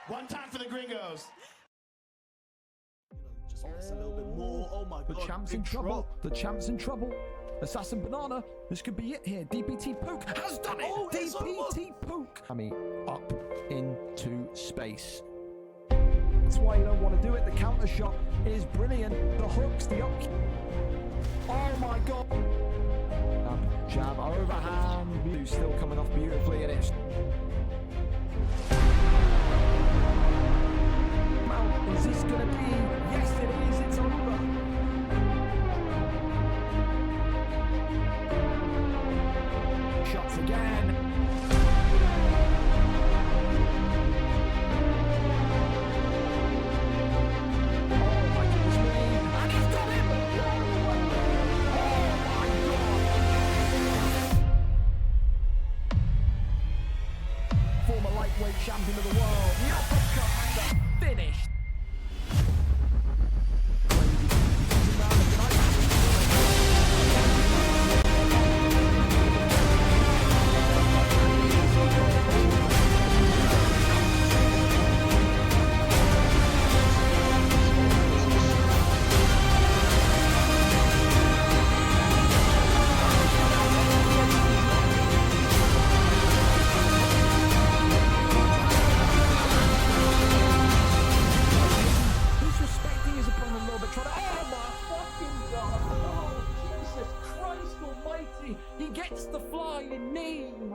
One time for the gringos. Just a little bit more. Oh my The god. champ's in trouble. The champ's in trouble. Assassin Banana. This could be it here. DPT Pook has done it. Oh, it's DPT Pook. I mean, up into space. That's why you don't want to do it. The counter shot is brilliant. The hooks, the up. Oh my god. Jab overhand. Blue still coming off beautifully, and it's. Is this going to be? Yes, it is. It's over. Shots again. Oh my goodness me. And he's got him. Oh my God. Former lightweight champion of the world. The uppercut and the finish.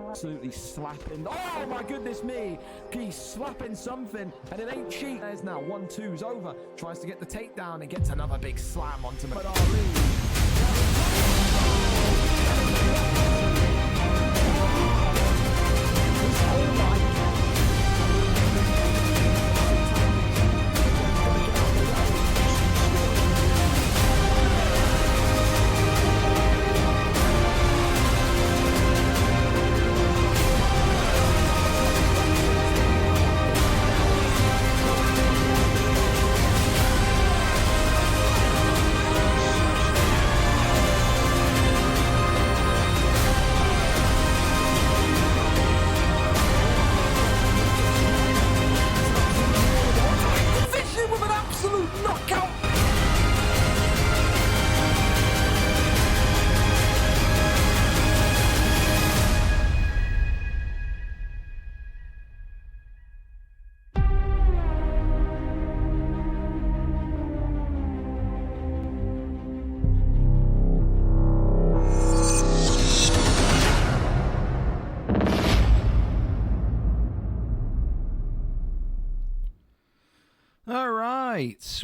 Absolutely slapping. Oh my goodness me! He's slapping something, and it ain't cheap. There's now 1-2's over. Tries to get the takedown and gets another big slam onto him. But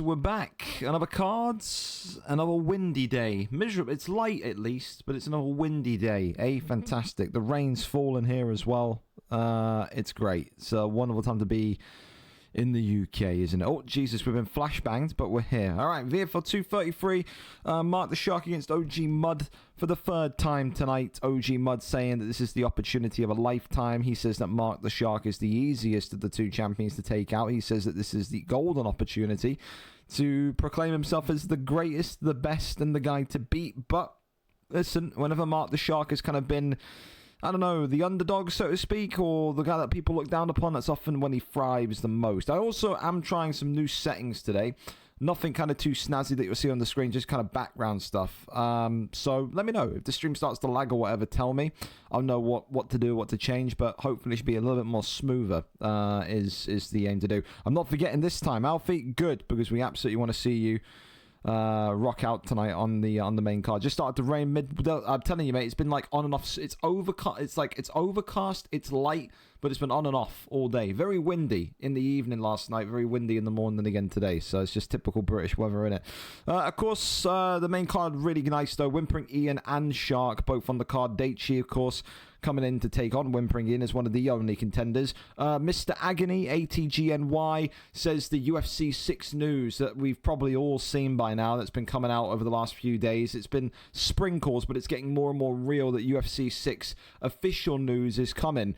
we're back. Another cards, another windy day. Miserable. It's light at least, but it's another windy day. Fantastic. The rain's fallen here as well. It's great. It's a wonderful time to be in the UK, isn't it? Oh, Jesus, we've been flashbanged, but we're here. All right, VFL 233. Mark the Shark against OG Mud for the third time tonight. OG Mud saying that this is the opportunity of a lifetime. He says that Mark the Shark is the easiest of the two champions to take out. He says that this is the golden opportunity to proclaim himself as the greatest, the best, and the guy to beat. But listen, whenever Mark the Shark has kind of been, I don't know, the underdog, so to speak, or the guy that people look down upon, that's often when he thrives the most. I also am trying some new settings today. Nothing kind of too snazzy that you'll see on the screen, just kind of background stuff. So let me know. If the stream starts to lag or whatever, tell me. I'll know what to do, what to change, but hopefully it should be a little bit more smoother is the aim to do. I'm not forgetting this time, Alfie, good, because we absolutely want to see you rock out tonight on the main card. Just started to rain mid. I'm telling you, mate, it's been like on and off. It's overcast. It's overcast. It's light, but it's been on and off all day. Very windy in the evening last night. Very windy in the morning again today. So it's just typical British weather, in it. Of course, the main card really nice though. Whimpering Ian and Shark both on the card. Daichi, of course, coming in to take on Whimpering Ian as one of the only contenders. Mr. Agony, ATGNY, says the UFC 6 news that we've probably all seen by now that's been coming out over the last few days. It's been sprinkles, but it's getting more and more real that UFC 6 official news is coming.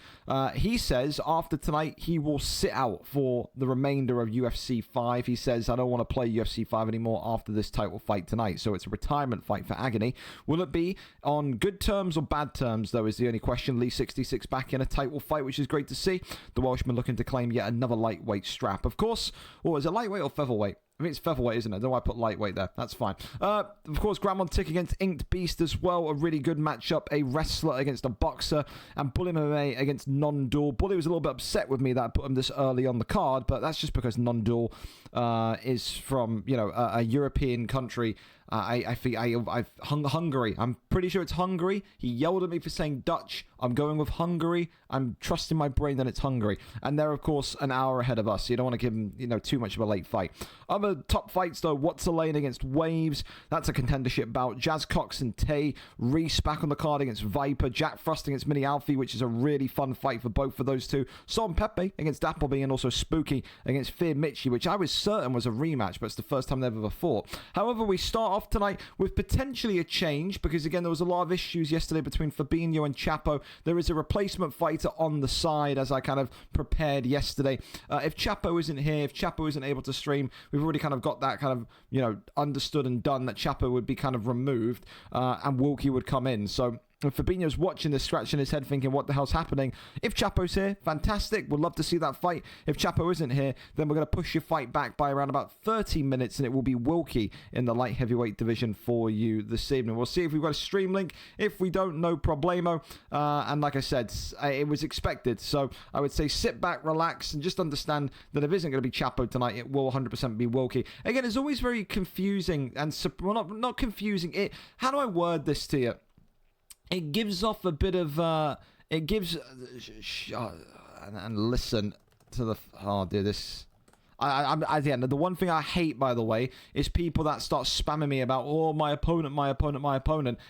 He He says after tonight, he will sit out for the remainder of UFC 5. He says, I don't want to play UFC 5 anymore after this title fight tonight. So it's a retirement fight for Agony. Will it be on good terms or bad terms, though, is the only question. Lee 66 back in a title fight, which is great to see. The Welshman looking to claim yet another lightweight strap. Of course, or is it lightweight or featherweight? I mean, it's featherweight, isn't it? Don't know why I put lightweight there. That's fine. Of course, Gramon Tick against Inked Beast as well. A really good matchup. A wrestler against a boxer. And Bully MMA against Non-Duel. Bully was a little bit upset with me that I put him this early on the card, but that's just because Non-Duel is from, a European country. I think Hungary. I'm pretty sure it's Hungary. He yelled at me for saying Dutch. I'm going with Hungary. I'm trusting my brain that it's Hungary. And they're, of course, an hour ahead of us. So you don't want to give them, too much of a late fight. Other top fights, though. What's a Lane against Waves. That's a contendership bout. Jazz Cox and Tay. Reese back on the card against Viper. Jack Frost against Mini Alfie, which is a really fun fight for both of those two. Son Pepe against Appleby, and also Spooky against Fear Mitchie, which I was certain was a rematch, but it's the first time they've ever fought. However, we start off tonight with potentially a change, because again there was a lot of issues yesterday between Fabinho and Chapo. There is a replacement fighter on the side, as I kind of prepared yesterday. If Chapo isn't here, if Chapo isn't able to stream, we've already kind of got that kind of understood and done, that Chapo would be kind of removed and Wilkie would come in. So if Fabinho's watching this, scratching his head thinking, what the hell's happening? If Chapo's here, fantastic. We'd love to see that fight. If Chapo isn't here, then we're going to push your fight back by around about 30 minutes, and it will be Wilkie in the light heavyweight division for you this evening. We'll see if we've got a stream link. If we don't, no problemo. And like I said, it was expected. So I would say sit back, relax, and just understand that if it isn't going to be Chapo tonight, it will 100% be Wilkie. Again, it's always very confusing, and not confusing. How do I word this to you? It gives off a bit of, and listen to the, oh dear, this, again, the one thing I hate, by the way, is people that start spamming me about, oh, my opponent,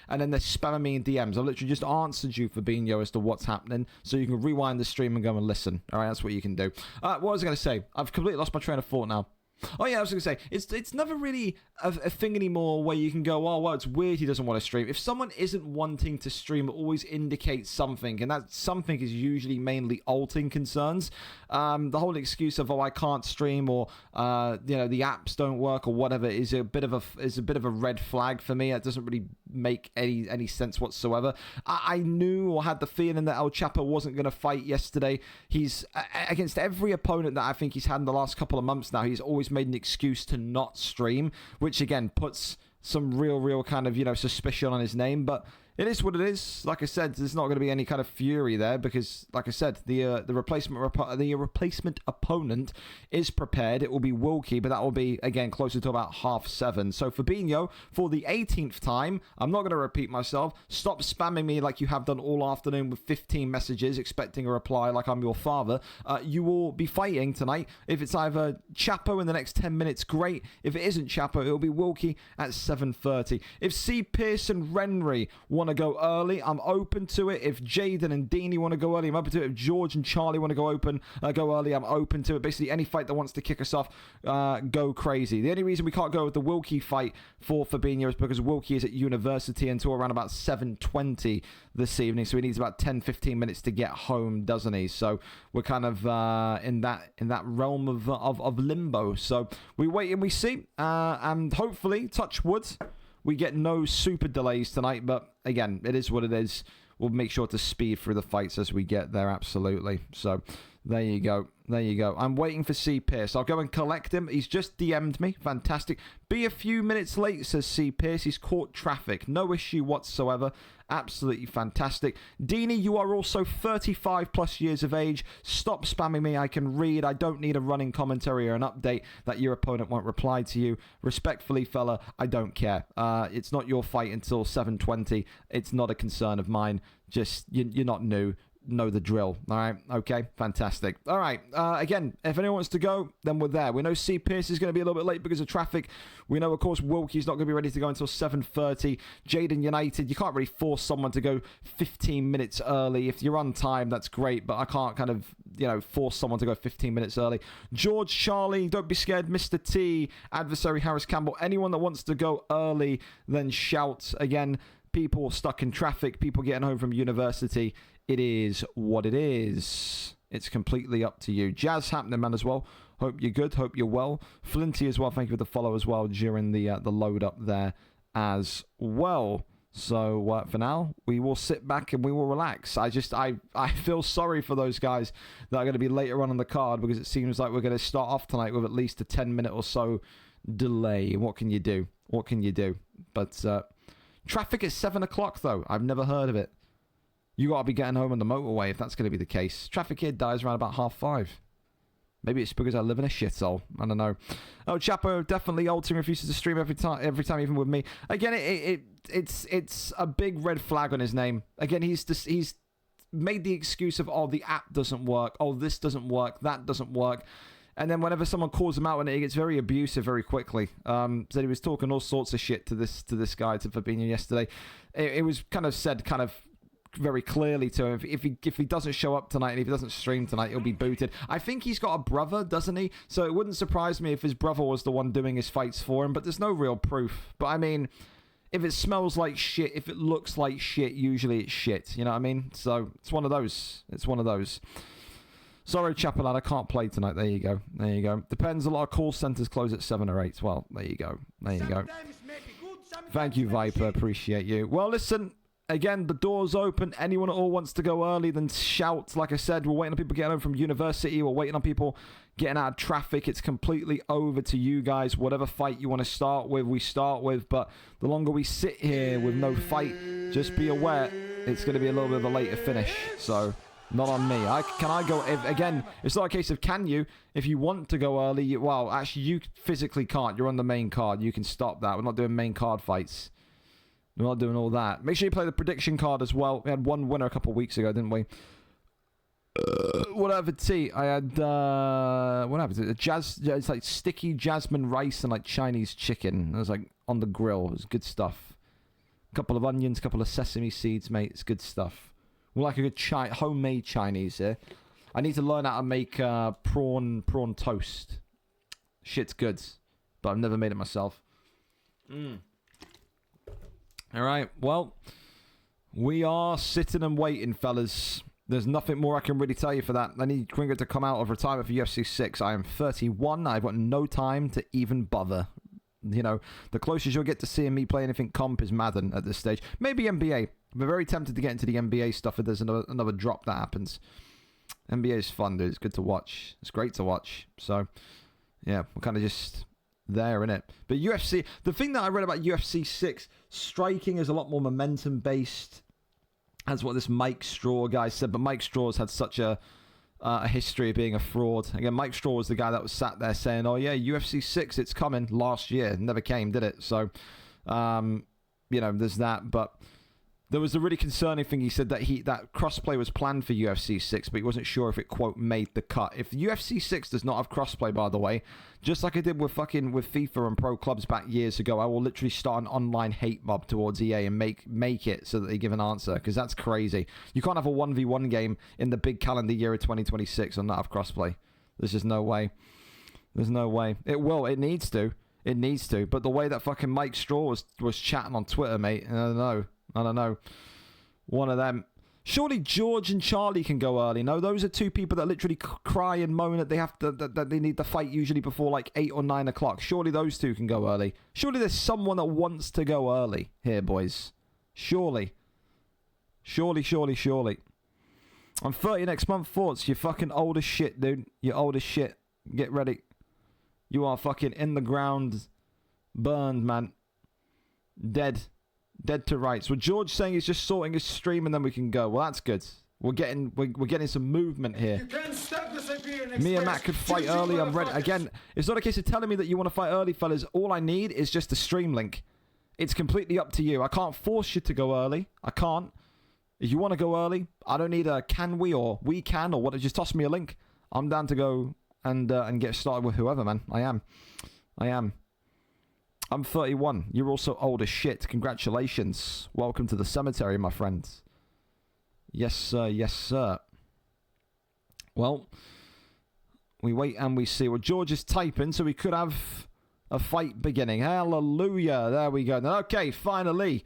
and then they're spamming me in DMs. I've literally just answered you, Fabinho, as to what's happening, so you can rewind the stream and go and listen. All right, that's what you can do. What was I going to say? I've completely lost my train of thought now. Oh yeah, I was going to say, it's never really a thing anymore where you can go, oh, well, it's weird he doesn't want to stream. If someone isn't wanting to stream, it always indicates something, and that something is usually mainly ulting concerns. The whole excuse of, oh, I can't stream, or the apps don't work, or whatever, is a bit of a red flag for me. It doesn't really make any sense whatsoever. I knew or had the feeling that El Chapo wasn't going to fight yesterday. He's against every opponent that I think he's had in the last couple of months now. He's always made an excuse to not stream, which again puts some real kind of suspicion on his name, but it is what it is. Like I said, there's not going to be any kind of fury there, because, like I said, the replacement opponent is prepared. It will be Wilkie, but that will be, again, closer to about 7:30. So Fabinho, for the 18th time, I'm not going to repeat myself. Stop spamming me like you have done all afternoon with 15 messages expecting a reply like I'm your father. You will be fighting tonight. If it's either Chapo in the next 10 minutes, great. If it isn't Chapo, it will be Wilkie at 7:30. If C. Pierce and Renry want to go early, I'm open to it. If Jaden and Deanie want to go early, I'm open to it. If George and Charlie want to go early, I'm open to it. Basically, any fight that wants to kick us off, go crazy. The only reason we can't go with the Wilkie fight for Fabinho is because Wilkie is at university until around about 7:20 this evening, so he needs about 10-15 minutes to get home, doesn't he? So we're kind of in that realm of limbo. So we wait and we see, and hopefully, touch wood, we get no super delays tonight, but again, it is what it is. We'll make sure to speed through the fights as we get there, absolutely. So there you go. There you go. I'm waiting for C. Pierce. I'll go and collect him. He's just DM'd me. Fantastic. Be a few minutes late, says C. Pierce. He's caught traffic. No issue whatsoever. Absolutely fantastic. Deanie, you are also 35 plus years of age. Stop spamming me. I can read. I don't need a running commentary or an update that your opponent won't reply to you. Respectfully, fella, I don't care. It's not your fight until 7:20. It's not a concern of mine. Just, you're not new. Know the drill. All right. Okay. Fantastic. All right. Again, if anyone wants to go, then we're there. We know C. Pierce is going to be a little bit late because of traffic. We know, of course, Wilkie's not going to be ready to go until 7:30. Jaden United, you can't really force someone to go 15 minutes early. If you're on time, that's great, but I can't kind of, force someone to go 15 minutes early. George, Charlie, don't be scared. Mr. T, adversary Harris Campbell, anyone that wants to go early, then shout. Again, people stuck in traffic, people getting home from university. It is what it is. It's completely up to you. Jazz happening, man, as well. Hope you're good. Hope you're well. Flinty as well. Thank you for the follow as well during the load up there as well. So for now, we will sit back and we will relax. I feel sorry for those guys that are going to be later on in the card, because it seems like we're going to start off tonight with at least a 10-minute or so delay. What can you do? What can you do? But traffic at 7 o'clock, though. I've never heard of it. You got to be getting home on the motorway if that's going to be the case. Traffic here dies around about 5:30. Maybe it's because I live in a shithole. I don't know. Oh, Chapo definitely ulting refuses to stream every time, even with me. Again, it's a big red flag on his name. Again, he's made the excuse of, oh, the app doesn't work. Oh, this doesn't work. That doesn't work. And then whenever someone calls him out on it, he gets very abusive very quickly. Said he was talking all sorts of shit to this guy, to Fabinho yesterday. It was kind of said very clearly to him, if he doesn't show up tonight and if he doesn't stream tonight, he'll be booted. I think he's got a brother, doesn't he? So it wouldn't surprise me if his brother was the one doing his fights for him, but there's no real proof. But I mean, if it smells like shit, if it looks like shit, usually it's shit. You know what I mean? So it's one of those. It's one of those. Sorry, Chapelad, I can't play tonight. There you go. There you go. Depends. A lot of call centers close at 7 or 8. Well, there you go. There you go. Thank you, Viper. Appreciate you. Well, listen. Again, the door's open. Anyone at all wants to go early, then shout. Like I said, we're waiting on people getting home from university. We're waiting on people getting out of traffic. It's completely over to you guys. Whatever fight you want to start with, we start with. But the longer we sit here with no fight, just be aware it's going to be a little bit of a later finish. So, not on me. Can I go? Again, it's not a case of can you. If you want to go early, well, actually, you physically can't. You're on the main card. You can stop that. We're not doing main card fights. We're not doing all that. Make sure you play the prediction card as well. We had one winner a couple of weeks ago, didn't we? Whatever tea. I had, what happened? It's like sticky jasmine rice and like Chinese chicken. It was like on the grill. It was good stuff. A couple of onions, a couple of sesame seeds, mate. It's good stuff. We like a good homemade Chinese here. I need to learn how to make prawn toast. Shit's good. But I've never made it myself. All right, well, we are sitting and waiting, fellas. There's nothing more I can really tell you for that. I need Gringo to come out of retirement for UFC 6. I am 31. I've got no time to even bother. You know, the closest you'll get to seeing me play anything comp is Madden at this stage. Maybe NBA. I'm very tempted to get into the NBA stuff if there's another drop that happens. NBA is fun, dude. It's good to watch. It's great to watch. So, yeah, we're kind of just there, innit? But UFC, the thing that I read about UFC 6, striking is a lot more momentum based. That's what this Mike Straw guy said. But Mike Straw's had such a history of being a fraud. Again, Mike Straw was the guy that was sat there saying, oh yeah, UFC 6, it's coming last year. It never came, did it? So, you know, there's that. But there was a really concerning thing. He said that that crossplay was planned for UFC 6, but he wasn't sure if it, quote, made the cut. If UFC 6 does not have crossplay, by the way, just like I did with FIFA and pro clubs back years ago, I will literally start an online hate mob towards EA and make it so that they give an answer, because that's crazy. You can't have a 1v1 game in the big calendar year of 2026 and not have crossplay. There's just no way. There's no way. It will. It needs to. It needs to. But the way that fucking Mike Straw was chatting on Twitter, mate, I don't know. One of them. Surely George and Charlie can go early. No, those are two people that literally cry and moan that they have to, that they need to fight usually before like 8 or 9 o'clock. Surely those two can go early. Surely there's someone that wants to go early here, boys. Surely. Surely. I'm 30 next month, Thoughts. You're fucking old as shit, dude. You're old as shit. Get ready. You are fucking in the ground. Burned, man. Dead to rights. Well, George saying he's just sorting his stream and then we can go. Well, that's good. We're getting some movement here. Me and Matt could fight early. I'm ready. Again, it's not a case of telling me that you want to fight early, fellas. All I need is just a stream link. It's completely up to you. I can't force you to go early. I can't. If you want to go early, I don't need a can we or we can or what. Just toss me a link. I'm down to go and get started with whoever, man. I am. I'm 31. You're also old as shit. Congratulations. Welcome to the cemetery, my friend. Yes, sir. Yes, sir. Well, we wait and we see. Well, George is typing, so we could have a fight beginning. Hallelujah. There we go. Okay, finally.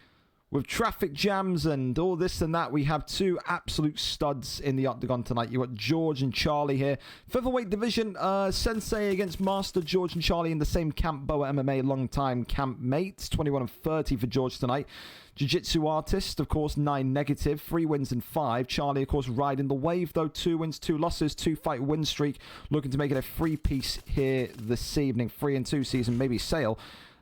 with traffic jams and all this and that, we have two absolute studs in the octagon tonight. You got George and Charlie here. Featherweight division, Sensei against Master. George and Charlie in the same camp, Boa MMA, long-time camp mates. 21 and 30 for George tonight. Jiu-Jitsu artist, of course, 9 negative, 3 wins and 5. Charlie, of course, riding the wave, though, 2 wins, 2 losses, 2-fight win streak. Looking to make it a 3-piece here this evening. 3-2 season, maybe sail.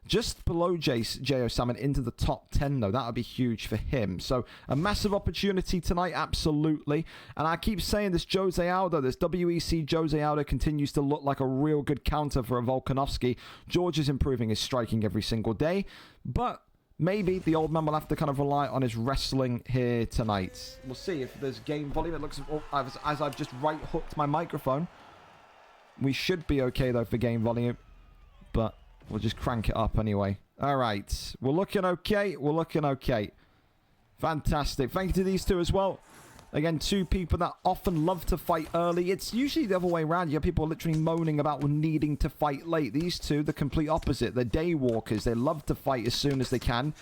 Just below J.O. Salmon into the top 10, though. That would be huge for him. So, a massive opportunity tonight, absolutely. And I keep saying this Jose Aldo, this WEC Jose Aldo continues to look like a real good counter for a Volkanovski. George is improving his striking every single day. But maybe the old man will have to kind of rely on his wrestling here tonight. We'll see if there's game volume. It looks, as I've just right-hooked my microphone. We should be okay, though, for game volume. But we'll just crank it up anyway. All right. We're looking okay. We're looking okay. Fantastic. Thank you to these two as well. Again, two people that often love to fight early. It's usually the other way around. You have people literally moaning about needing to fight late. These two, the complete opposite. They're day walkers. They love to fight as soon as they can.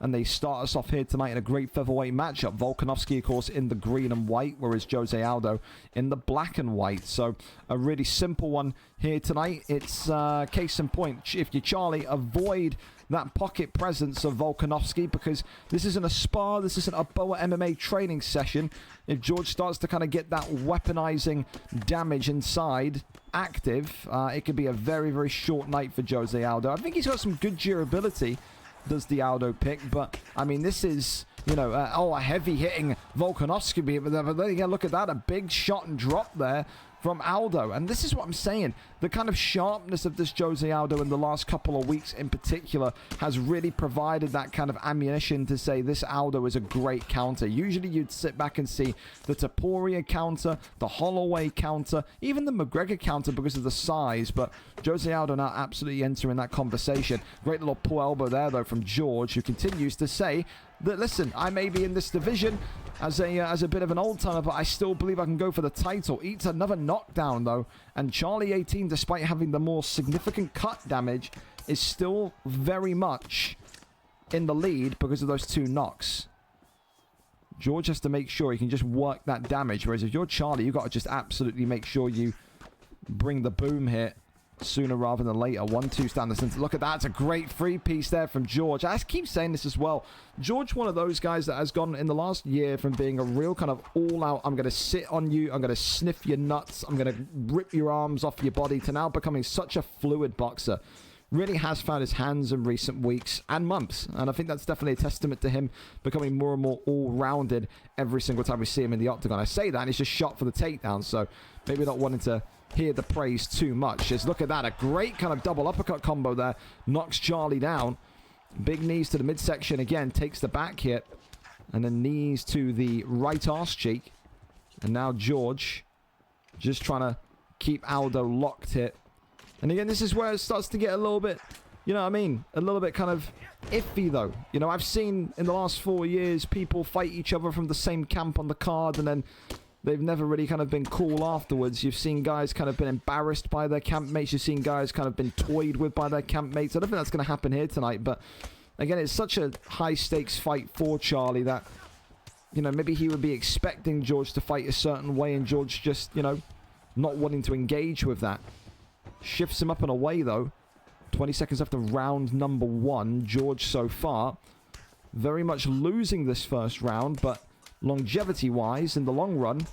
And they start us off here tonight in a great featherweight matchup. Volkanovski, of course, in the green and white, whereas Jose Aldo in the black and white. So a really simple one here tonight. It's case in point. If you're Charlie, avoid that pocket presence of Volkanovski, because this isn't a spar, this isn't a Boa MMA training session. If George starts to kind of get that weaponizing damage inside active, it could be a very, very short night for Jose Aldo. I think he's got some good durability, does the Aldo pick, but I mean, this is, you know, a heavy hitting Volkanovski, but then again, look at that, a big shot and drop there from Aldo. And this is what I'm saying, the kind of sharpness of this Jose Aldo in the last couple of weeks in particular has really provided that kind of ammunition to say this Aldo is a great counter. Usually you'd sit back and see the Topuria counter, the Holloway counter, even the McGregor counter because of the size, but Jose Aldo now absolutely entering that conversation. Great little pull elbow there, though, from George, who continues to say that, listen, I may be in this division as a bit of an old-timer, but I still believe I can go for the title. Eats another knockdown, though, and Charlie 18, despite having the more significant cut damage, is still very much in the lead because of those 2 knocks. George has to make sure he can just work that damage, whereas if you're Charlie, you've got to just absolutely make sure you bring the boom hit sooner rather than later. 1-2 down the center. Look at that. It's a great 3-piece there from George. I keep saying this as well. George, one of those guys that has gone in the last year from being a real kind of all-out, I'm going to sit on you, I'm going to sniff your nuts, I'm going to rip your arms off your body, to now becoming such a fluid boxer. Really has found his hands in recent weeks and months, and I think that's definitely a testament to him becoming more and more all-rounded every single time we see him in the octagon. I say that and he's just shot for the takedown, so maybe not wanting to hear the praise too much. Just look at that, a great kind of double uppercut combo there, knocks Charlie down. Big knees to the midsection again, takes the back hit, and then knees to the right arse cheek. And now George just trying to keep Aldo locked here. And again, this is where it starts to get a little bit, you know what I mean, a little bit kind of iffy, though. You know, I've seen in the last 4 years people fight each other from the same camp on the card, and then they've never really kind of been cool afterwards. You've seen guys kind of been embarrassed by their campmates. You've seen guys kind of been toyed with by their campmates. I don't think that's going to happen here tonight. But again, it's such a high-stakes fight for Charlie that, you know, maybe he would be expecting George to fight a certain way, and George just, you know, not wanting to engage with that. Shifts him up and away, though. 20 seconds after round number 1. George so far very much losing this first round, but longevity-wise, in the long run,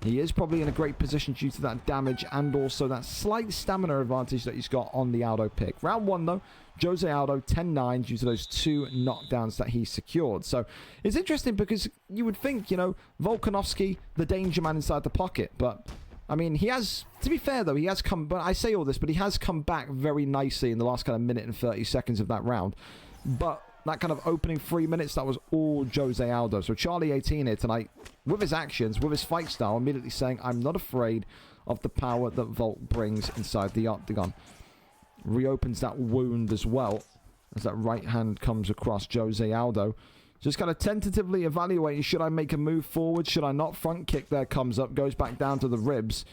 he is probably in a great position due to that damage and also that slight stamina advantage that he's got on the Aldo pick. Round 1, though, Jose Aldo 10-9 due to those 2 knockdowns that he secured. So it's interesting because you would think, you know, Volkanovski, the danger man inside the pocket, but I mean, he has, to be fair, though, he has come, but I say all this, but he has come back very nicely in the last kind of minute and 30 seconds of that round. But that kind of opening 3 minutes, that was all Jose Aldo. So Charlie 18 here tonight, with his actions, with his fight style, immediately saying, I'm not afraid of the power that Volt brings inside the octagon. Reopens that wound as well, as that right hand comes across Jose Aldo. Just kind of tentatively evaluating, should I make a move forward? Should I not? Front kick there comes up, goes back down to the ribs.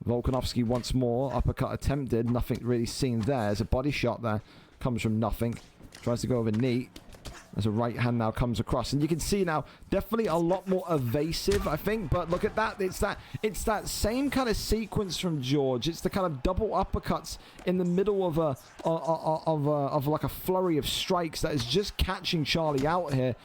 Volkanovski once more, uppercut attempted, nothing really seen there. There's a body shot there, comes from nothing. Tries to go over knee, As a right hand now comes across. And you can see now, definitely a lot more evasive, I think. But look at that. It's that same kind of sequence from George. It's the kind of double uppercuts in the middle of like a flurry of strikes that is just catching Charlie out here.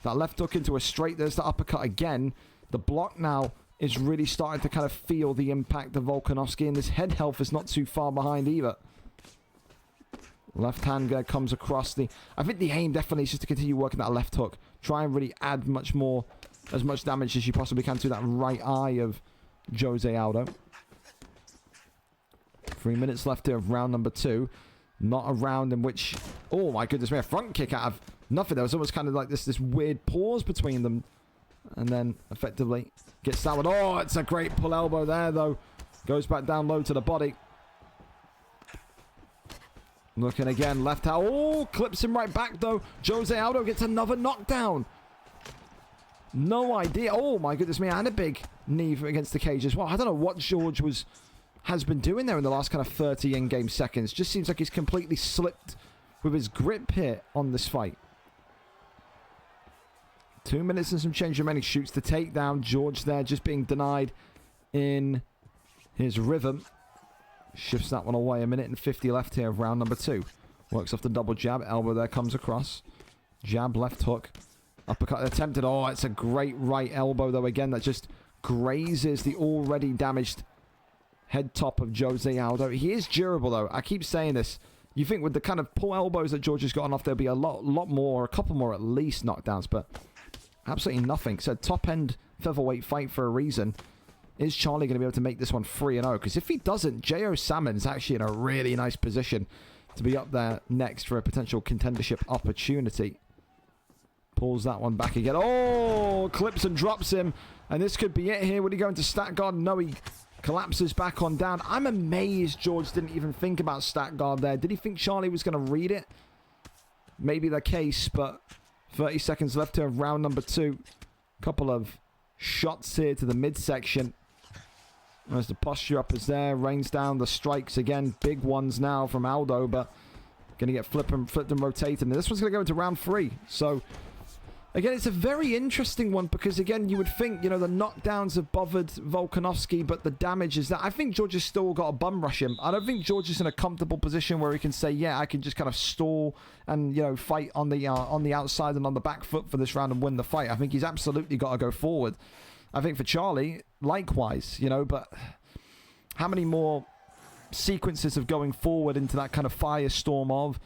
That left hook into a straight. There's the uppercut again. The block now is really starting to kind of feel the impact of Volkanovski. And this head health is not too far behind either. Left hand comes across the... I think the aim definitely is just to continue working that left hook. Try and really add as much damage as you possibly can to that right eye of Jose Aldo. 3 minutes left here of round number 2. Not a round in which... Oh my goodness me, a front kick out of nothing. There was almost kind of like this weird pause between them. And then effectively gets that one. Oh, it's a great pull elbow there though. Goes back down low to the body. Looking again, left hand. Oh, clips him right back though. Jose Aldo gets another knockdown. No idea. Oh my goodness me, and a big knee against the cage as well. I don't know what George has been doing there in the last kind of 30 in-game seconds. Just seems like he's completely slipped with his grip here on this fight. 2 minutes and some change remaining. Shoots the takedown. George there just being denied in his rhythm. Shifts that one away. 1 minute and 50 left here of round number 2. Works off the double jab. Elbow there comes across. Jab, left hook. Uppercut attempted. Oh, it's a great right elbow though. Again, that just grazes the already damaged head top of Jose Aldo. He is durable though. I keep saying this. You think with the kind of pull elbows that George has gotten off, there'll be a lot more, a couple more at least knockdowns, but absolutely nothing. So top end featherweight fight for a reason. Is Charlie going to be able to make this one 3-0? Because if he doesn't, J.O. Salmon's actually in a really nice position to be up there next for a potential contendership opportunity. Pulls that one back again. Oh, clips and drops him. And this could be it here. Would he go into stat guard? No, he collapses back on down. I'm amazed George didn't even think about stat guard there. Did he think Charlie was going to read it? Maybe the case, but 30 seconds left here of round number 2. Couple of shots here to the midsection. As the posture up is there, rains down the strikes again. Big ones now from Aldo, but going to get flipped and rotated. And this one's going to go into round 3. So, again, it's a very interesting one because, again, you would think, you know, the knockdowns have bothered Volkanovski, but the damage is that I think George has still got to bum rush him. I don't think George is in a comfortable position where he can say, yeah, I can just kind of stall and, you know, fight on the outside and on the back foot for this round and win the fight. I think he's absolutely got to go forward. I think for Charlie, likewise, you know, but how many more sequences of going forward into that kind of firestorm of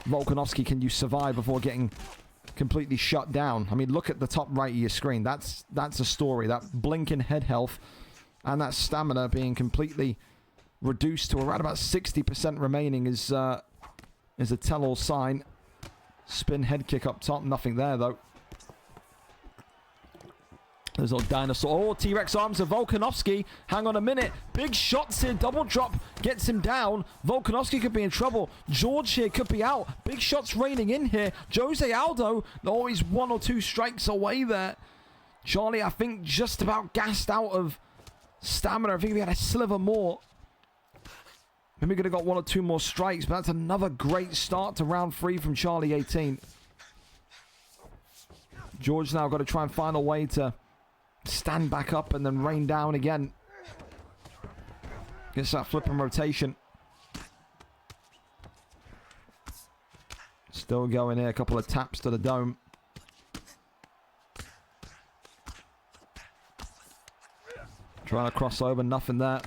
Volkanovski can you survive before getting completely shut down? I mean, look at the top right of your screen. That's a story. That blinking head health and that stamina being completely reduced to around about 60% remaining is a tell-all sign. Spin head kick up top. Nothing there, though. There's a little dinosaur. Oh, T-Rex arms of Volkanovski. Hang on a minute. Big shots here. Double drop gets him down. Volkanovski could be in trouble. George here could be out. Big shots raining in here. Jose Aldo, always 1 or 2 strikes away there. Charlie, I think, just about gassed out of stamina. I think if he had a sliver more, maybe we could have got 1 or 2 more strikes, but that's another great start to round 3 from Charlie 18. George now got to try and find a way to stand back up and then rain down again. Gets that flip and rotation. Still going here. A couple of taps to the dome. Trying to cross over. Nothing there.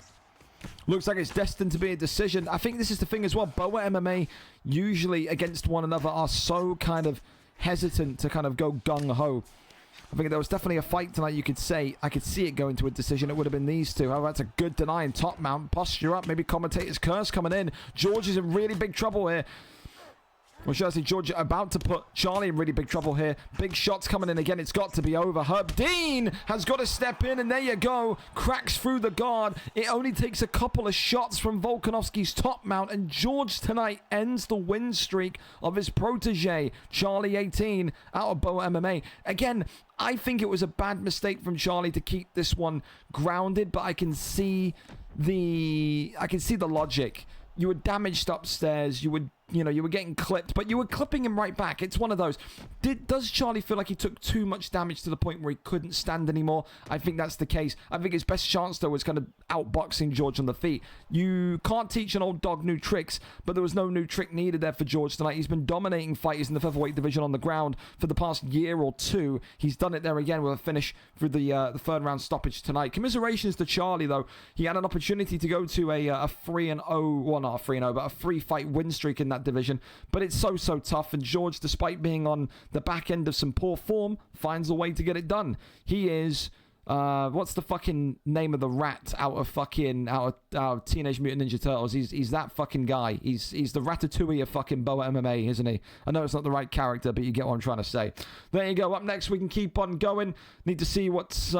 Looks like it's destined to be a decision. I think this is the thing as well. Boa MMA usually against one another are so kind of hesitant to kind of go gung-ho. I think there was definitely a fight tonight you could say. I could see it going to a decision. It would have been these two. However, that's a good denying top mount. Posture up. Maybe commentator's curse coming in. George is in really big trouble here. Or should I say George about to put Charlie in really big trouble here. Big shots coming in again. It's got to be over. Herb Dean has got to step in, and there you go. Cracks through the guard. It only takes a couple of shots from Volkanovski's top mount, and George tonight ends the win streak of his protege, Charlie 18, out of Boa MMA. Again, I think it was a bad mistake from Charlie to keep this one grounded, but I can see the logic. You were damaged upstairs. You would you know, you were getting clipped, but you were clipping him right back. It's one of those. Does Charlie feel like he took too much damage to the point where he couldn't stand anymore? I think that's the case. I think his best chance, though, was kind of outboxing George on the feet. You can't teach an old dog new tricks, but there was no new trick needed there for George tonight. He's been dominating fighters in the featherweight division on the ground for the past year or two. He's done it there again with a finish through the third round stoppage tonight. Commiserations to Charlie, though. He had an opportunity to go to a 3-0, well, not a 3-0, but a 3-fight win streak in that division, but it's so tough, and George, despite being on the back end of some poor form, finds a way to get it done. He is what's the fucking name of the rat out of Teenage Mutant Ninja Turtles? He's that fucking guy. He's the Ratatouille of fucking Boa MMA, isn't he? I know it's not the right character, but you get what I'm trying to say. There you go. Up next, we can keep on going. Need to see what's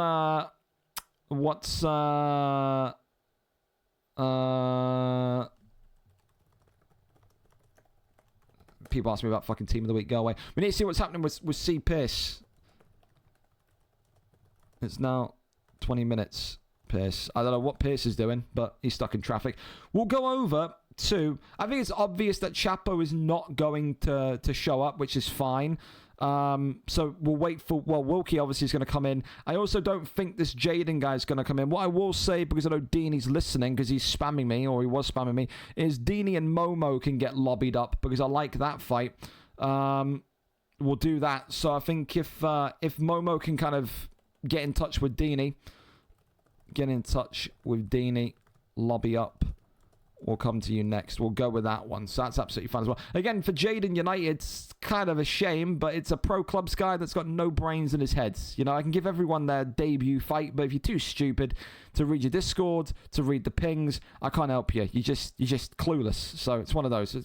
people ask me about fucking team of the week. Go away. We need to see what's happening with C. Pierce. It's now 20 minutes, Pierce. I don't know what Pierce is doing, but he's stuck in traffic. We'll go over to... I think it's obvious that Chapo is not going to show up, which is fine. So we'll wait for... Well, Wilkie obviously is going to come in. I also don't think this Jaden guy is going to come in. What I will say, because I know Deanie's listening, because he's spamming me, or he was spamming me, is Deanie and Momo can get lobbied up, because I like that fight. We'll do that. So I think if Momo can kind of get in touch with Deanie, lobby up. We'll come to you next. We'll go with that one. So that's absolutely fine as well. Again, for Jaden United, it's kind of a shame, but it's a pro clubs guy that's got no brains in his head. You know, I can give everyone their debut fight, but if you're too stupid to read your Discord, to read the pings, I can't help you. You're just clueless. So it's one of those.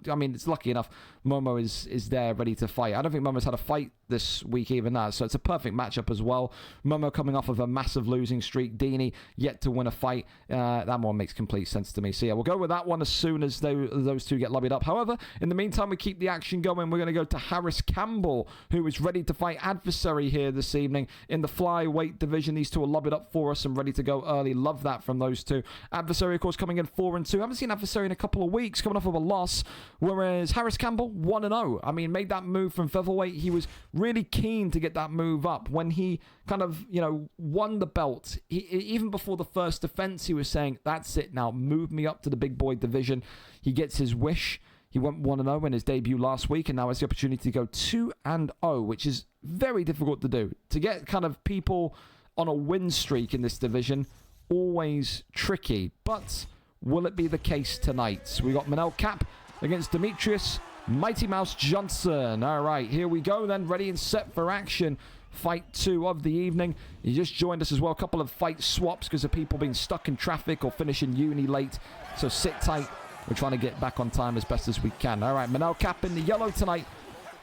I mean, it's lucky enough Momo is there ready to fight. I don't think Momo's had a fight this week even that, so it's a perfect matchup as well. Momo coming off of a massive losing streak, Deanie yet to win a fight. That one makes complete sense to me. So yeah, we'll go with that one as soon as those two get lobbied up. However, in the meantime, we keep the action going. We're going to go to Harris Campbell, who is ready to fight Adversary here this evening in the flyweight division. These two are lobbied up for us and ready to go early. Love that from those two. Adversary, of course, coming in 4-2. Haven't seen Adversary in a couple of weeks, coming off of a loss, whereas Harris Campbell 1-0. I mean, made that move from featherweight. He was really keen to get that move up when he kind of, you know, won the belt. Even before the first defense, he was saying, that's it now, move me up to the big boy division. He gets his wish. He went 1-0 in his debut last week, and now has the opportunity to go 2-0, which is very difficult to do. To get kind of people on a win streak in this division, always tricky. But will it be the case tonight? We got Manel Cap against Demetrius Mighty Mouse Johnson. All right, here we go then, ready and set for action. Fight 2 of the evening. You just joined us as well. A couple of fight swaps because of people being stuck in traffic or finishing uni late. So sit tight. We're trying to get back on time as best as we can. All right, Manel Cap in the yellow tonight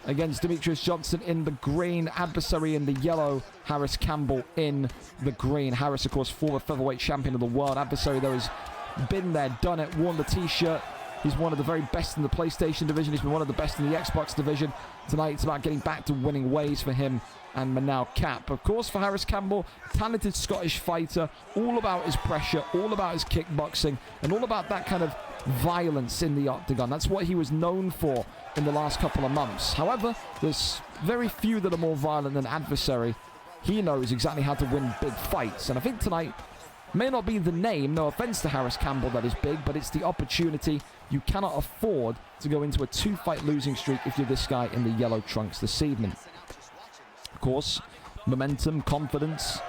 against Demetrius Johnson in the green. Adversary in the yellow. Harris Campbell in the green. Harris, of course, former featherweight champion of the world. Adversary, though, has been there, done it, worn the t-shirt. He's one of the very best in the PlayStation division. He's been one of the best in the Xbox division. Tonight, it's about getting back to winning ways for him and Manel Cap. Of course, for Harris Campbell, talented Scottish fighter, all about his pressure, all about his kickboxing, and all about that kind of violence in the octagon. That's what he was known for in the last couple of months. However, there's very few that are more violent than Adversary. He knows exactly how to win big fights, and I think tonight may not be the name, no offense to Harris Campbell, that is big, but it's the opportunity. You cannot afford to go into a 2-fight losing streak if you're this guy in the yellow trunks this evening. Of course, momentum, confidence,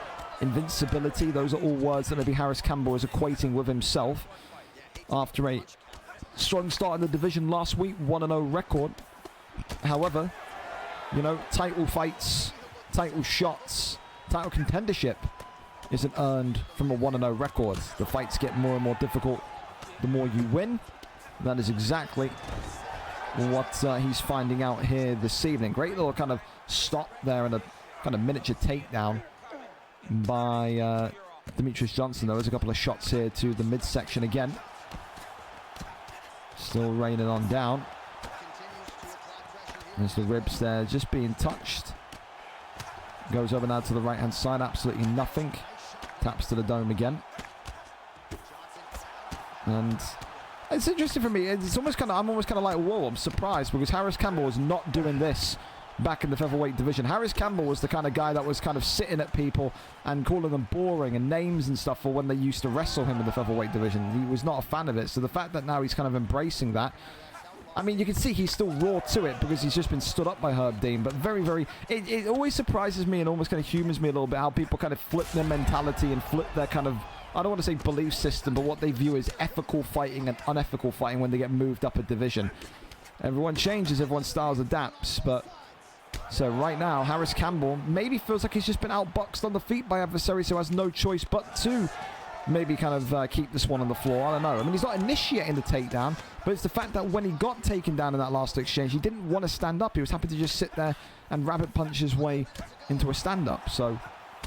invincibility, those are all words that maybe Harris Campbell is equating with himself. After a strong start in the division last week, 1-0 record. However, you know, title fights, title shots, title contendership isn't earned from a 1-0 record. The fights get more and more difficult the more you win. That is exactly what he's finding out here this evening. Great little kind of stop there and a kind of miniature takedown by Demetrius Johnson. There's a couple of shots here to the midsection again. Still raining on down. There's the ribs there just being touched. Goes over now to the right hand side. Absolutely nothing. Taps to the dome again. And It's interesting for me. It's almost kind of, I'm almost kind of like, whoa, I'm surprised because Harris Campbell was not doing this back in the featherweight division. Harris Campbell was the kind of guy that was kind of sitting at people and calling them boring and names and stuff for when they used to wrestle him in the featherweight division. He was not a fan of it. So the fact that now he's kind of embracing that, I mean, you can see he's still raw to it because he's just been stood up by Herb Dean. But very, very, it always surprises me and almost kind of humors me a little bit how people kind of flip their mentality and flip their kind of, I don't want to say belief system, but what they view as ethical fighting and unethical fighting when they get moved up a division. Everyone changes, everyone's styles adapts, but so right now, Harris Campbell maybe feels like he's just been outboxed on the feet by adversaries, so has no choice but to maybe kind of keep this one on the floor. I don't know. I mean, he's not initiating the takedown, but it's the fact that when he got taken down in that last exchange, he didn't want to stand up. He was happy to just sit there and rabbit punch his way into a stand-up. So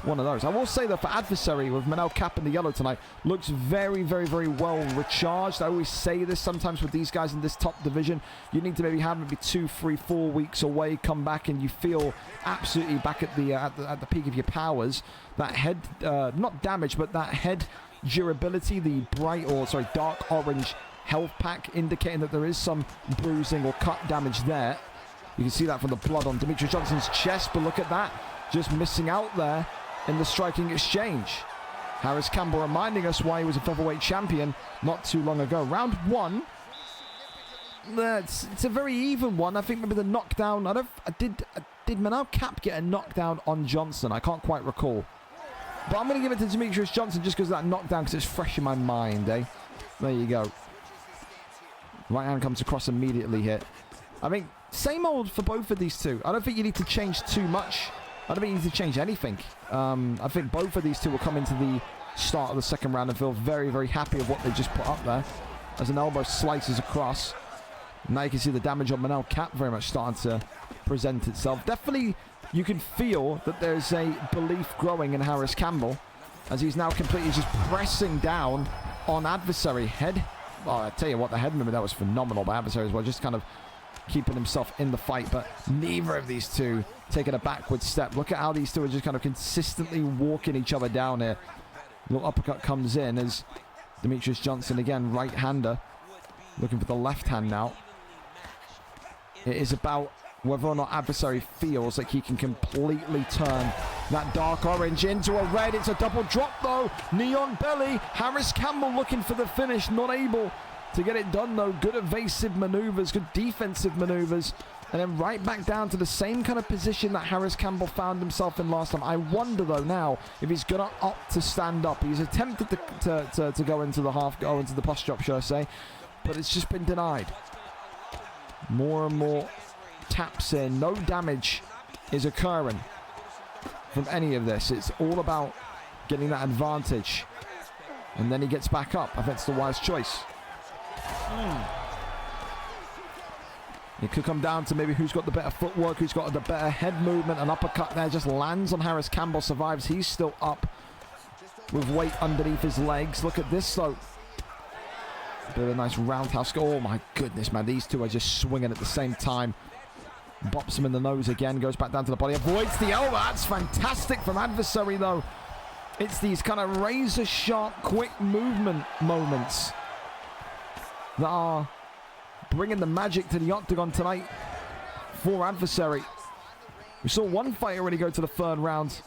one of those. I will say that for adversary with Manel Cap in the yellow tonight, looks very, very, very well recharged. I always say this sometimes with these guys in this top division. You need to maybe have maybe 2, 3, 4 weeks away, come back, and you feel absolutely back at the peak of your powers. That head, not damage, but that head durability, the dark orange health pack, indicating that there is some bruising or cut damage there. You can see that from the blood on Demetrius Johnson's chest, but look at that, just missing out there in the striking exchange. Harris Campbell reminding us why he was a featherweight champion not too long ago. Round 1, it's a very even one. I think maybe the knockdown, did Manel Cap get a knockdown on Johnson? I can't quite recall. But I'm going to give it to Demetrius Johnson just because of that knockdown, because it's fresh in my mind, eh? There you go. Right hand comes across immediately here. I mean, same old for both of these two. I don't think you need to change too much. I don't think you need to change anything. I think both of these two will come into the start of the second round and feel very, very happy with what they just put up there. As an elbow slices across. Now you can see the damage on Manel Cap very much starting to present itself. Definitely, you can feel that there's a belief growing in Harris Campbell as he's now completely just pressing down on adversary. Head, oh, I tell you what, the head movement, that was phenomenal by adversary as well. Just kind of keeping himself in the fight, but neither of these two taking a backward step. Look at how these two are just kind of consistently walking each other down here. Little uppercut comes in as Demetrius Johnson, again, right-hander, looking for the left hand now. It is about whether or not adversary feels like he can completely turn that dark orange into a red. It's a double drop though. Neon belly. Harris Campbell looking for the finish, not able to get it done though. Good evasive maneuvers, good defensive maneuvers. And then right back down to the same kind of position that Harris Campbell found himself in last time. I wonder though now if he's going to opt to stand up. He's attempted to go into the into the post drop, should I say. But it's just been denied. More and more taps in. No damage is occurring from any of this. It's all about getting that advantage. And then he gets back up. I think it's the wise choice. It could come down to maybe who's got the better footwork, who's got the better head movement. An uppercut there just lands on Harris Campbell, survives. He's still up with weight underneath his legs. Look at this though. Bit of a nice roundhouse. Oh my goodness, man. These two are just swinging at the same time. Bops him in the nose again. Goes back down to the body. Avoids the elbow. That's fantastic from adversary though. It's these kind of razor sharp, quick movement moments that are bringing the magic to the octagon tonight for adversary. We saw one fight already go to the third round.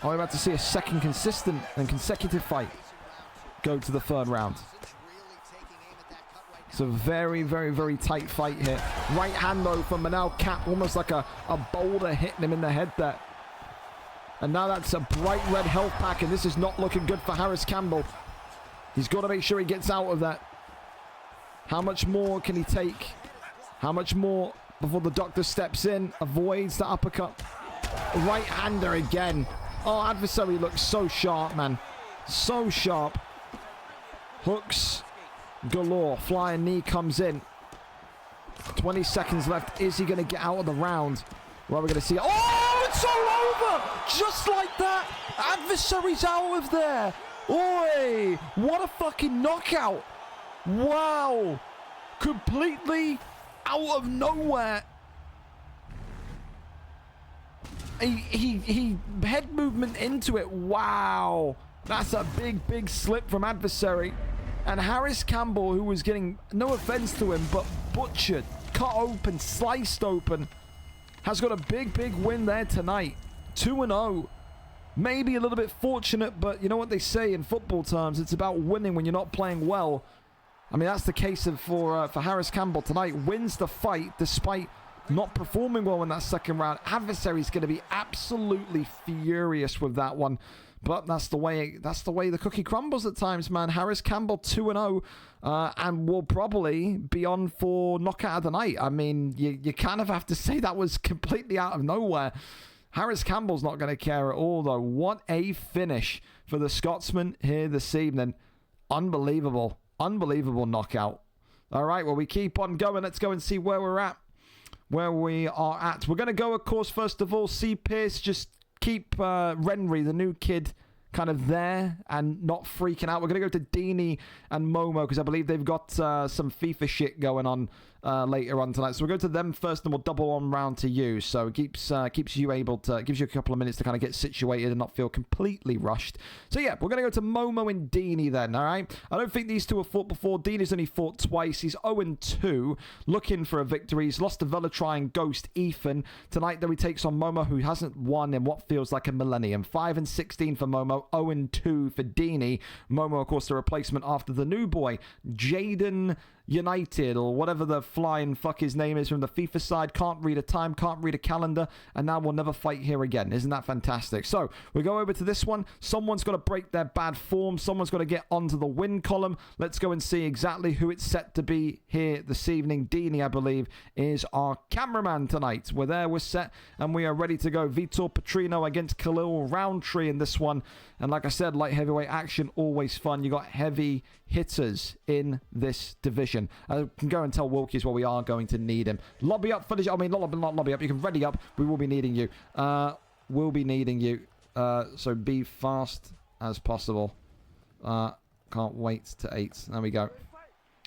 We're about to see a second consistent and consecutive fight go to the third round. It's a very, very, very tight fight here. Right hand though from Manel Cap, almost like a boulder hitting him in the head there. And now that's a bright red health pack, and this is not looking good for Harris Campbell. He's got to make sure he gets out of that. How much more can he take? How much more before the doctor steps in? Avoids the uppercut. Right-hander again. Oh, adversary looks so sharp, man. So sharp. Hooks galore. Flying knee comes in. 20 seconds left. Is he going to get out of the round? Well, we're going to see. Oh, it's all over! Just like that. Adversary's out of there. Oi! What a fucking knockout. Wow! Completely out of nowhere. He head movement into it. Wow! That's a big, big slip from adversary. And Harris Campbell, who was getting, no offense to him, but butchered, cut open, sliced open, has got a big, big win there tonight. 2-0. Maybe a little bit fortunate, but you know what they say in football terms, it's about winning when you're not playing well. I mean, that's the case for Harris Campbell tonight. Wins the fight despite not performing well in that second round. Adversary's going to be absolutely furious with that one. But that's the way the cookie crumbles at times, man. Harris Campbell 2-0 and will probably be on for knockout of the night. I mean, you kind of have to say that was completely out of nowhere. Harris Campbell's not going to care at all, though. What a finish for the Scotsman here this evening. Unbelievable. Unbelievable knockout. All right, well, we keep on going. Let's go and see where we're at. Where we are at. We're going to go, of course, first of all, see Pierce just keep Renry, the new kid, kind of there and not freaking out. We're going to go to Dini and Momo because I believe they've got some FIFA shit going on later on tonight. So we'll go to them first and we'll double on round to you. So it keeps you able to, gives you a couple of minutes to kind of get situated and not feel completely rushed. So yeah, we're going to go to Momo and Dini then, all right? I don't think these two have fought before. Dini's only fought twice. He's 0-2, looking for a victory. He's lost to Velatry and Ghost Ethan. Tonight, though, he takes on Momo, who hasn't won in what feels like a millennium. 5-16 for Momo, 0-2 for Dini. Momo, of course, the replacement after the new boy, Jaden United, or whatever the flying fuck his name is from the FIFA side. Can't read a time, can't read a calendar, and now we'll never fight here again. Isn't that fantastic? So we go over to this one. Someone's got to break their bad form. Someone's got to get onto the win column. Let's go and see exactly who it's set to be here this evening. Dini, I believe, is our cameraman tonight. We're there, we're set, and we are ready to go. Vitor Petrino against Khalil Roundtree in this one. And like I said, light heavyweight action, always fun. You got heavy hitters in this division. I can go and tell Wilkies what we are going to need him. Lobby up, footage. I mean, not lobby up. You can ready up. We will be needing you. We'll be needing you. So be fast as possible. Can't wait to 8. There we go.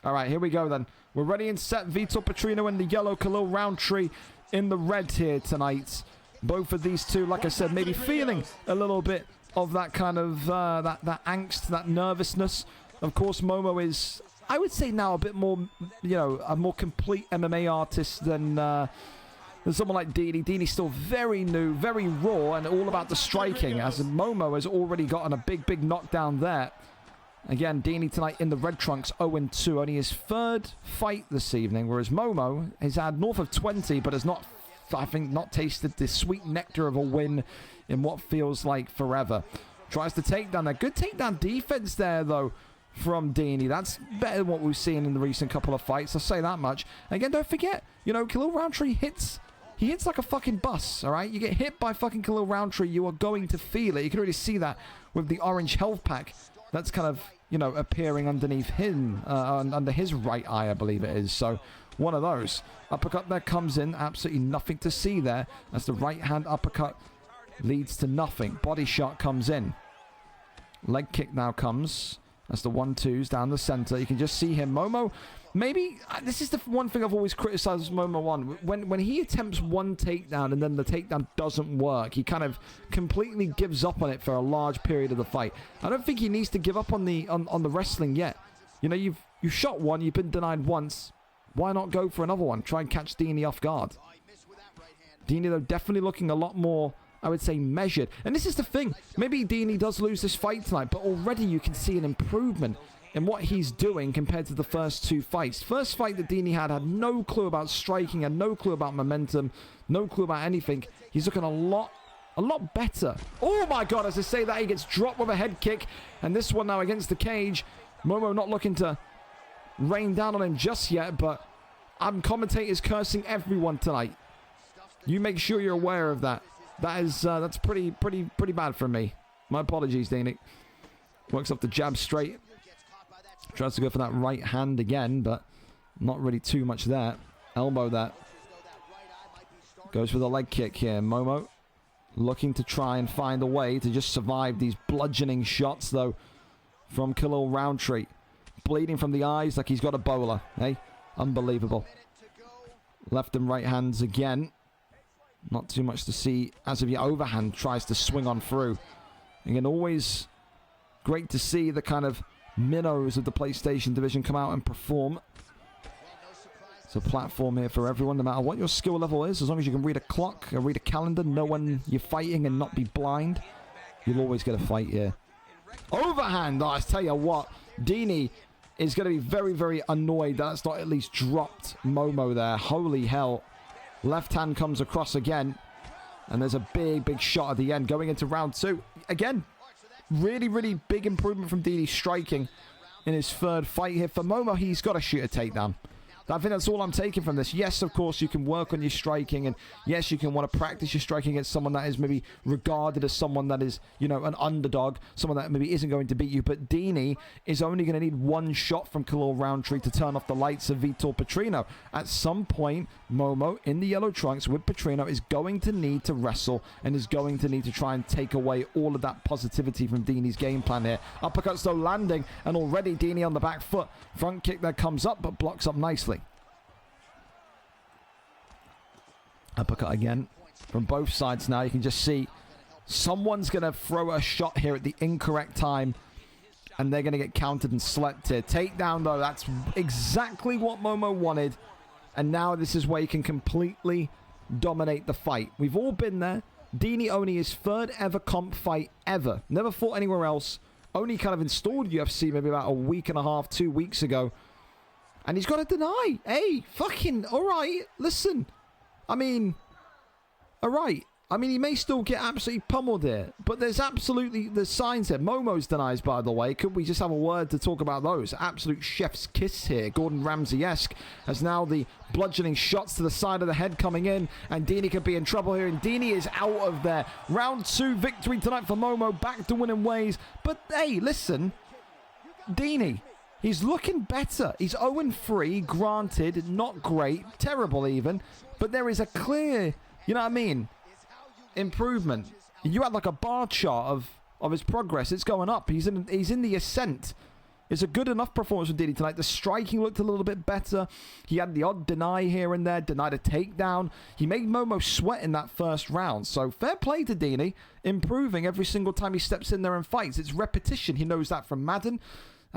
All right, here we go then. We're ready and set. Vitor Petrino in the yellow, Khalil Roundtree in the red here tonight. Both of these two, like I said, maybe feeling a little bit of that kind of that angst, that nervousness. Of course, Momo is, I would say now, a bit more, you know, a more complete MMA artist than someone like Dini. Dini's still very new, very raw, and all about the striking, as Momo has already gotten a big, big knockdown there. Again, Dini tonight in the red trunks, 0-2, only his third fight this evening, whereas Momo has had north of 20, but has not, I think, not tasted the sweet nectar of a win in what feels like forever. Tries to take down there. Good takedown defense there, though, from Dini. That's better than what we've seen in the recent couple of fights. I'll say that much. Again, don't forget, you know, Khalil Roundtree hits. He hits like a fucking bus, all right? You get hit by fucking Khalil Roundtree, you are going to feel it. You can already see that with the orange health pack. That's kind of, you know, appearing underneath him, under his right eye, I believe it is. So, one of those. Uppercut there comes in. Absolutely nothing to see there. As the right-hand uppercut leads to nothing. Body shot comes in. Leg kick now comes. That's the 1-2s down the center. You can just see him. Momo, maybe, this is the one thing I've always criticized Momo on. When he attempts one takedown and then the takedown doesn't work, he kind of completely gives up on it for a large period of the fight. I don't think he needs to give up on the wrestling yet. You know, you've shot one, you've been denied once. Why not go for another one? Try and catch Dini off guard. Dini, though, definitely looking a lot more, I would say, measured. And this is the thing. Maybe Dini does lose this fight tonight, but already you can see an improvement in what he's doing compared to the first two fights. First fight that Dini had no clue about striking, had no clue about momentum, no clue about anything. He's looking a lot better. Oh my God, as I say that, he gets dropped with a head kick. And this one now against the cage. Momo not looking to rain down on him just yet, but I'm commentators cursing everyone tonight. You make sure you're aware of that. That's pretty bad from me. My apologies, Dini. Works off the jab straight. Tries to go for that right hand again, but not really too much there. Elbow there. Goes for the leg kick here. Momo looking to try and find a way to just survive these bludgeoning shots, though, from Khalil Roundtree. Bleeding from the eyes like he's got Ebola. Hey, unbelievable. Left and right hands again. Not too much to see as of yet. Overhand tries to swing on through. Again, always great to see the kind of minnows of the PlayStation division come out and perform. It's a platform here for everyone, no matter what your skill level is. As long as you can read a clock or read a calendar, know when you're fighting and not be blind, you'll always get a fight here. Overhand! Oh, I tell you what, Dini is going to be very, very annoyed that that's not at least dropped Momo there. Holy hell. Left hand comes across again. And there's a big, big shot at the end going into round 2. Again, really, really big improvement from Dini striking in his third fight here. For Momo, he's got to shoot a takedown. I think that's all I'm taking from this. Yes, of course, you can work on your striking, and yes, you can want to practice your striking against someone that is maybe regarded as someone that is, you know, an underdog, someone that maybe isn't going to beat you. But Dini is only going to need one shot from Khalil Roundtree to turn off the lights of Vitor Petrino. At some point, Momo in the yellow trunks with Petrino is going to need to wrestle and is going to need to try and take away all of that positivity from Dini's game plan here. Uppercuts though landing, and already Dini on the back foot. Front kick that comes up but blocks up nicely. Uppercut again from both sides now. You can just see someone's going to throw a shot here at the incorrect time, and they're going to get countered and slept here. Takedown, though. That's exactly what Momo wanted. And now this is where you can completely dominate the fight. We've all been there. Dini only his third ever comp fight ever. Never fought anywhere else. Only kind of installed UFC maybe about a week and a half, 2 weeks ago. And he's got to deny. Hey, fucking, all right, listen. I mean, all right. I mean, he may still get absolutely pummeled here, but there's signs here. Momo's denies, by the way. Could we just have a word to talk about those? Absolute chef's kiss here. Gordon Ramsay-esque, as now the bludgeoning shots to the side of the head coming in, and Dini could be in trouble here, and Dini is out of there. Round 2 victory tonight for Momo, back to winning ways. But hey, listen, Dini, he's looking better. He's 0-3, granted, not great, terrible even, but there is a clear, you know what I mean, improvement. You had like a bar chart of his progress. It's going up. He's in the ascent. It's a good enough performance from Dini tonight. The striking looked a little bit better. He had the odd deny here and there, denied a takedown. He made Momo sweat in that first round. So fair play to Dini, improving every single time he steps in there and fights. It's repetition. He knows that from Madden.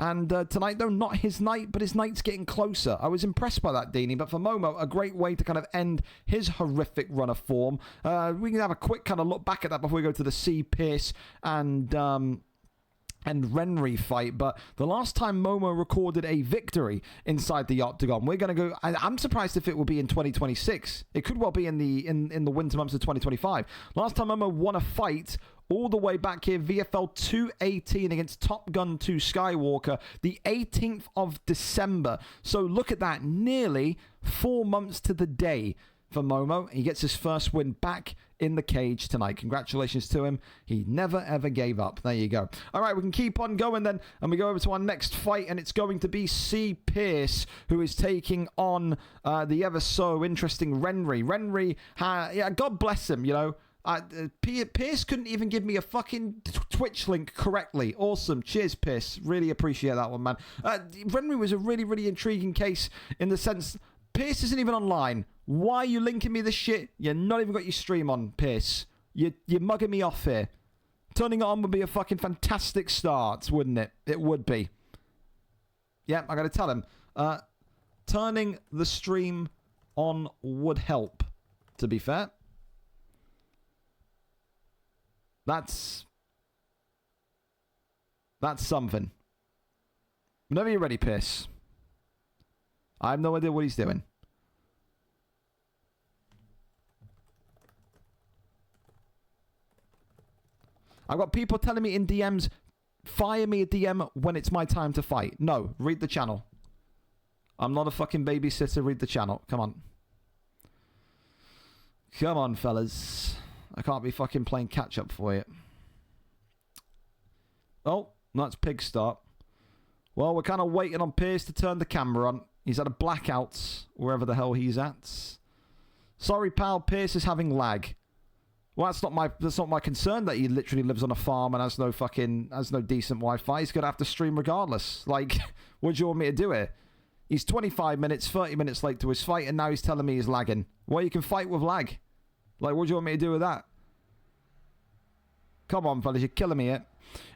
And tonight, though, not his night, but his night's getting closer. I was impressed by that, Dini. But for Momo, a great way to kind of end his horrific run of form. We can have a quick kind of look back at that before we go to the C. Pierce and Renry fight. But the last time Momo recorded a victory inside the octagon, we're going to go. I'm surprised if it will be in 2026. It could well be in the winter months of 2025. Last time Momo won a fight, all the way back here, VFL 218 against Top Gun 2 Skywalker, the 18th of December. So look at that, nearly 4 months to the day for Momo. He gets his first win back in the cage tonight. Congratulations to him. He never, ever gave up. There you go. All right, we can keep on going then, and we go over to our next fight, and it's going to be C. Pierce, who is taking on the ever so interesting Renry. Renry, yeah, God bless him, you know. Pierce couldn't even give me a fucking Twitch link correctly. Awesome. Cheers, Pierce. Really appreciate that one, man. Renry was a really, really intriguing case in the sense Pierce isn't even online. Why are you linking me this shit? You're not even got your stream on, Pierce. You're mugging me off here. Turning it on would be a fucking fantastic start, wouldn't it? It would be. Yeah, I gotta tell him. Turning the stream on would help, to be fair. That's something. Whenever you're ready, Pierce. I have no idea what he's doing. I've got people telling me in DMs, fire me a DM when it's my time to fight. No, read the channel. I'm not a fucking babysitter. Read the channel. Come on. Come on, fellas. I can't be fucking playing catch-up for you. Oh, that's pig start. Well, we're kind of waiting on Pierce to turn the camera on. He's had a blackout wherever the hell he's at. Sorry, pal. Pierce is having lag. Well, that's not my concern that he literally lives on a farm and has no decent Wi-Fi. He's going to have to stream regardless. Like, what do you want me to do here? He's 25 minutes, 30 minutes late to his fight, and now he's telling me he's lagging. Well, you can fight with lag. Like, what do you want me to do with that? Come on, fellas, you're killing me here.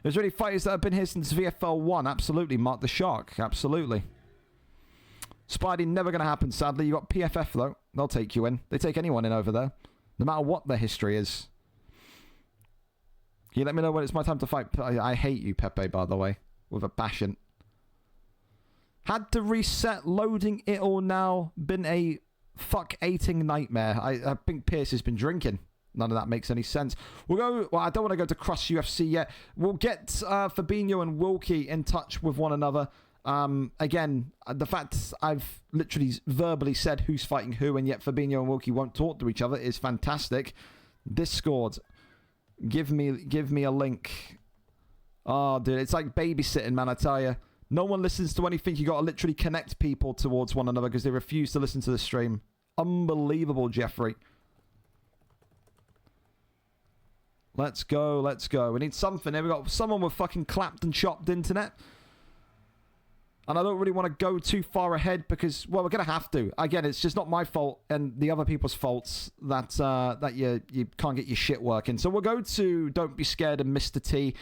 There's already fighters that have been here since VFL 1. Absolutely. Mark the Shark. Absolutely. Spidey, never going to happen, sadly. You got PFF, though. They'll take you in. They take anyone in over there, no matter what their history is. Can you let me know when it's my time to fight? I hate you, Pepe, by the way, with a passion. Had to reset, loading it all now. Been a fuck-ating nightmare. I think Pierce has been drinking. None of that makes any sense. We'll go... Well, I don't want to go to Cross UFC yet. We'll get Fabinho and Wilkie in touch with one another. Again, the fact I've literally verbally said who's fighting who, and yet Fabinho and Wilkie won't talk to each other is fantastic. Discord. Give me a link. Oh, dude, it's like babysitting, man, I tell you. No one listens to anything. You got to literally connect people towards one another because they refuse to listen to the stream. Unbelievable, Jeffrey. Let's go, let's go. We need something here. We got someone with fucking clapped and chopped internet. And I don't really want to go too far ahead because, well, we're going to have to. Again, it's just not my fault and the other people's faults that you can't get your shit working. So we'll go to Don't Be Scared and Mr. T,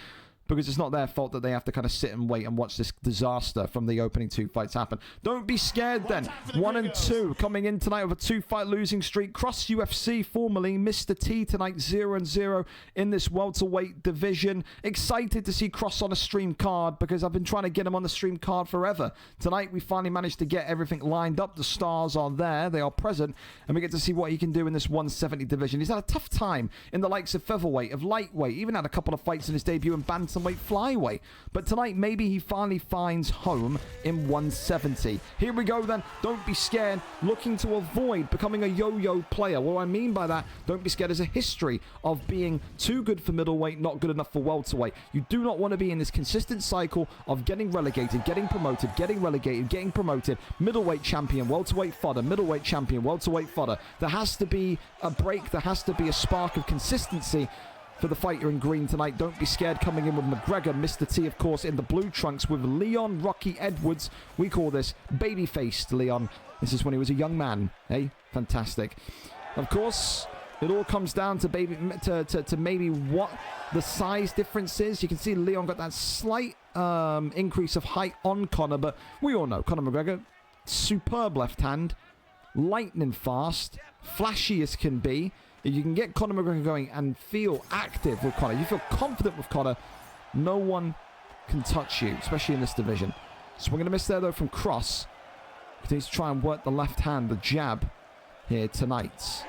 because it's not their fault that they have to kind of sit and wait and watch this disaster from the opening 2 fights happen. Don't be scared then. 1 and 2 coming in tonight with a 2-fight losing streak. Cross UFC, formerly Mr. T tonight, 0-0 in this welterweight division. Excited to see Cross on a stream card because I've been trying to get him on the stream card forever. Tonight we finally managed to get everything lined up. The stars are there. They are present. And we get to see what he can do in this 170 division. He's had a tough time in the likes of featherweight, of lightweight, even had a couple of fights in his debut in bantamweight, flyweight. But tonight, maybe he finally finds home in 170. Here we go then. Don't be scared. Looking to avoid becoming a yo-yo player. What I mean by that, Don't Be Scared has a history of being too good for middleweight, not good enough for welterweight. You do not want to be in this consistent cycle of getting relegated, getting promoted, getting relegated, getting promoted, middleweight champion, welterweight fodder, middleweight champion, welterweight fodder. There has to be a break. There has to be a spark of consistency for the fighter in green tonight. Don't be scared coming in with McGregor. Mr. T, of course, in the blue trunks with Leon Rocky Edwards. We call this baby-faced Leon. This is when he was a young man. Hey, fantastic. Of course, it all comes down to maybe what the size difference is. You can see Leon got that slight increase of height on Conor, but we all know Conor McGregor, superb left hand, lightning fast, flashy as can be. If you can get Conor McGregor going and feel active with Conor, you feel confident with Conor, no one can touch you, especially in this division. So we're going to miss there, though, from Cross. Continues to try and work the left hand, the jab, here tonight.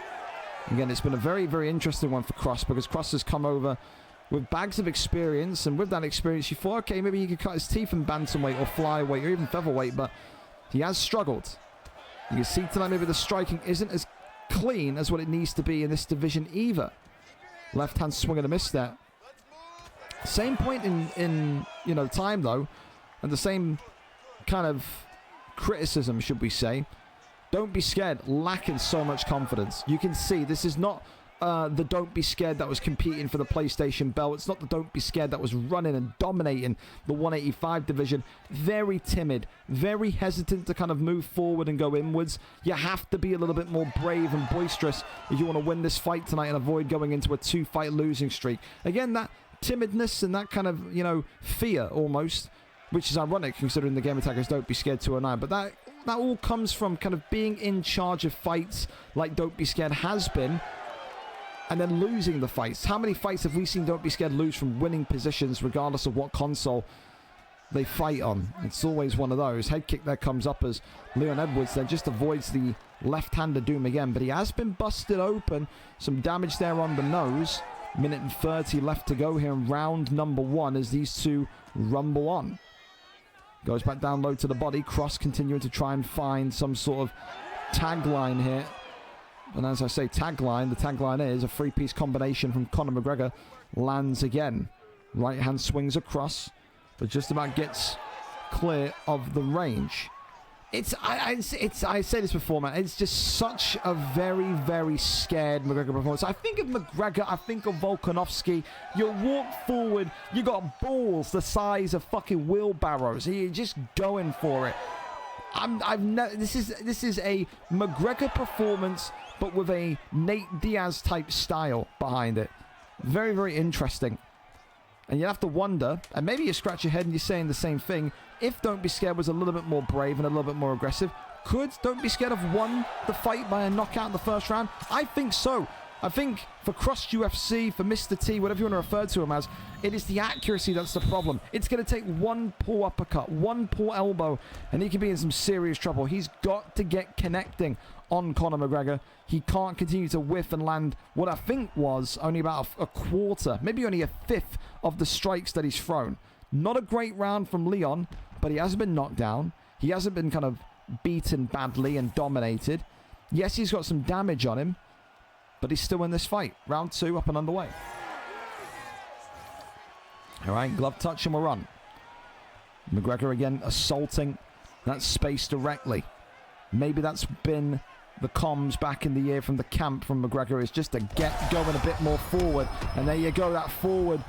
Again, it's been a very, very interesting one for Cross because Cross has come over with bags of experience, and with that experience, you thought, okay, maybe he could cut his teeth in bantamweight or flyweight or even featherweight, but he has struggled. You can see tonight maybe the striking isn't as clean as what it needs to be in this division either. Left hand swing and a miss there. Same point in time though, and the same kind of criticism, should we say. Don't be scared, lacking so much confidence. You can see this is not the Don't Be Scared that was competing for the PlayStation belt. It's not the Don't Be Scared that was running and dominating the 185 division. Very timid, very hesitant to kind of move forward and go inwards. You have to be a little bit more brave and boisterous if you want to win this fight tonight and avoid going into a 2-fight losing streak. Again, that timidness and that kind of, fear almost, which is ironic considering the game attackers Don't Be Scared 209, but that all comes from kind of being in charge of fights like Don't Be Scared has been, and then losing the fights. How many fights have we seen Don't Be Scared lose from winning positions regardless of what console they fight on? It's always one of those. Head kick there comes up as Leon Edwards then just avoids the left-hander doom again, but he has been busted open. Some damage there on the nose. Minute and 30 left to go here in round number 1 as these two rumble on. Goes back down low to the body. Cross continuing to try and find some sort of tagline here. And as I say, tagline, the tagline is a 3-piece combination from Conor McGregor lands again. Right hand swings across, but just about gets clear of the range. I say this before, man. It's just such a very, very scared McGregor performance. I think of McGregor, I think of Volkanovski. You walk forward, you got balls the size of fucking wheelbarrows. You're just going for it. This is a McGregor performance, but with a Nate Diaz type style behind it. Very, very interesting. And you have to wonder, and maybe you scratch your head and you're saying the same thing, if Don't Be Scared was a little bit more brave and a little bit more aggressive, could Don't Be Scared have won the fight by a knockout in the first round? I think so. I think for Cross UFC, for Mr. T, whatever you want to refer to him as, it is the accuracy that's the problem. It's going to take one poor uppercut, one poor elbow, and he can be in some serious trouble. He's got to get connecting on Conor McGregor. He can't continue to whiff and land what I think was only about a quarter, maybe only a fifth of the strikes that he's thrown. Not a great round from Leon, but he hasn't been knocked down. He hasn't been kind of beaten badly and dominated. Yes, he's got some damage on him, but he's still in this fight. Round 2 up and underway. All right, glove touch and we're on. McGregor again assaulting that space directly. Maybe that's been the comms back in the year from the camp from McGregor, is just to get going a bit more forward. And there you go, that forward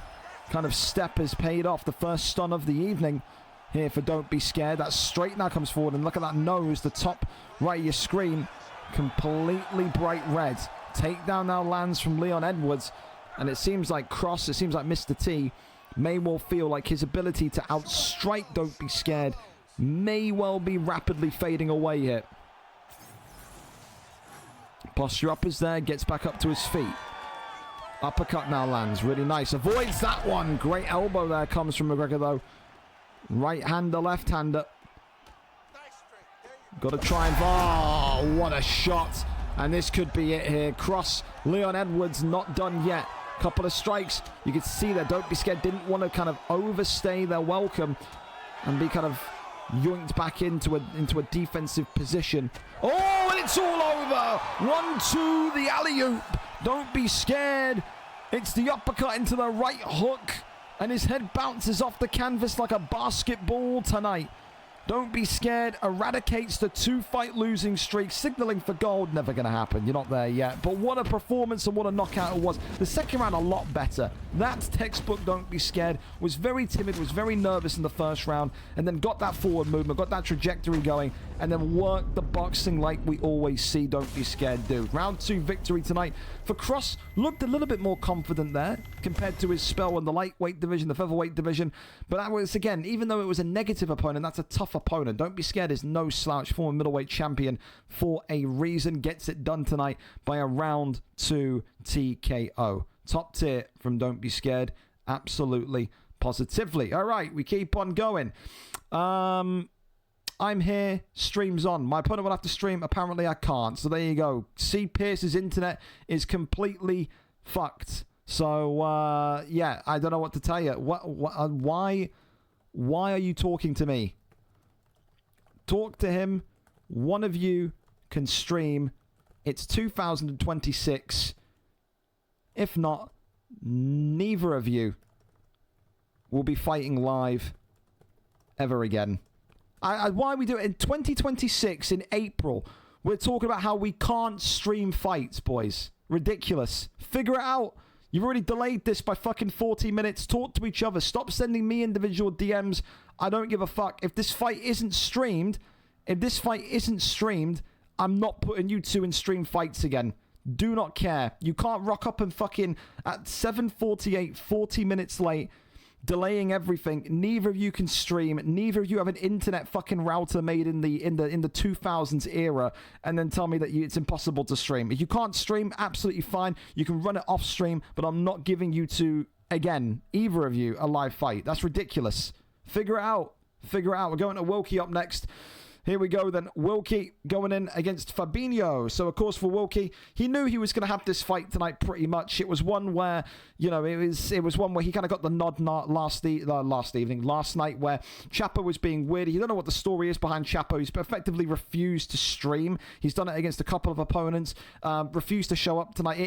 kind of step has paid off. The first stun of the evening here for Don't Be Scared. That straight now comes forward, and look at that nose, the top right of your screen, completely bright red. Takedown now lands from Leon Edwards, and it seems like Cross, it seems like Mr. T may well feel like his ability to outstrike Don't Be Scared may well be rapidly fading away here. Posture up is there, gets back up to his feet. Uppercut now lands, really nice. Avoids that one. Great elbow there comes from McGregor though. Right-hander, left-hander. Got to try and... Oh, what a shot. And this could be it here. Cross, Leon Edwards not done yet. Couple of strikes. You could see that Don't Be Scared didn't want to kind of overstay their welcome and be kind of yoinked back into a defensive position. Oh, and it's all over. 1-2, the alley-oop. Don't Be Scared. It's the uppercut into the right hook, and his head bounces off the canvas like a basketball tonight. Don't Be Scared eradicates the 2-fight losing streak, signaling for gold. Never going to happen. You're not there yet. But what a performance and what a knockout it was. The second round a lot better. That's textbook Don't Be Scared. Was very timid, was very nervous in the first round, and then got that forward movement, got that trajectory going, and then worked the boxing like we always see Don't Be Scared do. Round 2 victory tonight for Cross. Looked a little bit more confident there compared to his spell in the lightweight division, the featherweight division. But that was, again, even though it was a negative opponent, that's a tough opponent. Don't Be Scared is no slouch, former middleweight champion for a reason. Gets it done tonight by a round 2 TKO. Top tier from Don't Be Scared. Absolutely, positively. All right, we keep on going. I'm here, stream's on. My opponent will have to stream. Apparently I can't. So there you go. C. Pierce's internet is completely fucked. So, yeah, I don't know what to tell you. Why are you talking to me? Talk to him. One of you can stream. It's 2026. If not, neither of you will be fighting live ever again. Why we do it in 2026 in April? We're talking about how we can't stream fights, boys. Ridiculous. Figure it out. You've already delayed this by fucking 40 minutes. Talk to each other. Stop sending me individual DMs. I don't give a fuck. If this fight isn't streamed, I'm not putting you two in stream fights again. Do not care. You can't rock up and fucking at 7:48, 40 minutes late, delaying everything. Neither of you can stream. Neither of you have an internet fucking router made in the 2000s era, and then tell me that it's impossible to stream. If you can't stream, absolutely fine. You can run it off stream, but I'm not giving you two, again, either of you, a live fight. That's ridiculous. Figure it out. Figure it out. We're going to Wilkie up next. Here we go then. Wilkie going in against Fabinho. So, of course, for Wilkie, he knew he was going to have this fight tonight pretty much. It was one where, you know, it was one where he kind of got the nod last night, where Chapo was being weird. You don't know what the story is behind Chapo. He's effectively refused to stream. He's done it against a couple of opponents, refused to show up tonight.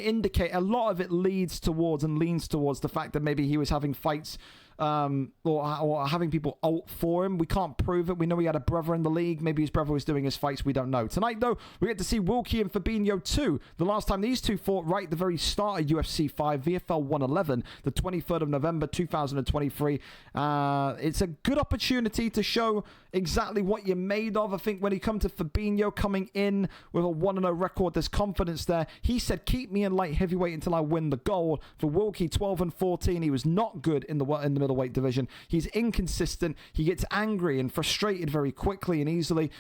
A lot of it leans towards the fact that maybe he was having fights or having people ult for him. We can't prove it. We know he had a brother in the league. Maybe his brother was doing his fights. We don't know. Tonight, though, we get to see Wilkie and Fabinho 2. The last time these two fought right at the very start of UFC 5, VFL 111, the 23rd of November 2023. It's a good opportunity to show exactly what you're made of. I think when he come to Fabinho coming in with a 1-0 record, there's confidence there. He said, keep me in light heavyweight until I win the gold. For Wilkie, 12-14, he was not good in the middleweight division. He's inconsistent. He gets angry and frustrated very quickly and easily.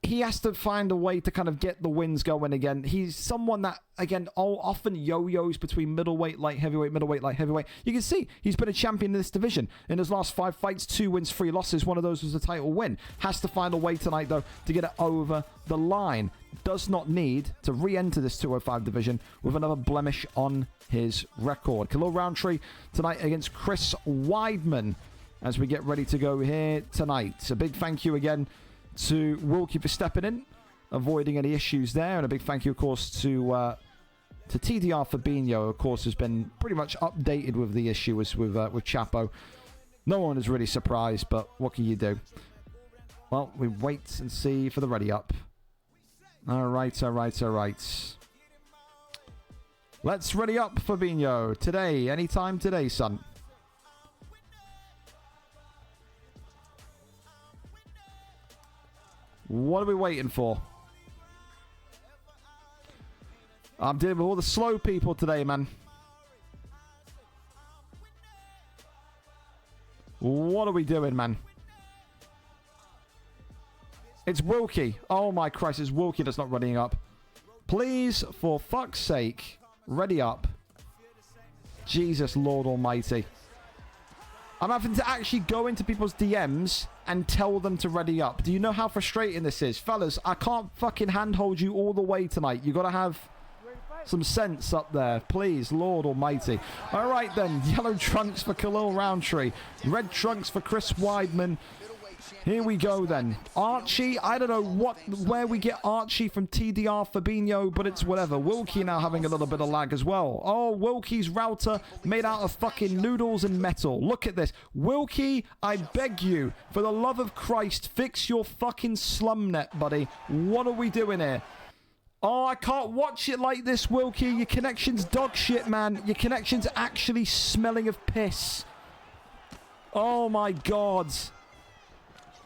He has to find a way to kind of get the wins going again. He's someone that, again, often yo-yos between middleweight, light heavyweight, middleweight, light heavyweight. You can see he's been a champion in this division. In his last 5 fights, 2 wins, 3 losses. One of those was a title win. Has to find a way tonight, though, to get it over the line. Does not need to re-enter this 205 division with another blemish on his record. Khalil Roundtree tonight against Chris Weidman as we get ready to go here tonight. A big thank you again to Wilkie for stepping in, avoiding any issues there, and a big thank you, of course, to TDR Fabinho, of course, has been pretty much updated with the issue with Chapo. No one is really surprised, but what can you do? Well, we wait and see for the ready up. All right. Let's ready up, Fabinho. Today, anytime today, son. What are we waiting for? I'm dealing with all the slow people today, man. What are we doing, man? It's Wilkie. Oh my Christ, it's Wilkie that's not readying up. Please, for fuck's sake, ready up. Jesus Lord Almighty. I'm having to actually go into people's DMs and tell them to ready up. Do you know how frustrating this is? Fellas, I can't fucking handhold you all the way tonight. You got to have some sense up there. Please, Lord Almighty. All right, then. Yellow trunks for Khalil Roundtree. Red trunks for Chris Weidman. Here we go, then. Archie, I don't know where we get Archie from TDR Fabinho, but it's whatever. Wilkie now having a little bit of lag as well. Oh, Wilkie's router made out of fucking noodles and metal. Look at this. Wilkie, I beg you, for the love of Christ, fix your fucking slum net, buddy. What are we doing here? Oh, I can't watch it like this, Wilkie. Your connection's dog shit, man. Your connection's actually smelling of piss. Oh, my God.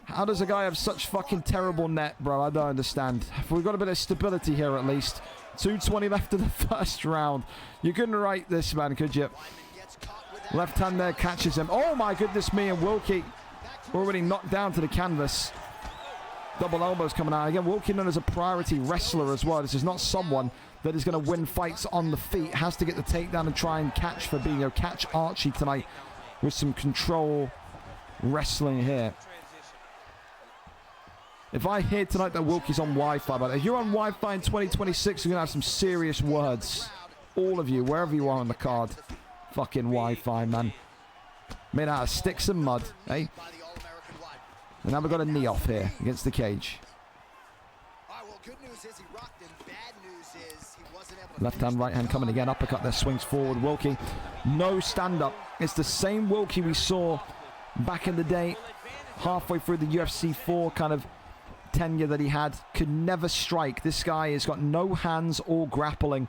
How does a guy have such fucking terrible net, bro? I don't understand. We've got a bit of stability here at least. 2:20 left of the first round. You couldn't write this, man, could you? Left hand there catches him. Oh my goodness me, and Wilkie already knocked down to the canvas. Double elbows coming out. Again, Wilkie known as a priority wrestler as well. This is not someone that is going to win fights on the feet. Has to get the takedown and try and catch Fabinho. Catch Archie tonight with some control wrestling here. If I hear tonight that Wilkie's on Wi-Fi, but if you're on Wi-Fi in 2026, you're going to have some serious words. All of you, wherever you are on the card. Fucking Wi-Fi, man. Made out of sticks and mud, eh? And now we've got a knee off here against the cage. Left hand, right hand coming again. Uppercut there, swings forward. Wilkie, no stand-up. It's the same Wilkie we saw back in the day. Halfway through the UFC 4 kind of tenure that he had, could never strike. This guy has got no hands or grappling,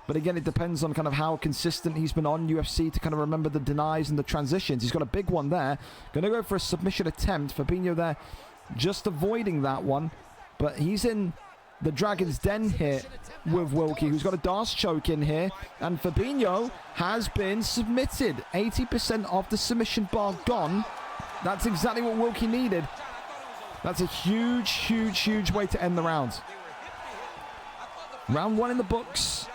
but again, it depends on kind of how consistent he's been on UFC to kind of remember the denies and the transitions. He's got a big one there, gonna go for a submission attempt. Fabinho there just avoiding that one, but he's in the Dragon's Den here with Wilkie, who's got a Darce choke in here, and Fabinho has been submitted. 80% of the submission bar gone. That's exactly what Wilkie needed. That's a huge, huge, huge way to end the round. Round 1 in the books.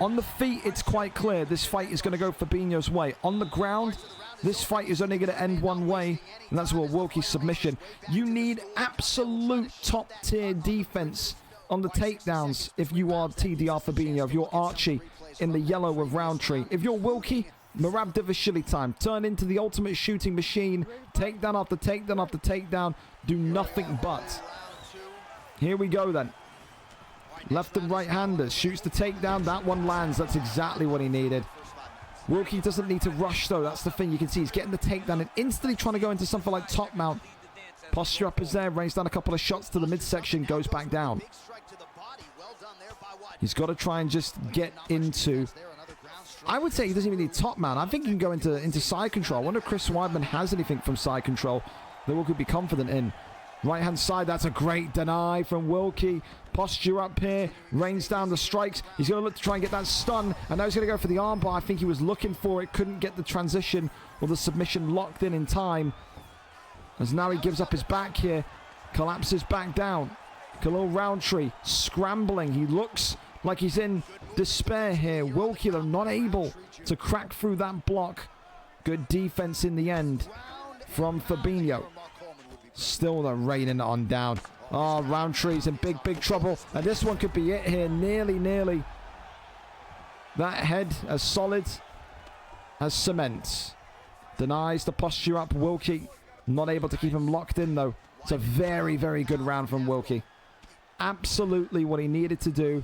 On the feet, it's quite clear this fight is going to go Fabinho's way. On the ground, this fight is only going to end one way, and that's what Wilkie's submission. You need absolute top-tier defense on the takedowns if you are TDR Fabinho, if you're Archie in the yellow with Roundtree. If you're Wilkie, Merab Divashili time. Turn into the ultimate shooting machine. Takedown after takedown after takedown. Do nothing but. Here we go then. Left and right handers. Shoots the takedown. That one lands. That's exactly what he needed. Wilkie doesn't need to rush, though. That's the thing. You can see he's getting the takedown and instantly trying to go into something like top mount. Posture up is there. Rains down a couple of shots to the midsection. Goes back down. He's got to try and just get into... I would say he doesn't even need top mount. I think he can go into side control. I wonder if Chris Weidman has anything from side control that Wilkie could be confident in. Right-hand side, that's a great deny from Wilkie. Posture up here, rains down the strikes. He's going to look to try and get that stun, and now he's going to go for the armbar. I think he was looking for it, couldn't get the transition or the submission locked in time. As now he gives up his back here, collapses back down. Khalil Roundtree scrambling. He looks like he's in despair here. Wilkie, though, not able to crack through that block. Good defense in the end from Fabinho. Still they're raining it on down. Oh, Roundtree's in big, big trouble. And this one could be it here. Nearly. That head as solid as cement. Denies the posture up. Wilkie not able to keep him locked in, though. It's a very, very good round from Wilkie. Absolutely what he needed to do.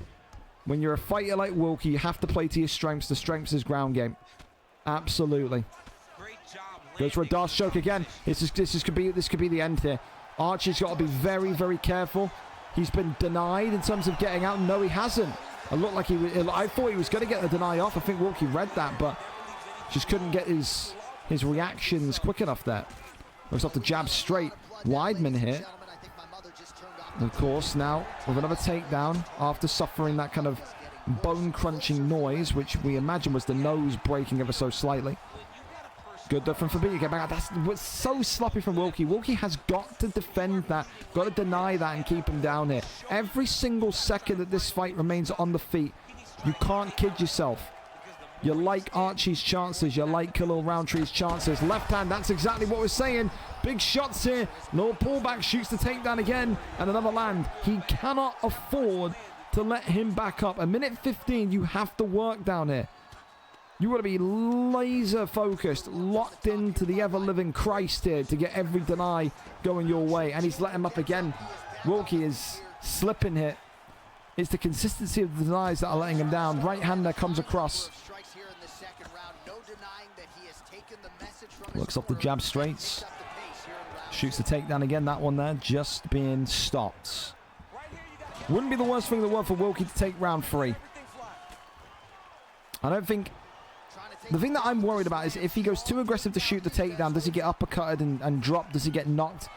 When you're a fighter like Wilkie, you have to play to your strengths. The strengths is ground game. Absolutely. Goes for a Darce choke again. This could be the end here. Archie's got to be very, very careful. He's been denied in terms of getting out. No, he hasn't. It looked like I thought he was going to get the deny off. I think Wilkie read that, but just couldn't get his reactions quick enough there. Looks off the jab straight. Weidman here. Of course, now with another takedown after suffering that kind of bone-crunching noise, which we imagine was the nose breaking ever so slightly. Good though from Fabinho. Get back out. That's what's so sloppy from Wilkie. Wilkie has got to defend that, got to deny that and keep him down here. Every single second that this fight remains on the feet, you can't kid yourself. You like Archie's chances. You like Khalil Roundtree's chances. Left hand, that's exactly what we're saying. Big shots here. No pullback, shoots the takedown again. And another land. He cannot afford to let him back up. A minute 15, you have to work down here. You got to be laser focused, locked into the ever-living Christ here to get every deny going your way. And he's let him up again. Wilkie is slipping here. It's the consistency of the denies that are letting him down. Right-hander comes across. Looks off the jab straights. Shoots the takedown again. That one there just being stopped. Wouldn't be the worst thing in the world for Wilkie to take round 3. I don't think... The thing that I'm worried about is if he goes too aggressive to shoot the takedown, does he get uppercutted and dropped? Does he get knocked?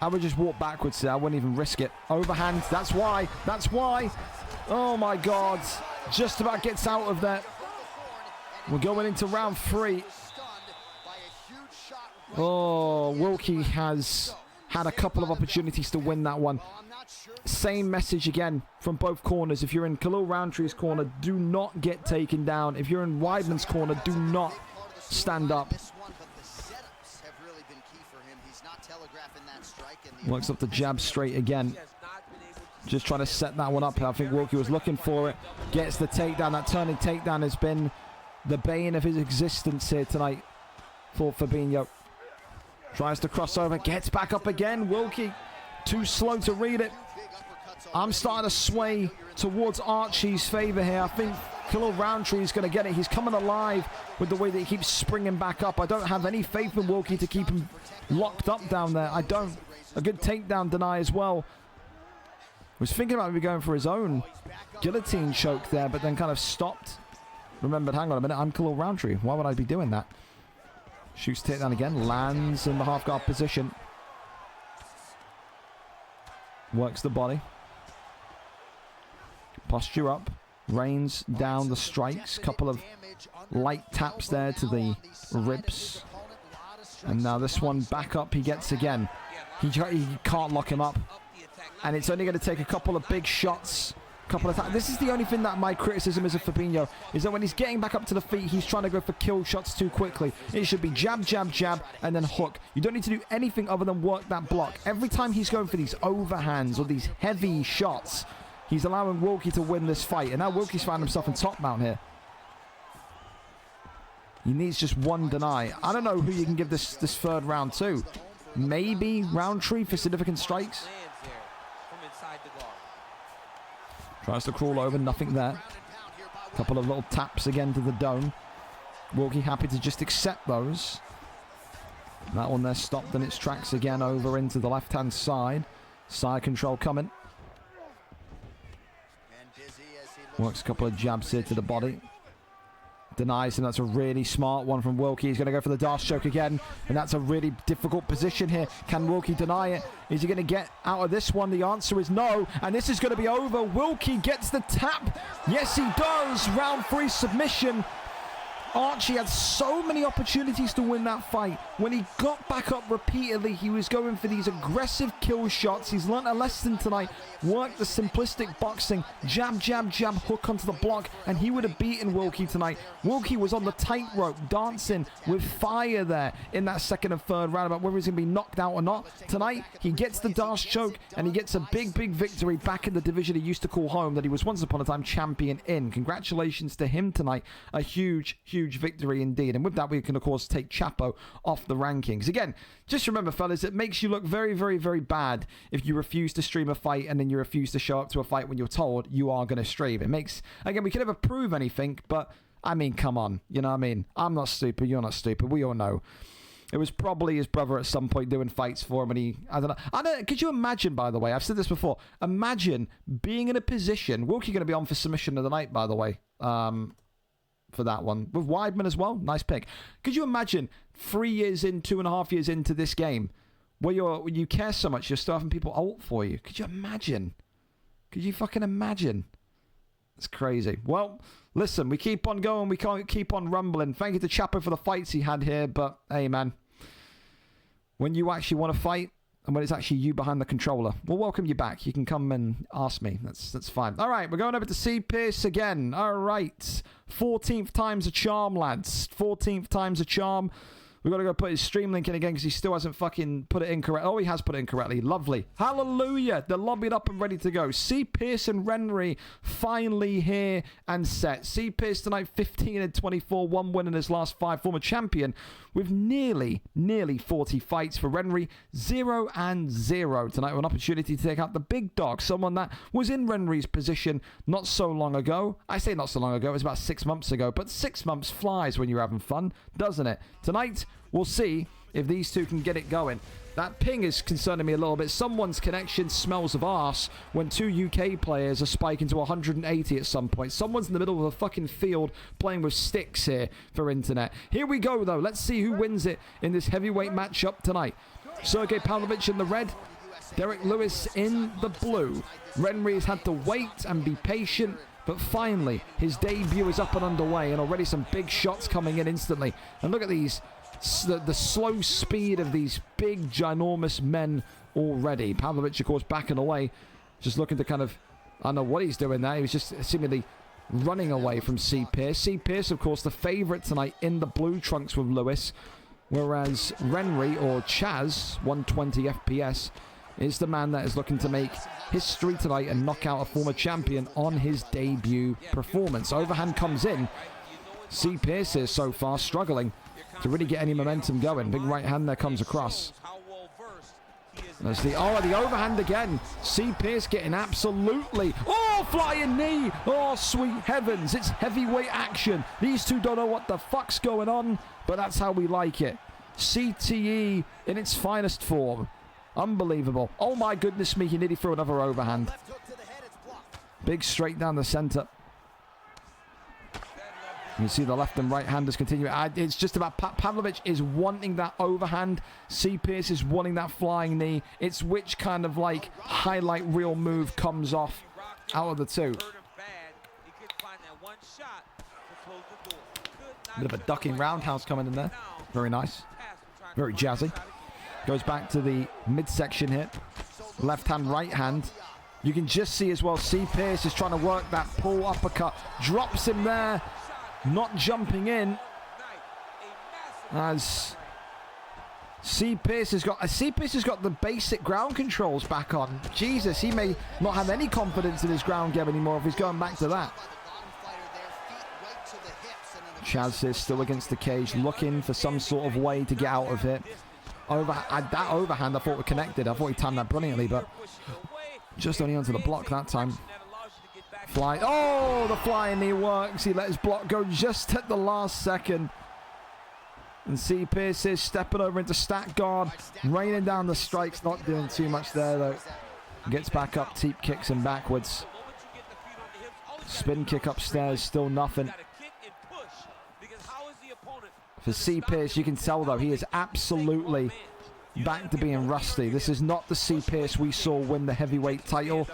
I would just walk backwards there. I wouldn't even risk it. Overhand. That's why. That's why. Oh, my God. Just about gets out of there. We're going into round 3. Oh, Wilkie has had a couple of opportunities to win that one. Same message again from both corners. If you're in Khalil Roundtree's corner, do not get taken down. If you're in Weidman's corner, do not stand up. Works up the jab straight again. Just trying to set that one up. I think Wilkie was looking for it. Gets the takedown. That turning takedown has been the bane of his existence here tonight for Fabinho. Tries to cross over. Gets back up again. Wilkie too slow to read it. I'm starting to sway towards Archie's favor here. I think Khalil Roundtree is going to get it. He's coming alive with the way that he keeps springing back up. I don't have any faith in Wilkie to keep him locked up down there. I don't. A good takedown deny as well. Was thinking about maybe going for his own guillotine choke there, but then kind of stopped. Remembered, hang on a minute, I'm Khalil Roundtree. Why would I be doing that? Shoots takedown again. Lands in the half guard position. Works the body. Posture up. Rains down the strikes. Couple of light taps there to the ribs. And now this one back up he gets again. He can't lock him up. And it's only going to take a couple of big shots. Couple of times. This is the only thing that my criticism is of Fabinho, is that when he's getting back up to the feet, he's trying to go for kill shots too quickly. It should be jab, jab, jab, and then hook. You don't need to do anything other than work that block. Every time he's going for these overhands or these heavy shots, he's allowing Wilkie to win this fight. And now Wilkie's found himself in top mount here. He needs just one deny. I don't know who you can give this third round to. Maybe Roundtree for significant strikes. Tries to crawl over, nothing there. Couple of little taps again to the dome. Wilkie happy to just accept those. That one there stopped in its tracks again over into the left-hand side. Side control coming. Works a couple of jabs here to the body. Denies him. That's a really smart one from Wilkie. He's going to go for the Darce choke again. And that's a really difficult position here. Can Wilkie deny it? Is he going to get out of this one? The answer is no. And this is going to be over. Wilkie gets the tap. Yes, he does. Round 3 submission. Archie had so many opportunities to win that fight. When he got back up repeatedly, he was going for these aggressive kill shots. He's learnt a lesson tonight. Worked the simplistic boxing. Jab, jab, jab, hook onto the block. And he would have beaten Wilkie tonight. Wilkie was on the tightrope, dancing with fire there in that second and third round about whether he's going to be knocked out or not. Tonight, he gets the Darce choke and he gets a big, big victory back in the division he used to call home that he was once upon a time champion in. Congratulations to him tonight. A huge, huge victory indeed. And with that, we can, of course, take Chapo off the rankings. Again, just remember, fellas, it makes you look very, very, very bad if you refuse to stream a fight and then you refuse to show up to a fight when you're told you are going to stream. It makes, again, we can never prove anything, but I mean, come on. You know what I mean? I'm not stupid. You're not stupid. We all know. It was probably his brother at some point doing fights for him, and he, I don't know. Could you imagine, by the way, I've said this before, imagine being in a position, Wilkie going to be on for submission of the night, by the way, for that one, with Weidman as well. Nice pick. Could you imagine 3 years in, 2.5 years into this game, where you care so much, you're still having people ult for you? Could you imagine? Could you fucking imagine? It's crazy. Well, listen, we keep on going. We can't keep on rumbling. Thank you to Chapo for the fights he had here, but hey, man, when you actually want to fight, and when it's actually you behind the controller, we'll welcome you back. You can come and ask me. That's fine. All right, we're going over to C. Pierce again. All right. 14th time's a charm, lads. 14th time's a charm. We've got to go put his stream link in again because he still hasn't fucking put it in correct. Oh, he has put it in correctly. Lovely. Hallelujah. They're lobbied up and ready to go. C. Pierce and Renry finally here and set. C. Pierce tonight, 15-24. 1 win in his last 5. Former champion with nearly 40 fights for Renry. 0-0 tonight with an opportunity to take out the big dog. Someone that was in Renry's position not so long ago. I say not so long ago. It was about 6 months ago. But 6 months flies when you're having fun, doesn't it? Tonight, we'll see if these two can get it going. That ping is concerning me a little bit. Someone's connection smells of arse when 2 UK players are spiking to 180 at some point. Someone's in the middle of a fucking field playing with sticks here for internet. Here we go, though. Let's see who wins it in this heavyweight matchup tonight. Sergey Pavlovich in the red. Derek Lewis in the blue. Renry has had to wait and be patient. But finally, his debut is up and underway. And already some big shots coming in instantly. And look at these. The slow speed of these big, ginormous men already. Pavlovich, of course, backing away. Just looking to kind of... I don't know what he's doing there. He was just seemingly running away from C. Pierce. C. Pierce, of course, the favourite tonight in the blue trunks with Lewis. Whereas Renry, or Chaz, 120 FPS, is the man that is looking to make history tonight and knock out a former champion on his debut performance. Overhand comes in. C. Pierce is so far struggling to really get any momentum going. Big right hand there comes across. There's the overhand again. C. Pierce getting absolutely... Oh, flying knee. Oh, sweet heavens. It's heavyweight action. These two don't know what the fuck's going on, but that's how we like it. CTE in its finest form. Unbelievable. Oh, my goodness me. He nearly threw another overhand. Big straight down the center. You can see the left and right handers continue. It's just about Pavlovich is wanting that overhand. C. Pierce is wanting that flying knee. It's which kind of like highlight reel move comes off out of the two. Bit of a ducking roundhouse coming in there. Very nice. Very jazzy. Goes back to the midsection here. Left hand, right hand. You can just see as well C. Pierce is trying to work that pull uppercut. Drops him there. Not jumping in, as C. Pierce has got the basic ground controls back on. Jesus, he may not have any confidence in his ground game anymore if he's going back to that. Chaz is still against the cage, looking for some sort of way to get out of it. That overhand I thought were connected. I thought he timed that brilliantly, but just only onto the block that time. Fly. Oh, the flying knee works. He let his block go just at the last second. And C. Pierce is stepping over into stat guard, raining down the strikes, not doing too much there though. Gets back up, teep kicks him backwards. Spin kick upstairs, still nothing. For C. Pierce, you can tell though, he is absolutely back to being rusty. This is not the C. Pierce we saw win the heavyweight title.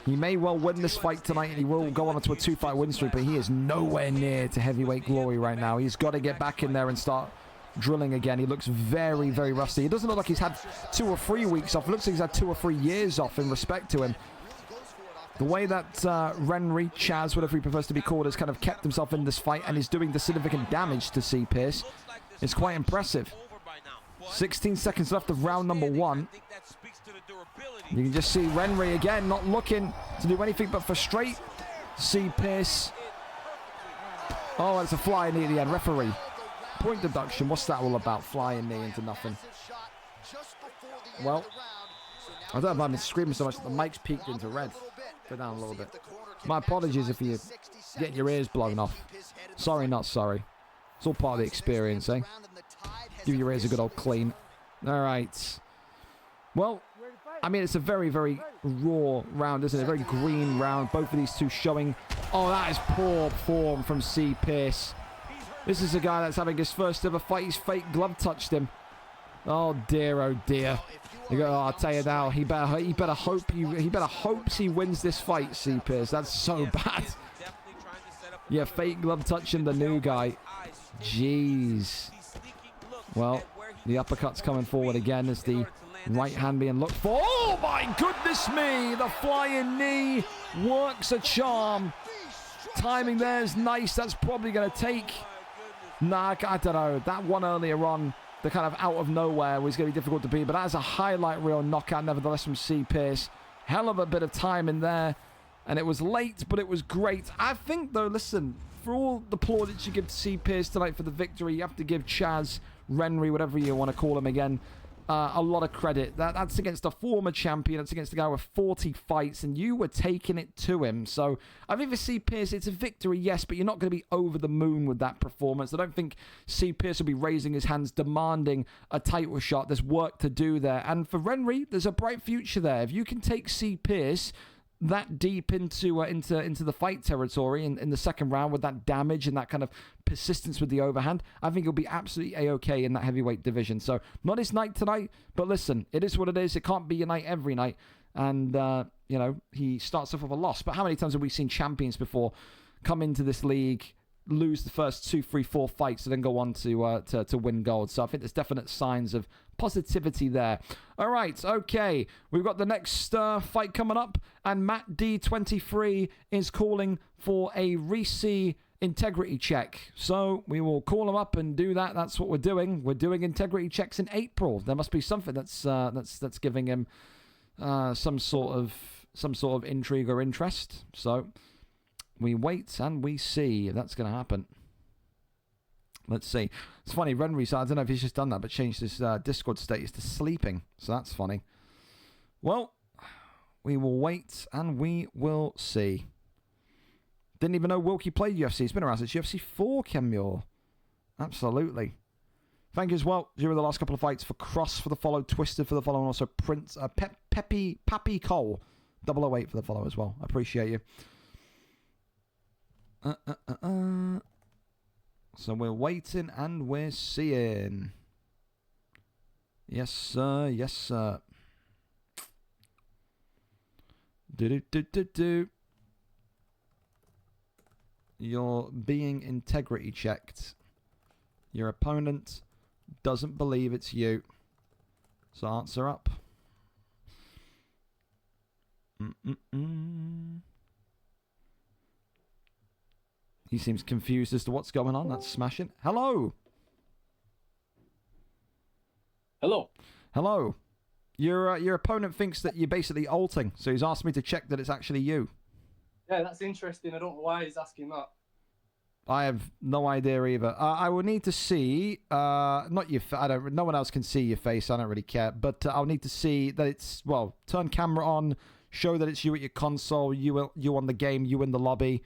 He may well win this fight tonight and he will go on to a 2-fight win streak, but he is nowhere near to heavyweight glory right now. He's got to get back in there and start drilling again. He looks very, very rusty. He doesn't look like he's had 2 or 3 weeks off. It looks like he's had 2 or 3 years off in respect to him. The way that Renry, Chaz, whatever he prefers to be called, has kind of kept himself in this fight and is doing the significant damage to C. Pierce is quite impressive. 16 seconds left of round number 1. You can just see Renry again not looking to do anything but frustrate C. Pierce. Oh, it's a flying knee at the end. Referee. Point deduction. What's that all about? Flying knee into nothing. Well, I don't know if I've been screaming so much that the mic's peaked into red. Go down a little bit. My apologies if you're getting your ears blown off. Sorry, not sorry. It's all part of the experience, eh? Give your ears a good old clean. All right. Well, I mean, it's a very, very raw round, isn't it? A very green round. Both of these two showing... Oh, that is poor form from C. Pierce. This is a guy that's having his first ever fight. His fake glove touched him. Oh, dear, oh, dear. You go, oh, I'll tell you now, he better hope he wins this fight, C. Pierce. That's so bad. Yeah, fake glove touching the new guy. Jeez. Well, the uppercut's coming forward again as the right hand being looked for. Oh my goodness me! The flying knee works a charm. Timing there is nice. That's probably going to take... Nah, I don't know. That one earlier on, the kind of out of nowhere, was going to be difficult to beat. But that's a highlight reel knockout nevertheless from C. Pierce. Hell of a bit of time in there. And it was late, but it was great. I think, though, listen, for all the plaudits you give to C. Pierce tonight for the victory, you have to give Chaz, Renry, whatever you want to call him again, a lot of credit. That's against a former champion. That's against a guy with 40 fights, and you were taking it to him. So I think for C. Pierce, it's a victory, yes, but you're not going to be over the moon with that performance. I don't think C. Pierce will be raising his hands, demanding a title shot. There's work to do there. And for Renry, there's a bright future there. If you can take C. Pierce that deep into the fight territory in the second round with that damage and that kind of persistence with the overhand, I think he'll be absolutely A-okay in that heavyweight division. So not his night tonight, but listen, it is what it is. It can't be your night every night. And, you know, he starts off with a loss. But how many times have we seen champions before come into this league, lose the first 2, 3, 4 fights, and then go on to win gold? So I think there's definite signs of positivity there. All right, okay. We've got the next fight coming up, and Matt D23 is calling for a Reese integrity check. So we will call him up and do that. That's what we're doing. We're doing integrity checks in April. There must be something that's giving him some sort of intrigue or interest. So we wait and we see if that's going to happen. Let's see. It's funny, Renry, so I don't know if he's just done that, but changed his Discord status to sleeping. So that's funny. Well, we will wait and we will see. Didn't even know Wilkie played UFC. He's been around since UFC 4, Kemure. Absolutely. Thank you as well, during the last couple of fights, for Cross for the follow, Twisted for the follow, and also Prince, Pappy Cole, 008 for the follow as well. I appreciate you. So we're waiting and we're seeing. Yes, sir. Yes, sir. Do. You're being integrity checked. Your opponent doesn't believe it's you. So answer up. He seems confused as to what's going on. That's smashing. Hello. Hello. Hello. Your opponent thinks that you're basically ulting, so he's asked me to check that it's actually you. Yeah, that's interesting. I don't know why he's asking that. I have no idea either. I will need to see. Not your. No one else can see your face. I don't really care. But I'll need to see that it's. Well, turn camera on. Show that it's you at your console, you on the game, you in the lobby.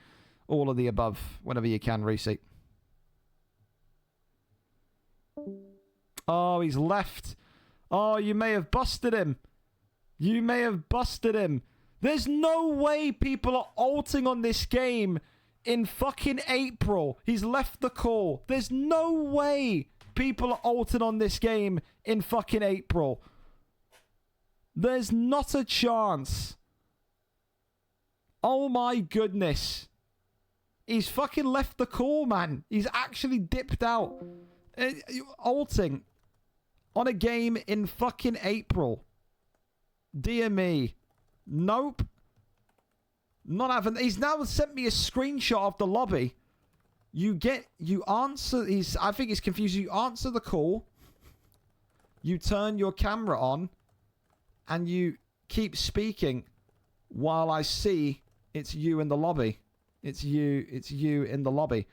All of the above, whenever you can, Reese. Oh, he's left. Oh, you may have busted him. You may have busted him. There's no way people are ulting on this game in fucking April. He's left the call. There's no way people are ulting on this game in fucking April. There's not a chance. Oh my goodness. He's fucking left the call, man. He's actually dipped out. Ulting on a game in fucking April. Dear me. Nope. Not having... He's now sent me a screenshot of the lobby. You answer... I think he's confused. You answer the call. You turn your camera on. And you keep speaking while I see it's you in the lobby. It's you in the lobby.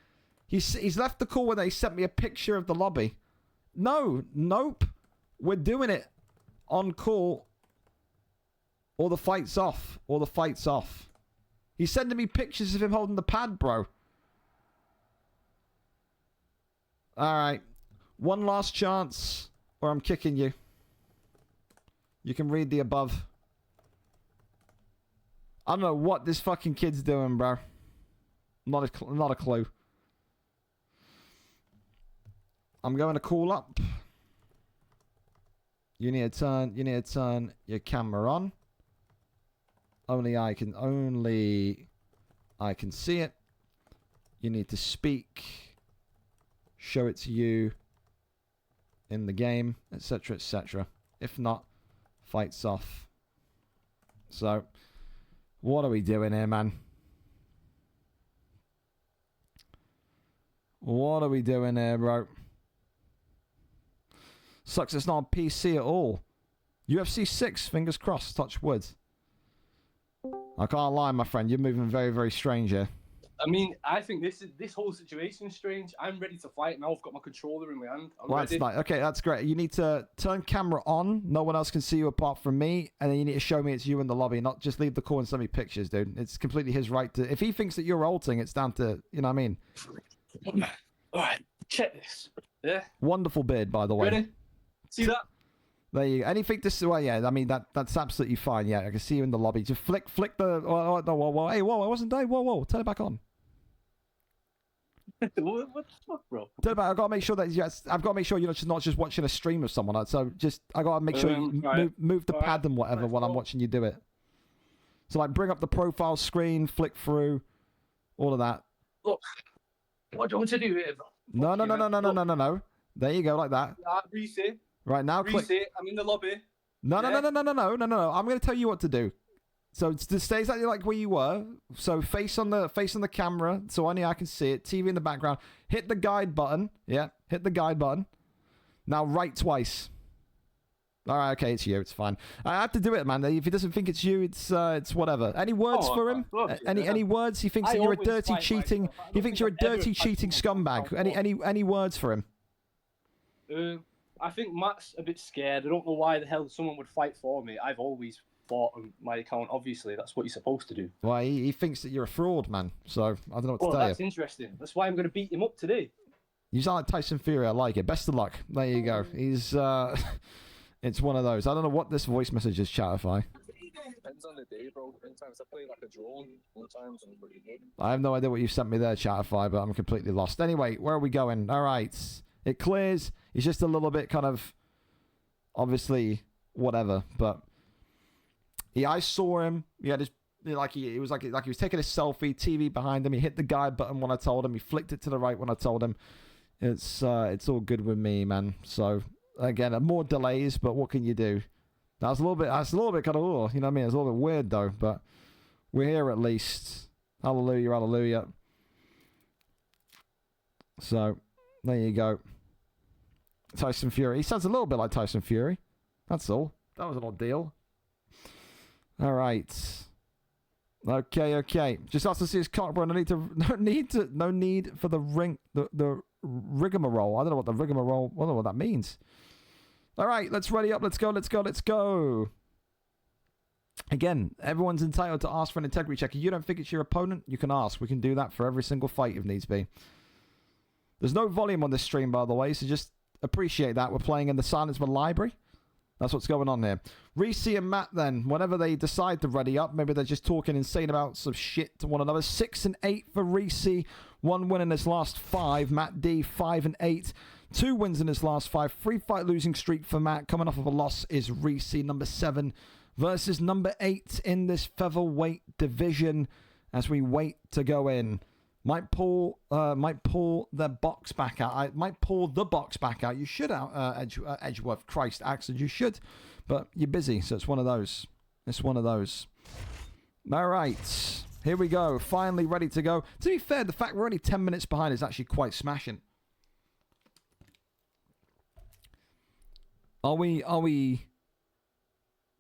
He's left the call when they sent me a picture of the lobby. Nope. We're doing it on call. Or the fight's off. He's sending me pictures of him holding the pad, bro. Alright. One last chance, or I'm kicking you. You can read the above. I don't know what this fucking kid's doing, bro. Not a clue. I'm going to call up. You need to turn your camera on. Only I can see it. You need to speak. Show it to you in the game, etc., etc. If not, fight's off. So, what are we doing here, man? What are we doing here, bro? Sucks it's not on PC at all. UFC 6, fingers crossed, touch wood. I can't lie, my friend. You're moving very, very strange here. I mean, I think this whole situation is strange. I'm ready to fight now. I've got my controller in my hand. I'm ready. That's nice. Okay, that's great. You need to turn camera on. No one else can see you apart from me. And then you need to show me it's you in the lobby, not just leave the call and send me pictures, dude. It's completely his right to... If he thinks that you're ulting, it's down to... You know what I mean? All right, check this. Yeah. Wonderful beard, by the way. Ready? See that? There you go. Anything to... Well, yeah, I mean, that's absolutely fine. Yeah, I can see you in the lobby. Just flick the... Whoa. Hey, whoa, I wasn't there. Whoa. Turn it back on. What the fuck, bro? Turn it back. I've got to make sure that... Yes, I've got to make sure you're not just watching a stream of someone. So just... I've got to make sure you move the pad and whatever while I'm watching you do it. So, like, bring up the profile screen, flick through, all of that. Look, what do you want to do here, bro? No. There you go, like that. Reset. Right, now click... I'm in the lobby. No. I'm going to tell you what to do. So to stay exactly like where you were. So face on the camera, so only I can see it. TV in the background. Hit the guide button. Yeah, hit the guide button. Now right twice. All right, okay, it's you. It's fine. I have to do it, man. If he doesn't think it's you, it's whatever. Any words for him? Any words? He thinks that you're a dirty cheating. He thinks you're a dirty cheating scumbag. Any words for him? I think Matt's a bit scared. I don't know why the hell someone would fight for me. I've always fought on my account. Obviously, that's what you're supposed to do. Well, he thinks that you're a fraud, man. So I don't know what to tell you. That's interesting. That's why I'm going to beat him up today. You sound like Tyson Fury. I like it. Best of luck. There you go. He's it's one of those. I don't know what this voice message is, Chatify. Depends on the day, bro. Sometimes I play like a drone. Sometimes I'm pretty good. I have no idea what you sent me there, Chatify, but I'm completely lost. Anyway, where are we going? All right. It clears. He's just a little bit kind of, obviously, whatever. But yeah, I saw him. He had his, he was taking a selfie. TV behind him. He hit the guide button when I told him. He flicked it to the right when I told him. It's all good with me, man. So again, more delays, but what can you do? That's a little bit kind of, you know what I mean? It's a little bit weird though, but we're here at least. Hallelujah, hallelujah. So there you go. Tyson Fury. He sounds a little bit like Tyson Fury. That's all. That was an ordeal. All right. Okay. Just asked to see his cock, bro. No need for the rigmarole. I don't know what the rigmarole. I don't know what that means. All right, let's ready up. Let's go. Again, everyone's entitled to ask for an integrity check. If you don't think it's your opponent, you can ask. We can do that for every single fight if needs be. There's no volume on this stream, by the way, so just appreciate that. We're playing in the silence of a library. That's what's going on here. Reese and Matt, then, whenever they decide to ready up, maybe they're just talking insane amounts of shit to one another. 6 and 8 for Reese. 1 win in his last 5. Matt D, 5 and 8. 2 wins in his last 5. 3 fight losing streak for Matt. Coming off of a loss is Reese, number 7. Versus number 8 in this featherweight division as we wait to go in. Might pull the box back out. I might pull the box back out. You should Edgeworth. Christ, Axel, you should. But you're busy, so it's one of those. It's one of those. All right. Here we go. Finally ready to go. To be fair, the fact we're only 10 minutes behind is actually quite smashing. Are we...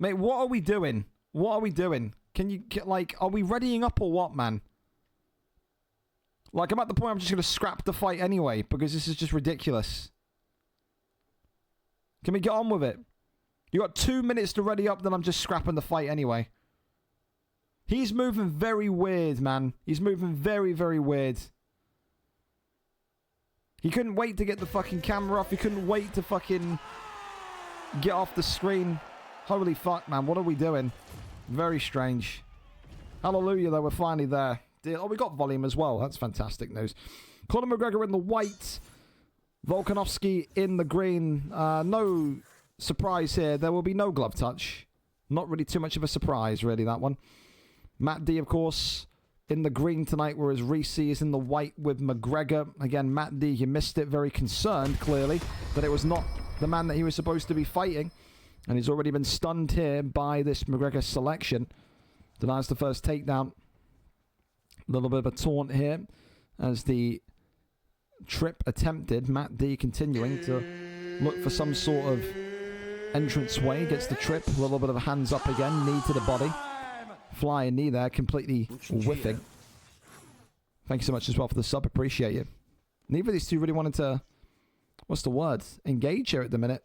Mate, what are we doing? What are we doing? Can you get, like, are we readying up or what, man? Like, I'm at the point I'm just going to scrap the fight anyway, because this is just ridiculous. Can we get on with it? You got 2 minutes to ready up, then I'm just scrapping the fight anyway. He's moving very weird, man. He's moving very, very weird. He couldn't wait to get the fucking camera off. He couldn't wait to fucking get off the screen. Holy fuck, man. What are we doing? Very strange. Hallelujah, though. We're finally there. Oh, we got volume as well. That's fantastic news. Conor McGregor in the white. Volkanovski in the green. No surprise here. There will be no glove touch. Not really too much of a surprise, really, that one. Matt D, of course, in the green tonight, whereas Reese is in the white with McGregor. Again, Matt D, you missed it. Very concerned, clearly, that it was not the man that he was supposed to be fighting. And he's already been stunned here by this McGregor selection. Denies the first takedown. A little bit of a taunt here as the trip attempted. Matt D continuing to look for some sort of entranceway. Gets the trip. A little bit of a hands up again. Knee to the body. Flying knee there. Completely whiffing. Thank you so much as well for the sub. Appreciate you. Neither of these two really wanted to, what's the word? Engage here at the minute.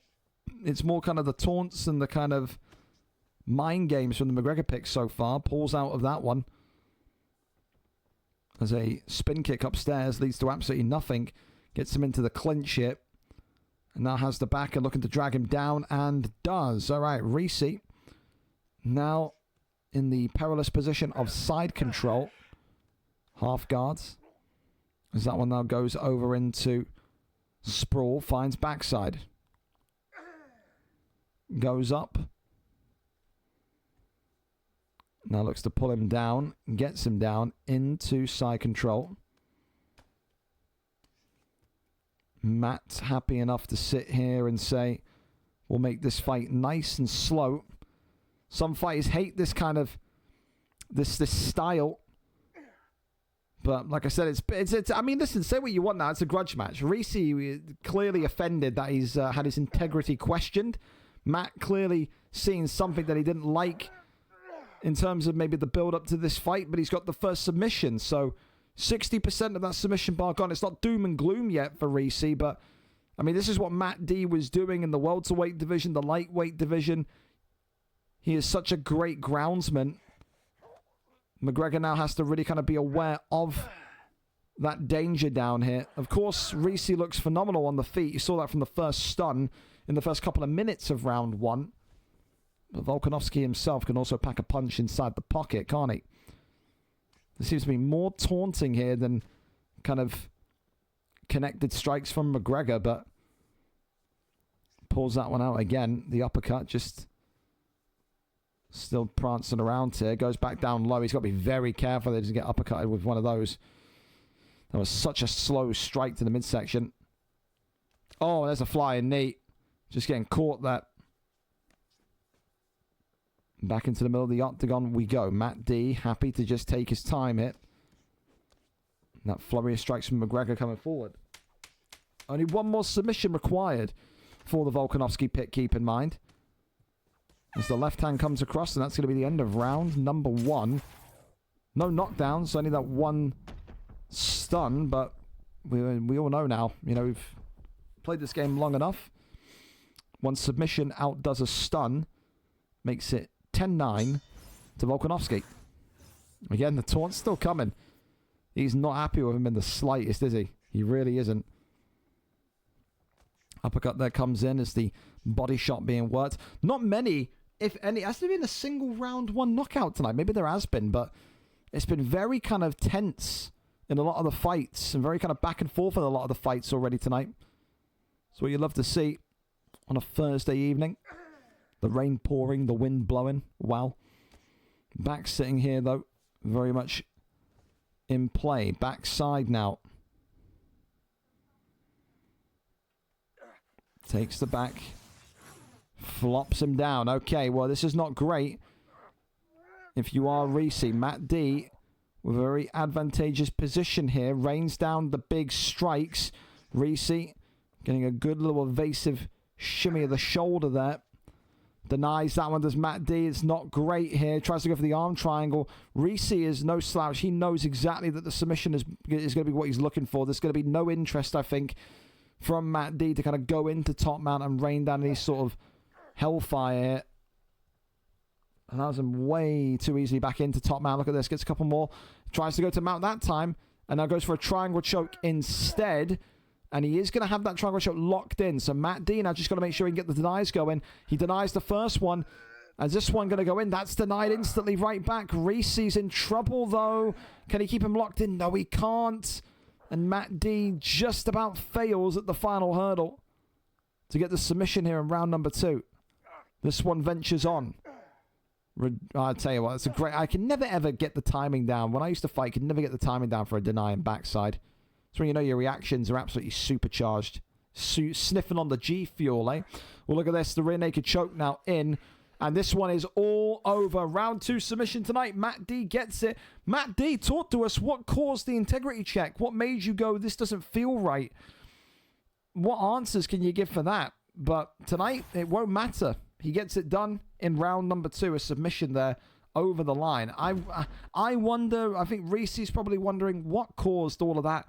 It's more kind of the taunts and the kind of mind games from the McGregor pick so far. Pulls out of that one. As a spin kick upstairs leads to absolutely nothing. Gets him into the clinch here. And now has the backer looking to drag him down and does. All right, Reese now in the perilous position of side control. Half guards. As that one now goes over into sprawl. Finds backside. Goes up. Now looks to pull him down. Gets him down into side control. Matt happy enough to sit here and say, we'll make this fight nice and slow. Some fighters hate this kind of, this style. But like I said, it's I mean, listen, say what you want now. It's a grudge match. Reese clearly offended that he's had his integrity questioned. Matt clearly seeing something that he didn't like in terms of maybe the build-up to this fight, but he's got the first submission, so 60% of that submission bar gone. It's not doom and gloom yet for Reese, but, I mean, this is what Matt D was doing in the welterweight division, the lightweight division. He is such a great groundsman. McGregor now has to really kind of be aware of that danger down here. Of course, Reese looks phenomenal on the feet. You saw that from the first stun in the first couple of minutes of round 1. But Volkanovski himself can also pack a punch inside the pocket, can't he? There seems to be more taunting here than kind of connected strikes from McGregor, but pulls that one out again. The uppercut just still prancing around here. Goes back down low. He's got to be very careful that he doesn't get uppercutted with one of those. That was such a slow strike to the midsection. Oh, there's a flying knee. Just getting caught that. Back into the middle of the octagon we go. Matt D happy to just take his time here. That flurry of strikes from McGregor coming forward. Only one more submission required for the Volkanovski pick, keep in mind. As the left hand comes across, and that's going to be the end of round number 1. No knockdowns, only that one stun, but we all know now. You know, we've played this game long enough. One submission outdoes a stun. Makes it 10-9 to Volkanovski. Again, the taunt's still coming. He's not happy with him in the slightest, is he? He really isn't. Uppercut there comes in as the body shot being worked. Not many, if any. Has there been a single round one knockout tonight? Maybe there has been, but it's been very kind of tense in a lot of the fights and very kind of back and forth in a lot of the fights already tonight. It's what you love to see on a Thursday evening. The rain pouring, the wind blowing. Wow. Back sitting here, though, very much in play. Backside now. Takes the back. Flops him down. Okay, well, this is not great. If you are Reese, Matt D, with a very advantageous position here. Rains down the big strikes. Reese getting a good little evasive shimmy of the shoulder there. Denies that one, does Matt D. It's not great here. Tries to go for the arm triangle. Reese is no slouch. He knows exactly that the submission is going to be what he's looking for. There's going to be no interest, I think, from Matt D to kind of go into top mount and rain down any sort of hellfire. Allows him way too easily back into top mount. Look at this. Gets a couple more. Tries to go to mount that time. And now goes for a triangle choke instead. And he is going to have that triangle choke locked in. So Matt D now just got to make sure he can get the denies going. He denies the first one. Is this one going to go in? That's denied instantly right back. Reese's in trouble though. Can he keep him locked in? No, he can't. And Matt D just about fails at the final hurdle to get the submission here in round number 2. This one ventures on. I'll tell you what, it's a great... I can never ever get the timing down. When I used to fight, I could never get the timing down for a denying backside. It's when you know your reactions are absolutely supercharged. Sniffing on the G fuel, eh? Well, look at this. The rear naked choke now in. And this one is all over. Round 2 submission tonight. Matt D gets it. Matt D, talk to us. What caused the integrity check? What made you go, this doesn't feel right? What answers can you give for that? But tonight, it won't matter. He gets it done in round number 2. A submission there over the line. I wonder, I think Reese's probably wondering what caused all of that.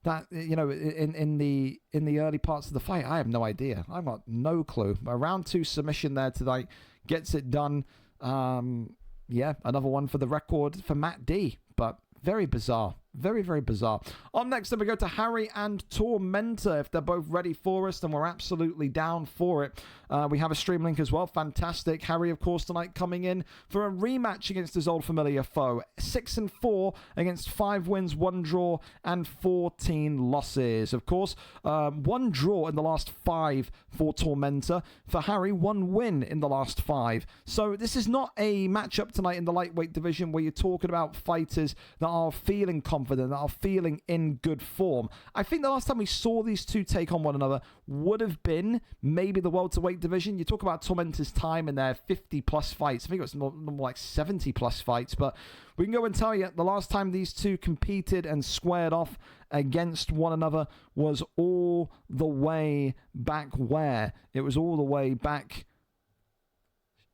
That, you know, in the early parts of the fight. I have no idea. I've got no clue. But round 2 submission there tonight. Gets it done. Yeah, another one for the record for Matt D. But very bizarre. Very, very bizarre. On next, then we go to Harry and Tormentor. If they're both ready for us, then we're absolutely down for it. We have a stream link as well. Fantastic. Harry, of course, tonight coming in for a rematch against his old familiar foe. 6-4 against 5 wins, 1 draw, and 14 losses. Of course, 1 draw in the last 5 for Tormentor. For Harry, 1 win in the last 5. So this is not a matchup tonight in the lightweight division where you're talking about fighters that are feeling confident, that are feeling in good form. I think the last time we saw these two take on one another would have been maybe the welterweight division. You talk about Tormentor's time in their 50-plus fights. I think it was more like 70-plus fights, but we can go and tell you the last time these two competed and squared off against one another was all the way back where? It was all the way back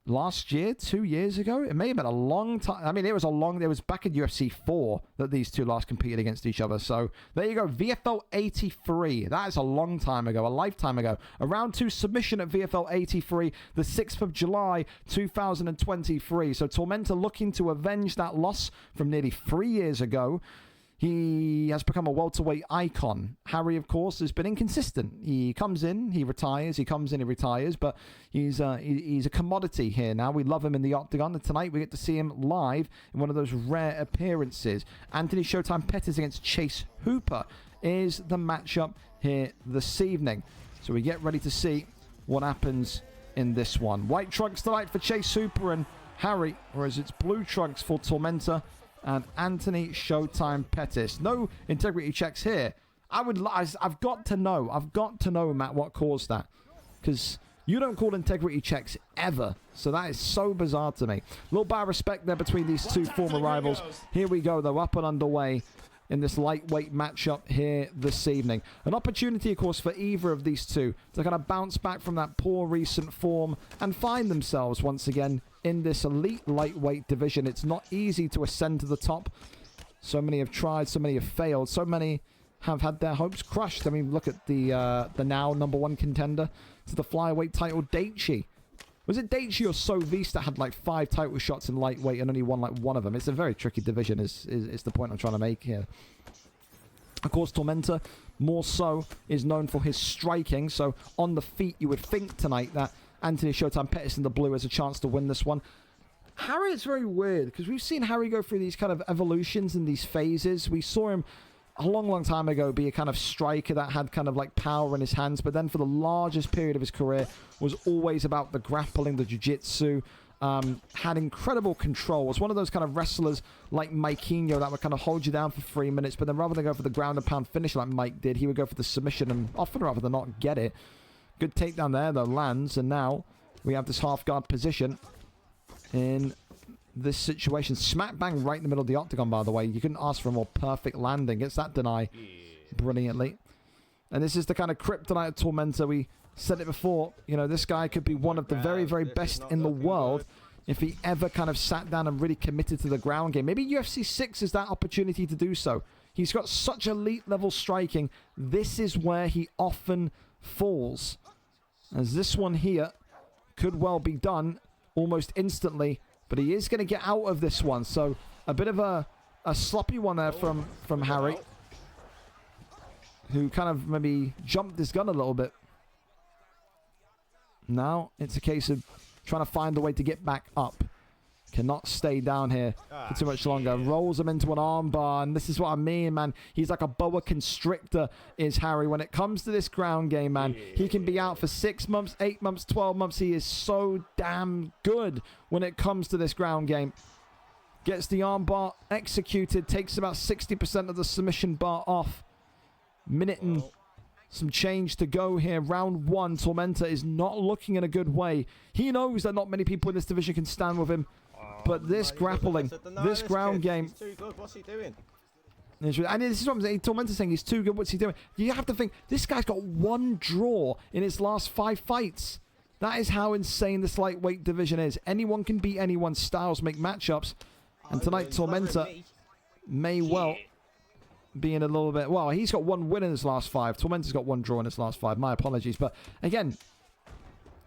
last year, 2 years ago. It may have been a long time. I mean, it was back in UFC 4 that these two last competed against each other. So there you go. VFL 83. That is a long time ago, a lifetime ago. A round 2 submission at VFL 83, the 6th of July, 2023. So Tormentor looking to avenge that loss from nearly 3 years ago. He has become a welterweight icon. Harry, of course, has been inconsistent. He comes in, he retires. He comes in, he retires. But he's a commodity here now. We love him in the octagon. And tonight we get to see him live in one of those rare appearances. Anthony Showtime Pettis against Chase Hooper is the matchup here this evening. So we get ready to see what happens in this one. White trunks tonight for Chase Hooper and Harry, whereas it's blue trunks for Tormentor and Anthony Showtime Pettis. No integrity checks here. I've got to know, Matt, what caused that. Because you don't call integrity checks ever. So that is so bizarre to me. A little bit of respect there between these two former rivals. Here we go, though, up and underway in this lightweight matchup here this evening. An opportunity, of course, for either of these two to kind of bounce back from that poor recent form and find themselves once again in this elite lightweight division. It's not easy to ascend to the top. So many have tried, so many have failed, so many have had their hopes crushed. I mean, look at the now #1 contender to the flyweight title, Daichi. Was it Daichi or Sovis that had like 5 title shots in lightweight and only won like 1 of them? It's a very tricky division is the point I'm trying to make here. Of course, Tormenta, more so, is known for his striking. So on the feet, you would think tonight that Anthony Showtime Pettis in the blue has a chance to win this one. Harry is very weird because we've seen Harry go through these kind of evolutions in these phases. We saw him a long time ago be a kind of striker that had kind of like power in his hands, but then for the largest period of his career was always about the grappling, the jiu-jitsu, had incredible control. Was one of those kind of wrestlers like Mikeinho that would kind of hold you down for 3 minutes, but then rather than go for the ground and pound finish like Mike did, he would go for the submission and often rather than not get it. Good takedown there though, lands, and now we have this half guard position in this situation. Smack bang right in the middle of the octagon, by the way. You couldn't ask for a more perfect landing. Gets that deny brilliantly. And this is the kind of kryptonite of Tormenta. We said it before. You know, this guy could be one of the very best in the world if he ever kind of sat down and really committed to the ground game. Maybe UFC 6 is that opportunity to do so. He's got such elite level striking. This is where he often falls. As this one here could well be done almost instantly, but he is going to get out of this one. So a bit of a sloppy one there from Harry, who kind of maybe jumped his gun a little bit. Now it's a case of trying to find a way to get back up. Cannot stay down here for too much longer. Rolls him into an armbar, and this is what I mean, man. He's like a boa constrictor, is Harry. When it comes to this ground game, man, he can be out for 6 months, 8 months, 12 months. He is so damn good when it comes to this ground game. Gets the armbar executed, takes about 60% of the submission bar off. Minute and some change to go here. Round 1, Tormenta is not looking in a good way. He knows that not many people in this division can stand with him. But this grappling, this ground game... He's too good. What's he doing? And this is what I'm saying. Tormenta's saying he's too good. What's he doing? You have to think, this guy's got 1 draw in his last 5 fights. That is how insane this lightweight division is. Anyone can beat anyone. Styles make matchups. And tonight, Tormenta may well be in a little bit... Well, he's got 1 win in his last 5. Tormenta's got 1 draw in his last 5. My apologies. But again,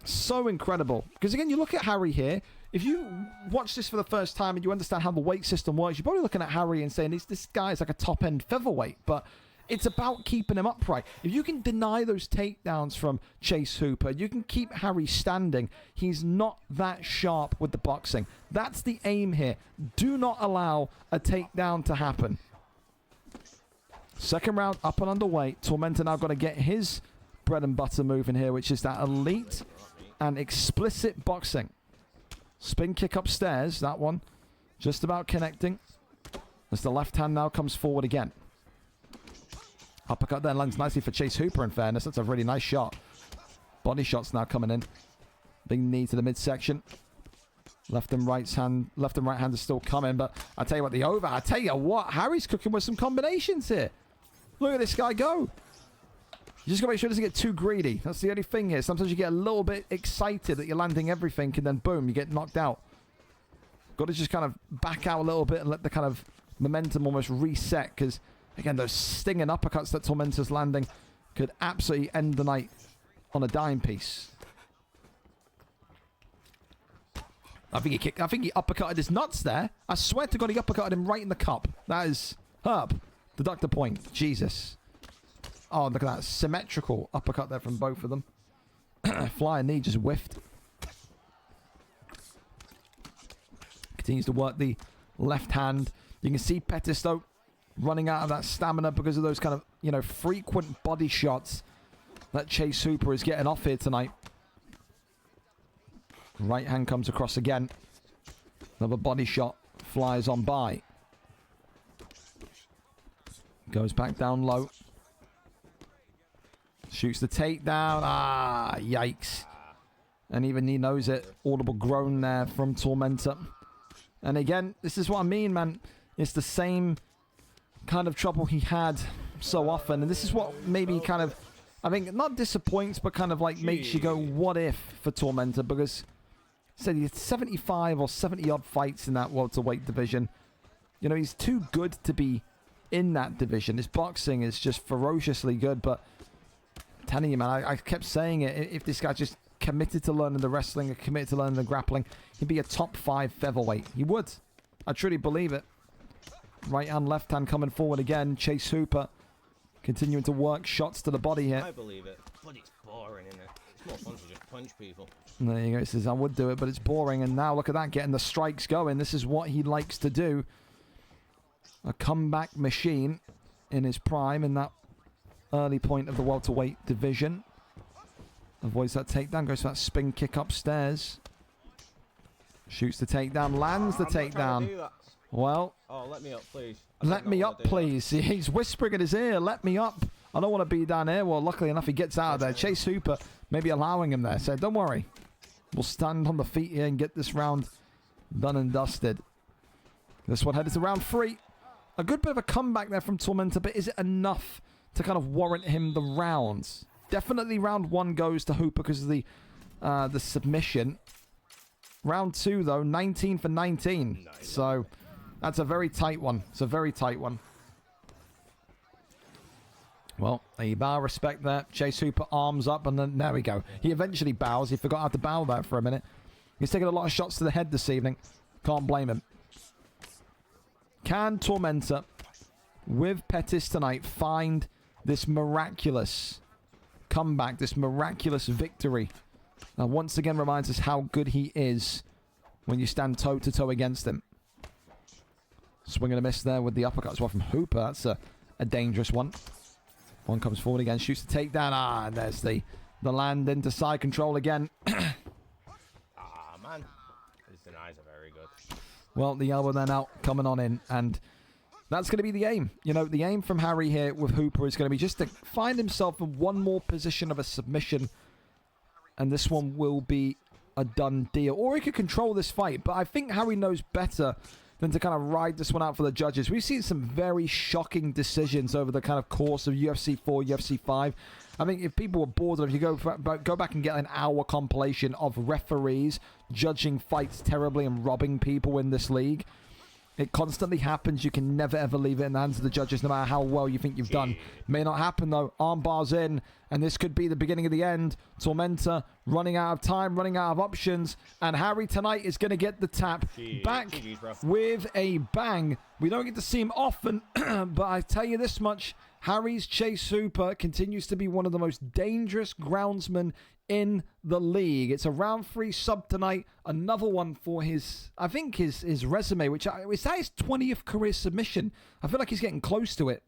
so incredible. Because again, you look at Harry here. If you watch this for the first time and you understand how the weight system works, you're probably looking at Harry and saying, this guy is like a top-end featherweight. But it's about keeping him upright. If you can deny those takedowns from Chase Hooper, you can keep Harry standing. He's not that sharp with the boxing. That's the aim here. Do not allow a takedown to happen. Second round up and underway. Tormenta now got to get his bread and butter moving here, which is that elite and explicit boxing. Spin kick upstairs, that one. Just about connecting. As the left hand now comes forward again. Uppercut there lands nicely for Chase Hooper, in fairness. That's a really nice shot. Body shots now coming in. Big knee to the midsection. Left and right hand is still coming, but I tell you what, I tell you what, Harry's cooking with some combinations here. Look at this guy go. You just got to make sure it doesn't get too greedy. That's the only thing here. Sometimes you get a little bit excited that you're landing everything, and then boom, you get knocked out. Got to just kind of back out a little bit and let the kind of momentum almost reset, because, again, those stinging uppercuts that Tormenta's landing could absolutely end the night on a dime piece. I think he uppercutted his nuts there. I swear to God, he uppercutted him right in the cup. That is Herb. Deduct a point. Jesus. Oh, look at that. Symmetrical uppercut there from both of them. Flying knee just whiffed. Continues to work the left hand. You can see Pettis, though, running out of that stamina because of those kind of, you know, frequent body shots that Chase Hooper is getting off here tonight. Right hand comes across again. Another body shot flies on by. Goes back down low. Shoots the takedown. Ah, yikes. And even he knows it. Audible groan there from Tormenta. And again, this is what I mean, man. It's the same kind of trouble he had so often. And this is what maybe kind of, I think, not disappoints, but kind of like makes you go, what if for Tormenta? Because said he had 75 or 70 odd fights in that welterweight division. You know, he's too good to be in that division. His boxing is just ferociously good, but I'm telling you, man, I kept saying it. If this guy just committed to learning the wrestling, committed to learning the grappling, he'd be a top 5 featherweight. He would. I truly believe it. Right hand, left hand coming forward again. Chase Hooper continuing to work shots to the body here. I believe it, but it's boring, isn't it? It's more fun to just punch people. There you go. He says, I would do it, but it's boring. And now look at that, getting the strikes going. This is what he likes to do. A comeback machine in his prime in that early point of the welterweight division. Avoids that takedown, goes for that spin kick upstairs. Shoots the takedown, lands the takedown. Well, oh, let me up, please. Let me up, please. He's whispering in his ear, let me up. I don't want to be down here. Well, luckily enough, he gets out of there. Chase Hooper maybe allowing him there. So don't worry. We'll stand on the feet here and get this round done and dusted. This one headed to round 3. A good bit of a comeback there from Tormentor, but is it enough to kind of warrant him the rounds? Definitely round 1 goes to Hooper because of the submission. Round 2, though, 19 for 19. Nice. So that's a very tight one. It's a very tight one. Well, a bow respect there. Chase Hooper arms up, and then there we go. He eventually bows. He forgot how to bow there for a minute. He's taking a lot of shots to the head this evening. Can't blame him. Can Tormentor, with Pettis tonight, find this miraculous comeback, this miraculous victory? Now, once again, reminds us how good he is when you stand toe-to-toe against him. Swing and a miss there with the uppercut as well from Hooper. That's a dangerous one. One comes forward again, shoots the takedown. And there's the land into side control again. Man. His denies are very good. Well, the elbow then out, coming on in, and that's going to be the aim. You know, the aim from Harry here with Hooper is going to be just to find himself in one more position of a submission, and this one will be a done deal. Or he could control this fight, but I think Harry knows better than to kind of ride this one out for the judges. We've seen some very shocking decisions over the kind of course of UFC 4, UFC 5. I mean, if people were bored, if you go back and get an hour compilation of referees judging fights terribly and robbing people in this league, it constantly happens. You can never, ever leave it in the hands of the judges, no matter how well you think you've done. May not happen, though. Arm bars in, and this could be the beginning of the end. Tormentor running out of time, running out of options, and Harry tonight is going to get the tap back with a bang. We don't get to see him often, but I tell you this much, Harry's Chase Hooper continues to be one of the most dangerous groundsmen in the league. It's a round 3 sub tonight. Another one for his, I think, his resume, which is that his 20th career submission. I feel like he's getting close to it.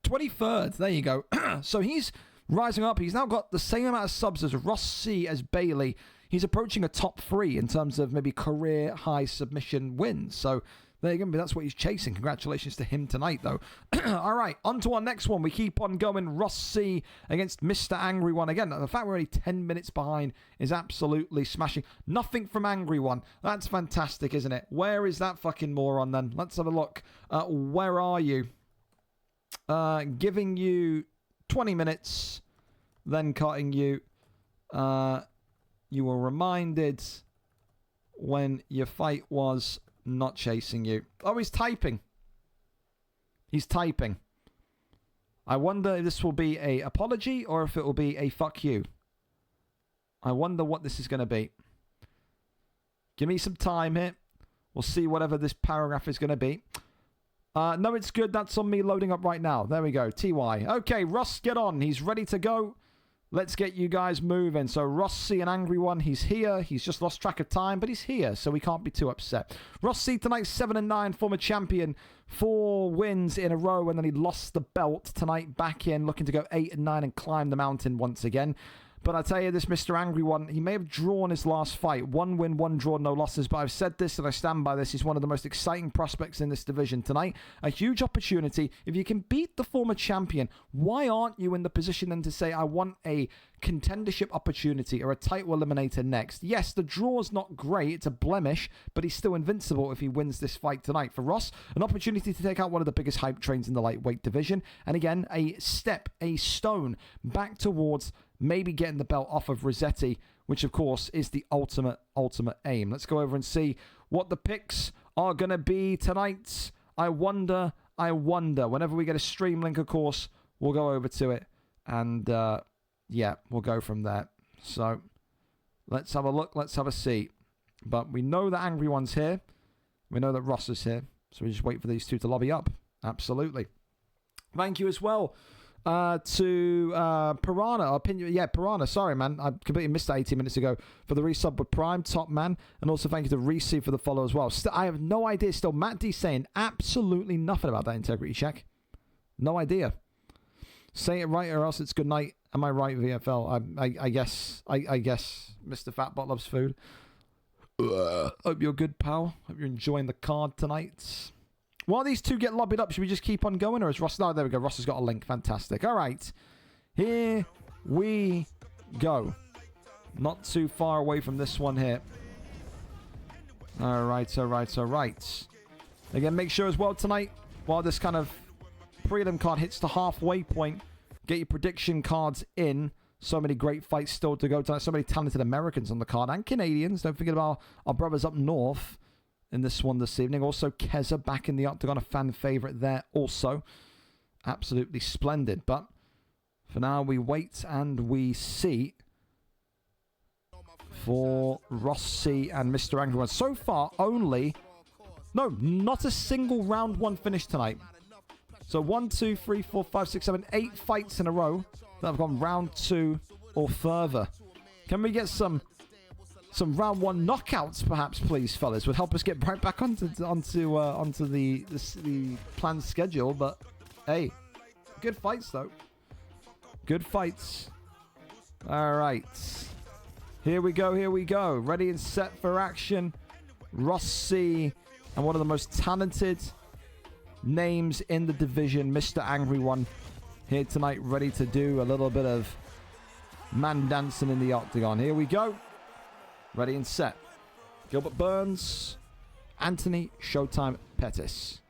23rd. There you go. So he's rising up. He's now got the same amount of subs as Ross C, as Bailey. He's approaching a top 3 in terms of maybe career high submission wins. So there you go. That's what he's chasing. Congratulations to him tonight, though. All right, on to our next one. We keep on going. Ross C against Mr. Angry One. Again, the fact we're only 10 minutes behind is absolutely smashing. Nothing from Angry One. That's fantastic, isn't it? Where is that fucking moron, then? Let's have a look. Where are you? Giving you 20 minutes, then cutting you. You were reminded when your fight was not chasing you. Oh, he's typing. He's typing. I wonder if this will be a apology or if it will be a fuck you. I wonder what this is going to be. Give me some time here. We'll see whatever this paragraph is going to be. No, it's good. That's on me loading up right now. There we go. TY. Okay, Ross, get on. He's ready to go. Let's get you guys moving. So Ross C, an Angry One, he's here. He's just lost track of time, but he's here, so we can't be too upset. Ross C tonight, 7-9, former champion. 4 wins in a row, and then he lost the belt tonight. Back in, looking to go 8-9 and climb the mountain once again. But I tell you, this Mr. Angry One, he may have drawn his last fight. 1 win, 1 draw, no losses. But I've said this and I stand by this. He's one of the most exciting prospects in this division tonight. A huge opportunity. If you can beat the former champion, why aren't you in the position then to say, I want a contendership opportunity or a title eliminator next? Yes, the draw's not great. It's a blemish, but he's still invincible if he wins this fight tonight. For Ross, an opportunity to take out one of the biggest hype trains in the lightweight division. And again, a step, a stone back towards maybe getting the belt off of Rossetti, which of course is the ultimate aim. Let's go over and see what the picks are going to be tonight. I wonder. Whenever we get a stream link, of course, we'll go over to it. And yeah, we'll go from there. So Let's have a look. Let's have a see. But we know that Angry One's here. We know that Ross is here. So we just wait for these two to lobby up. Absolutely. Thank you as well to Piranha. Piranha. Sorry, man. I completely missed that 18 minutes ago. For the resub with Prime, top man. And also thank you to Reese for the follow as well. I have no idea still. Matt D saying absolutely nothing about that integrity check. No idea. Say it right or else it's good night. Am I right, VFL? I guess Mr. Fatbot loves food. Hope you're good, pal. Hope you're enjoying the card tonight. While these two get lobbied up, should we just keep on going? Or is Ross... No, there we go. Ross has got a link. Fantastic. All right. Here we go. Not too far away from this one here. All right. Again, make sure as well tonight, while this kind of prelim card hits the halfway point, get your prediction cards in. So many great fights still to go tonight. So many talented Americans on the card and Canadians. Don't forget about our brothers up north in this one this evening. Also, Keza back in the octagon, a fan favorite there also. Absolutely splendid. But for now, we wait and we see for Rossi and Mr. Angry One. So far, not a single round one finish tonight. So 1, 2, 3, 4, 5, 6, 7, 8 fights in a row that have gone round 2 or further. Can we get some round 1 knockouts, perhaps, please, fellas? Would help us get right back onto the planned schedule. But hey, good fights though. Good fights. All right, here we go. Ready and set for action. Rossi and one of the most talented names in the division, Mr. Angry One, here tonight, ready to do a little bit of man dancing in the octagon. Here we go. Ready and set. Gilbert Burns, Anthony Showtime Pettis.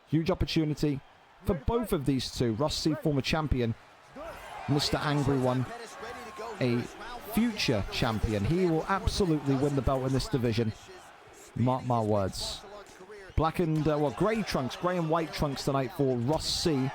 Huge opportunity for both of these two. Rossi, former champion. Mr. Angry One, a future champion. He will absolutely win the belt in this division. Mark my words. Black and, grey trunks, grey and white trunks tonight for Rossi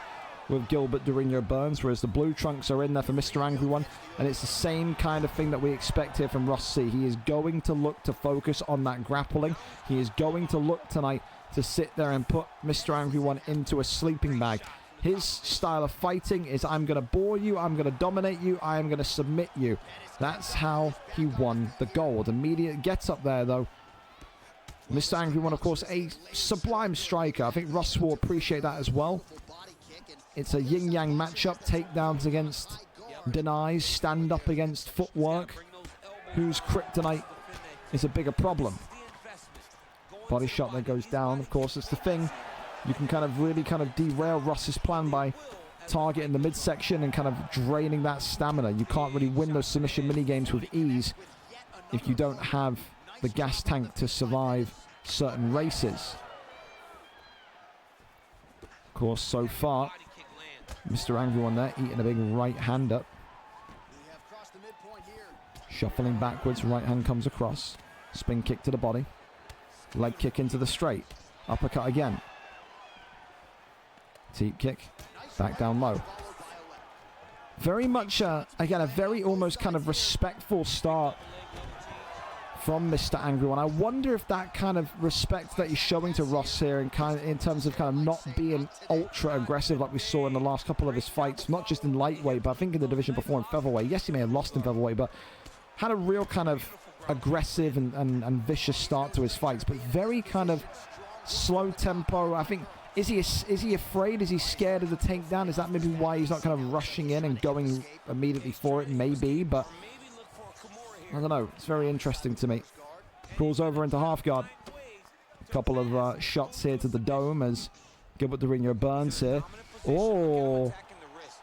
with Gilbert Durino Burns, whereas the blue trunks are in there for Mr. Angry One. And it's the same kind of thing that we expect here from Rossi. He is going to look to focus on that grappling. He is going to look tonight to sit there and put Mr. Angry One into a sleeping bag. His style of fighting is, I'm going to bore you, I'm going to dominate you, I am going to submit you. That's how he won the gold. Immediate gets up there, though. Mr. Angry One, of course, a sublime striker. I think Ross will appreciate that as well. It's a yin-yang matchup. Takedowns against denies. Stand up against footwork. Whose kryptonite is a bigger problem? Body shot that goes down. Of course, it's the thing. You can really derail Ross's plan by targeting the midsection and kind of draining that stamina. You can't really win those submission minigames with ease if you don't have the gas tank to survive certain races. Of course, so far, Mr. Angry One there eating a big right hand up. Shuffling backwards, right hand comes across. Spin kick to the body. Leg kick into the straight. Uppercut again. Teep kick. Back down low. Very much, again, a very almost kind of respectful start from Mr. Angry One. I wonder if that kind of respect that he's showing to Ross here in terms of not being ultra aggressive like we saw in the last couple of his fights, not just in lightweight, but I think in the division before in featherweight. Yes, he may have lost in featherweight, but had a real kind of aggressive and vicious start to his fights, but very kind of slow tempo. I think, is he afraid? Is he scared of the takedown? Is that maybe why he's not kind of rushing in and going immediately for it? Maybe, but I don't know. It's very interesting to me. Crawls over into half guard. A couple of shots here to the dome as Gilbert Durino Burns here. Oh,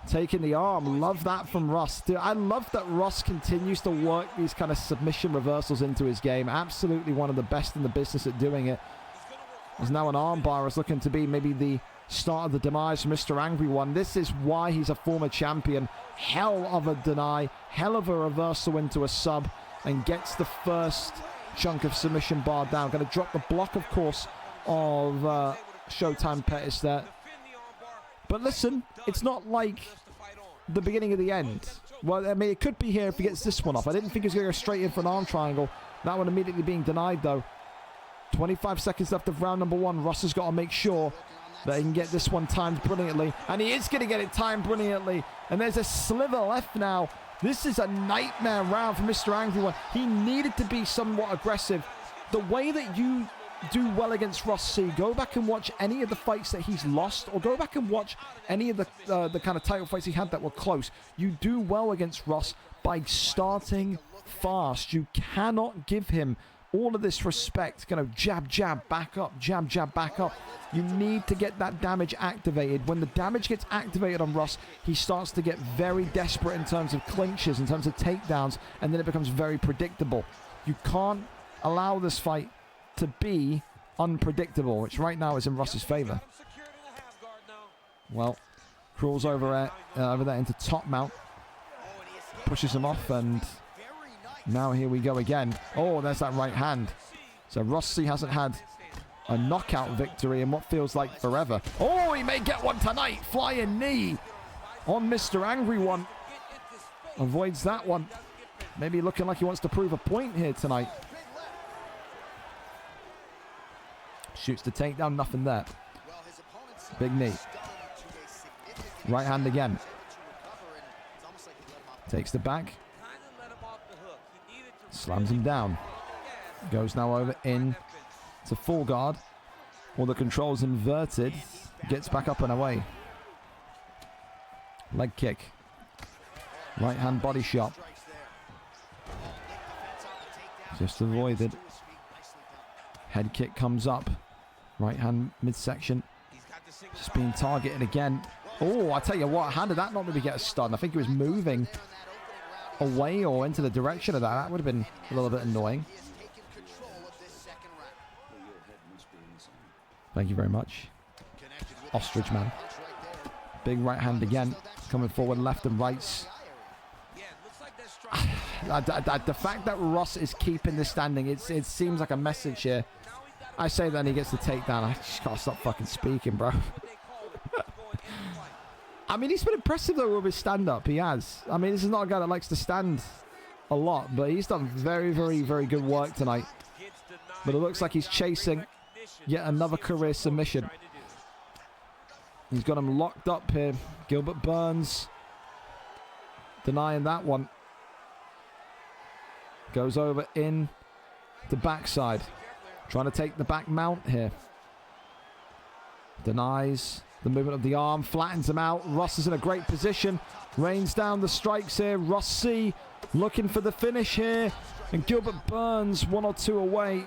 taking the arm. Love that from Ross. Dude, I love that Ross continues to work these kind of submission reversals into his game. Absolutely one of the best in the business at doing it. There's now an armbar is looking to be maybe the start of the demise for Mr. Angry One. This is why he's a former champion. Hell of a deny, hell of a reversal into a sub, and gets the first chunk of submission bar down. Going to drop the block, of course, of Showtime Pettis there. But listen, it's not like the beginning of the end. Well, I mean, it could be here if he gets this one off. I didn't think he was going to go straight in for an arm triangle. That one immediately being denied, though. 25 seconds left of round number 1. Russ has got to make sure that he can get this one timed brilliantly. And he is going to get it timed brilliantly. And there's a sliver left now. This is a nightmare round for Mr. Angry One. He needed to be somewhat aggressive. The way that you do well against Ross C, go back and watch any of the fights that he's lost, or go back and watch any of the kind of title fights he had that were close. You do well against Ross by starting fast. You cannot give him all of this respect, kind of jab, jab, back up, jab, jab, back up. You need to get that damage activated. When the damage gets activated on Russ, he starts to get very desperate in terms of clinches, in terms of takedowns, and then it becomes very predictable. You can't allow this fight to be unpredictable, which right now is in Russ's favor. Well, crawls over there into top mount, pushes him off, and now here we go again. Oh, there's that right hand. So Rossi hasn't had a knockout victory in what feels like forever. Oh, he may get one tonight. Flying knee on Mr. Angry One. Avoids that one. Maybe looking like he wants to prove a point here tonight. Shoots the takedown, nothing there. Big knee. Right hand again. Takes the back. Slams him down. Goes now over in to full guard. All the controls inverted. Gets back up and away. Leg kick. Right hand body shot. Just avoided. Head kick comes up. Right hand midsection. Just being targeted again. Oh, I tell you what, how did that not maybe get a stun? I think he was moving away or into the direction of that. That would have been a little bit annoying. Thank you very much. Ostrich man. Big right hand again. Coming forward left and rights. The fact that Ross is keeping this standing, it seems like a message here. I say that and he gets the takedown. I just can't stop fucking speaking, bro. I mean, he's been impressive, though, with his stand-up. He has. I mean, this is not a guy that likes to stand a lot, but he's done very, very, very good work tonight. But it looks like he's chasing yet another career submission. He's got him locked up here. Gilbert Burns denying that one. Goes over in the backside. Trying to take the back mount here. Denies the movement of the arm. Flattens him out. Ross is in a great position. Rains down the strikes here. Ross C looking for the finish here. And Gilbert Burns 1 or 2 away.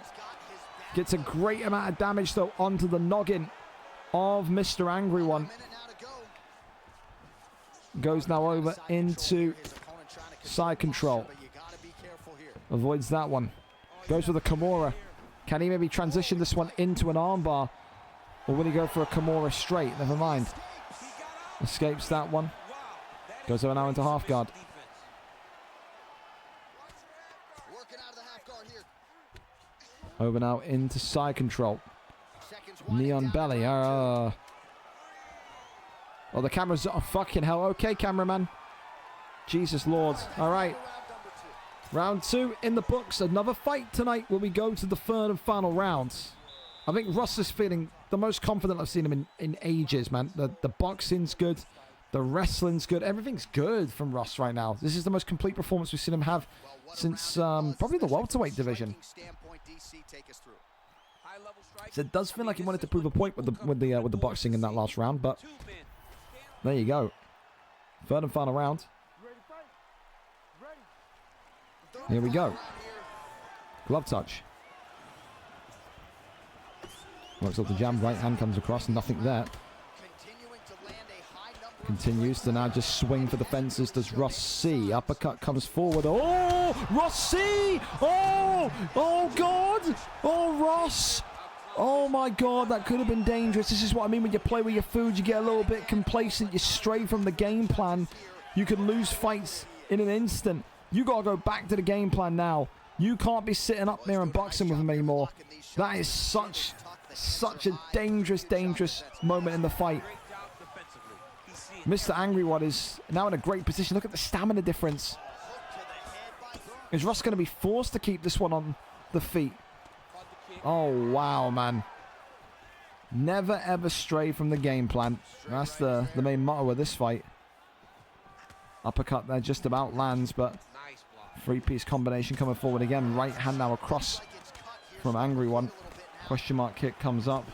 Gets a great amount of damage though onto the noggin of Mr. Angry One. Goes now over into side control. Avoids that one. Goes for the Kimura. Can he maybe transition this one into an armbar? Or will he go for a Kimura straight? Never mind. Escapes that one. Goes over now into half guard. Over now into side control. Neon belly. Oh, the camera's... Oh, fucking hell. Okay, cameraman. Jesus Lord. All right. Round 2 in the books. Another fight tonight where we go to the 3rd and final round. I think Russ is feeling the most confident I've seen him in ages, man. The boxing's good. The wrestling's good. Everything's good from Russ right now. This is the most complete performance we've seen him have since probably the welterweight division. So it does feel like he wanted to prove a point with the boxing in that last round, but there you go. 3rd and final round. Here we go. Glove touch. Works up the jam. Right hand comes across. Nothing there. Continues to now just swing for the fences. Does Ross C. Uppercut comes forward. Oh! Ross C! Oh! Oh, God! Oh, Ross! Oh, my God. That could have been dangerous. This is what I mean when you play with your food. You get a little bit complacent. You stray from the game plan. You can lose fights in an instant. You got to go back to the game plan now. You can't be sitting up there and boxing with him anymore. That is such a dangerous moment in the fight. Mr. Angry One is now in a great position. Look at the stamina difference. Is Ross going to be forced to keep this one on the feet? Oh, wow, man. Never, ever stray from the game plan. That's the main motto of this fight. Uppercut there just about lands, but three-piece combination coming forward again. Right hand now across from Angry One. Question mark kick comes up.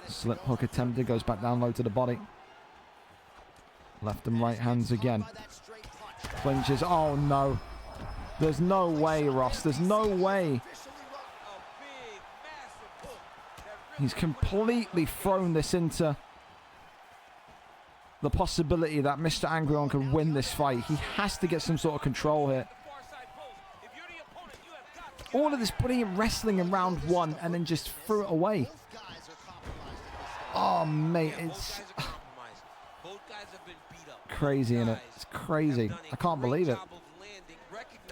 Slip hook attempted, goes back down low to the body. Left and right hands again. Clinches. Oh, no. There's no way, Ross. There's no way. He's completely thrown this into the possibility that Mr. Angry One could win this fight. He has to get some sort of control here. All of this brilliant wrestling in round one and then just threw it away. Oh, mate, it's crazy, innit? It's crazy. I can't believe it.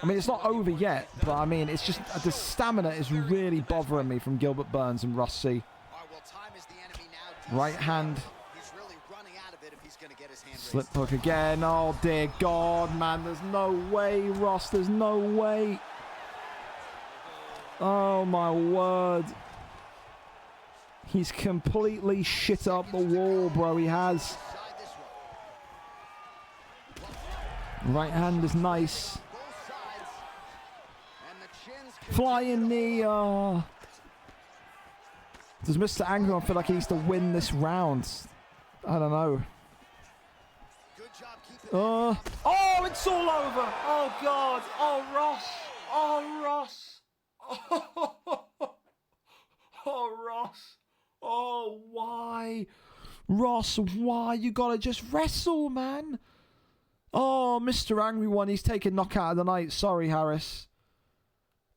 I mean, it's not over yet, but I mean, it's just the stamina is really bothering me from Gilbert Burns and Ross C. Right hand. Slip hook again. Oh, dear God, man. There's no way, Ross. There's no way. Oh, my word. He's completely shit up the wall, bro. He has. Right hand is nice. Flying knee. Oh. Does Mr. Angry One feel like he needs to win this round? I don't know. Oh, it's all over. Oh, God. Oh, Ross. Oh, Ross. Oh, Ross. Oh, why? Ross, why? You gotta just wrestle, man. Oh, Mr. Angry One, he's taking knockout of the night. Sorry, Harris.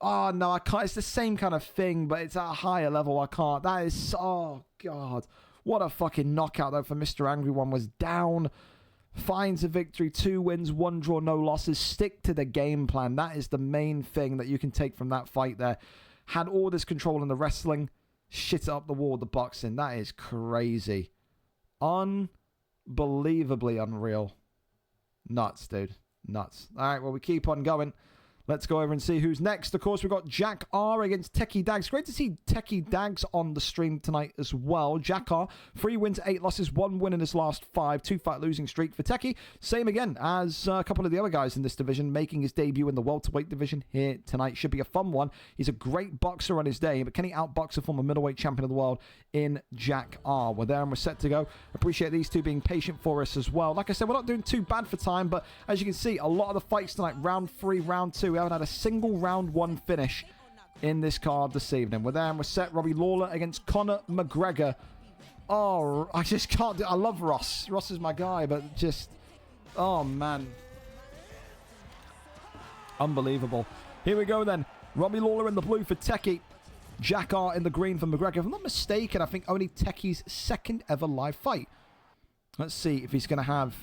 Oh, no, I can't. It's the same kind of thing, but it's at a higher level. I can't. That is... Oh, God. What a fucking knockout, though, for Mr. Angry One. Was down. Finds a victory. 2 wins, 1 draw, no losses. Stick to the game plan. That is the main thing that you can take from that fight there. Had all this control in the wrestling. Shit up the wall with the boxing. That is crazy. Unbelievably unreal. Nuts, dude. Nuts. All right, well, we keep on going. Let's go over and see who's next. Of course, we've got Jack R against Techie Dags. Great to see Techie Dags on the stream tonight as well. Jack R, 3 wins, 8 losses, 1 win in his last 5. 2-fight losing streak for Techie. Same again as a couple of the other guys in this division, making his debut in the welterweight division here tonight. Should be a fun one. He's a great boxer on his day, but can he outbox a former middleweight champion of the world in Jack R? We're there and we're set to go. Appreciate these two being patient for us as well. Like I said, we're not doing too bad for time, but as you can see, a lot of the fights tonight, round 3, round 2, we haven't had a single round 1 finish in this card this evening. We're there and we're set. Robbie Lawler against Conor McGregor. Oh, I just can't do... I love Ross. Ross is my guy, but just... Oh, man. Unbelievable. Here we go, then. Robbie Lawler in the blue for Techie. Jack R in the green for McGregor. If I'm not mistaken, I think only Techie's 2nd ever live fight. Let's see if he's going to have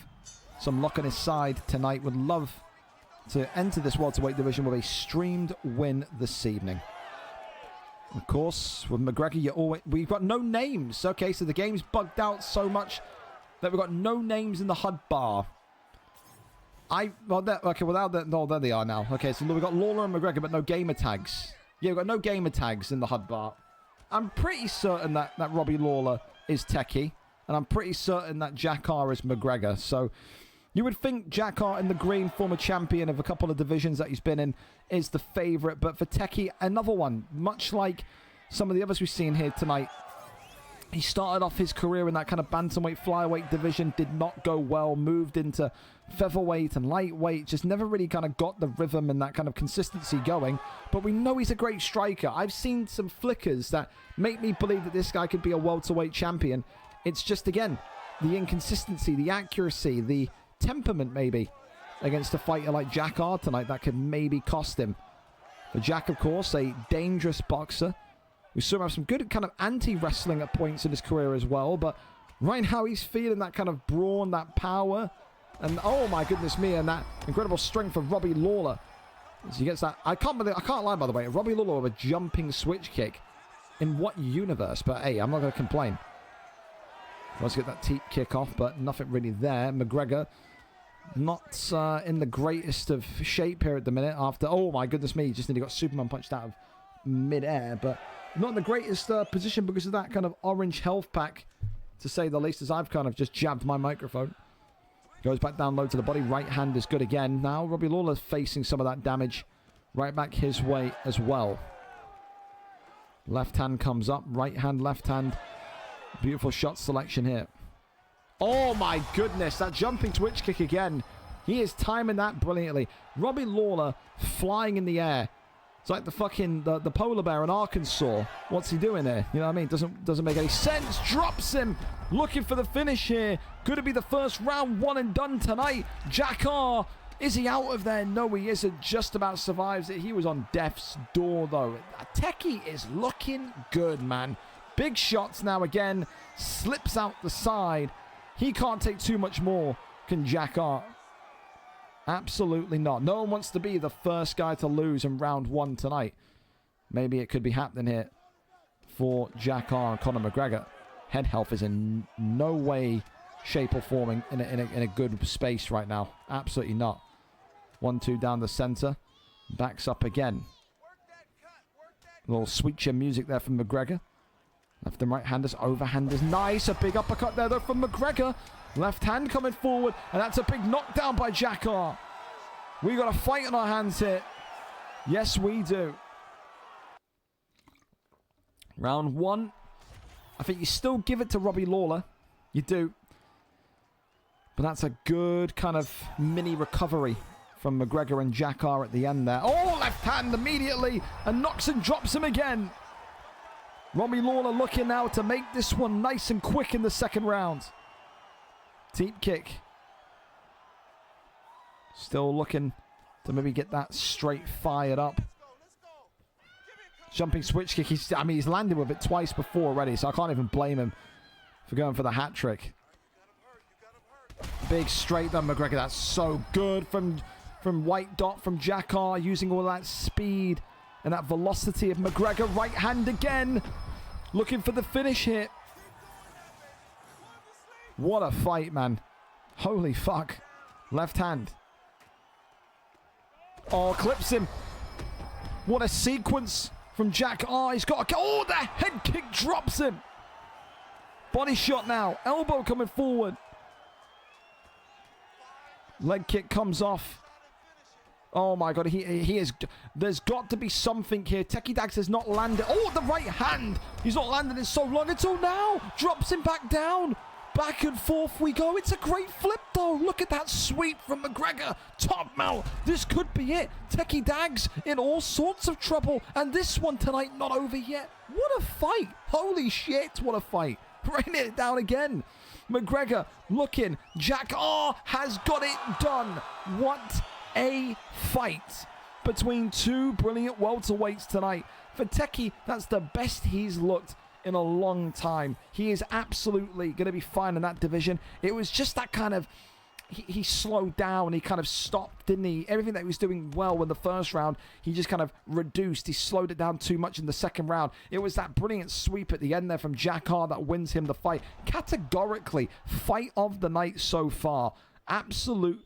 some luck on his side tonight. Would love to enter this welterweight division with a streamed win this evening. Of course, with McGregor, we've got no names. Okay, so the game's bugged out so much that we've got no names in the HUD bar. Okay, without that, no, there they are now. Okay, so we've got Lawler and McGregor, but no gamer tags. Yeah, we've got no gamer tags in the HUD bar. I'm pretty certain that Robbie Lawler is Techie, and I'm pretty certain that Jack R is McGregor. So you would think Jack R in the green, former champion of a couple of divisions that he's been in, is the favourite. But for Techie, another one, much like some of the others we've seen here tonight. He started off his career in that kind of bantamweight, flyweight division, did not go well, moved into featherweight and lightweight, just never really kind of got the rhythm and that kind of consistency going. But we know he's a great striker. I've seen some flickers that make me believe that this guy could be a welterweight champion. It's just, again, the inconsistency, the accuracy, the temperament maybe against a fighter like Jack R tonight that could maybe cost him. For Jack, of course, a dangerous boxer. We saw him have some good kind of anti-wrestling at points in his career as well, but right now he's feeling that kind of brawn, that power, and oh my goodness me, and that incredible strength of Robbie Lawler. As he gets that, I can't lie, by the way, Robbie Lawler with a jumping switch kick. In what universe? But hey, I'm not going to complain. Tries to get that teep kick off, but nothing really there. McGregor not in the greatest of shape here at the minute after... Oh, my goodness me. Just nearly got Superman punched out of mid-air, but not in the greatest position because of that kind of orange health pack, to say the least, as I've kind of just jabbed my microphone. Goes back down low to the body. Right hand is good again. Now Robbie Lawler facing some of that damage right back his way as well. Left hand comes up. Right hand, left hand. Beautiful shot selection here. Oh my goodness, that jumping twitch kick again. He is timing that brilliantly. Robbie Lawler flying in the air. It's like the fucking the polar bear in Arkansas. What's he doing there? You know what I mean? Doesn't make any sense. Drops him. Looking for the finish here. Could it be the first round, one and done tonight? Jack R. Is he out of there? No, he isn't. Just about survives it. He was on death's door, though. Techie is looking good, man. Big shots now again. Slips out the side. He can't take too much more, can Jack R. Absolutely not. No one wants to be the first guy to lose in round one tonight. Maybe it could be happening here for Jack R and Conor McGregor. Head health is in no way, shape or form in a good space right now. Absolutely not. 1-2 down the center. Backs up again. A little sweet chin music there from McGregor. Left and right handers, overhanders. Nice. A big uppercut there, though, from McGregor. Left hand coming forward. And that's a big knockdown by Jack R. We got a fight on our hands here. Yes, we do. Round one. I think you still give it to Robbie Lawler. You do. But that's a good kind of mini recovery from McGregor and Jack R at the end there. Oh, left hand immediately. And knocks and drops him again. Robbie Lawler looking now to make this one nice and quick in the second round. Deep kick. Still looking to maybe get that straight fired up. Jumping switch kick. He's landed with it twice before already, so I can't even blame him for going for the hat trick. Big straight though, McGregor. That's so good from White Dot, from Jack R, using all that speed and that velocity of McGregor. Right hand again. Looking for the finish here. What a fight, man. Holy fuck. Left hand. Oh, clips him. What a sequence from Jack R. He's got a... Oh, the head kick drops him. Body shot now. Elbow coming forward. Leg kick comes off. Oh my god, he is... There's got to be something here. Techie Dags has not landed. Oh, the right hand. He's not landed in so long until now. Drops him back down. Back and forth we go. It's a great flip, though. Look at that sweep from McGregor. Top mount. This could be it. Techie Dags in all sorts of trouble. And this one tonight not over yet. What a fight. Holy shit, what a fight. Raining it down again. McGregor looking. Jack R has got it done. What a fight between two brilliant welterweights tonight. For Techie, that's the best he's looked in a long time. He is absolutely going to be fine in that division. It was just that kind of... He slowed down. He kind of stopped, didn't he? Everything that he was doing well in the first round, he just kind of reduced. He slowed it down too much in the second round. It was that brilliant sweep at the end there from Jack R that wins him the fight. Categorically, fight of the night so far. Absolute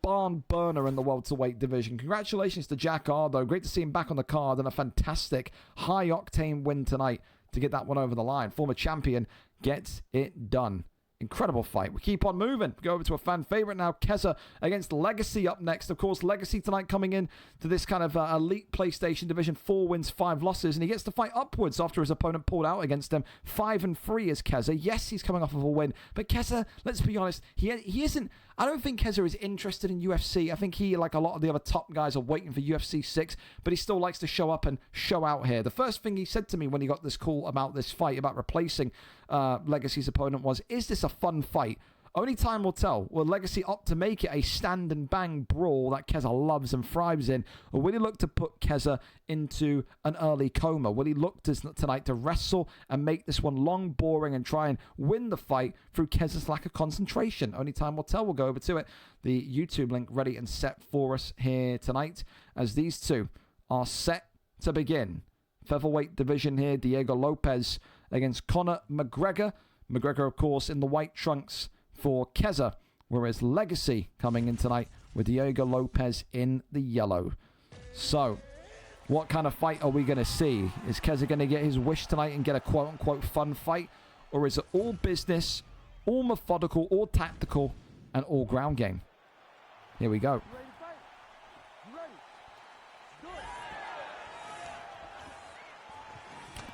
barn burner in the welterweight division. Congratulations to Jack R, though. Great to see him back on the card, and a fantastic high-octane win tonight to get that one over the line. Former champion gets it done. Incredible fight. We keep on moving. We go over to a fan favorite now. Keza against Legacy up next. Of course, Legacy tonight coming in to this kind of elite PlayStation division. 4 wins, 5 losses. And he gets to fight upwards after his opponent pulled out against him. 5-3 is Keza. Yes, he's coming off of a win. But Keza, let's be honest, he isn't... I don't think Keza is interested in UFC. I think he, like a lot of the other top guys, are waiting for UFC 6, but he still likes to show up and show out here. The first thing he said to me when he got this call about this fight, about replacing Legacy's opponent, was, is this a fun fight? Only time will tell. Will Legacy opt to make it a stand and bang brawl that Keza loves and thrives in? Or will he look to put Keza into an early coma? Will he look tonight to wrestle and make this one long, boring, and try and win the fight through Keza's lack of concentration? Only time will tell. We'll go over to it. The YouTube link ready and set for us here tonight as these two are set to begin. Featherweight division here. Diego Lopez against Conor McGregor. McGregor, of course, in the white trunks for Keza, whereas Legacy coming in tonight with Diego Lopez in the yellow. So, what kind of fight are we going to see? Is Keza going to get his wish tonight and get a quote-unquote fun fight? Or is it all business, all methodical, all tactical, and all ground game? Here we go.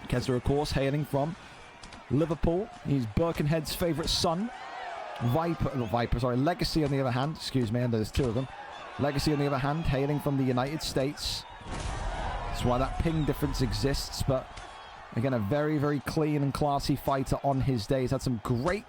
Keza, of course, hailing from Liverpool. He's Birkenhead's favourite son. Legacy on the other hand, excuse me, and there's two of them. Legacy on the other hand, hailing from the United States. That's why that ping difference exists, but again, a very, very clean and classy fighter on his day. He's had some great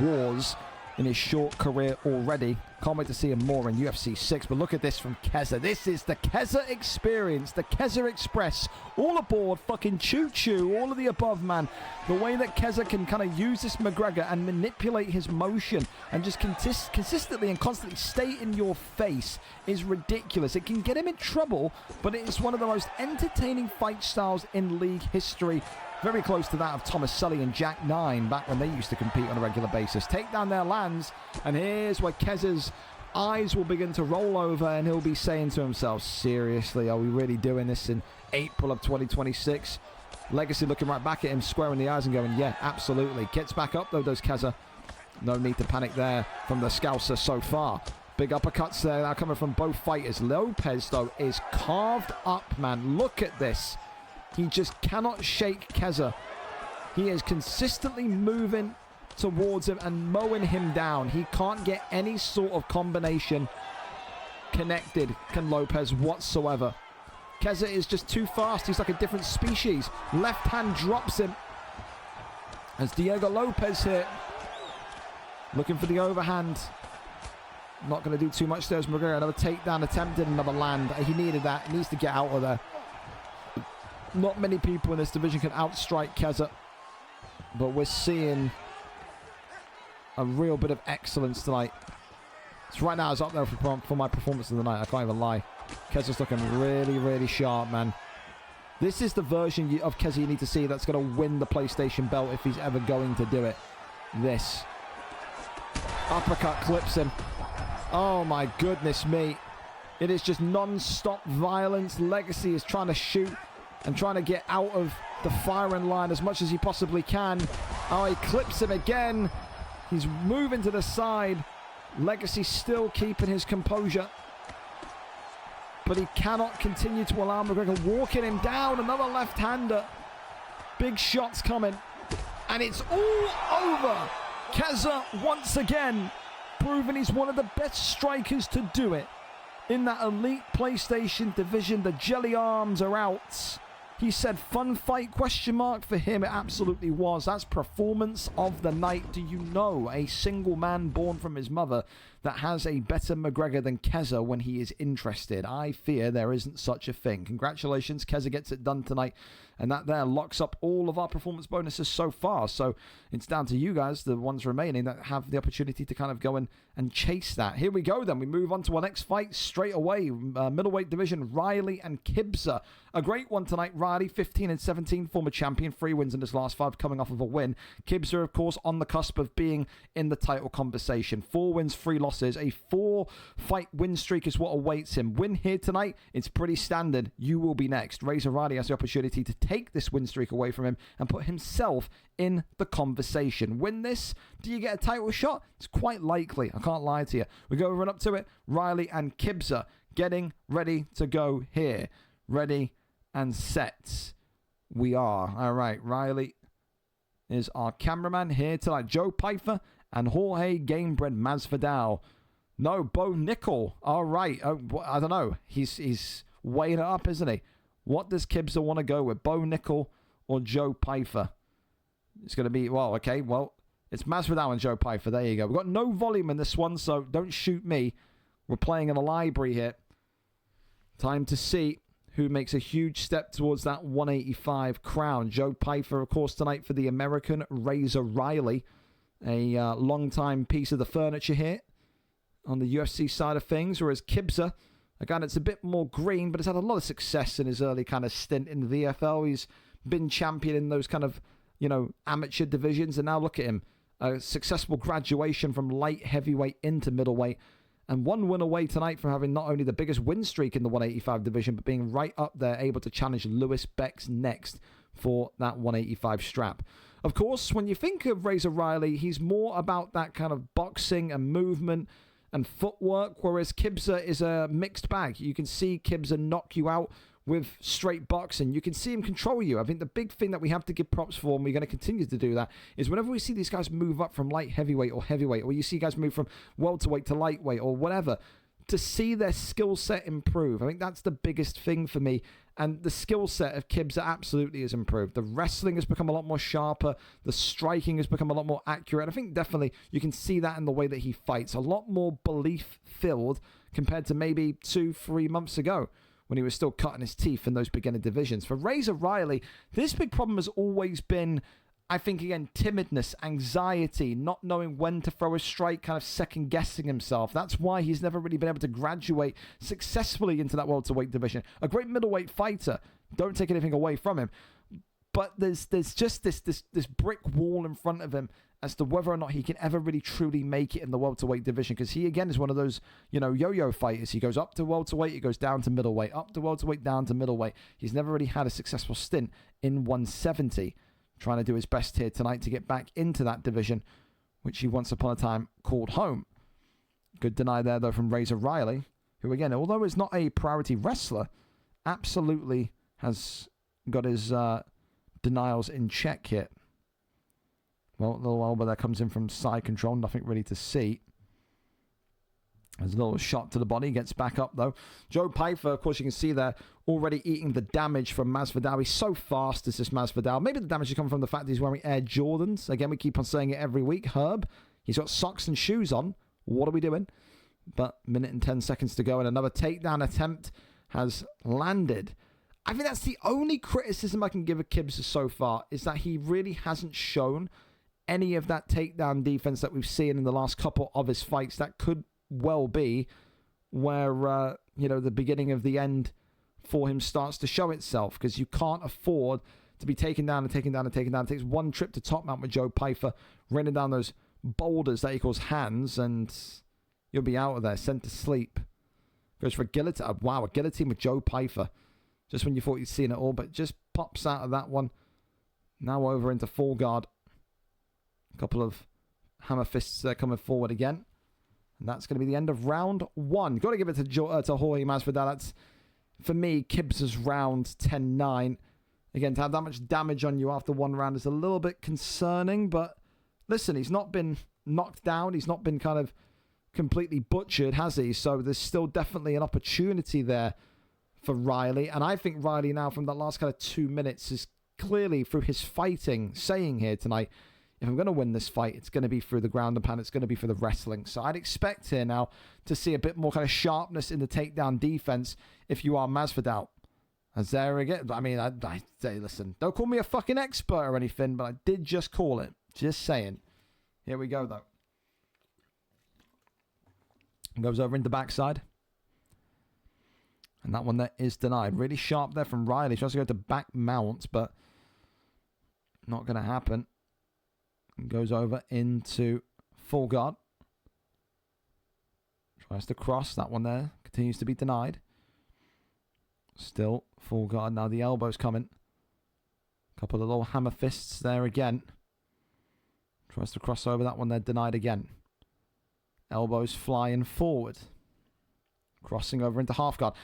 wars in his short career already. Can't wait to see him more in UFC 6. But look at this from Keza. This is the Keza experience, the Keza Express. All aboard, fucking choo-choo, all of the above, man. The way that Keza can kind of use this McGregor and manipulate his motion and just consistently and constantly stay in your face is ridiculous. It can get him in trouble, but it is one of the most entertaining fight styles in league history. Very close to that of Thomas Sully and Jack Nine back when they used to compete on a regular basis. Takedown there lands, and here's where Keza's eyes will begin to roll over, and he'll be saying to himself, seriously, are we really doing this in April of 2026? Legacy looking right back at him, squaring the eyes and going, yeah, absolutely. Gets back up, though, does Keza. No need to panic there from the Scouser so far. Big uppercuts there now coming from both fighters. Lopez, though, is carved up, man. Look at this. He just cannot shake Keza. He is consistently moving towards him and mowing him down. He can't get any sort of combination connected, can Lopez, whatsoever. Keza is just too fast. He's like a different species. Left hand drops him. As Diego Lopez here, looking for the overhand. Not going to do too much there as McGregor. Another takedown attempted, another land. He needed that. He needs to get out of there. Not many people in this division can outstrike Keza, but we're seeing a real bit of excellence tonight. So right now it's up there for my performance of the night. I can't even lie. Keza's looking really, really sharp, man. This is the version of Keza you need to see that's going to win the PlayStation belt if he's ever going to do it. This. Uppercut clips him. Oh my goodness me. It is just non-stop violence. Legacy is trying to shoot and trying to get out of the firing line as much as he possibly can. Oh, he clips him again. He's moving to the side. Legacy still keeping his composure. But he cannot continue to allow McGregor walking him down. Another left-hander. Big shots coming. And it's all over. Keza once again proving he's one of the best strikers to do it. In that elite PlayStation division, the jelly arms are out. He said fun fight, question mark, for him. It absolutely was. That's performance of the night. Do you know a single man born from his mother that has a better McGregor than Keza when he is interested? I fear there isn't such a thing. Congratulations, Keza gets it done tonight. And that there locks up all of our performance bonuses so far. So it's down to you guys, the ones remaining, that have the opportunity to kind of go and chase that. Here we go then. We move on to our next fight straight away. Middleweight division, Riley and Kibza. A great one tonight. Riley, 15-17, former champion. 3 wins in his last 5, coming off of a win. Kibza, of course, on the cusp of being in the title conversation. 4 wins, 3 losses. A 4-fight win streak is what awaits him. Win here tonight, it's pretty standard. You will be next. Razor Riley has the opportunity to take this win streak away from him and put himself in the conversation. Win this, do you get a title shot? It's quite likely. I can't lie to you. We go run up to it. Riley and Kibza getting ready to go here. Ready and set. We are. All right, Riley is our cameraman here tonight. Joe Pfeiffer and Jorge Gamebred Masvidal. No, Bo Nickel. All right. I don't know. He's weighing it up, isn't he? What does Kibza want to go with? Bo Nickel or Joe Pfeiffer? It's going to be, well, okay, well, it's Masvidal and Joe Pfeiffer. There you go. We've got no volume in this one, so don't shoot me. We're playing in a library here. Time to see who makes a huge step towards that 185 crown. Joe Pfeiffer, of course, tonight for the American. Razor Riley, a long-time piece of the furniture here on the UFC side of things, whereas Kibza, again, it's a bit more green, but has had a lot of success in his early kind of stint in the VFL. He's been champion in those kind of, amateur divisions, and now look at him. A successful graduation from light heavyweight into middleweight, and one win away tonight from having not only the biggest win streak in the 185 division, but being right up there, able to challenge Lewis Bex next for that 185 strap. Of course, when you think of Razor Riley, he's more about that kind of boxing and movement and footwork, whereas Kibza is a mixed bag. You can see Kibza knock you out with straight boxing. You can see him control you. I think the big thing that we have to give props for, and we're going to continue to do that, is whenever we see these guys move up from light heavyweight or heavyweight, or you see guys move from welterweight to lightweight or whatever, to see their skill set improve. I think that's the biggest thing for me. And the skill set of Kibza absolutely has improved. The wrestling has become a lot more sharper. The striking has become a lot more accurate. I think definitely you can see that in the way that he fights. A lot more belief-filled compared to maybe 2-3 months ago, when he was still cutting his teeth in those beginner divisions. For Razor Riley, this big problem has always been, I think, again, timidness, anxiety, not knowing when to throw a strike, kind of second-guessing himself. That's why he's never really been able to graduate successfully into that welterweight division. A great middleweight fighter. Don't take anything away from him. But there's just this brick wall in front of him as to whether or not he can ever really truly make it in the welterweight division, because he, again, is one of those, yo-yo fighters. He goes up to welterweight, he goes down to middleweight, up to welterweight, down to middleweight. He's never really had a successful stint in 170. Trying to do his best here tonight to get back into that division, which he once upon a time called home. Good deny there, though, from Razor Riley, who, again, although is not a priority wrestler, absolutely has got his denials in check here. Well, a little elbow there comes in from side control. Nothing really to see. There's a little shot to the body. Gets back up, though. Joe Pyfer, of course, you can see there, already eating the damage from Masvidal. He's so fast, is this Masvidal. Maybe the damage is coming from the fact that he's wearing Air Jordans. Again, we keep on saying it every week. Herb, he's got socks and shoes on. What are we doing? But minute and 10 seconds to go, and another takedown attempt has landed. I think that's the only criticism I can give of Kibza so far, is that he really hasn't shown any of that takedown defense that we've seen in the last couple of his fights. That could well be where, the beginning of the end for him starts to show itself, because you can't afford to be taken down and taken down and taken down. It takes one trip to top mount with Joe Pyfer, raining down those boulders that he calls hands, and you'll be out of there, sent to sleep. Goes for a guillotine. Wow, a guillotine with Joe Pyfer. Just when you thought you'd seen it all, but just pops out of that one. Now over into full guard. A couple of hammer fists there coming forward again. And that's going to be the end of round one. Got to give it to Jorge Masvidal. That's, for me, Kibza's round 10-9. Again, to have that much damage on you after one round is a little bit concerning. But listen, he's not been knocked down. He's not been kind of completely butchered, has he? So there's still definitely an opportunity there for Riley. And I think Riley now, from that last kind of 2 minutes, is clearly, through his fighting, saying here tonight, if I'm going to win this fight, it's going to be through the ground and pound. It's going to be for the wrestling. So I'd expect here now to see a bit more kind of sharpness in the takedown defense if you are Masvidal. As there again, I mean, I say, listen, don't call me a fucking expert or anything, but I did just call it. Just saying. Here we go, though. Goes over into backside. And that one there is denied. Really sharp there from Riley. Tries to go to back mount, but not going to happen. And goes over into full guard. Tries to cross. That one there continues to be denied. Still full guard. Now the elbow's coming. Couple of little hammer fists there again. Tries to cross over. That one there denied again. Elbows flying forward. Crossing over into half guard.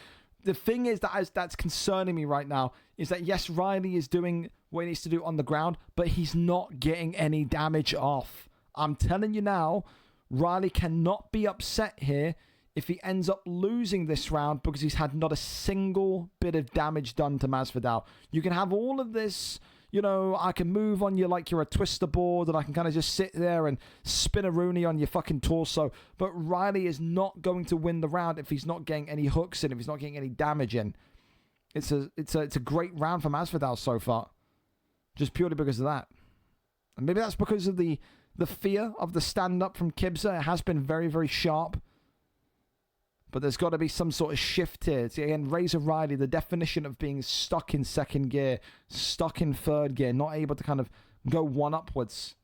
The thing is that's concerning me right now is that, yes, Riley is doing what he needs to do on the ground, but he's not getting any damage off. I'm telling you now, Riley cannot be upset here if he ends up losing this round because he's had not a single bit of damage done to Masvidal. You can have all of this, I can move on you like you're a twister board, and I can kind of just sit there and spin a Rooney on your fucking torso. But Riley is not going to win the round if he's not getting any hooks in, if he's not getting any damage in. It's a great round for Masvidal so far, just purely because of that. And maybe that's because of the fear of the stand-up from Kibza. It has been very, very sharp. But there's got to be some sort of shift here. See, again, Razor Riley, the definition of being stuck in second gear, stuck in third gear, not able to kind of go one upwards.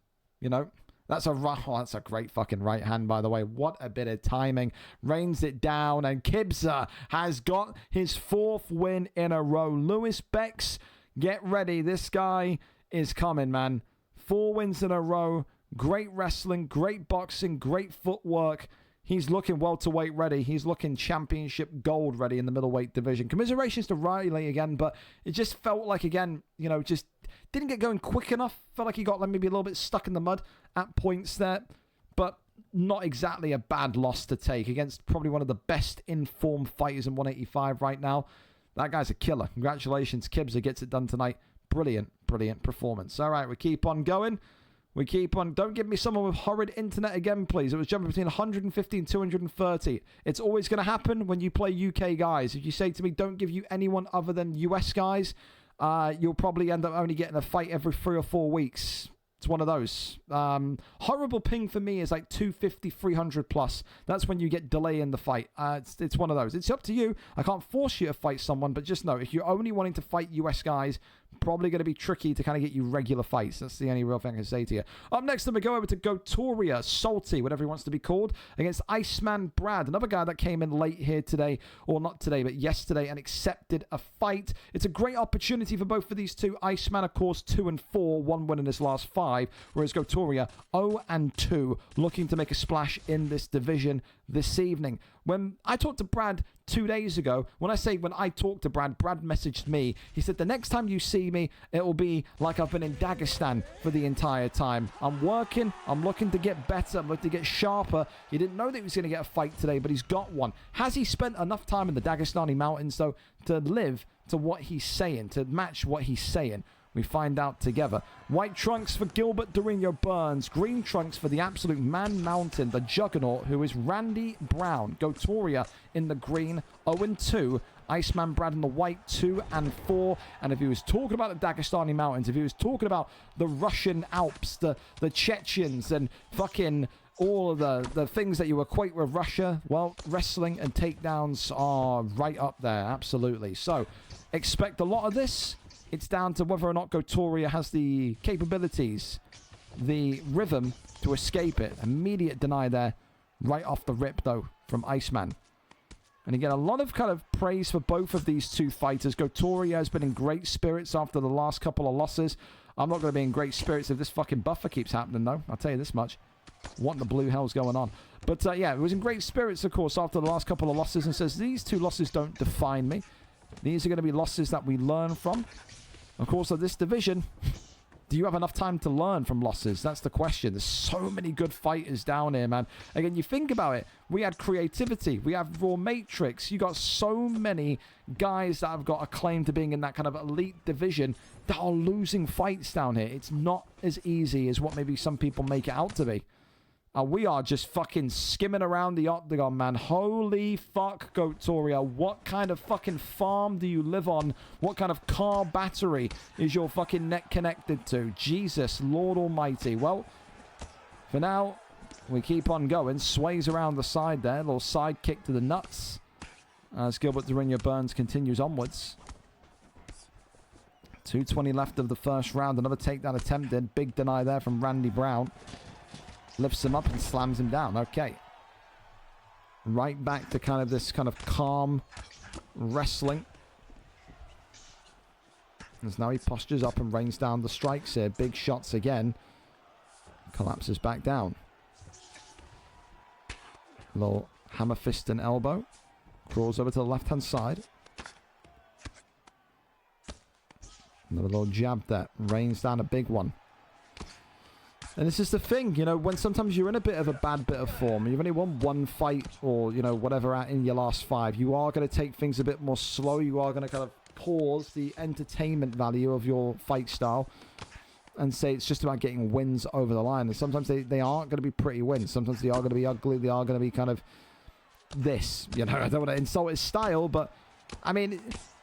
You know, that's a great fucking right hand, by the way. What a bit of timing. Rains it down, and Kibza has got his 4th win in a row. Lewis Bex, get ready. This guy is coming, man. 4 wins in a row. Great wrestling, great boxing, great footwork. He's looking welterweight ready. He's looking championship gold ready in the middleweight division. Commiserations to Riley again, but it just felt like, again, you know, just didn't get going quick enough. Felt like he got maybe a little bit stuck in the mud at points there, but not exactly a bad loss to take against probably one of the best informed fighters in 185 right now. That guy's a killer. Congratulations, Kibza gets it done tonight. Brilliant, brilliant performance. All right, we keep on going. We keep on. Don't give me someone with horrid internet again, please. It was jumping between 150 and 230. It's always going to happen when you play UK guys. If you say to me, don't give you anyone other than US guys, you'll probably end up only getting a fight every 3 or 4 weeks. It's one of those. Horrible ping for me is like 250, 300 plus. That's when you get delay in the fight. It's one of those. It's up to you. I can't force you to fight someone, but just know if you're only wanting to fight US guys, probably going to be tricky to kind of get you regular fights. That's the only real thing I can say to you. Up next, then we go over to Gotoria, Salty, whatever he wants to be called, against Iceman Brad, another guy that came in late here today, or not today, but yesterday, and accepted a fight. It's a great opportunity for both of these two. Iceman, of course, 2-4, 1 win in his last 5, whereas Gotoria 0-2, looking to make a splash in this division this evening. When I talked to Brad 2 days ago, when I talked to Brad, Brad messaged me. He said, the next time you see me, it will be like I've been in Dagestan for the entire time. I'm working. I'm looking to get better. I'm looking to get sharper. He didn't know that he was going to get a fight today, but he's got one. Has he spent enough time in the Dagestani mountains, though, to live to what he's saying, to match what he's saying? We find out together. White trunks for Gilbert Dorino Burns. Green trunks for the absolute man mountain, the juggernaut, who is Randy Brown. Gotoria in the green, 0-2. Iceman Brad in the white, 2-4. And if he was talking about the Dagestani mountains, if he was talking about the Russian Alps, the Chechens, and fucking all of the things that you equate with Russia, well, wrestling and takedowns are right up there, absolutely. So, expect a lot of this. It's down to whether or not Gotoria has the capabilities, the rhythm to escape it. Immediate deny there, right off the rip, though, from Iceman. And again, a lot of kind of praise for both of these two fighters. Gotoria has been in great spirits after the last couple of losses. I'm not going to be in great spirits if this fucking buffer keeps happening, though. I'll tell you this much. What in the blue hell's going on? But, yeah, it was in great spirits, of course, after the last couple of losses, and says, these 2 losses don't define me. These are going to be losses that we learn from. Of course, of this division, do you have enough time to learn from losses? That's the question. There's so many good fighters down here, man. Again, you think about it. We had creativity. We have raw matrix. You got so many guys that have got a claim to being in that kind of elite division that are losing fights down here. It's not as easy as what maybe some people make it out to be. We are just fucking skimming around the octagon, man. Holy fuck, Gotoria. What kind of fucking farm do you live on? What kind of car battery is your fucking neck connected to? Jesus, Lord Almighty. Well, for now, we keep on going. Sways around the side there. Little side kick to the nuts as Gilbert Dorino Burns continues onwards. 2:20 left of the first round. Another takedown attempted. Big deny there from Randy Brown. Lifts him up and slams him down. Okay. Right back to kind of this kind of calm wrestling. As now he postures up and rains down the strikes here. Big shots again. Collapses back down. Little hammer fist and elbow. Crawls over to the left-hand side. Another little jab there. Rains down a big one. And this is the thing, you know, when sometimes you're in a bit of a bad bit of form, you've only won 1 fight or, you know, whatever out in your last 5, you are going to take things a bit more slow. You are going to kind of pause the entertainment value of your fight style and say it's just about getting wins over the line. And sometimes they aren't going to be pretty wins. Sometimes they are going to be ugly. They are going to be kind of this, you know. I don't want to insult his style, but, I mean,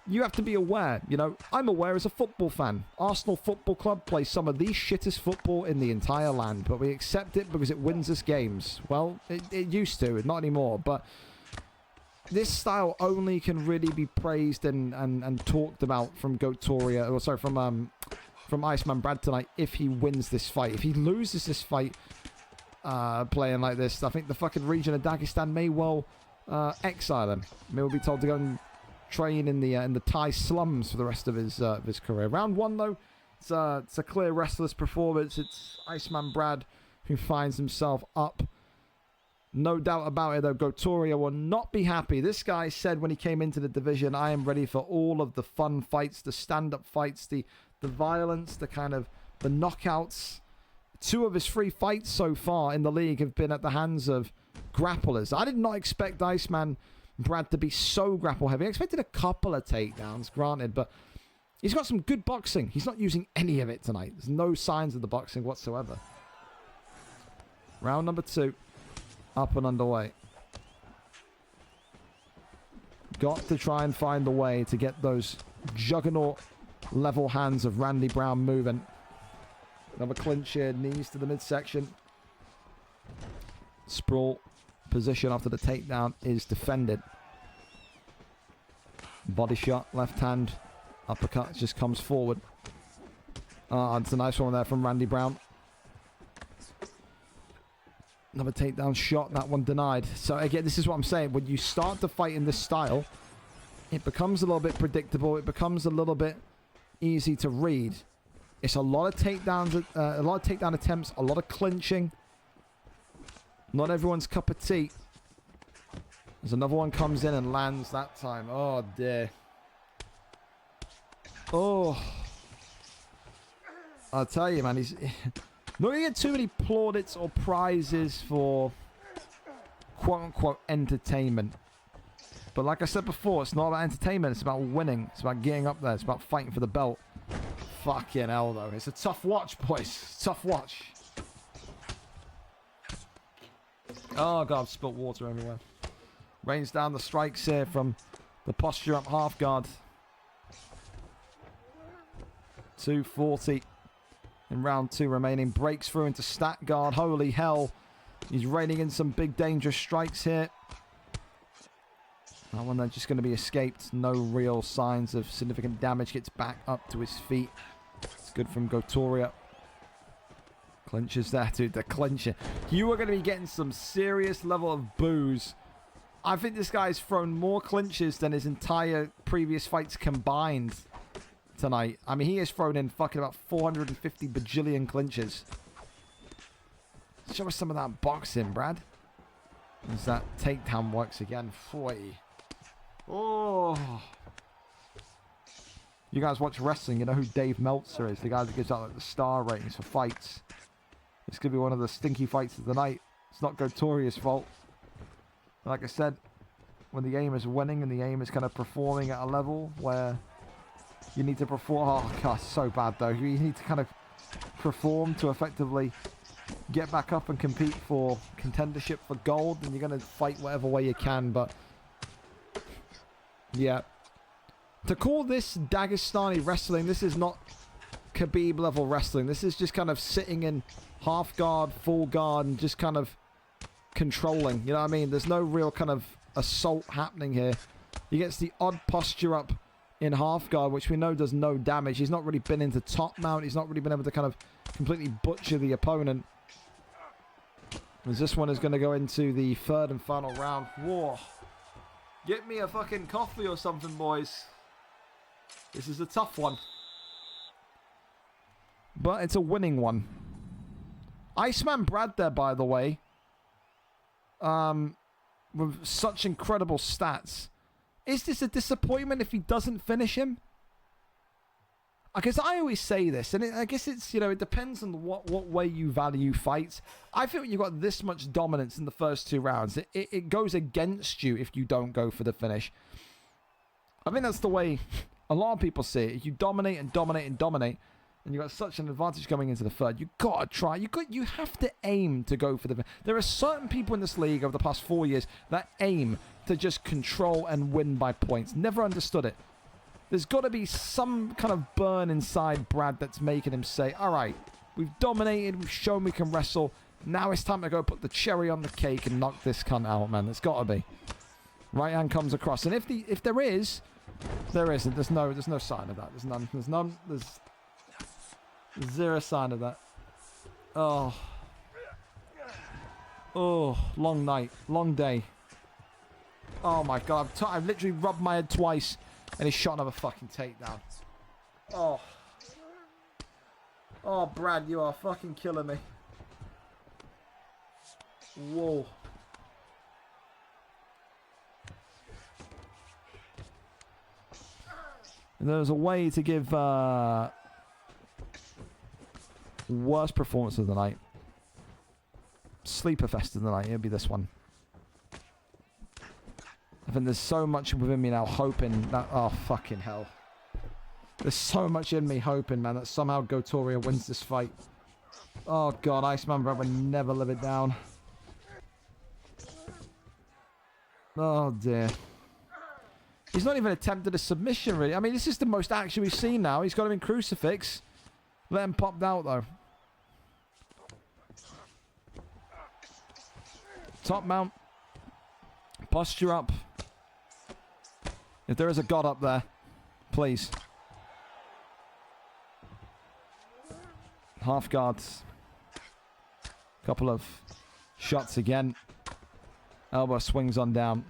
you have to be aware, you know. I'm aware as a football fan. Arsenal Football Club plays some of the shittest football in the entire land, but we accept it because it wins us games. Well, it used to, not anymore, but this style only can really be praised and talked about from Gotoria, or sorry, from from Iceman Brad tonight if he wins this fight. If he loses this fight playing like this, I think the fucking region of Dagestan may well exile him. May well be told to go and train in the Thai slums for the rest of his career. Round 1, though, it's a clear wrestler's performance. It's Iceman Brad who finds himself up. No doubt about it, though, Gotoria will not be happy. This guy said when he came into the division, I am ready for all of the fun fights, the stand-up fights, the violence, the knockouts. 2 of his 3 fights so far in the league have been at the hands of grapplers. I did not expect Iceman Brad to be so grapple heavy. I expected a couple of takedowns, granted, but he's got some good boxing. He's not using any of it tonight. There's no signs of the boxing whatsoever. Round number 2. Up and underway. Got to try and find the way to get those juggernaut level hands of Randy Brown moving. Another clinch here, knees to the midsection. Sprawl position after the takedown is defended. Body shot, left hand, uppercut just comes forward. It's a nice one there from Randy Brown. Another takedown shot, that one denied. So again, this is what I'm saying. When you start to fight in this style, it becomes a little bit predictable. It becomes a little bit easy to read. It's a lot of takedowns, a lot of takedown attempts, a lot of clinching. Not everyone's cup of tea. There's another one comes in and lands that time. Oh dear. Oh. I'll tell you, man, he's not going to get too many plaudits or prizes for quote-unquote entertainment. But like I said before, it's not about entertainment. It's about winning. It's about getting up there. It's about fighting for the belt. Fucking hell, though. It's a tough watch, boys. Tough watch. Oh, God, I've spilt water everywhere. Rains down the strikes here from the posture up half guard. 240. In round 2 remaining. Breaks through into stat guard. Holy hell. He's raining in some big dangerous strikes here. That one, they're just going to be escaped. No real signs of significant damage. Gets back up to his feet. It's good from Gotoria. Clinches there, dude. The clincher. You are going to be getting some serious level of boos. I think this guy's thrown more clinches than his entire previous fights combined tonight. I mean, he has thrown in fucking about 450 bajillion clinches. Show us some of that boxing, Brad. As that takedown works again. Boy. Oh. You guys watch wrestling, you know who Dave Meltzer is. The guy that gives out like the star ratings for fights. This could be one of the stinky fights of the night. It's not Gotoria's fault. Like I said, when the aim is winning and the aim is kind of performing at a level where you need to perform. Oh, God, so bad, though. You need to kind of perform to effectively get back up and compete for contendership for gold. And you're going to fight whatever way you can. But, yeah. To call this Dagestani wrestling, this is not Khabib level wrestling. This is just kind of sitting in half guard, full guard, and just kind of controlling. You know what I mean? There's no real kind of assault happening here. He gets the odd posture up in half guard, which we know does no damage. He's not really been into top mount. He's not really been able to kind of completely butcher the opponent. As this one is going to go into the 3rd and final round. Whoa. Get me a fucking coffee or something, boys. This is a tough one. But it's a winning one. Iceman Brad there, by the way. With such incredible stats. Is this a disappointment if he doesn't finish him? I guess I always say this, and I guess it's, you know, it depends on what way you value fights. I feel you've got this much dominance in the first 2 rounds. It goes against you if you don't go for the finish. I think that's the way a lot of people see it. You dominate and dominate and dominate, and you've got such an advantage coming into the 3rd. You've got to try. You have to aim to go for the... There are certain people in this league over the past 4 years that aim to just control and win by points. Never understood it. There's got to be some kind of burn inside Brad that's making him say, all right, we've dominated, we've shown we can wrestle. Now it's time to go put the cherry on the cake and knock this cunt out, man. There's got to be. Right hand comes across. And if there is, there isn't. There's no sign of that. There's none. Zero sign of that. Oh. Oh, long night. Long day. Oh my god. I've literally rubbed my head twice and he shot another fucking takedown. Oh. Oh, Brad, you are fucking killing me. Whoa. There's a way to give worst performance of the night. Sleeper fest of the night. It'll be this one. I think there's so much within me now hoping that... Oh, fucking hell. There's so much in me hoping, man, that somehow Gotoria wins this fight. Oh, God. Iceman Brad would never live it down. Oh, dear. He's not even attempted a submission, really. I mean, this is the most action we've seen now. He's got him in crucifix. Let him pop out, though. Top mount. Posture up. If there is a god up there, please. Half guards. Couple of shots again. Elbow swings on down.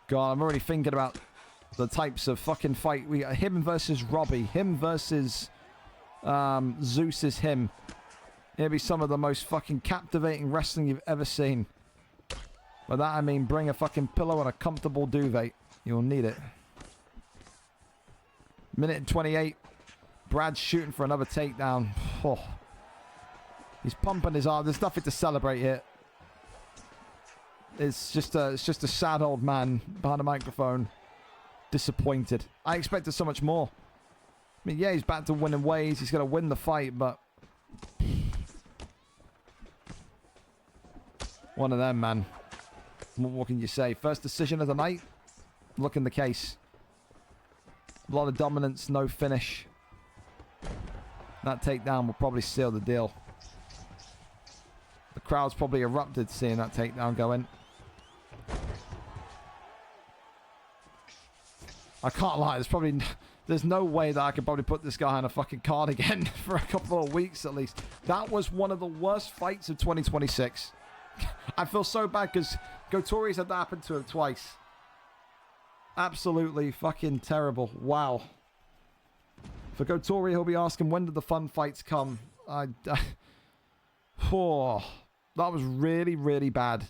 God, I'm already thinking about the types of fucking fight. We got him versus Robbie. Him versus Zeus is him. It'll be some of the most fucking captivating wrestling you've ever seen. By that I mean bring a fucking pillow and a comfortable duvet. You'll need it. Minute and 28. Brad's shooting for another takedown. Oh. He's pumping his arm. There's nothing to celebrate here. It's just a sad old man behind a microphone. Disappointed. I expected so much more. I mean, yeah, he's back to winning ways. He's going to win the fight, but... One of them, man. What can you say? First decision of the night? Looking the case. A lot of dominance, no finish. That takedown will probably seal the deal. The crowd's probably erupted seeing that takedown go in. I can't lie, there's no way that I could probably put this guy on a fucking card again for a couple of weeks at least. That was one of the worst fights of 2026. I feel so bad because Gotori's had that happen to him twice. Absolutely fucking terrible. Wow. For Gotori, he'll be asking, when did the fun fights come? Oh, that was really, really bad.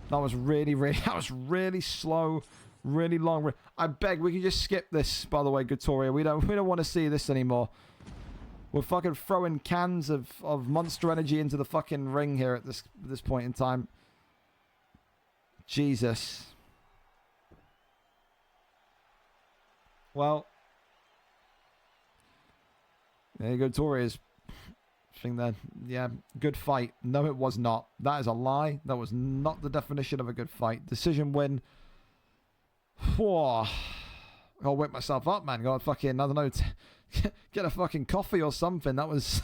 That was really slow, really long. I beg we can just skip this, by the way, Gotoria. We don't want to see this anymore. We're fucking throwing cans of Monster Energy into the fucking ring here at this point in time. Jesus. Well, there you go, Tori's thing there. Yeah, good fight. No, it was not. That is a lie. That was not the definition of a good fight. Decision win. Whoa. I'll wake myself up, man. Got fucking, I don't know, get a fucking coffee or something. That was,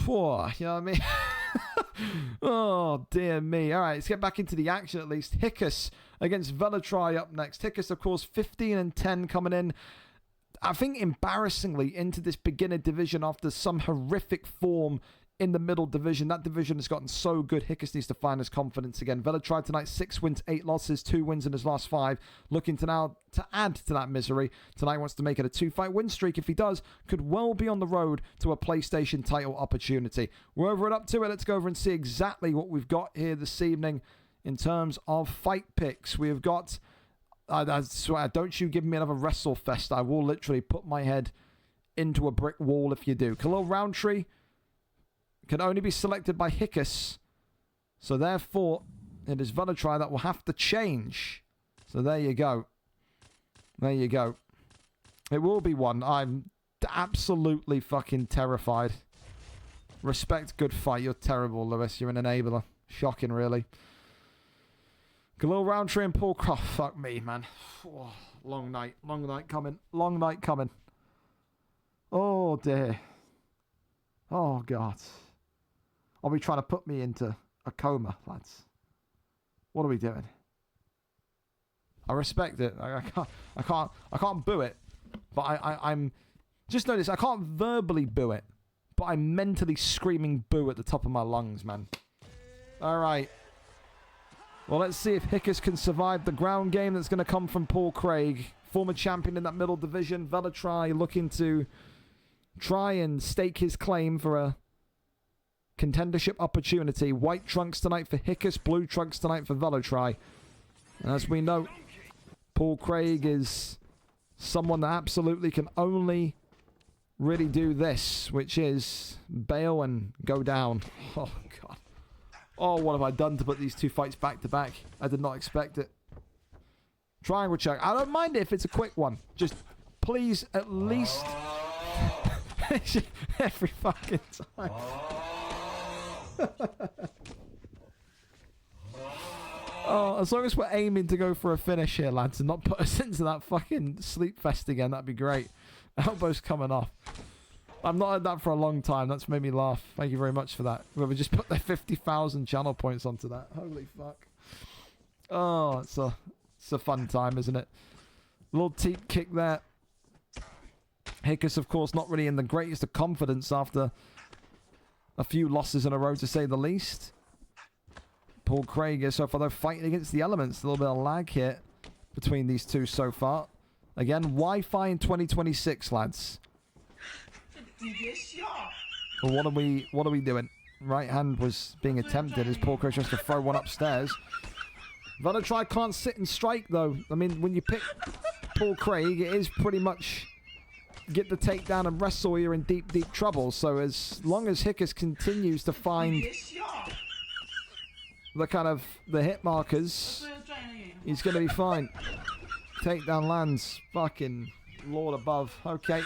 whoa, you know what I mean? Oh, dear me. All right, let's get back into the action at least. Hickus against Velatri up next. Hickus, of course, 15-10 coming in. I think embarrassingly into this beginner division after some horrific form in the middle division. That division has gotten so good. Hickus needs to find his confidence again. Velatri tonight, 6 wins, 8 losses, 2 wins in his last 5. Looking to now to add to that misery. Tonight wants to make it a 2-fight win streak. If he does, could well be on the road to a PlayStation title opportunity. We're over and up to it. Let's go over and see exactly what we've got here this evening in terms of fight picks. We've got... I swear, don't you give me another wrestle fest. I will literally put my head into a brick wall if you do. Khalil Roundtree can only be selected by Hickus. So therefore, it is Velatri that will have to change. So there you go. There you go. It will be one. I'm absolutely fucking terrified. Respect, good fight. You're terrible, Lewis. You're an enabler. Shocking, really. Khalil Roundtree and Paul Croft. Fuck me, man. Oh, long night. Long night coming. Long night coming. Oh, dear. Oh, God. Are we trying to put me into a coma, lads? What are we doing? I respect it. I can't boo it. but I'm just notice I can't verbally boo it, but I'm mentally screaming boo at the top of my lungs, man. All right. Well, let's see if Hickus can survive the ground game that's going to come from Paul Craig, former champion in that middle division. Velatri looking to try and stake his claim for a contendership opportunity. White trunks tonight for Hickus, blue trunks tonight for Velatri. And as we know, Paul Craig is someone that absolutely can only really do this, which is bail and go down. Oh, God. Oh, what have I done to put these two fights back to back? I did not expect it. Triangle check. I don't mind it if it's a quick one. Just please at least every fucking time. Oh, as long as we're aiming to go for a finish here, lads, and not put us into that fucking sleep fest again, that'd be great. Elbow's coming off. I've not had that for a long time. That's made me laugh. Thank you very much for that. Whoever just put their 50,000 channel points onto that. Holy fuck. Oh, it's a fun time, isn't it? Little teep kick there. Hickus, of course, not really in the greatest of confidence after a few losses in a row, to say the least. Paul Craig is so far, though, fighting against the elements. A little bit of lag here between these two so far. Again, Wi-Fi in 2026, lads. Well, what are we doing? Right hand was being attempted as Paul Craig tries to throw one upstairs. Velatri can't sit and strike, though. I mean, when you pick Paul Craig, it is pretty much get the takedown and wrestle, you're in deep, deep trouble. So as long as Hickus continues to find the hit markers, he's going to be fine. Takedown lands. Fucking Lord above. Okay.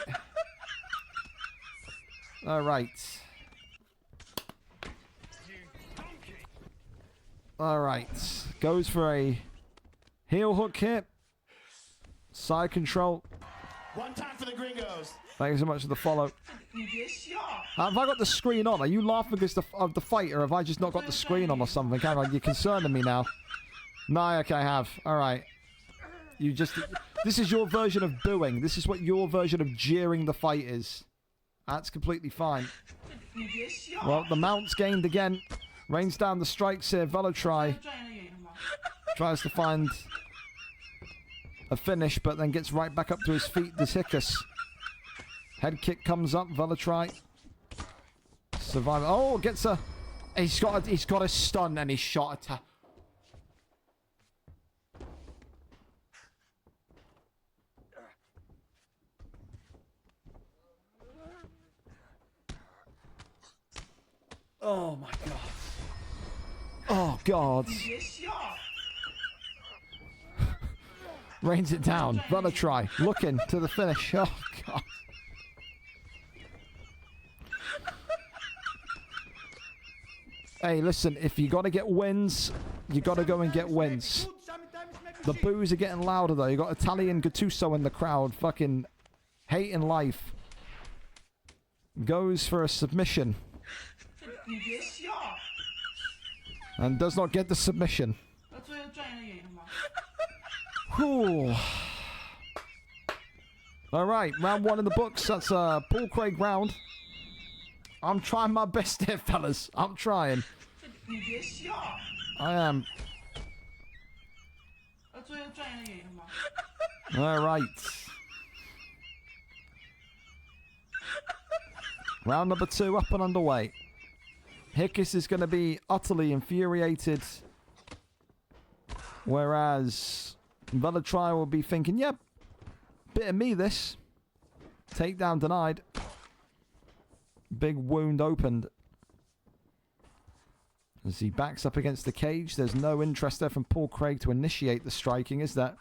Alright. Alright. Goes for a heel hook here. Side control. One time for the gringos. Thank you so much for the follow. Have I got the screen on? Are you laughing because of the fight, or have I just not got the screen on or something? Hang on, you're concerning me now. No, okay, I have. Alright. You just... This is your version of booing. This is what your version of jeering the fight is. That's completely fine. Well, the mount's gained again. Rains down the strikes here. Velatri tries to find a finish, but then gets right back up to his feet. Does Hickus. Head kick comes up. Velatri survive. Oh, gets a... He's got a stun and he's shot at... Oh my god. Oh god. Rains it down. Velatri looking to the finish. Oh god. Hey, listen, if you got to get wins, you got to go and get wins. The boos are getting louder though. You got Italian Gattuso in the crowd, fucking hating life. Goes for a submission. And does not get the submission. Whew. Alright, round one in the books. That's Paul Craig round. I'm trying my best here, fellas. I'm trying. I am. Alright. Round number 2 up and underway. Hickus is going to be utterly infuriated. Whereas Velatri will be thinking, yep, bit of me this. Takedown denied. Big wound opened. As he backs up against the cage, there's no interest there from Paul Craig to initiate the striking, is there?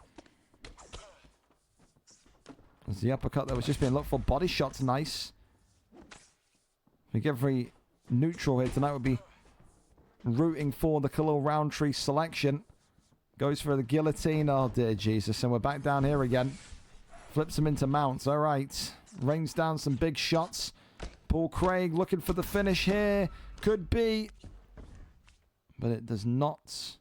As the uppercut that was just being looked for. Body shot's nice. I think every neutral here tonight would be rooting for the Khalil Roundtree selection. Goes for the guillotine. Oh, dear Jesus. And we're back down here again. Flips him into mounts. All right. Rains down some big shots. Paul Craig looking for the finish here. Could be. But it does not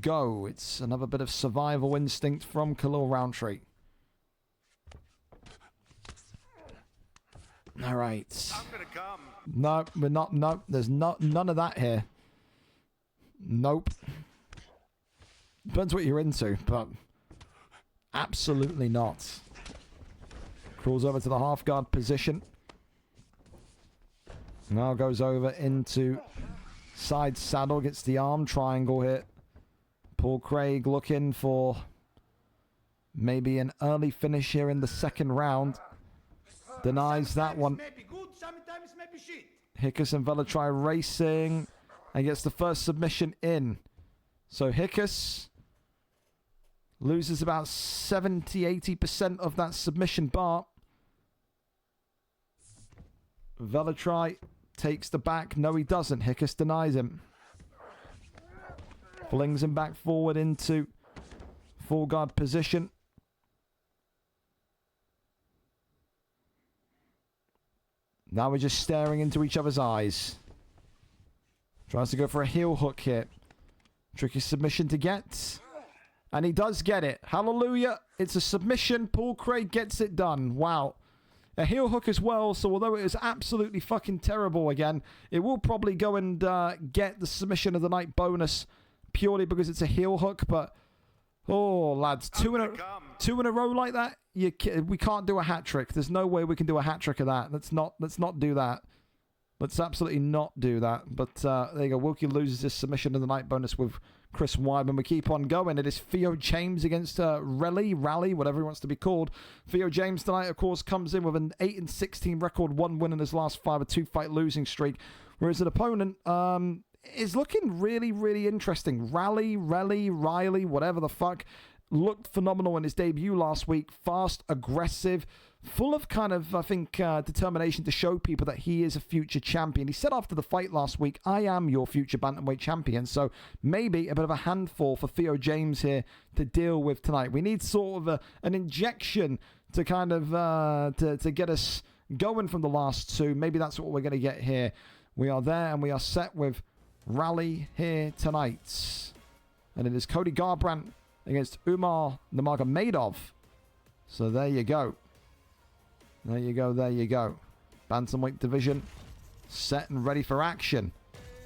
go. It's another bit of survival instinct from Khalil Roundtree. All right. No, we're not. No, there's none of that here. Nope. Depends what you're into, but absolutely not. Crawls over to the half guard position. Now goes over into side saddle, gets the arm triangle hit. Paul Craig looking for maybe an early finish here in the second round. Denies that one. Hickus and Velatri racing and gets the first submission in. So Hickus loses about 70-80% of that submission bar. Velatri takes the back. No, he doesn't. Hickus denies him. Flings him back forward into full guard position. Now we're just staring into each other's eyes. Tries to go for a heel hook here. Tricky submission to get. And he does get it. Hallelujah. It's a submission. Paul Craig gets it done. Wow. A heel hook as well. So although it is absolutely fucking terrible again, it will probably go and get the submission of the night bonus purely because it's a heel hook. But, oh, lads, two in a row like that? We can't do a hat trick. There's no way we can do a hat trick of that. Let's not do that. Let's absolutely not do that. But there you go. Wilkie loses his submission of the night bonus with Chris Weidman. We keep on going. It is Theo James against Rally, whatever he wants to be called. Theo James tonight, of course, comes in with an 8-16 record, 1 win in his last 5, a 2-fight losing streak. Whereas an opponent is looking really, really interesting. Riley, whatever the fuck. Looked phenomenal in his debut last week. Fast, aggressive, full of kind of, I think, determination to show people that he is a future champion. He said after the fight last week, I am your future bantamweight champion. So maybe a bit of a handful for Theo James here to deal with tonight. We need sort of an injection to kind of to get us going from the last two. Maybe that's what we're going to get here. We are there and we are set with Rally here tonight. And it is Cody Garbrandt against Umar Nurmagomedov. So there you go. There you go. Bantamweight division set and ready for action.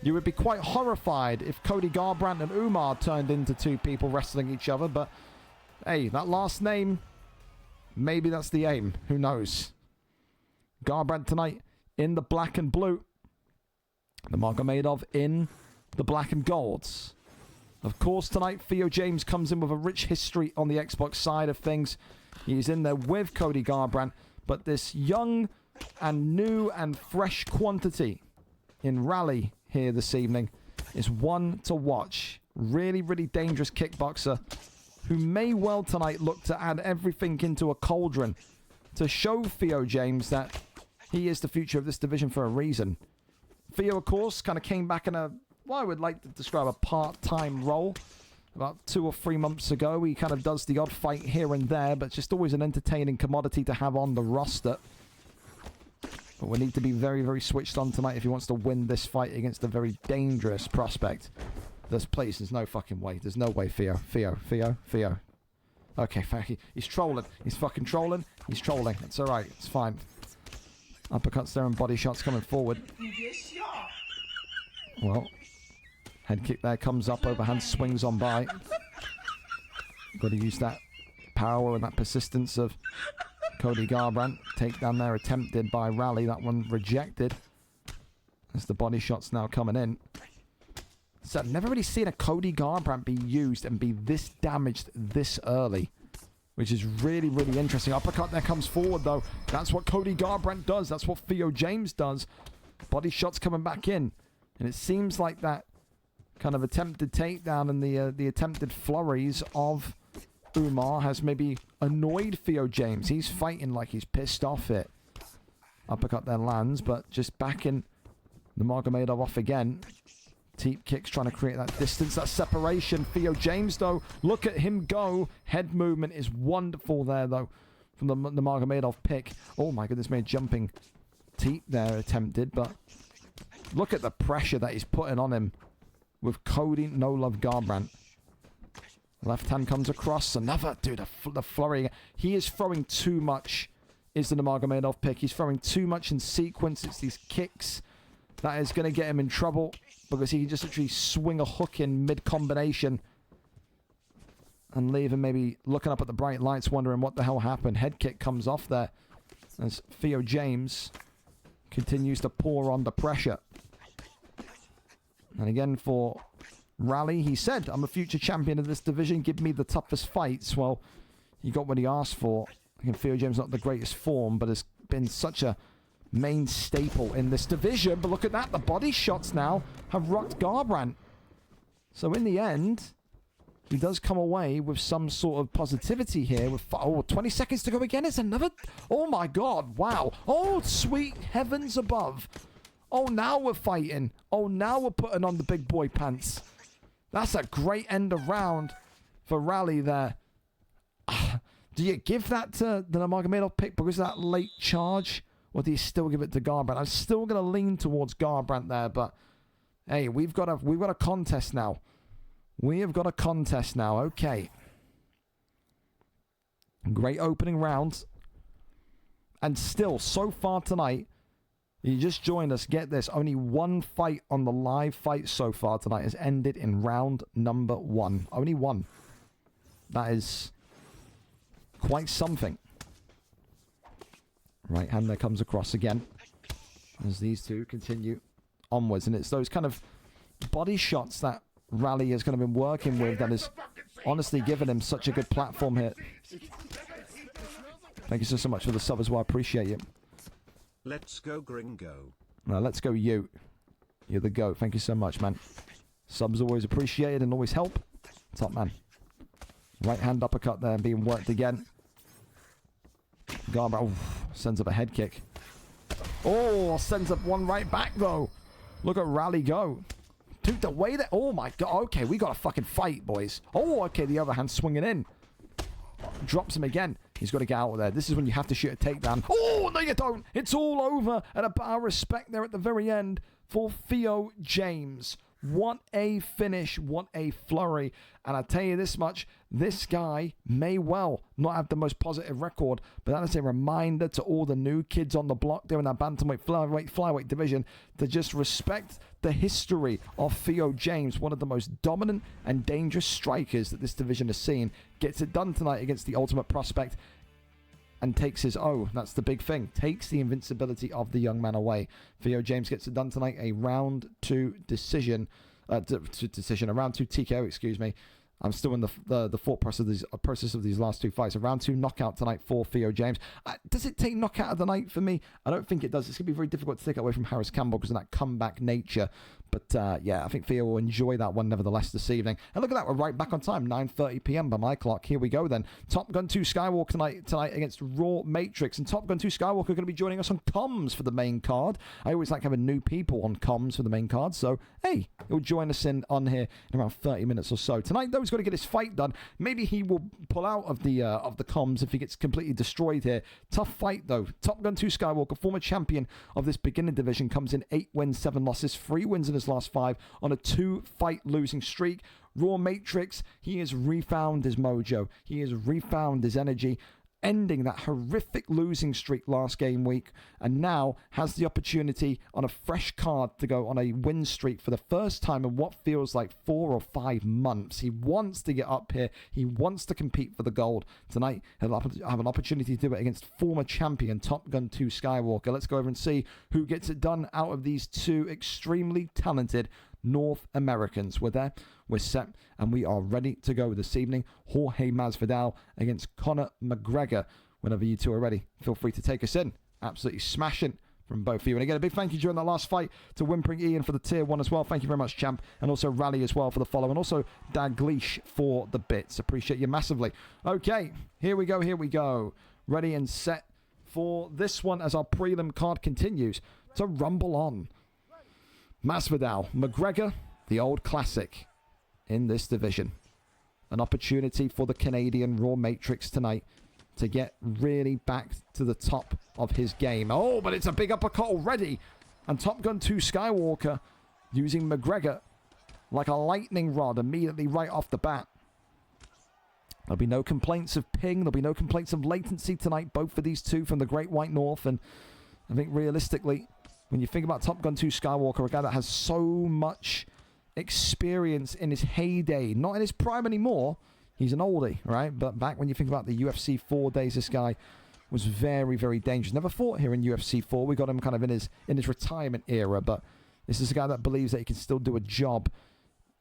You would be quite horrified if Cody Garbrandt and Umar turned into two people wrestling each other, but hey, that last name, maybe that's the aim. Who knows? Garbrandt tonight in the black and blue. Nurmagomedov in the black and golds. Of course, tonight, Theo James comes in with a rich history on the Xbox side of things. He's in there with Cody Garbrandt, but this young and new and fresh quantity in Rally here this evening is one to watch. Really, really dangerous kickboxer who may well tonight look to add everything into a cauldron to show Theo James that he is the future of this division for a reason. Theo, of course, kind of came back in a, what I would like to describe a part-time role. About 2 or 3 months ago, he kind of does the odd fight here and there, but just always an entertaining commodity to have on the roster. But we need to be very, very switched on tonight if he wants to win this fight against a very dangerous prospect. There's no fucking way. There's no way, Theo. Okay, he's trolling. He's fucking trolling. He's trolling. It's alright. It's fine. Uppercuts there and body shots coming forward. Well, head kick there, comes up, overhand swings on by. Got to use that power and that persistence of Cody Garbrandt. Takedown there attempted by Rally. That one rejected. As the body shots now coming in. So I've never really seen a Cody Garbrandt be used and be this damaged this early. Which is really, really interesting. Uppercut there comes forward though. That's what Cody Garbrandt does. That's what Theo James does. Body shots coming back in. And it seems like that kind of attempted takedown and the attempted flurries of Umar has maybe annoyed Theo James. He's fighting like he's pissed off it. Uppercut then lands, but just backing Nurmagomedov off again. Teep kicks trying to create that distance, that separation. Theo James, though, look at him go. Head movement is wonderful there, though, from the Nurmagomedov pick. Oh, my goodness, made jumping Teep there attempted, but look at the pressure that he's putting on him with Cody No Love Garbrandt. Left hand comes across. Another, dude, the flurry. He is throwing too much is the Nurmagomedov pick. He's throwing too much in sequence. It's these kicks that is going to get him in trouble because he can just literally swing a hook in mid-combination and leave him maybe looking up at the bright lights wondering what the hell happened. Head kick comes off there as Theo James continues to pour on the pressure. And again for Rally, he said, I'm a future champion of this division. Give me the toughest fights. Well, he got what he asked for. Again, Theo James not the greatest form, but has been such a main staple in this division. But look at that. The body shots now have rocked Garbrandt. So in the end, he does come away with some sort of positivity here. With 20 seconds to go again. It's another... Oh, my God. Wow. Oh, sweet heavens above. Oh, now we're fighting. Oh, now we're putting on the big boy pants. That's a great end of round for Rally there. Do you give that to the Nurmagomedov pick because of that late charge? Or do you still give it to Garbrandt? I'm still going to lean towards Garbrandt there, but hey, we've got a contest now. We have got a contest now. Okay. Great opening round. And still, so far tonight, you just joined us. Get this. Only one fight on the live fight so far tonight has ended in round number 1. Only one. That is quite something. Right hand there comes across again. As these two continue onwards. And it's those kind of body shots that Rally has kind of been working with that has honestly given him such a good platform here. Thank you so much for the sub as well. I appreciate you. Let's go, Gringo. No, let's go, you. You're the GOAT. Thank you so much, man. Subs always appreciated and always help. Top man. Right hand uppercut there being worked again. Garbrandt sends up a head kick. Oh, sends up one right back, though. Look at Rally go. Dude, the way that... Oh, my God. Okay, we got a fucking fight, boys. Oh, okay, the other hand swinging in. Drops him again. He's got to get out of there. This is when you have to shoot a takedown. Oh, no, you don't. It's all over. And a bar of respect there at the very end for Theo James. What a finish. What a flurry. And I tell you this much, this guy may well not have the most positive record, but that is a reminder to all the new kids on the block there in that bantamweight, flyweight division to just respect the history of Theo James, one of the most dominant and dangerous strikers that this division has seen. Gets it done tonight against the Ultimate Prospect and takes his that's the big thing, takes the invincibility of the young man away. Theo James gets it done tonight, a round 2 decision, a round 2 TKO, excuse me. I'm still in the thought process of these last 2 fights. A round 2 knockout tonight for Theo James. Does it take knockout of the night for me? I don't think it does. It's going to be very difficult to take it away from Harris Campbell because of that comeback nature. But yeah, I think Theo will enjoy that one nevertheless this evening. And look at that, we're right back on time, 9:30 p.m. by my clock. Here we go then. Top Gun 2 Skywalker tonight against Raw Matrix. And Top Gun 2 Skywalker are going to be joining us on comms for the main card. I always like having new people on comms for the main card. So, hey, he'll join us on here in around 30 minutes or so. Tonight, though, he's got to get his fight done. Maybe he will pull out of the comms if he gets completely destroyed here. Tough fight, though. Top Gun 2 Skywalker, former champion of this beginning division, comes in 8 wins, 7 losses, 3 wins in his last 5 on a 2-fight losing streak. Raw Matrix, he has refound his mojo. He has refound his energy, ending that horrific losing streak last game week, and now has the opportunity on a fresh card to go on a win streak for the first time in what feels like 4 or 5 months. He wants to get up here. He wants to compete for the gold. Tonight, he'll have an opportunity to do it against former champion Top Gun 2 Skywalker. Let's go over and see who gets it done out of these 2 extremely talented North Americans. We're there, we're set, and we are ready to go this evening. Jorge Masvidal against Conor McGregor. Whenever you two are ready, feel free to take us in. Absolutely smashing from both of you. And again, a big thank you during that last fight to Whimpering Ian for the tier 1 as well. Thank you very much, champ. And also Rally as well for the follow. And also Daglish for the bits. Appreciate you massively. Okay, here we go. Ready and set for this one as our prelim card continues to rumble on. Masvidal, McGregor, the old classic in this division. An opportunity for the Canadian Raw Matrix tonight to get really back to the top of his game. Oh, but it's a big uppercut already. And Top Gun 2 Skywalker using McGregor like a lightning rod immediately right off the bat. There'll be no complaints of ping. There'll be no complaints of latency tonight, both for these two from the Great White North. And I think realistically, when you think about Top Gun 2 Skywalker, a guy that has so much experience in his heyday, not in his prime anymore, he's an oldie, right? But back when you think about the UFC 4 days, this guy was very, very dangerous. Never fought here in UFC 4. We got him kind of in his retirement era, but this is a guy that believes that he can still do a job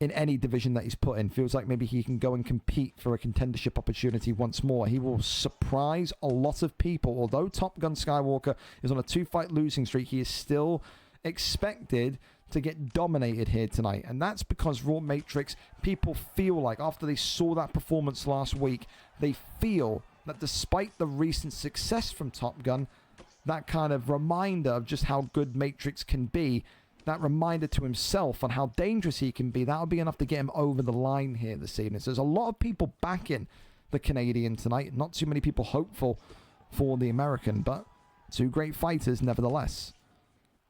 in any division that he's put in. Feels like maybe he can go and compete for a contendership opportunity once more. He will surprise a lot of people. Although Top Gun Skywalker is on a 2-fight losing streak, he is still expected to get dominated here tonight. And that's because Raw Matrix, people feel like after they saw that performance last week, they feel that despite the recent success from Top Gun, that kind of reminder of just how good Matrix can be, that reminder to himself on how dangerous he can be, that would be enough to get him over the line here this evening. So there's a lot of people backing the Canadian tonight. Not too many people hopeful for the American, but two great fighters nevertheless.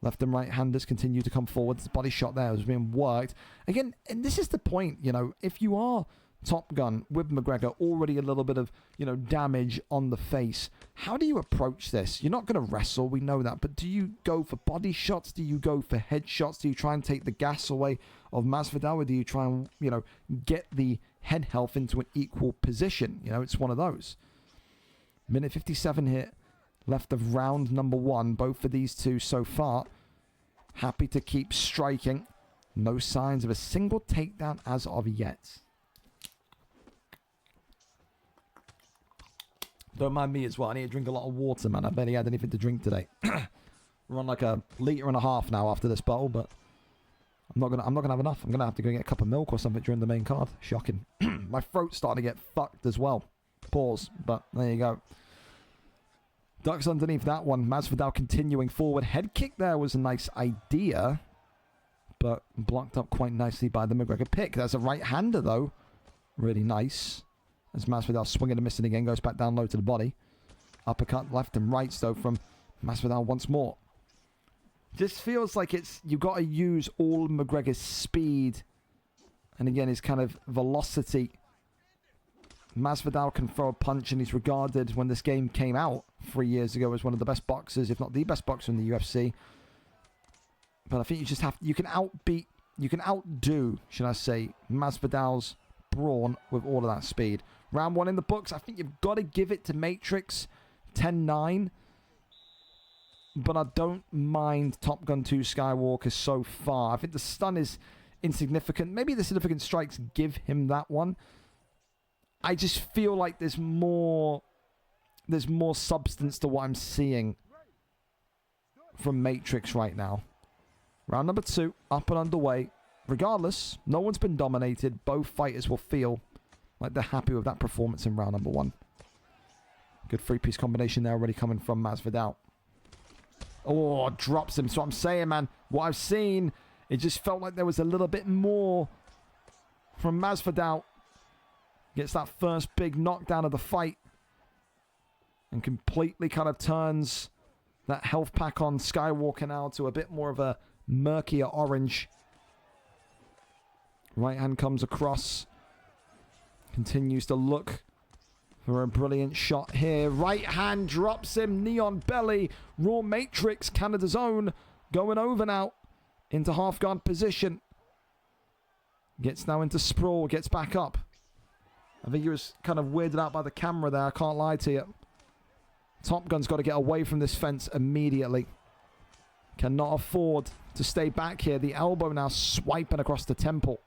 Left and right-handers continue to come forward. The body shot there was being worked. Again, and this is the point, you know, if you are Top Gun with McGregor, already a little bit of, you know, damage on the face, how do you approach this? You're not going to wrestle, we know that, but do you go for body shots? Do you go for head shots? Do you try and take the gas away of Masvidal, or do you try and, you know, get the head health into an equal position? You know, it's one of those. Minute 57 here, left of round number 1, both for these two so far. Happy to keep striking. No signs of a single takedown as of yet. Don't mind me as well. I need to drink a lot of water, man. I barely had anything to drink today. We're on like a litre and a half now after this bottle, but I'm not gonna have enough. I'm gonna have to go get a cup of milk or something during the main card. Shocking. My throat's starting to get fucked as well. Pause. But there you go. Ducks underneath that one. Masvidal continuing forward. Head kick there was a nice idea, but blocked up quite nicely by the McGregor pick. That's a right-hander, though. Really nice. As Masvidal swinging and missing again, goes back down low to the body. Uppercut left and right, though, from Masvidal once more. Just feels like you've got to use all McGregor's speed and, again, his kind of velocity. Masvidal can throw a punch, and he's regarded, when this game came out 3 years ago, as one of the best boxers, if not the best boxer in the UFC. But I think you just have... You can outdo, should I say, Masvidal's brawn with all of that speed. Round 1 in the books. I think you've got to give it to Matrix 10-9. But I don't mind Top Gun 2 Skywalker so far. I think the stun is insignificant. Maybe the significant strikes give him that one. I just feel like there's more substance to what I'm seeing from Matrix right now. Round number 2, up and underway. Regardless, no one's been dominated. Both fighters will feel like they're happy with that performance in round number 1. Good 3-piece combination there already coming from Masvidal. Oh, drops him. So I'm saying, man, what I've seen, it just felt like there was a little bit more from Masvidal. Gets that first big knockdown of the fight and completely kind of turns that health pack on Skywalker now to a bit more of a murkier orange. Right hand comes across. Continues to look for a brilliant shot here. Right hand drops him. Neon belly. Raw Matrix, Canada's own. Going over now into half guard position. Gets now into sprawl. Gets back up. I think he was kind of weirded out by the camera there. I can't lie to you. Top Gun's got to get away from this fence immediately. Cannot afford to stay back here. The elbow now swiping across the temple.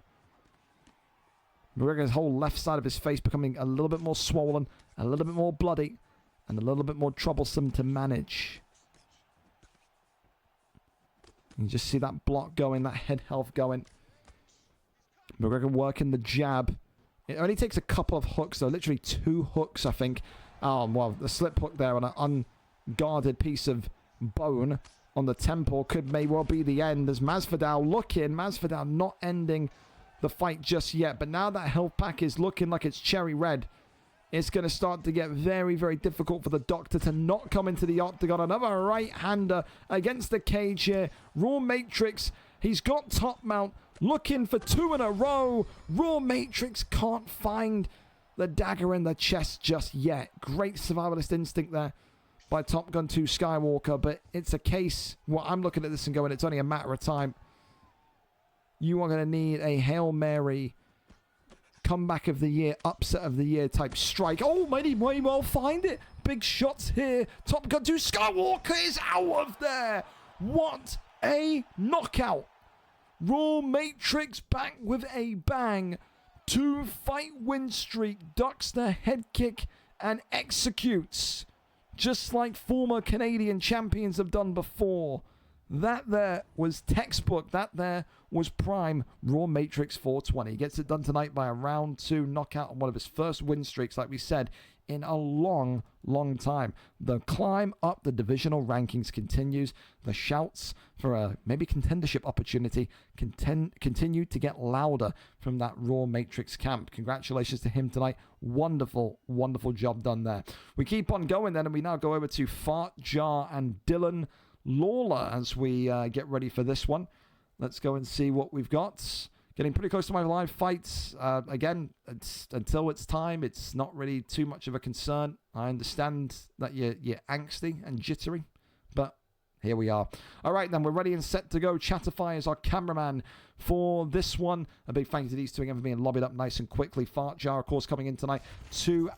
McGregor's whole left side of his face becoming a little bit more swollen, a little bit more bloody, and a little bit more troublesome to manage. You just see that block going, that head health going. McGregor working the jab. It only takes a couple of hooks, though. Literally 2 hooks, I think. Well, the slip hook there on an unguarded piece of bone on the temple could may well be the end. As Masvidal looking, Masvidal not ending the fight just yet. But now that health pack is looking like it's cherry red, it's going to start to get very, very difficult for the doctor to not come into the octagon. Another right-hander against the cage here. Raw Matrix, he's got top mount. Looking for 2 in a row. Raw Matrix can't find the dagger in the chest just yet. Great survivalist instinct there by Top Gun 2 Skywalker, but it's a case, well, I'm looking at this and going, it's only a matter of time. You are going to need a Hail Mary, comeback of the year, upset of the year type strike. Oh, might he well find it. Big shots here. Top Gun 2 Skywalker is out of there. What a knockout. Raw Matrix back with a bang. 2-fight win streak, ducks the head kick and executes. Just like former Canadian champions have done before. That there was textbook. That there was prime Raw Matrix 420. Gets it done tonight by a round 2 knockout on one of his first win streaks, like we said, in a long, long time. The climb up the divisional rankings continues. The shouts for a maybe contendership opportunity continue to get louder from that Raw Matrix camp. Congratulations to him tonight. Wonderful, wonderful job done there. We keep on going then, and we now go over to Fart Jar and Dylan Lawler as we get ready for this one. Let's go and see what we've got. Getting pretty close to my live fights. Again, until it's time, it's not really too much of a concern. I understand that you're angsty and jittery, but here we are. All right, then, we're ready and set to go. Chatterfy is our cameraman for this one. A big thank you to these two again for being lobbied up nice and quickly. Fart Jar, of course, coming in tonight 2-0.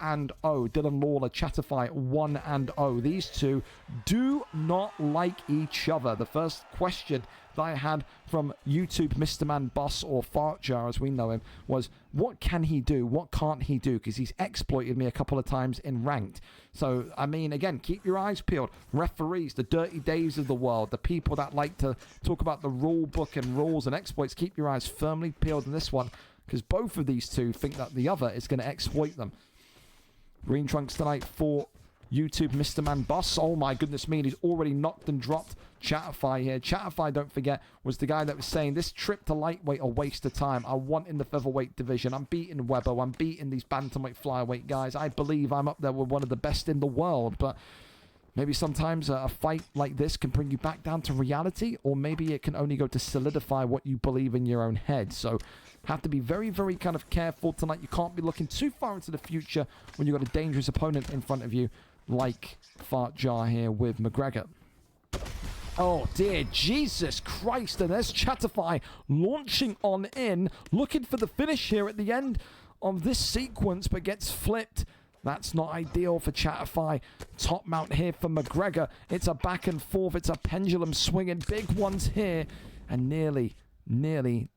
Dylan Lawler, Chatterfy 1-0. These two do not like each other. The first question that I had from YouTube Mr. Man Boss, or Fart Jar as we know him, was what can he do? What can't he do? Because he's exploited me a couple of times in ranked. So, I mean, again, keep your eyes peeled. Referees, the Dirty Days of the world, the people that like to talk about the rule book and rules and exploits, keep your eyes firmly peeled in this one, because both of these two think that the other is going to exploit them. Green Trunks tonight for YouTube Mr. Man Boss. Oh my goodness me, he's already knocked and dropped Chatterfy here. Chatterfy, don't forget, was the guy that was saying this trip to lightweight a waste of time. I want in the featherweight division. I'm beating Webber. I'm beating these bantamweight flyweight guys. I believe I'm up there with one of the best in the world, but maybe sometimes a fight like this can bring you back down to reality, or maybe it can only go to solidify what you believe in your own head. So have to be very, very kind of careful tonight. You can't be looking too far into the future when you've got a dangerous opponent in front of you like Fart Jar here with McGregor. Oh dear, Jesus Christ, and there's Chatterfy launching on in, looking for the finish here at the end of this sequence, but gets flipped. That's not ideal for Chatterfy. Top mount here for McGregor. It's a back and forth, it's a pendulum swinging, big ones here, and nearly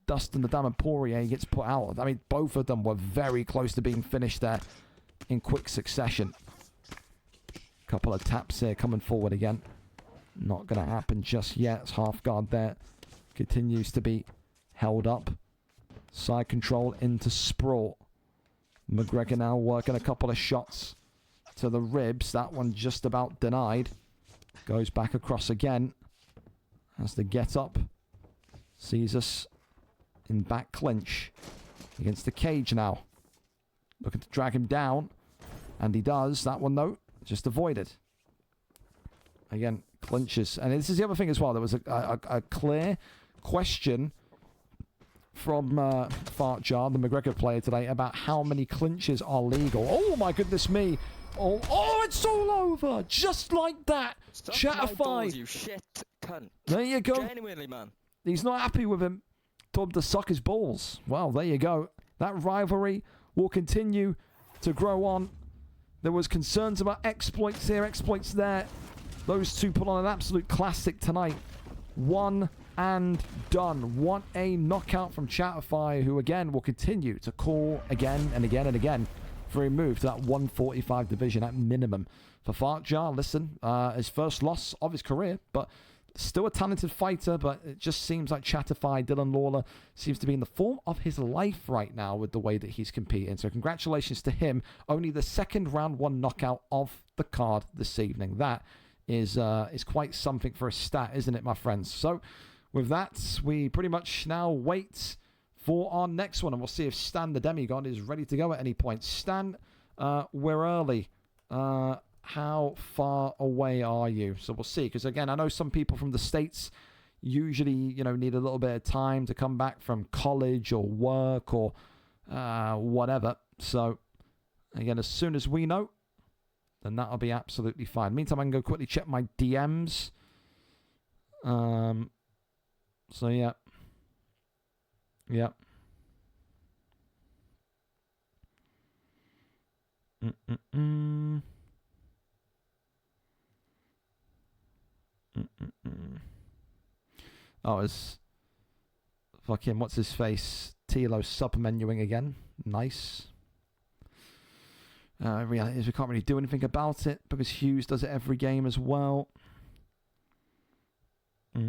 Dustin the Diamond Poirier gets put out. I mean, both of them were very close to being finished there in quick succession. Couple of taps here coming forward again. Not going to happen just yet. It's half guard there. Continues to be held up. Side control into sprawl. McGregor now working a couple of shots to the ribs. That one just about denied. Goes back across again. Has the get up. Sees us in back clinch against the cage now. Looking to drag him down. And he does. That one, though, just avoided. Again, clinches. And this is the other thing as well. There was a clear question from Fart Jar, the McGregor player today, about how many clinches are legal. Oh, my goodness me. Oh, it's all over. Just like that. Chatterfy. You shit cunt. There you go. Genuinely, man. He's not happy with him. Told him to suck his balls. Well, there you go. That rivalry will continue to grow on. There was concerns about exploits here, exploits there. Those two put on an absolute classic tonight. One and done. What a knockout from Chatterfy, who again will continue to call again and again and again for a move to that 145 division at minimum. For Fart Jar, listen, his first loss of his career, but still a talented fighter, but it just seems like Chatterfy, Dylan Lawler, seems to be in the form of his life right now with the way that he's competing. So congratulations to him. Only the second round one knockout of the card this evening. That is quite something for a stat, isn't it, my friends? So with that, we pretty much now wait for our next one, and we'll see if Stan the Demigod is ready to go at any point. Stan, we're early. How far away are you? So we'll see, because again, I know some people from the States usually, need a little bit of time to come back from college or work or whatever. So Again, as soon as we know, then that'll be absolutely fine. Meantime, I can go quickly check my DMs. So, yeah. Yeah. Oh, it's fucking, what's his face? Tilo sub-menuing again. Nice. Reality is we can't really do anything about it because Hughes does it every game as well. We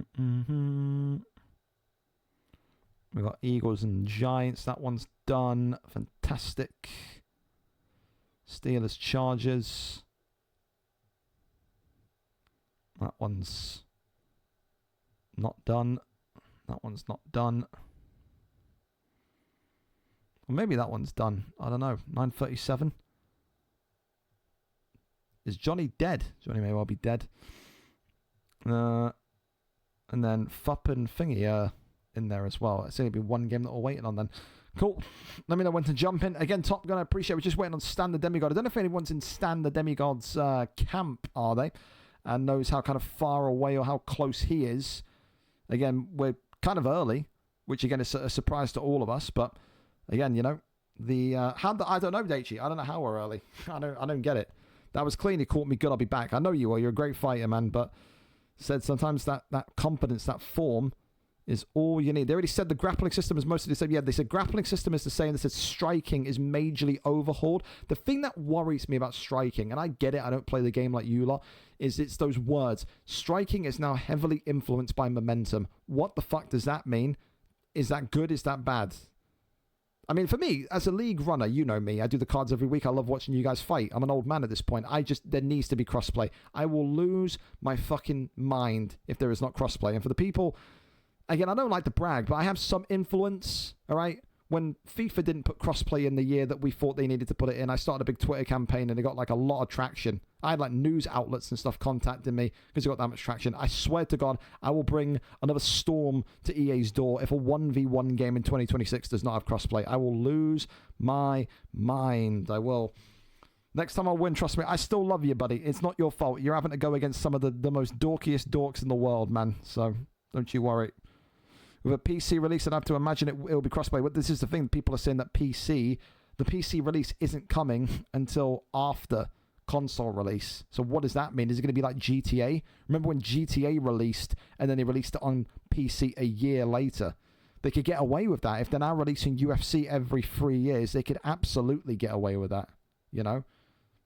got Eagles and Giants. That one's done. Fantastic. Steelers, Chargers. That one's not done. That one's not done. Or maybe that one's done. I don't know. 9:37. Is Johnny dead? Johnny may well be dead. And then Fupp and Thingy in there as well. It's only been one game that we're waiting on then. Cool. Let me know when to jump in. Again, Top Gun, I appreciate it. We're just waiting on Stan the Demigod. I don't know if anyone's in Stan the Demigod's camp, are they? And knows how kind of far away or how close he is. Again, we're kind of early, which again is a surprise to all of us. But again, you know, I don't know, Daichi. I don't know how we're early. I don't get it. That was clean. You caught me good. I'll be back. I know you are. You're a great fighter, man. But said sometimes that confidence, that form is all you need. They already said the grappling system is mostly the same. Yeah, they said grappling system is the same. They said striking is majorly overhauled. The thing that worries me about striking, and I get it, I don't play the game like you lot, is it's those words. Striking is now heavily influenced by momentum. What the fuck does that mean? Is that good? Is that bad? I mean, for me, as a league runner, you know me. I do the cards every week. I love watching you guys fight. I'm an old man at this point. There needs to be crossplay. I will lose my fucking mind if there is not crossplay. And for the people, again, I don't like to brag, but I have some influence, all right? When FIFA didn't put crossplay in the year that we thought they needed to put it in, I started a big Twitter campaign and it got like a lot of traction. I had like news outlets and stuff contacting me because it got that much traction. I swear to God, I will bring another storm to EA's door if a 1v1 game in 2026 does not have crossplay. I will lose my mind. I will. Next time I'll win, trust me. I still love you, buddy. It's not your fault. You're having to go against some of the most dorkiest dorks in the world, man. So don't you worry. With a PC release, I'd have to imagine it'll be crossplay. But this is the thing. People are saying that the PC release isn't coming until after console release. So what does that mean? Is it going to be like GTA? Remember when GTA released and then they released it on PC a year later? They could get away with that. If they're now releasing UFC every 3 years, they could absolutely get away with that, you know?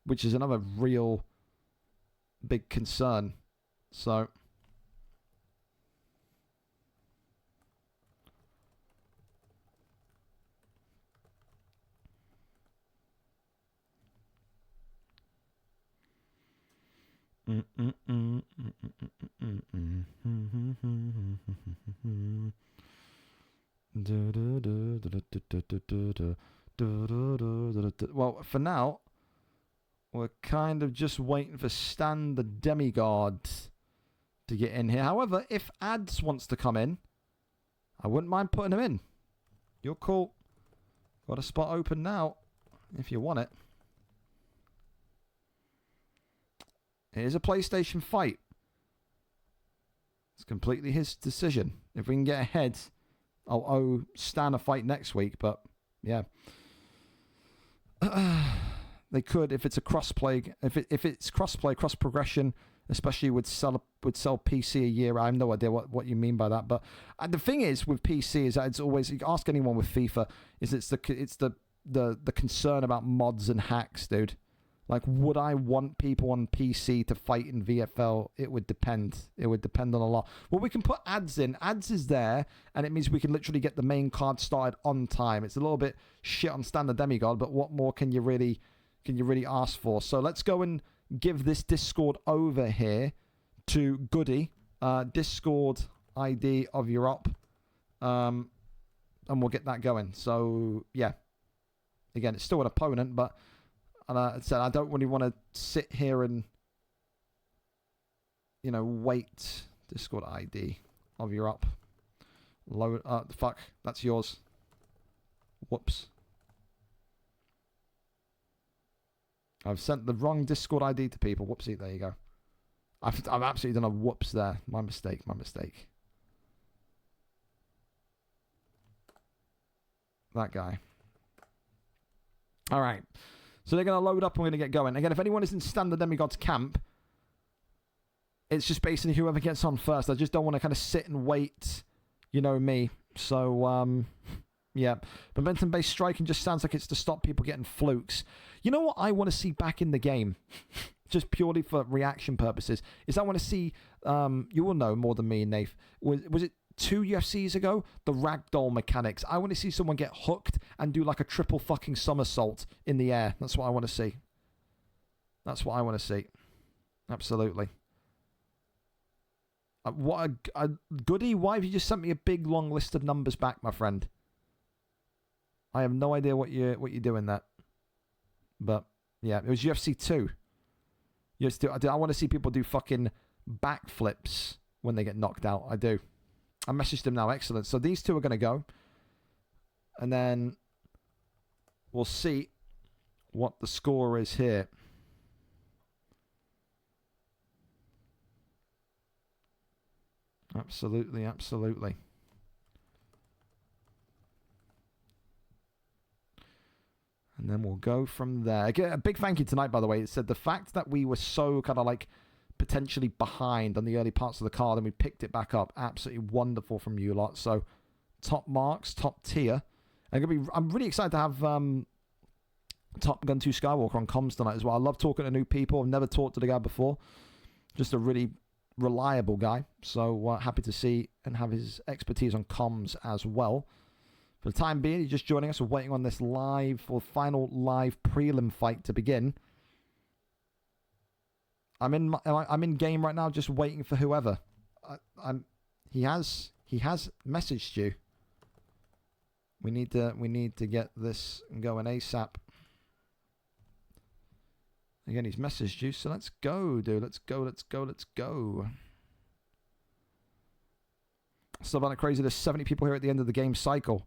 Which is another real big concern. So... Well, for now, we're kind of just waiting for Stan the Demigod to get in here. However, if Ads wants to come in, I wouldn't mind putting him in. You're cool. Got a spot open now, if you want it. It is a PlayStation fight. It's completely his decision. If we can get ahead, I'll owe Stan a fight next week, but yeah. They could if it's a crossplay. If it's crossplay, cross progression, especially would sell PC a year. I have no idea what you mean by that. But the thing is with PC is that it's always, you ask anyone with FIFA, is it's the concern about mods and hacks, dude. Like, would I want people on PC to fight in VFL? It would depend. It would depend on a lot. Well, we can put ads in. Ads is there, and it means we can literally get the main card started on time. It's a little bit shit on Standard Demigod, but what more can you really ask for? So let's go and give this Discord over here to Goody. Discord ID of Europe. And we'll get that going. So, yeah. Again, it's still an opponent, but... And I said, I don't really want to sit here and, you know, wait. Discord ID of Europe. Load. Fuck. That's yours. Whoops. I've sent the wrong Discord ID to people. Whoopsie, there you go. I've absolutely done a whoops there. My mistake, my mistake. That guy. All right. So they're going to load up and we're going to get going. Again, if anyone is in Standard Demigods camp, it's just basically whoever gets on first. I just don't want to kind of sit and wait, you know me. So, yeah. Momentum-based striking just sounds like it's to stop people getting flukes. You know what I want to see back in the game? Just purely for reaction purposes, is I want to see, you will know more than me, Nath. Was it 2 UFCs ago? The ragdoll mechanics. I want to see someone get hooked and do like a triple fucking somersault in the air. That's what I want to see. That's what I want to see. Absolutely. What a goodie. Why have you just sent me a big long list of numbers back, my friend? I have no idea what you're doing that. But yeah, it was UFC 2. I want to see people do fucking backflips when they get knocked out. I do. I messaged them now. Excellent. So these two are going to go. And then we'll see what the score is here. Absolutely, absolutely. And then we'll go from there. Again, a big thank you tonight, by the way. It said the fact that we were so kind of like potentially behind on the early parts of the card and we picked it back up. Absolutely wonderful from you lot. So top marks, top tier. I'm really excited to have Top Gun 2 Skywalker on comms tonight as well. I love talking to new people. I've never talked to the guy before. Just a really reliable guy. So happy to see and have his expertise on comms as well. For the time being, you're just joining us. We're waiting on this final live prelim fight to begin. I'm in game right now, just waiting for whoever. He has messaged you. We need to get this going ASAP. Again, he's messaged you, so let's go, dude. Let's go. Still kind of crazy. There's 70 people here at the end of the game cycle.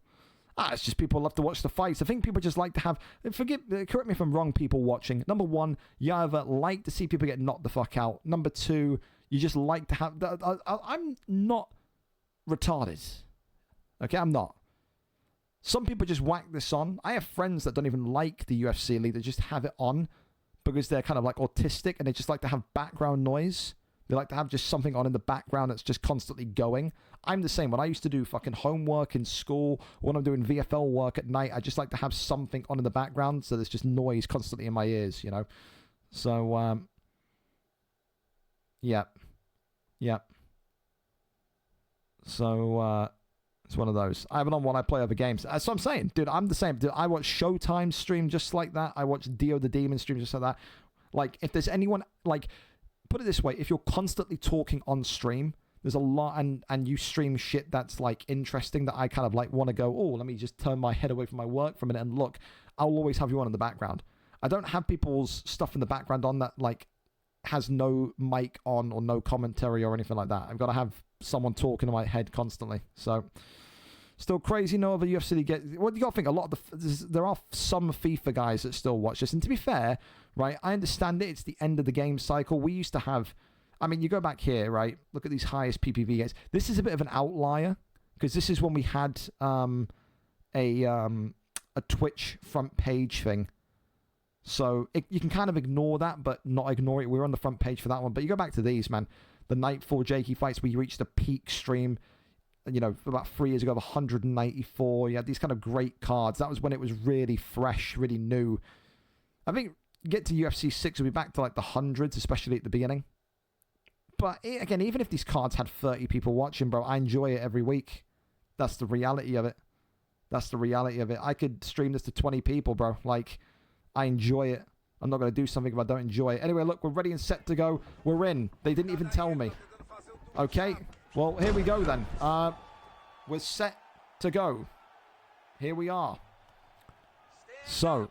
It's just people love to watch the fights. I think people just like to have... correct me if I'm wrong, people watching. Number one, you either like to see people get knocked the fuck out. Number two, you just like to have... I'm not retarded. Okay, I'm not. Some people just whack this on. I have friends that don't even like the UFC league. They just have it on because they're kind of like autistic and they just like to have background noise. They like to have just something on in the background that's just constantly going. I'm the same. When I used to do fucking homework in school, when I'm doing VFL work at night, I just like to have something on in the background so there's just noise constantly in my ears, you know? So, yeah. So, it's one of those. I have it on while I play other games. That's what I'm saying. Dude, I'm the same. Dude, I watch Showtime stream just like that. I watch Dio the Demon stream just like that. Like, if there's anyone, like... Put it this way, if you're constantly talking on stream, there's a lot, and you stream shit that's like interesting that I kind of like want to go, oh, let me just turn my head away from my work for a minute and look. I'll always have you on in the background. I don't have people's stuff in the background on that like has no mic on or no commentary or anything like that. I've got to have someone talking in my head constantly. So still crazy. No other UFC get. Well, you got to think a lot of there are some FIFA guys that still watch this. And to be fair, right, I understand it. It's the end of the game cycle. We used to have. I mean, you go back here, right? Look at these highest PPV games. This is a bit of an outlier because this is when we had a Twitch front page thing. So you can kind of ignore that, but not ignore it. We were on the front page for that one. But you go back to these, man. The Nightfall Jakey fights where you reached a peak stream. You know, about 3 years ago, 194. You had these kind of great cards. That was when it was really fresh, really new. I think get to UFC 6, we'll be back to like the hundreds, especially at the beginning. But again, even if these cards had 30 people watching, bro, I enjoy it every week. That's the reality of it. I could stream this to 20 people, bro. Like, I enjoy it. I'm not going to do something if I don't enjoy it. Anyway, look, we're ready and set to go. We're in. They didn't even tell me. Okay. Well, here we go then. We're set to go. Here we are. So,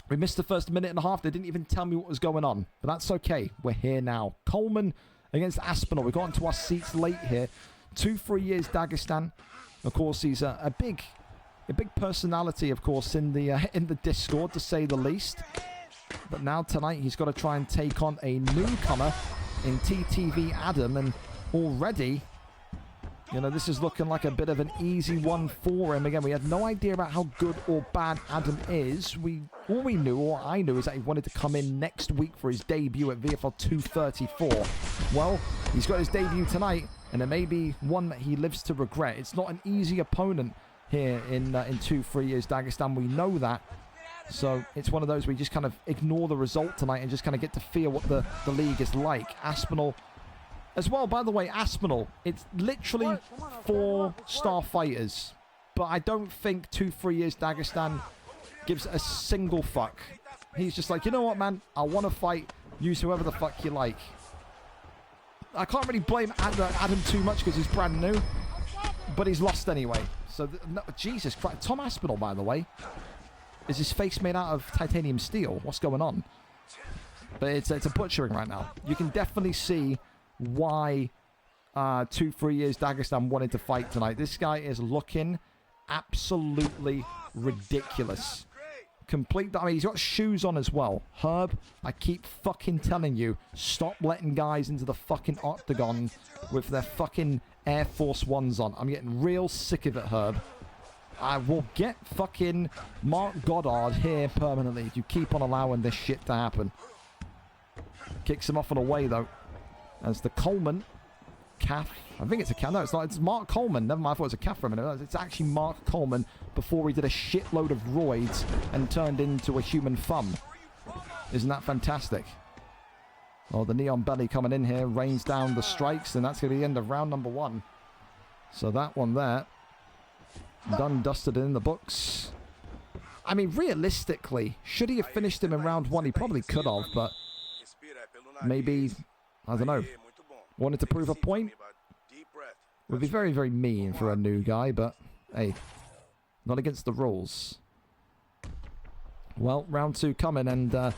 we missed the first minute and a half. They didn't even tell me what was going on. But that's okay. We're here now. Coleman against Aspinall. We got into our seats late here. 2-3 years Dagestan. Of course, he's a big personality, of course, in the Discord, to say the least. But now tonight he's got to try and take on a newcomer in TTV Adam, and already, you know, this is looking like a bit of an easy one for him. Again, we had no idea about how good or bad Adam is. All we knew, or I knew, is that he wanted to come in next week for his debut at VFL 234. Well, he's got his debut tonight, and it may be one that he lives to regret. It's not an easy opponent here in 2-3 years Dagestan. We know that. So it's one of those where you just kind of ignore the result tonight and just kind of get to feel what the league is like. Aspinall as well, by the way. Aspinall, it's literally 4-star fighters, but I don't think 2-3 years Dagestan gives a single fuck. He's just like, you know what, man, I want to fight, use whoever the fuck you like. I can't really blame Adam too much because he's brand new, but he's lost anyway. So no, Jesus Christ. Tom Aspinall, by the way, is his face made out of titanium steel? What's going on? But it's a butchering right now. You can definitely see why 2-3 years Dagestan wanted to fight tonight. This guy is looking absolutely ridiculous. Complete. I mean, he's got shoes on as well. Herb, I keep fucking telling you, stop letting guys into the fucking octagon with their fucking Air Force Ones on. I'm getting real sick of it, Herb. I will get fucking Mark Goddard here permanently if you keep on allowing this shit to happen. Kicks him off and away, though. As the Coleman calf. I think it's a calf. No, it's not. It's Mark Coleman. Never mind, I thought it was a calf for a minute. It's actually Mark Coleman before he did a shitload of roids and turned into a human thumb. Isn't that fantastic? Oh, the Neon Belly coming in here rains down the strikes, and that's going to be the end of round number 1. So that one there, done, dusted in the books. I mean, realistically, should he have finished him in round 1? He probably could have, but maybe, I don't know, wanted to prove a point. Would be very, very mean for a new guy, but hey, not against the rules. Well, round 2 coming, and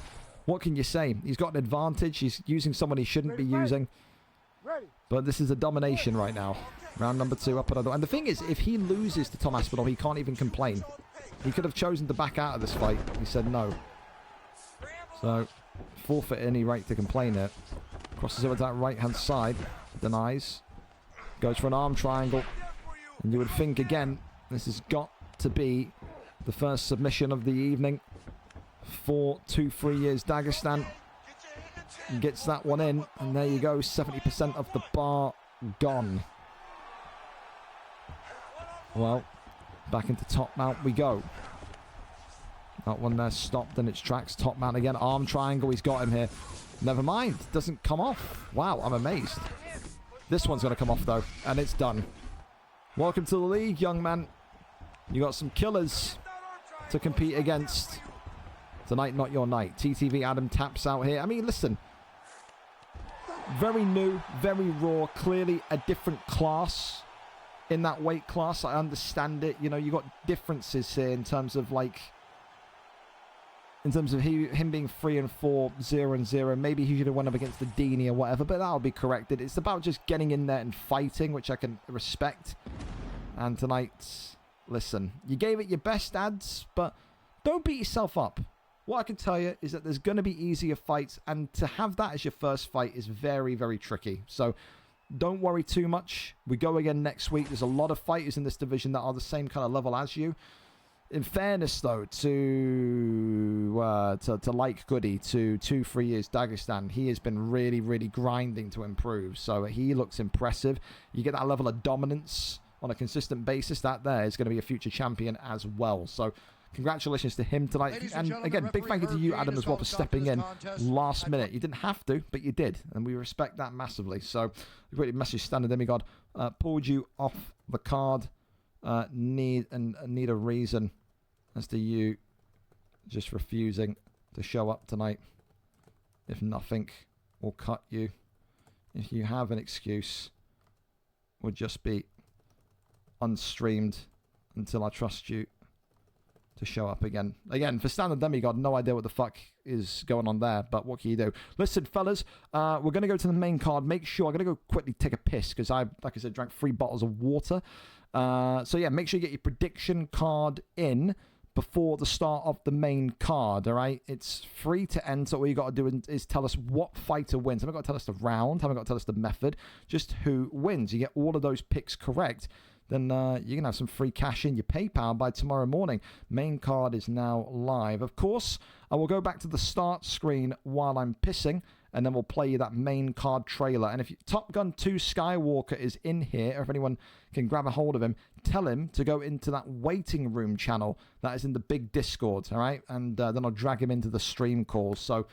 what can you say? He's got an advantage. He's using someone he shouldn't be using. But this is a domination right now. Round number 2 up another. And the thing is, if he loses to Tom Aspinall, he can't even complain. He could have chosen to back out of this fight. He said no. So, forfeit any right to complain here. Crosses over to that right-hand side. Denies. Goes for an arm triangle. And you would think, again, this has got to be the first submission of the evening for 2-3 years Dagestan. Gets that one in. And there you go. 70% of the bar gone. Well, back into top mount we go. That one there stopped in its tracks. Top mount again. Arm triangle. He's got him here. Never mind. Doesn't come off. Wow, I'm amazed. This one's going to come off, though. And it's done. Welcome to the league, young man. You got some killers to compete against. Tonight, not your night. TTV Adam taps out here. I mean, listen. Very new. Very raw. Clearly a different class. In that weight class, I understand it. You know, you got differences here in terms of like, in terms of him being 3-4, 0-0. Maybe he should have went up against the Dini or whatever, but that'll be corrected. It's about just getting in there and fighting, which I can respect. And tonight, listen, you gave it your best, ads, but don't beat yourself up. What I can tell you is that there's going to be easier fights, and to have that as your first fight is very, very tricky. So don't worry too much. We go again next week. There's a lot of fighters in this division that are the same kind of level as you. In fairness, though, to like Goody, to 2-3 years Dagestan, he has been really, really grinding to improve. So he looks impressive. You get that level of dominance on a consistent basis. That there is going to be a future champion as well. So congratulations to him tonight. And again, big thank you to you, Adam, as well, for stepping in last minute. You didn't have to, but you did. And we respect that massively. So, a great message, Standard Demigod. Pulled you off the card. Need a reason as to you just refusing to show up tonight. If nothing, we'll cut you. If you have an excuse, would just be unstreamed until I trust you to show up again. Again, for Standard Demigod, no idea what the fuck is going on there, but what can you do? Listen, fellas, we're going to go to the main card. Make sure, I'm going to go quickly take a piss, because I, like I said, drank 3 bottles of water. So yeah, make sure you get your prediction card in before the start of the main card, all right? It's free to enter. All you got to do is tell us what fighter wins. Haven't got to tell us the round. Haven't got to tell us the method. Just who wins. You get all of those picks correct, then you're going to have some free cash in your PayPal by tomorrow morning. Main card is now live. Of course, I will go back to the start screen while I'm pissing, and then we'll play you that main card trailer. And if Top Gun 2 Skywalker is in here, or if anyone can grab a hold of him, tell him to go into that waiting room channel that is in the big Discord, all right? And then I'll drag him into the stream call. So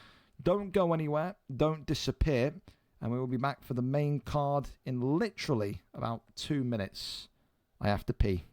don't go anywhere. Don't disappear. And we will be back for the main card in literally about 2 minutes. I have to pee.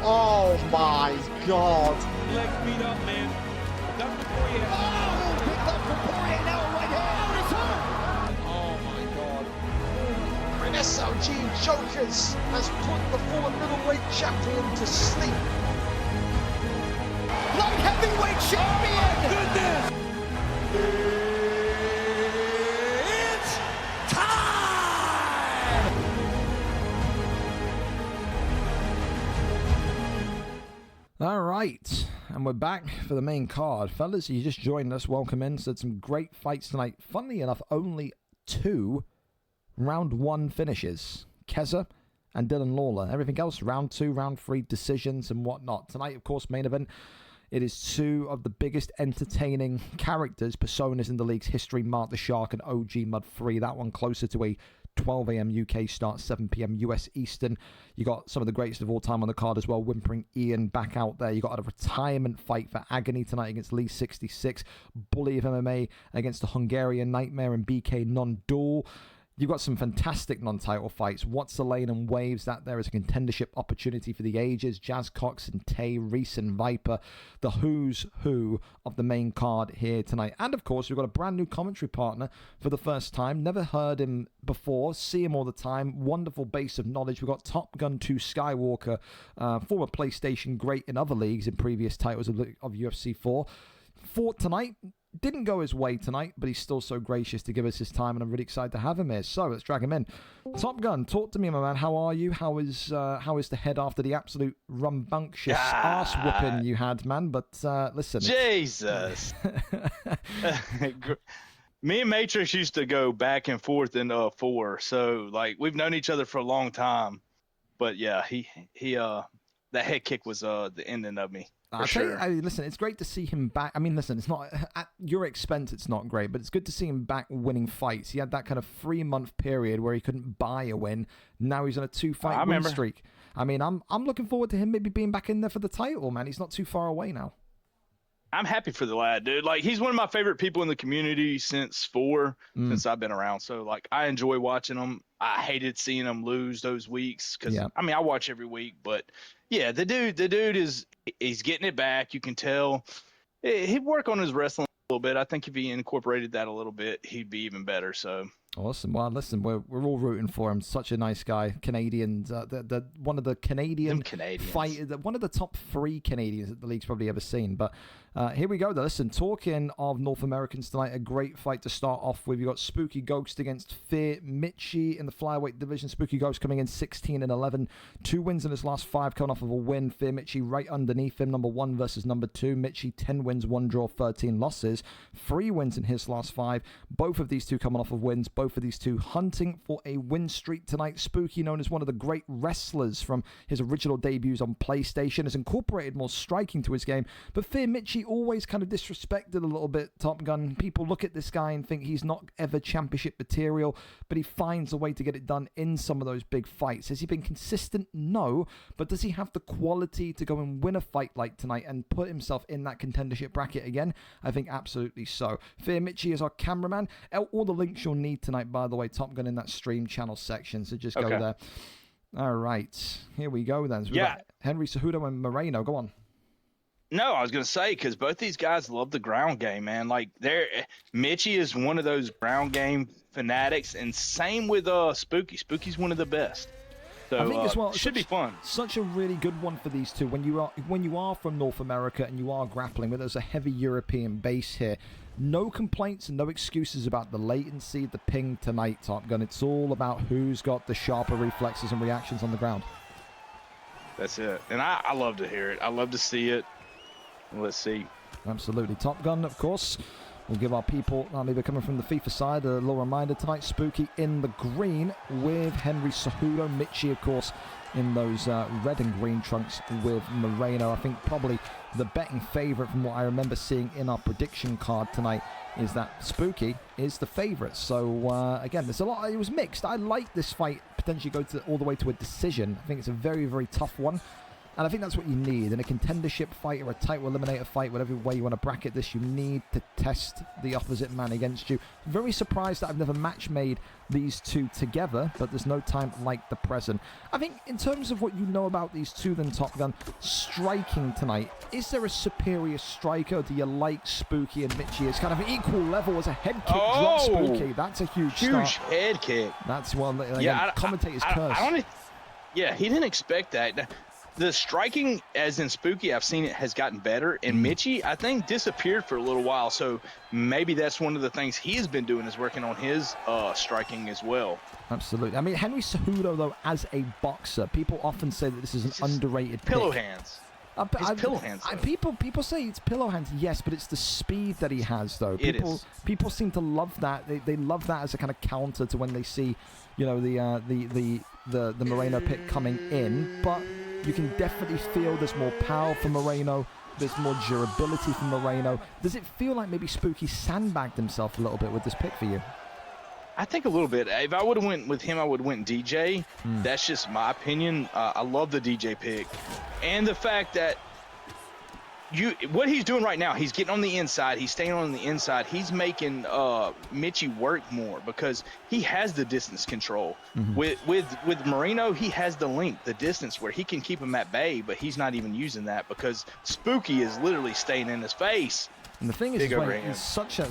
Oh my God! Legs beat up, man. Done before you. Oh, picked up from Poirier now right hand. Oh my God. And SLG Jokers has put the former middleweight champion to sleep. Light heavyweight champion. Oh, goodness. It's time. All right, and we're back for the main card. Fellas, you just joined us. Welcome in. So some great fights tonight. Funnily enough, only 2 round 1 finishes. Keza and Dylan Lawler. Everything else, round 2, round 3 decisions and whatnot. Tonight, of course, main event. It is 2 of the biggest entertaining characters, personas in the league's history, Mark the Shark and OG Mud 3. That one closer to a 12 a.m. UK start, 7 p.m. US Eastern. You got some of the greatest of all time on the card as well. Whimpering Ian back out there. You got a retirement fight for Agony tonight against Lee 66. Bully of MMA against the Hungarian Nightmare and BK non-duel. You've got some fantastic non-title fights. What's the Lane and Waves? That there is a contendership opportunity for the ages. Jazz Cox and Tay, Reese and Viper. The who's who of the main card here tonight. And of course, we've got a brand new commentary partner for the first time. Never heard him before. See him all the time. Wonderful base of knowledge. We've got Top Gun 2 Skywalker, former PlayStation great in other leagues in previous titles of UFC 4. Fought tonight. Didn't go his way tonight, but he's still so gracious to give us his time, and I'm really excited to have him here. So let's drag him in. Top Gun, talk to me, my man. How are you? How is the head after the absolute rambunctious arse whipping you had, man? But listen, Jesus. Me and Matrix used to go back and forth in 4, so like we've known each other for a long time. But yeah, he that head kick was the ending of me. For sure. Listen, it's great to see him back. I mean, listen, it's not at your expense. It's not great, but it's good to see him back winning fights. He had that kind of 3-month period where he couldn't buy a win. Now he's on a 2-fight win streak. I mean, I'm looking forward to him maybe being back in there for the title, man. He's not too far away now. I'm happy for the lad, dude. Like, he's one of my favorite people in the community since I've been around. So, like, I enjoy watching him. I hated seeing him lose those weeks because, I mean, I watch every week. But, yeah, the dude he's getting it back. You can tell. He'd work on his wrestling a little bit. I think if he incorporated that a little bit, he'd be even better. So. Awesome. Well, listen, we're all rooting for him. Such a nice guy. Canadians, one of the Canadian fighters, one of the top 3 Canadians that the league's probably ever seen. But here we go, though. Listen, talking of North Americans tonight, a great fight to start off with. You got Spooky Ghost against Fear Mitchie in the flyweight division. Spooky Ghost coming in 16-11, 2 wins in his last 5, coming off of a win. Fear Mitchie right underneath him, number 1 versus number 2. Mitchie 10 wins, 1 draw, 13 losses, 3 wins in his last 5. Both of these two coming off of wins. Both of these two hunting for a win streak tonight. Spooky, known as one of the great wrestlers from his original debuts on PlayStation, has incorporated more striking to his game. But Fear Mitchie always kind of disrespected a little bit Top Gun. People look at this guy and think he's not ever championship material, but he finds a way to get it done in some of those big fights. Has he been consistent? No. But does he have the quality to go and win a fight like tonight and put himself in that contendership bracket again? I think absolutely so. Fear Mitchie is our cameraman. All the links you'll need tonight, by the way, Top Gun in that stream channel section, so just go there. All right, here we go then. So we've got Henry Cejudo and Moreno. Go on. No, I was going to say, because both these guys love the ground game, man. Like, Mitchie is one of those ground game fanatics, and same with Spooky. Spooky's one of the best. So I think as well, it should be fun. Such a really good one for these two. When you are from North America and you are grappling, where there's a heavy European base here, no complaints and no excuses about the latency, the ping tonight, Top Gun. It's all about who's got the sharper reflexes and reactions on the ground. That's it. And I love to hear it. I love to see it. Let's see. Absolutely. Top Gun, of course. We'll give our people, maybe coming from the FIFA side, a little reminder tonight. Spooky in the green with Henry Cejudo. Mitchie, of course, in those red and green trunks with Moreno. I think probably the betting favourite from what I remember seeing in our prediction card tonight is that Spooky is the favourite. So, again, there's a lot. It was mixed. I like this fight potentially go all the way to a decision. I think it's a very, very tough one. And I think that's what you need. In a contendership fight or a title eliminator fight, whatever way you want to bracket this, you need to test the opposite man against you. Very surprised that I've never match made these two together, but there's no time like the present. I think in terms of what you know about these two then, Top Gun, striking tonight, is there a superior striker? Do you like Spooky and Mitchie? It's kind of an equal level as a head kick drop Spooky. That's a huge start. Head kick. That's one that commentators curse. He didn't expect that. The striking, as in Spooky, I've seen it has gotten better. And Mitchie, I think, disappeared for a little while. So maybe that's one of the things he's been doing is working on his striking as well. Absolutely. I mean, Henry Cejudo, though, as a boxer, people often say that this is an underrated pillow pick. hands. Pillow hands. People say it's pillow hands, yes, but it's the speed that he has, though. People seem to love that. They love that as a kind of counter to when they see, you know, the Moreno pick coming in. But you can definitely feel there's more power for Moreno. There's more durability for Moreno. Does it feel like maybe Spooky sandbagged himself a little bit with this pick for you? I think a little bit. If I would have went with him, I would have went DJ. That's just my opinion. I love the DJ pick. And the fact that what he's doing right now, he's getting on the inside. He's staying on the inside. He's making Mitchie work more because he has the distance control. With Moreno, he has the length, the distance where he can keep him at bay, but he's not even using that because Spooky is literally staying in his face. And the thing is, it's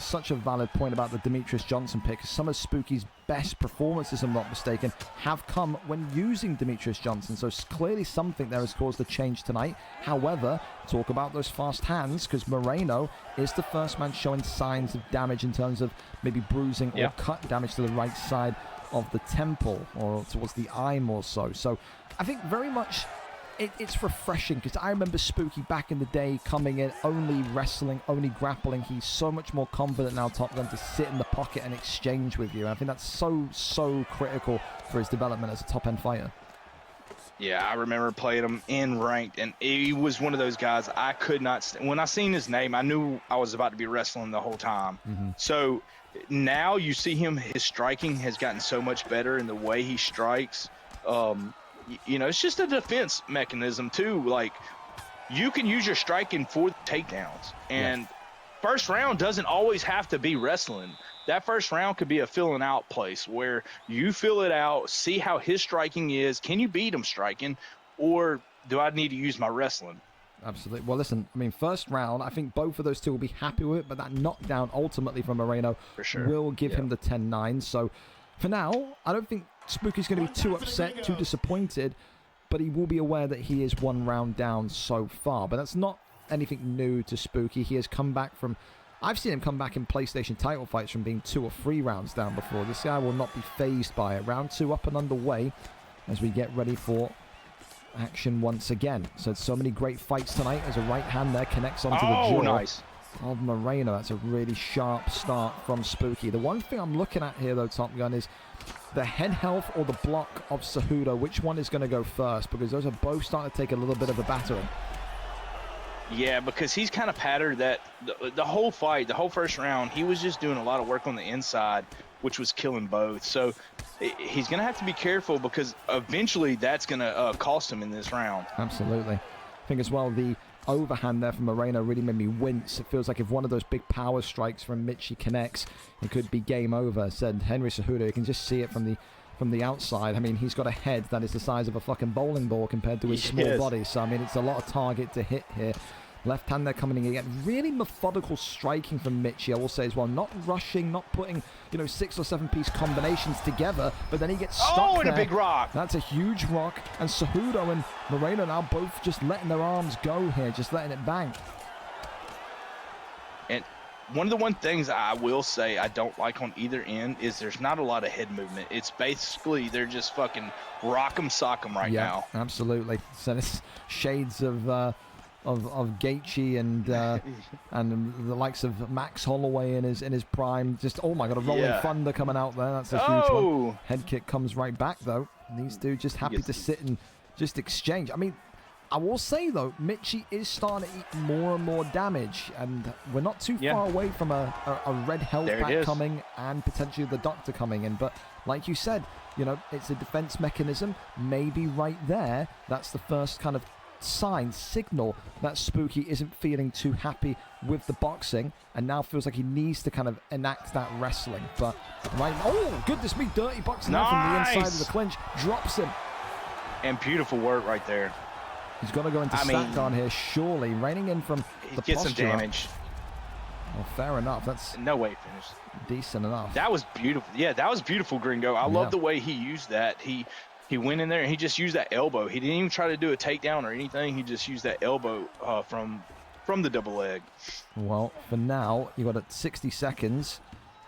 such a valid point about the Demetrius Johnson pick. Some of Spooky's best performances, if I'm not mistaken, have come when using Demetrius Johnson. So clearly something there has caused a change tonight. However, talk about those fast hands, because Moreno is the first man showing signs of damage in terms of maybe bruising or cut damage to the right side of the temple or towards the eye more so. So I think very much it's refreshing, because I remember Spooky back in the day coming in only wrestling, only grappling. He's so much more confident now, Top Gun, to sit in the pocket and exchange with you. And I think that's so critical for his development as a top-end fighter. Yeah, I remember playing him in ranked, and he was one of those guys I could not when I seen his name, I knew I was about to be wrestling the whole time. So now you see him, his striking has gotten so much better in the way he strikes. You know, it's just a defense mechanism too. Like, you can use your striking for the takedowns. And first round doesn't always have to be wrestling. That first round could be a filling out place where you fill it out, see how his striking is. Can you beat him striking, or do I need to use my wrestling? Absolutely. Well, listen, I mean, first round, I think both of those two will be happy with it, but that knockdown ultimately from Moreno will give him the 10-9. So for now, I don't think Spooky's going to be too upset, too disappointed, but he will be aware that he is 1 round down so far. But that's not anything new to Spooky. He has come back from... I've seen him come back in PlayStation title fights from being 2 or 3 rounds down before. This guy will not be phased by it. Round 2 up and underway as we get ready for action once again. So many great fights tonight as a right hand there connects onto the jaw nice. of Moreno. That's a really sharp start from Spooky. The one thing I'm looking at here, though, Top Gun, is the head health or the block of Cejudo. Which one is going to go first? Because those are both starting to take a little bit of a battering. Yeah, because he's kind of patterned that the whole fight, the whole first round, he was just doing a lot of work on the inside, which was killing both. So he's going to have to be careful because eventually that's going to cost him in this round. Absolutely. I think as well, the overhand there from Moreno really made me wince. It feels like if one of those big power strikes from Mitchie connects, it could be game over, said Henry Cejudo. You can just see it from the outside. I mean, he's got a head that is the size of a fucking bowling ball compared to his small body. So, I mean, it's a lot of target to hit here. Left hand there coming in again. Really methodical striking from Mitchie, I will say as well. Not rushing, not putting, 6 or 7 piece combinations together, but then he gets stuck and there. A big rock. That's a huge rock. And Cejudo and Moreno now both just letting their arms go here, just letting it bang. And one of the things I will say I don't like on either end is there's not a lot of head movement. It's basically they're just fucking rock 'em, sock 'em right now. Yeah, absolutely. So it's shades of Gaethje and the likes of Max Holloway in his prime. Just, oh my god, a rolling thunder coming out there. That's a huge one. Head kick comes right back though. And these two just happy to sit and just exchange. I mean, I will say though, Mitchie is starting to eat more and more damage, and we're not too far away from a red health pack coming and potentially the doctor coming in. But like you said, it's a defense mechanism. Maybe right there, that's the first kind of signal that Spooky isn't feeling too happy with the boxing and now feels like he needs to kind of enact that wrestling. But right, oh goodness me, dirty boxing there from the inside of the clinch, drops him. And beautiful work right there. He's got to go into stack on here, surely, reining in from the get posture. Some damage. Well, fair enough. That's no way finished. Decent enough. That was beautiful. Yeah, that was beautiful, Gringo. I love the way he used that. He went in there and he just used that elbow. He didn't even try to do a takedown or anything. He just used that elbow from the double leg. Well, for now, you've got 60 seconds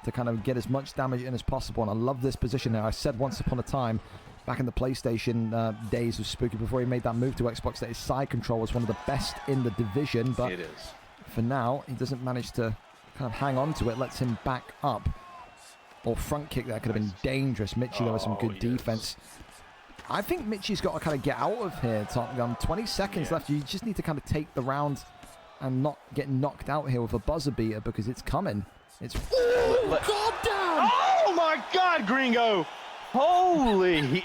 to kind of get as much damage in as possible. And I love this position now. I said once upon a time, back in the PlayStation days of Spooky, before he made that move to Xbox, that his side control was one of the best in the division. But it is. For now, he doesn't manage to kind of hang on to it. Lets him back up. Or front kick there could have been dangerous. Mitchie, there was some good defense. I think Mitchie's got to kind of get out of here, Top Gun. 20 seconds left. You just need to kind of take the round and not get knocked out here with a buzzer beater because it's coming. It's... God damn! Oh, my God, Gringo! Holy...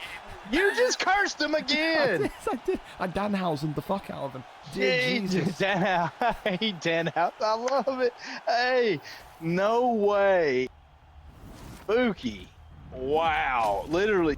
You just cursed him again! I did. I Danhausen'd the fuck out of him. Jesus. Danhausen. I love it. Hey, no way. Spooky. Wow. Literally.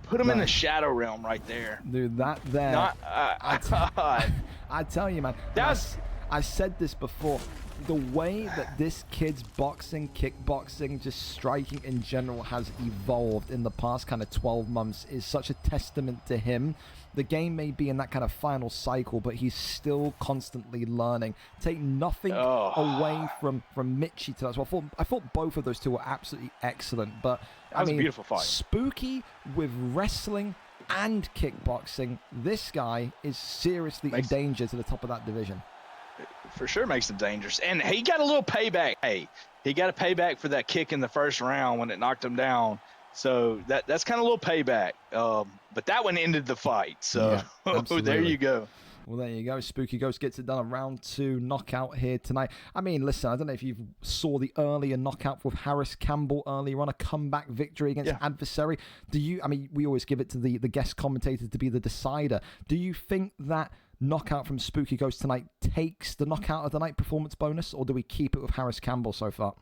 Put him in the shadow realm right there. Dude, that there. I tell you, man. I said this before. The way that this kid's boxing, kickboxing, just striking in general has evolved in the past kind of 12 months is such a testament to him. The game may be in that kind of final cycle, but he's still constantly learning. Take nothing away from Mitchie to that. So I thought both of those two were absolutely excellent. But that was a beautiful fight. Spooky with wrestling and kickboxing. This guy is seriously in danger to the top of that division. For sure makes him dangerous. And he got a little payback. Hey, he got a payback for that kick in the first round when it knocked him down. So that's kind of a little payback. But that one ended the fight. So there you go. Well, there you go. Spooky Ghost gets it done. A round 2 knockout here tonight. I mean, listen, I don't know if you saw the earlier knockout with Harris Campbell earlier on, a comeback victory against Adversary. We always give it to the guest commentator to be the decider. Do you think that knockout from Spooky Ghost tonight takes the knockout of the night performance bonus, or do we keep it with Harris Campbell so far?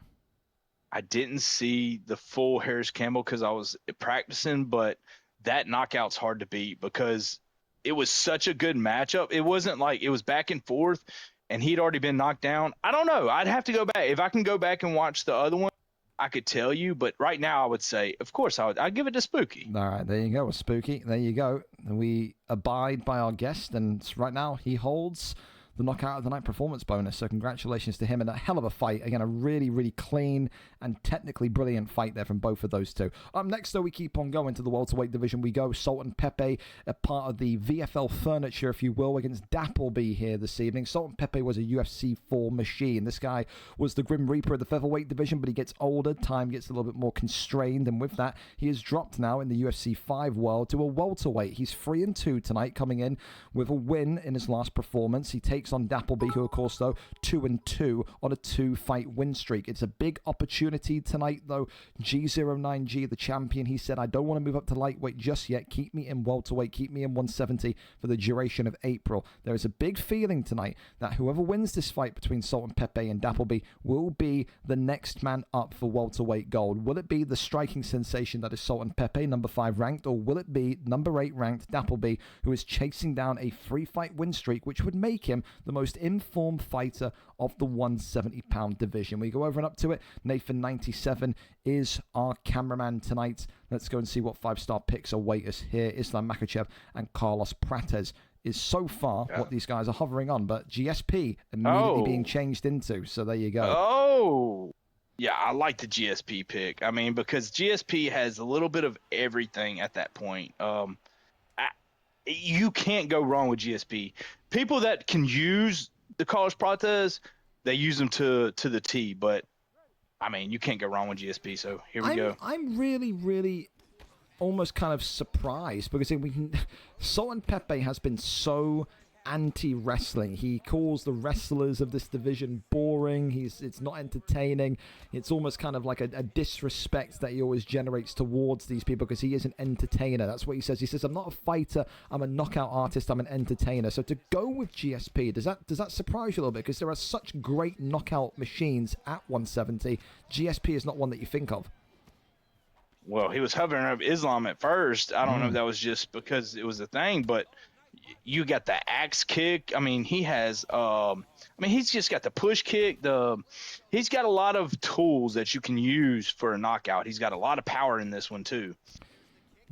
I didn't see the full Harris Campbell because I was practicing, but that knockout's hard to beat because it was such a good matchup. It wasn't like it was back and forth and he'd already been knocked down. I don't know. I'd have to go back. If I can go back and watch the other one, I could tell you. But right now I would say, of course, I'd give it to Spooky. All right, there you go. Spooky. There you go. We abide by our guest, and right now he holds the knockout of the night performance bonus. So congratulations to him, and a hell of a fight. Again, a really, really clean and technically brilliant fight there from both of those two. Next, though, we keep on going to the welterweight division. We go Sultan Pepe, a part of the VFL furniture, if you will, against Dappleby here this evening. Sultan Pepe was a UFC 4 machine. This guy was the Grim Reaper of the featherweight division, but he gets older. Time gets a little bit more constrained, and with that, he is dropped now in the UFC 5 world to a welterweight. He's 3-2 tonight, coming in with a win in his last performance. He takes on Dappleby, who, of course, though, 2-2 on a 2-fight win streak. It's a big opportunity tonight, though. G09G, the champion, he said, I don't want to move up to lightweight just yet. Keep me in welterweight. Keep me in 170 for the duration of April. There is a big feeling tonight that whoever wins this fight between Sultan Pepe and Dappleby will be the next man up for welterweight gold. Will it be the striking sensation that is Sultan Pepe, number 5 ranked, or will it be number 8 ranked Dappleby, who is chasing down a 3-fight win streak, which would make him the most informed fighter of the 170-pound division? We go over and up to it. Nathan97 is our cameraman tonight. Let's go and see what 5-star picks await us here. Islam Makhachev and Carlos Prates is so far what these guys are hovering on, but GSP immediately being changed into. So there you go. Oh, yeah, I like the GSP pick. I mean, because GSP has a little bit of everything at that point. You can't go wrong with GSP. People that can use the Carlos Prates, they use them to the T. But I mean, you can't go wrong with GSP. So here we go. I'm really, really almost kind of surprised because Sultan Pepe has been so anti-wrestling. He calls the wrestlers of this division boring. It's not entertaining. It's almost kind of like a disrespect that he always generates towards these people because he is an entertainer. That's what he says. He says, I'm not a fighter, I'm a knockout artist, I'm an entertainer. So to go with GSP, does that surprise you a little bit? Because there are such great knockout machines at 170. GSP is not one that you think of. Well, he was hovering over Islam at first. I don't know if that was just because it was a thing, but you got the axe kick. I mean, he has he's just got the push kick. He's got a lot of tools that you can use for a knockout. He's got a lot of power in this one too.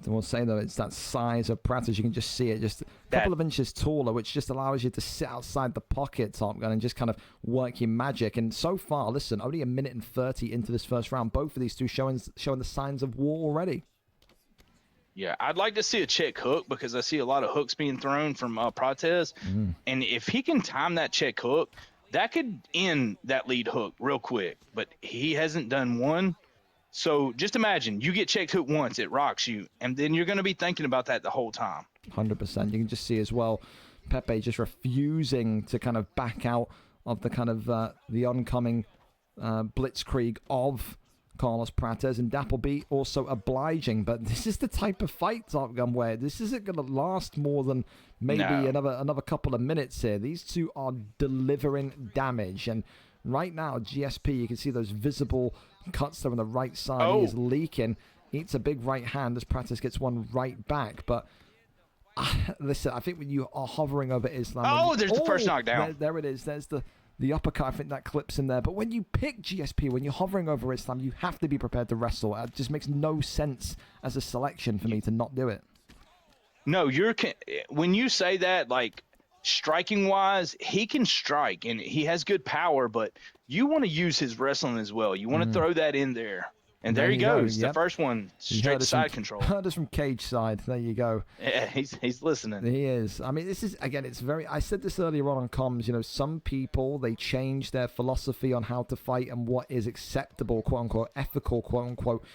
I will say, though, it's that size of Prates. You can just see it just a couple of inches taller, which just allows you to sit outside the pocket, Top Gun, and just kind of work your magic. And so far, listen, only 1:30 into this first round. Both of these two showing the signs of war already. Yeah, I'd like to see a check hook because I see a lot of hooks being thrown from Prates. And if he can time that check hook, that could end that lead hook real quick. But he hasn't done one. So just imagine, you get checked hook once, it rocks you, and then you're going to be thinking about that the whole time. 100%. You can just see as well, Pepe just refusing to kind of back out of the kind of the oncoming blitzkrieg of Carlos Prates, and Dappleby also obliging. But this is the type of fight, Top Gun, where this isn't going to last more than maybe another couple of minutes here. These two are delivering damage, and right now, GSP, you can see those visible cuts there on the right side. He is leaking. Eats a big right hand as Prates gets one right back. But listen, I think when you are hovering over Islam... there's the first knockdown. There it is. There's the uppercut. I think that clips in there. But when you pick GSP, when you're hovering over Islam, you have to be prepared to wrestle. It just makes no sense as a selection for me to not do it. No, when you say that, like, striking wise, he can strike and he has good power, but you want to use his wrestling as well. You want to throw that in there. And there he goes. The first one, straight to side control. Heard us from cage side. There you go. Yeah, he's listening. He is. I mean, this is, again, it's very... I said this earlier on comms, some people, they change their philosophy on how to fight and what is acceptable, quote-unquote, ethical, quote-unquote,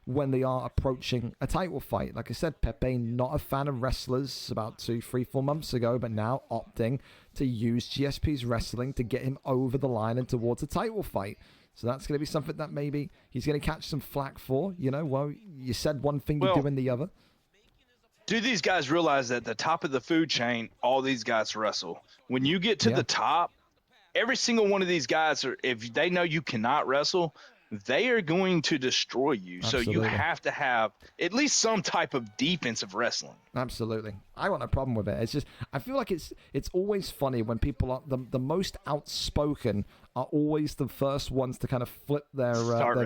when they are approaching a title fight. Like I said, Pepe, not a fan of wrestlers about 2, 3, 4 months ago, but now opting to use GSP's wrestling to get him over the line and towards a title fight. So that's going to be something that maybe he's going to catch some flack for. Well, you said one thing, you're doing the other. Do these guys realize that at the top of the food chain, all these guys wrestle? When you get to the top, every single one of these guys are, if they know you cannot wrestle, they are going to destroy you. Absolutely. So you have to have at least some type of defensive wrestling. Absolutely. I got no problem with it. It's just, I feel like it's always funny when people are the most outspoken are always the first ones to kind of flip their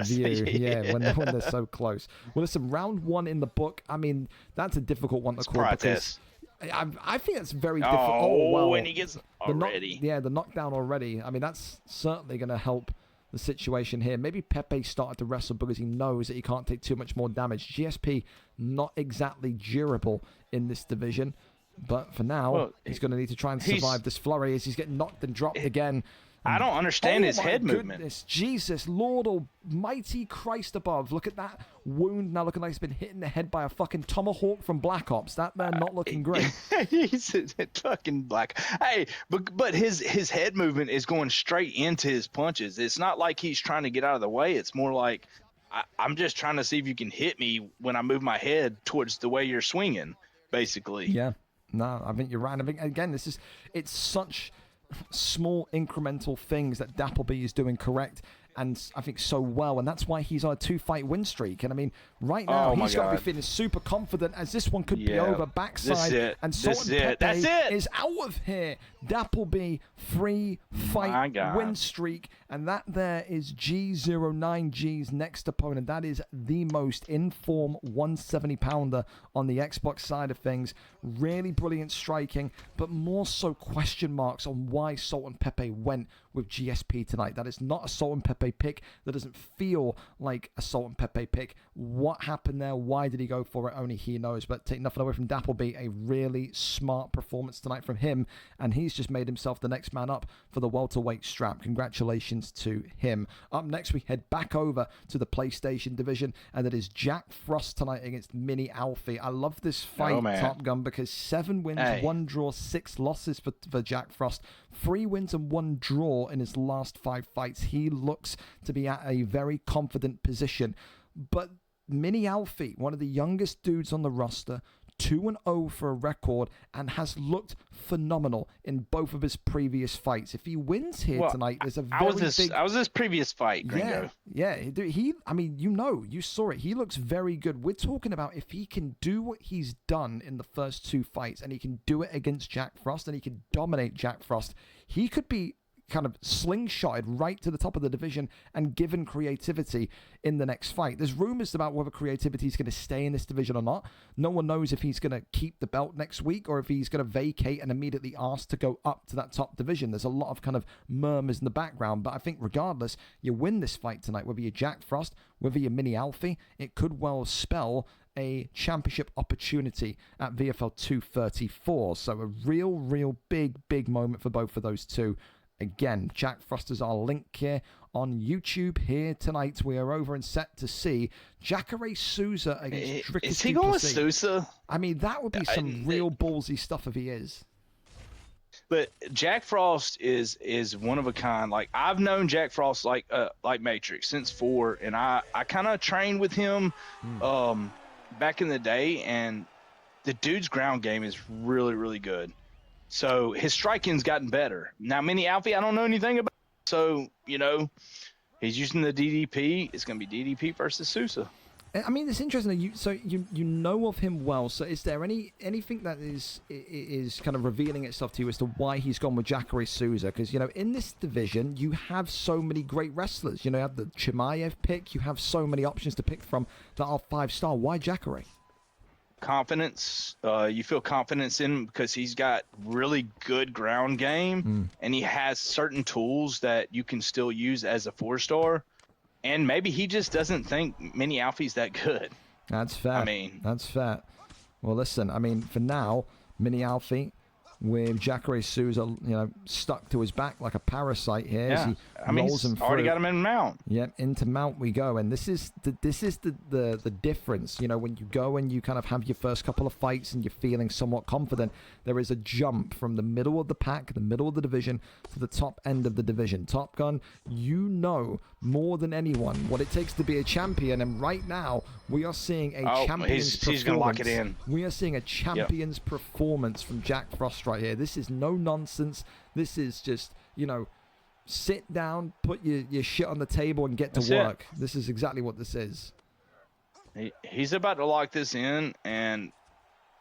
view. Yeah, when they're so close. Well, listen, round 1 in the book. I mean, that's a difficult one to call because I think it's very difficult. Oh, well, and he gets already. The knockdown already. I mean, that's certainly going to help the situation here. Maybe Pepe started to wrestle because he knows that he can't take too much more damage. GSP not exactly durable in this division, but for now, he's going to need to try and survive this flurry as he's getting knocked and dropped again. I don't understand his head movement. Jesus, Lord Almighty Christ above. Look at that wound now looking like he's been hit in the head by a fucking tomahawk from Black Ops. That man not looking great. He's fucking black. Hey, but his head movement is going straight into his punches. It's not like he's trying to get out of the way. It's more like I'm just trying to see if you can hit me when I move my head towards the way you're swinging, basically. Yeah. No, I think you're right. I think, again, it's such small incremental things that Dappleby is doing correct and I think so well, and that's why he's on a 2-fight win streak. And I mean, right now he's got to be feeling super confident as this one could be over. Backside and Salt and Pepe is out of here. Dappleby 3-fight win streak, and that there is G09G's next opponent. That is the most in-form 170-pounder on the Xbox side of things. Really brilliant striking, but more so question marks on why Salt and Pepe went with GSP tonight. That is not a Salt and Pepe pick. That doesn't feel like a Salt and Pepe pick. What happened there? Why did he go for it? Only he knows. But take nothing away from Dappleby. A really smart performance tonight from him, and he's just made himself the next man up for the welterweight strap. Congratulations to him. Up next, we head back over to the PlayStation division, and it is Jack Frost tonight against Mini Alfie. I love this fight, Top Gun, because 7 wins, 1 draw, 6 losses for Jack Frost. 3 wins and 1 draw in his last 5 fights. He looks to be at a very confident position. But Mini Alfie, one of the youngest dudes on the roster, 2-0 for a record, and has looked phenomenal in both of his previous fights. If he wins here tonight, there's a very big... I was his previous fight, Gringo. Yeah. I mean, you saw it. He looks very good. We're talking about if he can do what he's done in the first 2 fights, and he can do it against Jack Frost, and he can dominate Jack Frost, he could be kind of slingshotted right to the top of the division and given creativity in the next fight. There's rumors about whether creativity is going to stay in this division or not. No one knows if he's going to keep the belt next week or if he's going to vacate and immediately ask to go up to that top division. There's a lot of kind of murmurs in the background, but I think regardless, you win this fight tonight, whether you're Jack Frost, whether you're Mini Alfie, it could well spell a championship opportunity at VFL 234. So a real big moment for both of those two. Again, Jack Frost is our link here on YouTube. Here tonight, we are over and set to see Jacare Souza against Dricker. Is he going with Souza? I mean, that would be some real ballsy stuff if he is. But Jack Frost is one of a kind. Like, I've known Jack Frost like Matrix since 4, and I kind of trained with him back in the day, and the dude's ground game is really good. So his striking's gotten better. Now, Mini Alfie, I don't know anything about. So, he's using the DDP. It's going to be DDP versus Sousa. I mean, it's interesting. You know of him well. So, is there anything that is kind of revealing itself to you as to why he's gone with Jacare Souza? Because in this division, you have so many great wrestlers. You have the Chimaev pick. You have so many options to pick from that are 5-star. Why Jacare? Confidence. You feel confidence in him because he's got really good ground game, and he has certain tools that you can still use as a 4-star. And maybe he just doesn't think Mini Alfie's that good. That's fair. That's fair. Well, listen, for now, Mini Alfie with Jacare Souza, stuck to his back like a parasite here. Yeah. As he rolls him already through. got him in mount. Yep, into mount we go, and this is the difference. When you go and you kind of have your first couple of fights and you're feeling somewhat confident, there is a jump from the middle of the pack, the middle of the division, to the top end of the division. Top Gun, you know more than anyone what it takes to be a champion, and right now we are seeing a champion's performance. He's gonna lock it in. We are seeing a champion's performance from Jack Frost right here. This is no nonsense. This is just, sit down, put your shit on the table, and get to work. This is exactly what this is. He's about to lock this in, and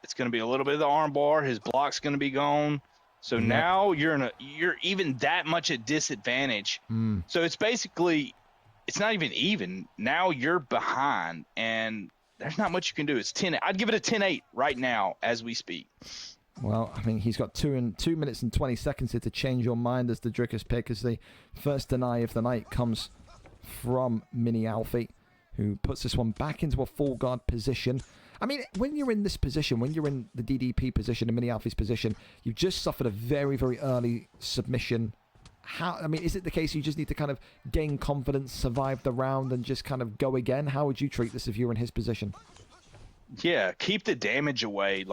it's going to be a little bit of the arm bar. His block's going to be gone. So now you're even that much at disadvantage. So it's basically, it's not even. Now you're behind, and there's not much you can do. It's 10. I'd give it a 10-8 right now as we speak. Well, I mean, he's got 2 minutes and 20 seconds here to change your mind as the Drickus pick, as the first deny of the night comes from Mini Alfie, who puts this one back into a full guard position. I mean, when you're in this position, when you're in the DDP position, and Mini Alfie's position, you've just suffered a very, very early submission. Is it the case you just need to kind of gain confidence, survive the round, and just kind of go again? How would you treat this if you were in his position? Yeah, keep the damage away.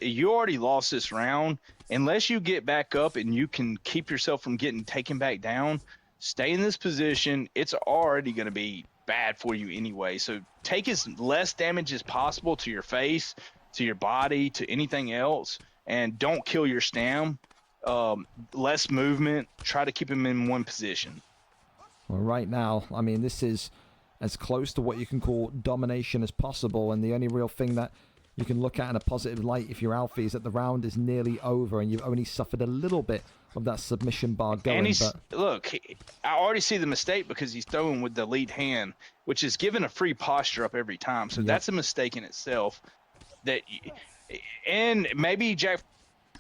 You already lost this round. Unless you get back up and you can keep yourself from getting taken back down, stay in this position. It's already going to be bad for you anyway. So take as less damage as possible to your face, to your body, to anything else, and don't kill your stam. Less movement. Try to keep him in one position. Well, right now, I mean, this is as close to what you can call domination as possible, and the only real thing that you can look at in a positive light if you're Alfie is that the round is nearly over and you've only suffered a little bit of that submission bar going. And I already see the mistake because he's throwing with the lead hand, which is giving a free posture up every time. So that's a mistake in itself. And maybe Jack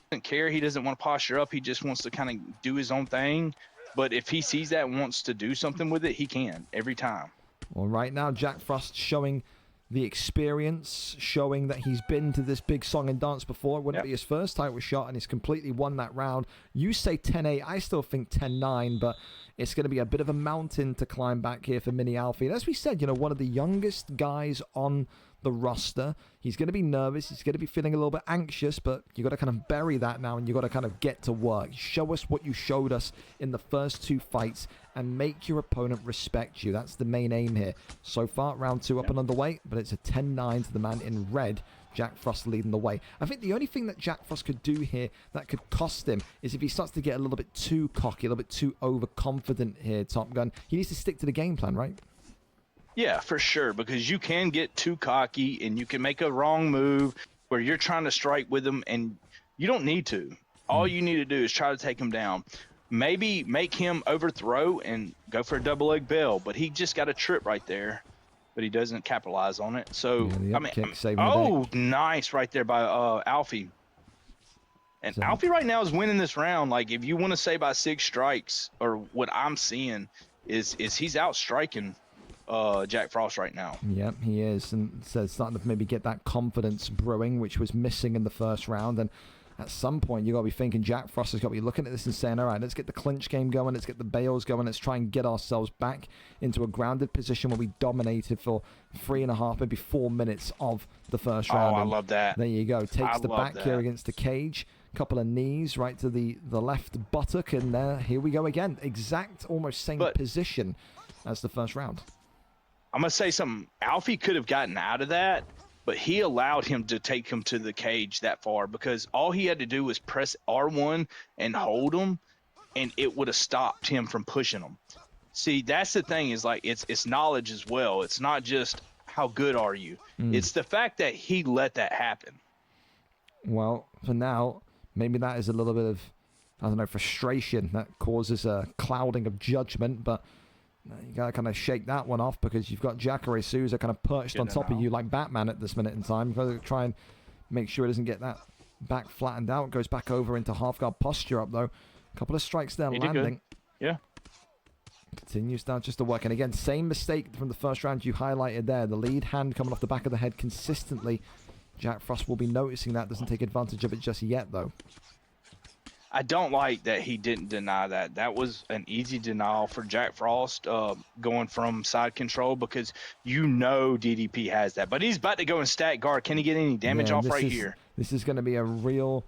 doesn't care. He doesn't want to posture up. He just wants to kind of do his own thing. But if he sees that and wants to do something with it, he can every time. Well, right now, Jack Frost showing the experience, showing that he's been to this big song and dance before. It wouldn't be his first title shot, and he's completely won that round. You say 10-8. I still think 10-9, but it's going to be a bit of a mountain to climb back here for Mini Alfie. And as we said, one of the youngest guys on the roster. He's going to be nervous. He's going to be feeling a little bit anxious, but you got to kind of bury that now, and you got to kind of get to work. Show us what you showed us in the first 2 fights and make your opponent respect you. That's the main aim here. So far, round 2 up and underway, but it's a 10-9 to the man in red. Jack Frost leading the way. I think the only thing that Jack Frost could do here that could cost him is if he starts to get a little bit too cocky, a little bit too overconfident here, Top Gun. He needs to stick to the game plan, right? Yeah, for sure, because you can get too cocky and you can make a wrong move where you're trying to strike with him, and you don't need to. All you need to do is try to take him down. Maybe make him overthrow and go for a double leg bell, but he just got a trip right there, but he doesn't capitalize on it. So, nice right there by Alfie. And Alfie right now is winning this round. Like, if you want to say by 6 strikes, or what I'm seeing is he's out striking Jack Frost right now. Yep, he is, and so starting to maybe get that confidence brewing, which was missing in the first round. And at some point, you got to be thinking Jack Frost has got to be looking at this and saying, all right, let's get the clinch game going, let's get the bails going, let's try and get ourselves back into a grounded position where we dominated for 3.5, maybe 4 minutes of the first round. Oh, I love that. There you go. Takes the back here against the cage. Couple of knees right to the left buttock, and here we go again. Exact, almost same position as the first round. I'm going to say something. Alfie could have gotten out of that, but he allowed him to take him to the cage that far because all he had to do was press R1 and hold him, and it would have stopped him from pushing him. See, that's the thing, is like it's knowledge as well. It's not just how good are you. It's the fact that he let that happen. Well, for now, maybe that is a little bit of, I don't know, frustration that causes a clouding of judgment, but you got to kind of shake that one off because you've got Jacare Souza kind of perched on top of you like Batman at this minute in time. You've got to try and make sure it doesn't get that back flattened out. Goes back over into half guard posture up, though. A couple of strikes there landing. Yeah. Continues down just to work. And again, same mistake from the first round you highlighted there. The lead hand coming off the back of the head consistently. Jack Frost will be noticing that. Doesn't take advantage of it just yet, though. I don't like that he didn't deny that. That was an easy denial for Jack Frost, going from side control, because DDP has that. But he's about to go and stack guard. Can he get any damage off right here? This is going to be a real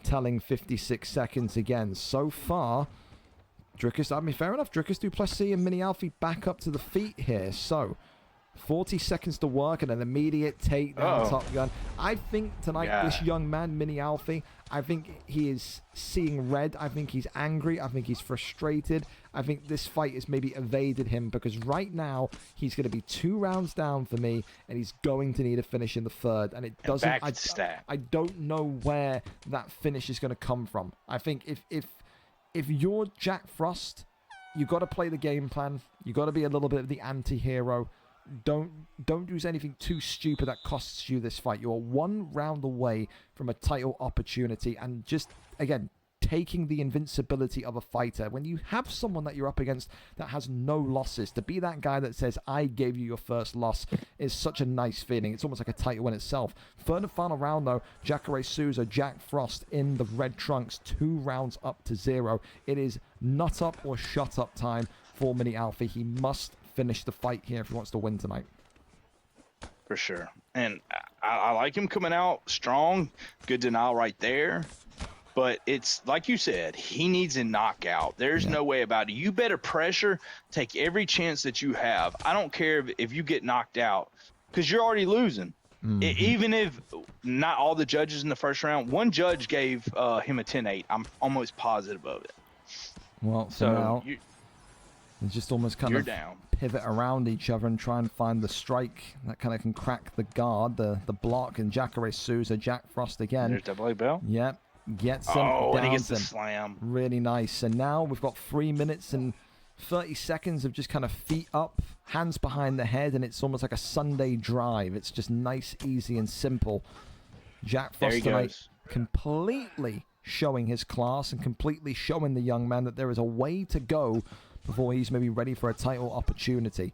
telling 56 seconds again. So far, Drickus, I mean, fair enough. Drickus du Plessis and Mini Alfie back up to the feet here. So 40 seconds to work and an immediate takedown. Top Gun. I think tonight, this young man, Mini Alfie, I think he is seeing red. I think he's angry. I think he's frustrated. I think this fight has maybe evaded him, because right now he's going to be 2 rounds down for me, and he's going to need a finish in the third. And it doesn't. I don't know where that finish is going to come from. I think if you're Jack Frost, you got to play the game plan. You got to be a little bit of the anti-hero. Don't do anything too stupid that costs you this fight. You're 1 round away from a title opportunity, and just, again, taking the invincibility of a fighter. When you have someone that you're up against that has no losses, to be that guy that says, I gave you your first loss, is such a nice feeling. It's almost like a title in itself. Third and final round, though, Jacare Souza, Jack Frost in the red trunks, 2 rounds up to 0. It is nut up or shut up time for Mini Alfie. He must finish the fight here if he wants to win tonight. For sure. And I like him coming out strong. Good denial right there. But it's like you said, he needs a knockout. There's no way about it. You better pressure, take every chance that you have. I don't care if you get knocked out, because you're already losing. Even if not all the judges in the first round, one judge gave him a 10-8. I'm almost positive of it. Well, so now they just almost kind of pivot around each other and try and find the strike that kind of can crack the guard, the block. And Jacare Souza, Jack Frost again. There's double bell. Yep. Gets him. And he gets the slam. Really nice. And now we've got 3 minutes and 30 seconds of just kind of feet up, hands behind the head, and it's almost like a Sunday drive. It's just nice, easy, and simple. Jack Frost tonight completely showing his class and completely showing the young man that there is a way to go before he's maybe ready for a title opportunity.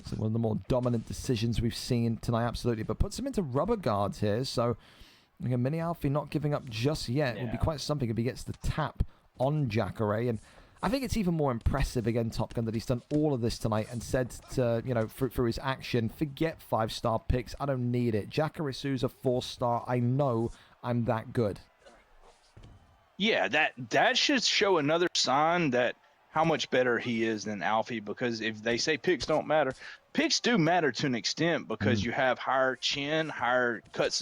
So one of the more dominant decisions we've seen tonight, absolutely. But puts him into rubber guards here. So again, Mini Alfie not giving up just yet. It would be quite something if he gets the tap on Jacare. And I think it's even more impressive, again, Top Gun, that he's done all of this tonight and said to, through his action, forget 5-star picks. I don't need it. Jacare Souza 4-star. I know I'm that good. Yeah, that should show another sign that how much better he is than Alfie, because if they say picks don't matter, picks do matter to an extent, because you have higher chin, higher cut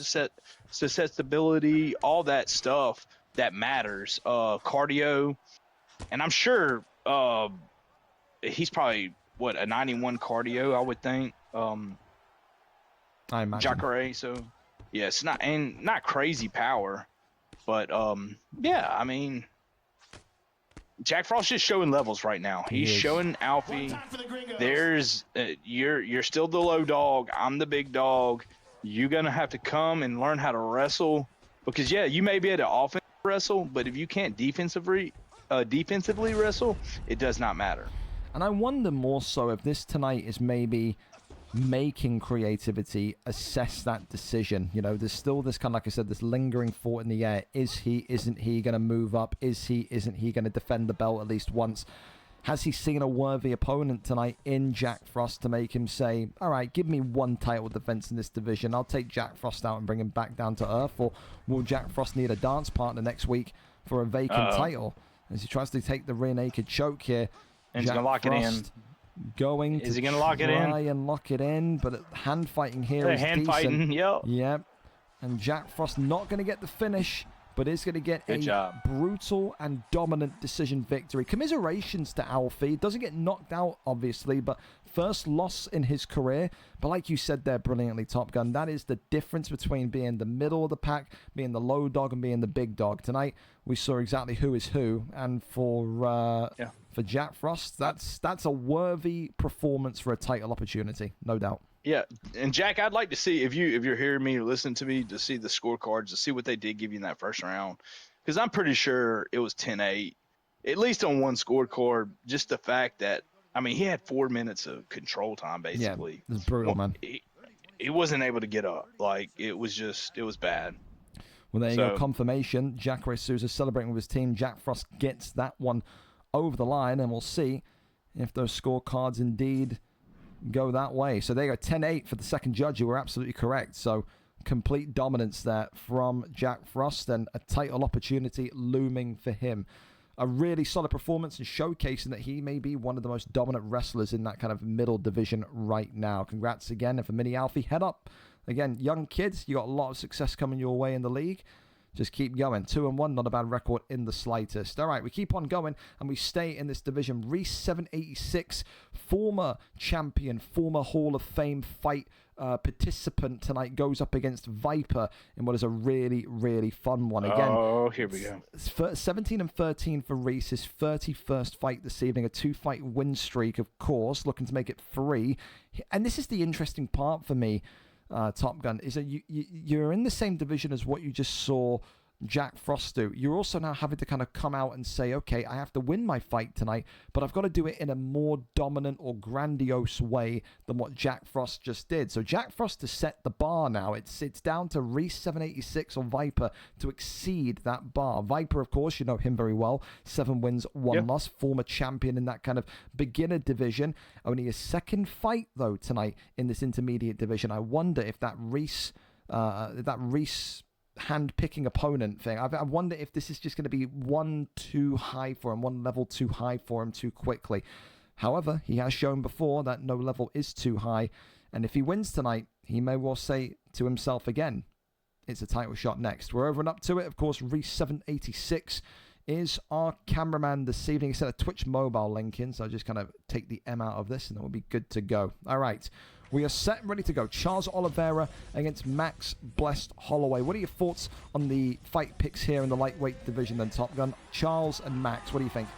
susceptibility, all that stuff that matters. Cardio, and I'm sure he's probably, a 91 cardio, I would think. I imagine. Jacare, so yeah, it's not crazy power. But, I mean, Jack Frost's just showing levels right now. He's showing Alfie, you're still the low dog. I'm the big dog. You're going to have to come and learn how to wrestle. Because, you may be able to offensive wrestle, but if you can't defensively wrestle, it does not matter. And I wonder more so if this tonight is maybe making creativity assess that decision. There's still this kind of, like I said, this lingering thought in the air. Is he, isn't he going to move up? Is he, isn't he going to defend the belt at least once? Has he seen a worthy opponent tonight in Jack Frost to make him say, all right, give me one title defense in this division. I'll take Jack Frost out and bring him back down to earth. Or will Jack Frost need a dance partner next week for a vacant title? As he tries to take the rear naked choke here. And he's going to lock it in. Is he going to lock it in? Try and lock it in, but hand fighting here is hand decent. Fighting, yep. And Jack Frost not going to get the finish, but is going to get brutal and dominant decision victory. Commiserations to Alfie. Doesn't get knocked out, obviously, but first loss in his career. But like you said there brilliantly, Top Gun, that is the difference between being the middle of the pack, being the low dog, and being the big dog. Tonight, we saw exactly who is who, and for Jack Frost, that's a worthy performance for a title opportunity, no doubt. Yeah, and Jack, I'd like to see, if you're hearing me or listening to me, to see the scorecards, to see what they did give you in that first round, because I'm pretty sure it was 10-8, at least on one scorecard. Just the fact that, I mean, he had 4 minutes of control time, basically. Yeah, it was brutal, man. He wasn't able to get up. Like, it was bad. Well, there you go. Confirmation. Jacare Souza celebrating with his team. Jack Frost gets that one over the line, and we'll see if those scorecards indeed go that way. So there you go. 10-8 for the second judge. You were absolutely correct. So complete dominance there from Jack Frost, and a title opportunity looming for him. A really solid performance and showcasing that he may be one of the most dominant wrestlers in that kind of middle division right now. Congrats again. And for Mini Alfie, head up. Again, young kids, you got a lot of success coming your way in the league. Just keep going. 2-1, not a bad record in the slightest. All right, we keep on going, and we stay in this division. Reese 786, former champion, former Hall of Fame fight participant tonight, goes up against Viper in what is a really, really fun one. Again, oh, here we go. 17-13 for Reese, his 31st fight this evening, a 2-fight win streak, of course, looking to make it 3. And this is the interesting part for me, Top Gun, is that you're in the same division as what you just saw Jack Frost do. You're also now having to kind of come out and say, okay, I have to win my fight tonight, but I've got to do it in a more dominant or grandiose way than what Jack Frost just did. So Jack Frost has set the bar now. It's down to Reese 786 or Viper to exceed that bar. Viper, of course, you know him very well. 7 wins, 1 loss. Former champion in that kind of beginner division. Only his second fight, though, tonight in this intermediate division. I wonder if that Reese hand-picking opponent thing, I wonder if this is just going to be one too high for him, one level too high for him too quickly. However, he has shown before that no level is too high, and if he wins tonight, he may well say to himself again, it's a title shot next. We're over and up to it. Of course, Reese 786 is our cameraman this evening. He sent a Twitch mobile link in, so I'll just kind of take the M out of this, and then we'll be good to go. All right. We are set and ready to go. Charles Oliveira against Max Blessed Holloway. What are your thoughts on the fight picks here in the lightweight division then, Top Gun? Charles and Max, what do you think?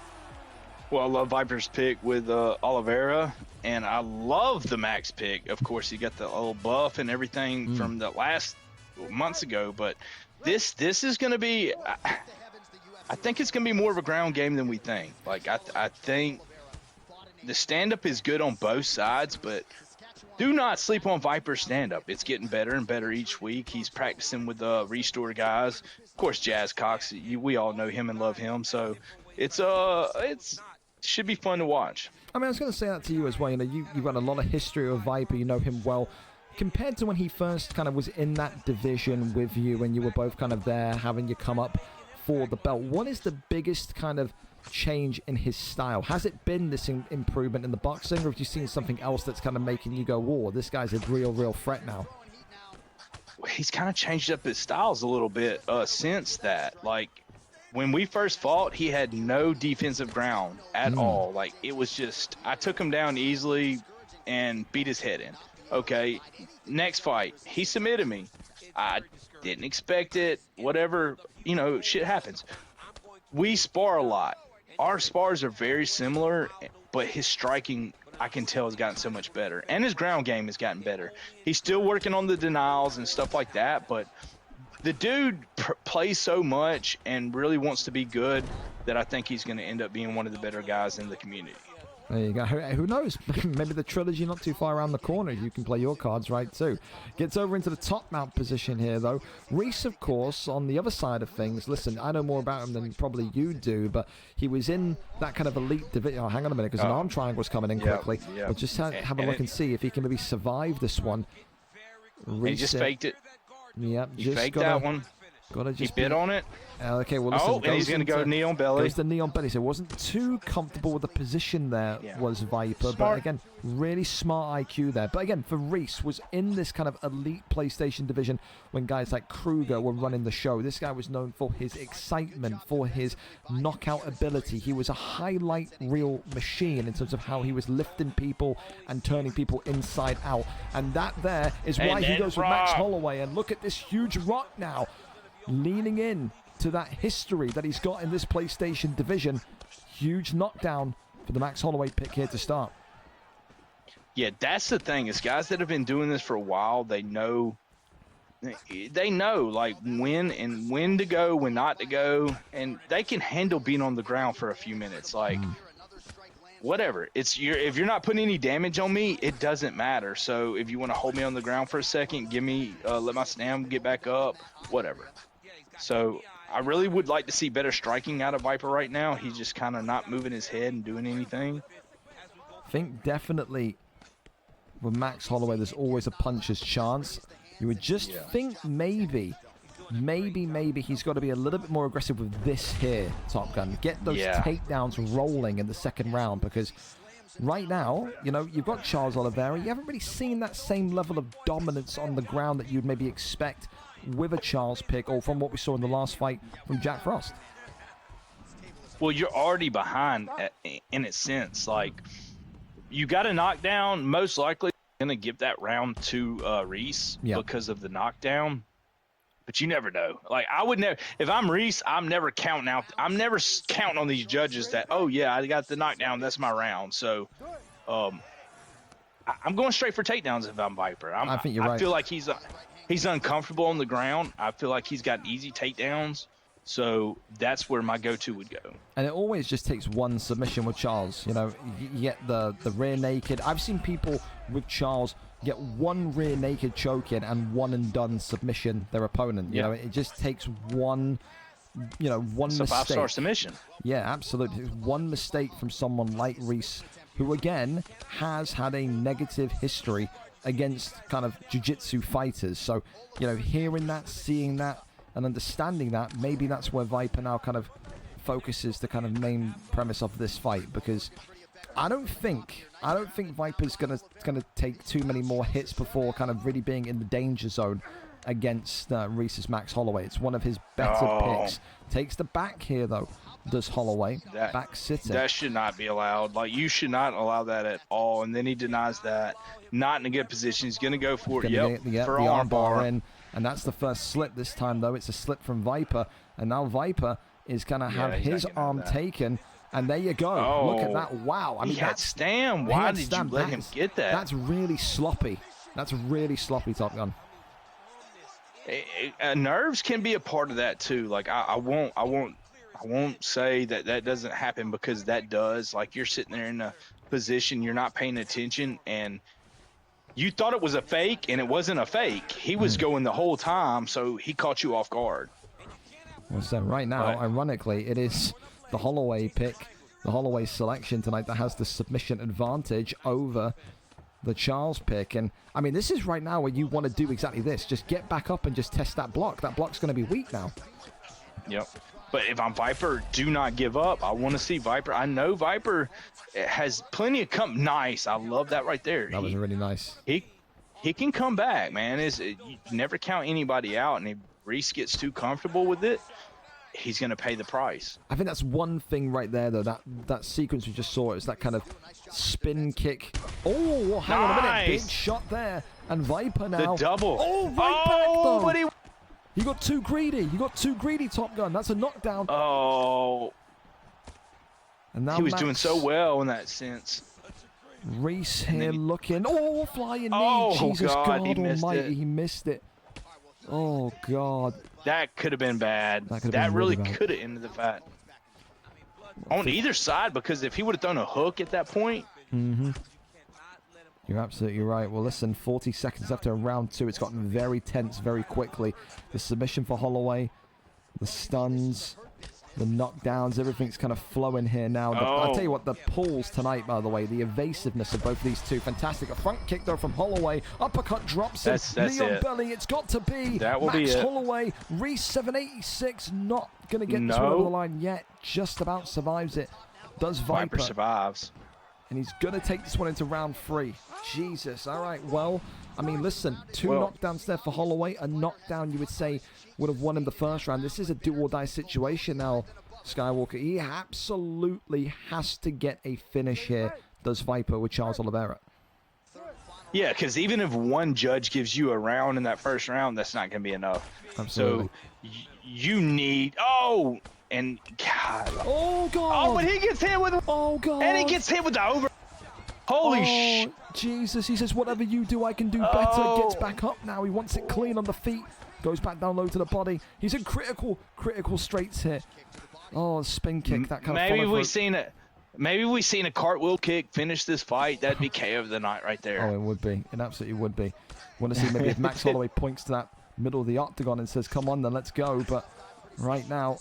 Well, I love Viper's pick with Oliveira, and I love the Max pick. Of course, you got the old buff and everything from the last months ago, but this is going to be, I think it's going to be more of a ground game than we think. Like, I think the stand-up is good on both sides, but do not sleep on Viper's stand-up. It's getting better and better each week. He's practicing with the Restore guys. Of course, Jazz Cox, we all know him and love him. So it's should be fun to watch. I mean, I was going to say that to you as well. You know, you've got a lot of history with Viper. You know him well. Compared to when he first kind of was in that division with you, when you were both kind of there having you come up for the belt, what is the biggest kind of change in his style? Has it been this improvement in the boxing, or have you seen something else that's kind of making you go, whoa, this guy's a real threat now? He's kind of changed up his styles a little bit since that. Like, when we first fought, he had no defensive ground at all. Like, it was just, I took him down easily and beat his head in. Okay, next fight, he submitted me. I didn't expect it. Whatever, you know, shit happens. We spar a lot. Our spars are very similar, but his striking, I can tell, has gotten so much better. And his ground game has gotten better. He's still working on the denials and stuff like that, but the dude plays so much and really wants to be good that I think he's going to end up being one of the better guys in the community. There you go. Who knows? Maybe the trilogy not too far around the corner. You can play your cards right too. Gets over into the top mount position here though. Reese, of course, on the other side of things. Listen, I know more about him than probably you do, but he was in that kind of elite division. Oh, hang on a minute, because an arm triangle's coming in quickly. But just have a look and see if he can maybe survive this one. Reese, he just faked it. Yep. He faked that one. Gotta just he bit on it. Okay, well, listen, and he's going to go knee on belly. Goes to knee on belly. So it wasn't too comfortable with the position there, was Viper. Smart. But again, really smart IQ there. But again, for Reese, was in this kind of elite PlayStation division when guys like Kruger were running the show. This guy was known for his excitement, for his knockout ability. He was a highlight reel machine in terms of how he was lifting people and turning people inside out. And that there is why he goes with Max Holloway. And look at this huge rock now, leaning in to that history that he's got in this PlayStation division. Huge knockdown for the Max Holloway pick here to start. Yeah, that's the thing. Is guys that have been doing this for a while, they know like when to go, when not to go, and they can handle being on the ground for a few minutes. Like whatever. If you're not putting any damage on me, it doesn't matter. So if you want to hold me on the ground for a second, give me let my stamina get back up, whatever. So I really would like to see better striking out of Viper right now. He's just kind of not moving his head and doing anything. I think definitely with Max Holloway, there's always a puncher's chance. You would just think maybe he's got to be a little bit more aggressive with this here, Top Gun. Get those takedowns rolling in the second round, because right now, you know, you've got Charles Oliveira. You haven't really seen that same level of dominance on the ground that you'd maybe expect with a Charles pick, or from what we saw in the last fight from Jack Frost. Well, you're already behind in a sense. Like, you got a knockdown, most likely going to give that round to Reese because of the knockdown. But you never know. Like, I would never, if I'm Reese, I'm never counting on these judges that, oh yeah, I got the knockdown, that's my round. So I'm going straight for takedowns if I'm Viper. I think you're right. I feel like he's uncomfortable on the ground. I feel like he's got easy takedowns. So that's where my go-to would go. And it always just takes one submission with Charles. You know, you get the rear naked. I've seen people with Charles get one rear naked choke in and one and done submission their opponent. You know, it just takes one, you know, one mistake. It's a 5-star submission. Yeah, absolutely. It's one mistake from someone like Reese, who again has had a negative history against kind of jiu-jitsu fighters. So, you know, hearing that, seeing that, and understanding that, maybe that's where Viper now kind of focuses the kind of main premise of this fight, because I don't think Viper's gonna take too many more hits before kind of really being in the danger zone against Reese's Max Holloway. It's one of his better picks. Takes the back here though, does Holloway. Back sitting. That should not be allowed. Like, you should not allow that at all. And then he denies that. Not in a good position. He's gonna go for it. Get the arm bar in. And that's the first slip this time, though. It's a slip from Viper. And now Viper is going to have his arm taken. And there you go. Look at that. Wow. I mean, that's Stam. Why did you let him get that? That's really sloppy. That's really sloppy, Top Gun. Nerves can be a part of that, too. Like, I won't say that doesn't happen, because that does. Like, you're sitting there in a position, you're not paying attention, and you thought it was a fake, and it wasn't a fake. He was going the whole time, so he caught you off guard. Well, so right now, ironically, it is the Holloway pick, the Holloway selection tonight that has the submission advantage over the Charles pick. And, I mean, this is right now where you want to do exactly this. Just get back up and just test that block. That block's going to be weak now. Yep. But if I'm Viper, do not give up. I want to see Viper. I know Viper has plenty of nice. I love that right there. That was really nice. He can come back, man. You never count anybody out, and if Reese gets too comfortable with it, he's going to pay the price. I think that's one thing right there, though. That sequence we just saw is that kind of spin kick. Oh, hang on a minute. Big shot there. And Viper now. The double. Oh, right back, though. But you got too greedy. You got too greedy, Top Gun. That's a knockdown. Oh. And now he was doing so well in that sense. Reese here looking. Oh, flying knee. Jesus God almighty. He missed it. Oh, God. That could have been bad. That really could have ended the fight. On either side, because if he would have thrown a hook at that point. You're absolutely right. Well, listen, 40 seconds after round 2. It's gotten very tense very quickly. The submission for Holloway, the stuns, the knockdowns, everything's kind of flowing here now. I'll tell you what, the pulls tonight, by the way, the evasiveness of both these two, fantastic. A front kick, though, from Holloway. Uppercut drops him. That's Leon belly, it's got to be. That will Max be it. Holloway, Reese 786, not going to get this one over the line yet. Just about survives it. Does Viper. Survives. And he's going to take this one into round 3. Jesus. All right. Well, I mean, listen, 2 knockdowns there for Holloway. A knockdown, you would say, would have won in the first round. This is a do-or-die situation now, Skywalker. He absolutely has to get a finish here, does Viper with Charles Oliveira. Yeah, because even if one judge gives you a round in that first round, that's not going to be enough. Absolutely. So you need... And God. Oh, God. Oh, but he gets hit with... Oh, God. And he gets hit with the over... Holy shit. Jesus. He says, whatever you do, I can do better. Gets back up now. He wants it clean on the feet. Goes back down low to the body. He's in critical straights here. Oh, spin kick. That kind of Maybe we seen a cartwheel kick finish this fight. That'd be KO of the night right there. Oh, it would be. It absolutely would be. Want to see maybe if Max Holloway points to that middle of the octagon and says, come on then, let's go. But right now.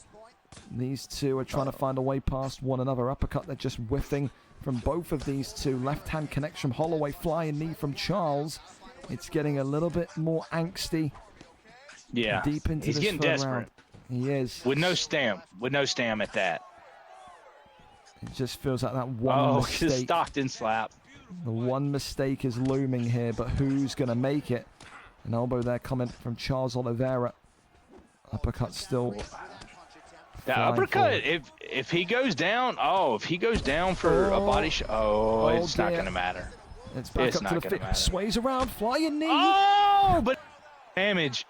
These two are trying to find a way past one another. Uppercut, they're just whiffing from both of these two. Left-hand connects from Holloway, flying knee from Charles. It's getting a little bit more angsty. Yeah, Deep into he's this getting third desperate. round. He is. With no stam at that. It just feels like that one mistake. Stockton slap. The one mistake is looming here, but who's going to make it? An elbow there coming from Charles Oliveira. Uppercut still. The uppercut, if he goes down, for a body shot, it's not going to matter. It's back up to the feet. Sways around, flying knee. Oh, but damage.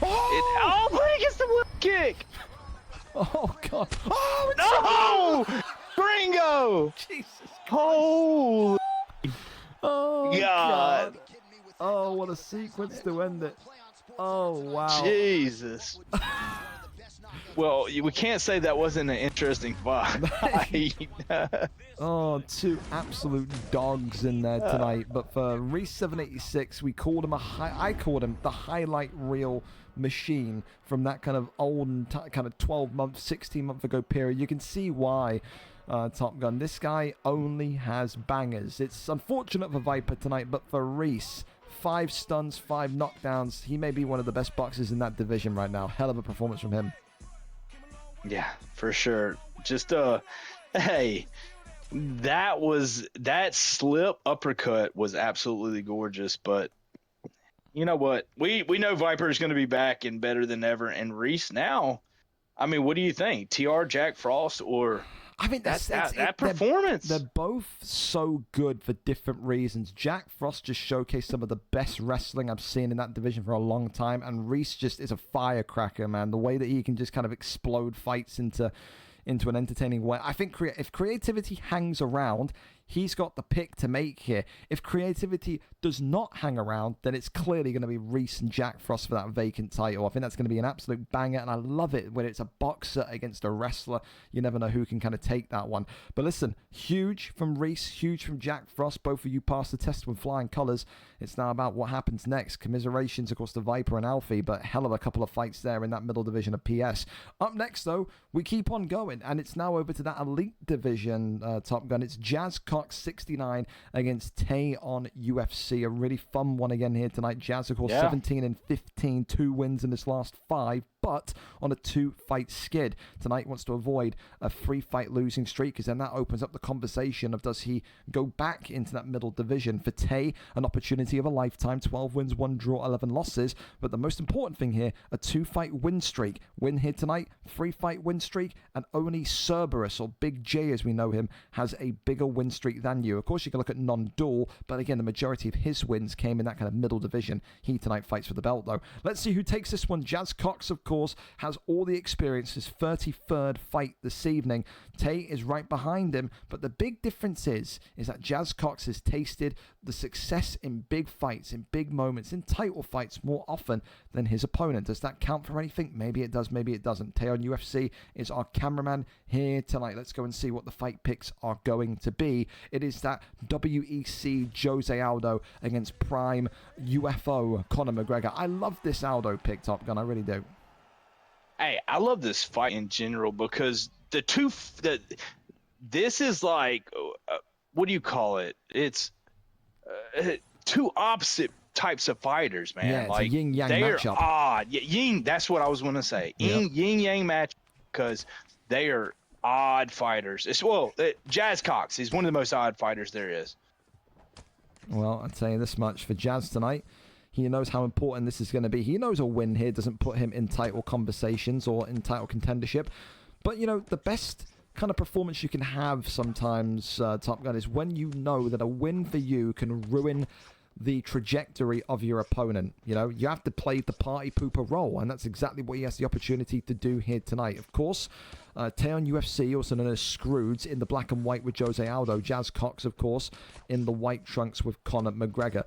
Oh, but he gets the whip kick. Oh, God. Oh, no! Gringo! Jesus. Holy. Oh, God. Oh, what a sequence to end it. Oh, wow. Jesus. Well, we can't say that wasn't an interesting fight. Oh, two absolute dogs in there tonight. But for Reese 786, we called him I called him the highlight reel machine from that kind of old, kind of 12-month, 16-month ago period. You can see why. Top Gun. This guy only has bangers. It's unfortunate for Viper tonight, but for Reese, 5 stuns, 5 knockdowns. He may be one of the best boxers in that division right now. Hell of a performance from him. Yeah, for sure. Just hey, that slip uppercut was absolutely gorgeous. But you know what? We know Viper is going to be back and better than ever. And Reese now, I mean, what do you think? TR, Jack Frost, or? I mean, that performance. They're both so good for different reasons. Jack Frost just showcased some of the best wrestling I've seen in that division for a long time, and Reese just is a firecracker, man. The way that he can just kind of explode fights into an entertaining way. I think if creativity hangs around, he's got the pick to make here. If creativity does not hang around, then it's clearly going to be Reese and Jack Frost for that vacant title. I think that's going to be an absolute banger, and I love it when it's a boxer against a wrestler. You never know who can kind of take that one. But listen, huge from Reese, huge from Jack Frost. Both of you passed the test with flying colours. It's now about what happens next. Commiserations, of course, to Viper and Alfie, but hell of a couple of fights there in that middle division of PS. Up next, though, we keep on going, and it's now over to that elite division, Top Gun. It's Jazz Cox 69 against Tay on UFC. A really fun one again here tonight. Jazz, of course, 17-15, 2 wins in his last 5, but on a 2-fight skid. Tonight wants to avoid a 3-fight losing streak, because then that opens up the conversation of does he go back into that middle division. For Tay, an opportunity of a lifetime, 12 wins, 1 draw, 11 losses. But the most important thing here, a 2-fight win streak. Win here tonight, 3-fight win streak, and only Cerberus, or Big J as we know him, has a bigger win streak than you. Of course, you can look at non-duel, but again, the majority of his wins came in that kind of middle division. He tonight fights for the belt, though. Let's see who takes this one. Jazz Cox, of course, has all the experience. His 33rd fight this evening. Tay is right behind him, but the big difference is that Jazz Cox has tasted the success in big fights, in big moments, in title fights more often than his opponent. Does that count for anything? Maybe it does, maybe it doesn't. Tay on UFC is our cameraman here tonight. Let's go and see what the fight picks are going to be. It is that WEC Jose Aldo against Prime UFO Conor McGregor. I love this Aldo pick, Top Gun. I really do. Hey, I love this fight in general because this is like, what do you call it? It's two opposite types of fighters, man. Yeah, it's like a yin-yang they're matchup. odd. Yeah, yin. That's what I was going to say. Yin-yang match because they are odd fighters. Jazz Cox is one of the most odd fighters there is. Well, I'll tell you this much for Jazz tonight. He knows how important this is going to be. He knows a win here doesn't put him in title conversations or in title contendership. But, you know, the best kind of performance you can have sometimes, Top Gun, is when you know that a win for you can ruin the trajectory of your opponent. You know, you have to play the party pooper role, and that's exactly what he has the opportunity to do here tonight. Of course, Tay on UFC, also known as Scroods, in the black and white with Jose Aldo. Jazz Cox, of course, in the white trunks with Conor McGregor.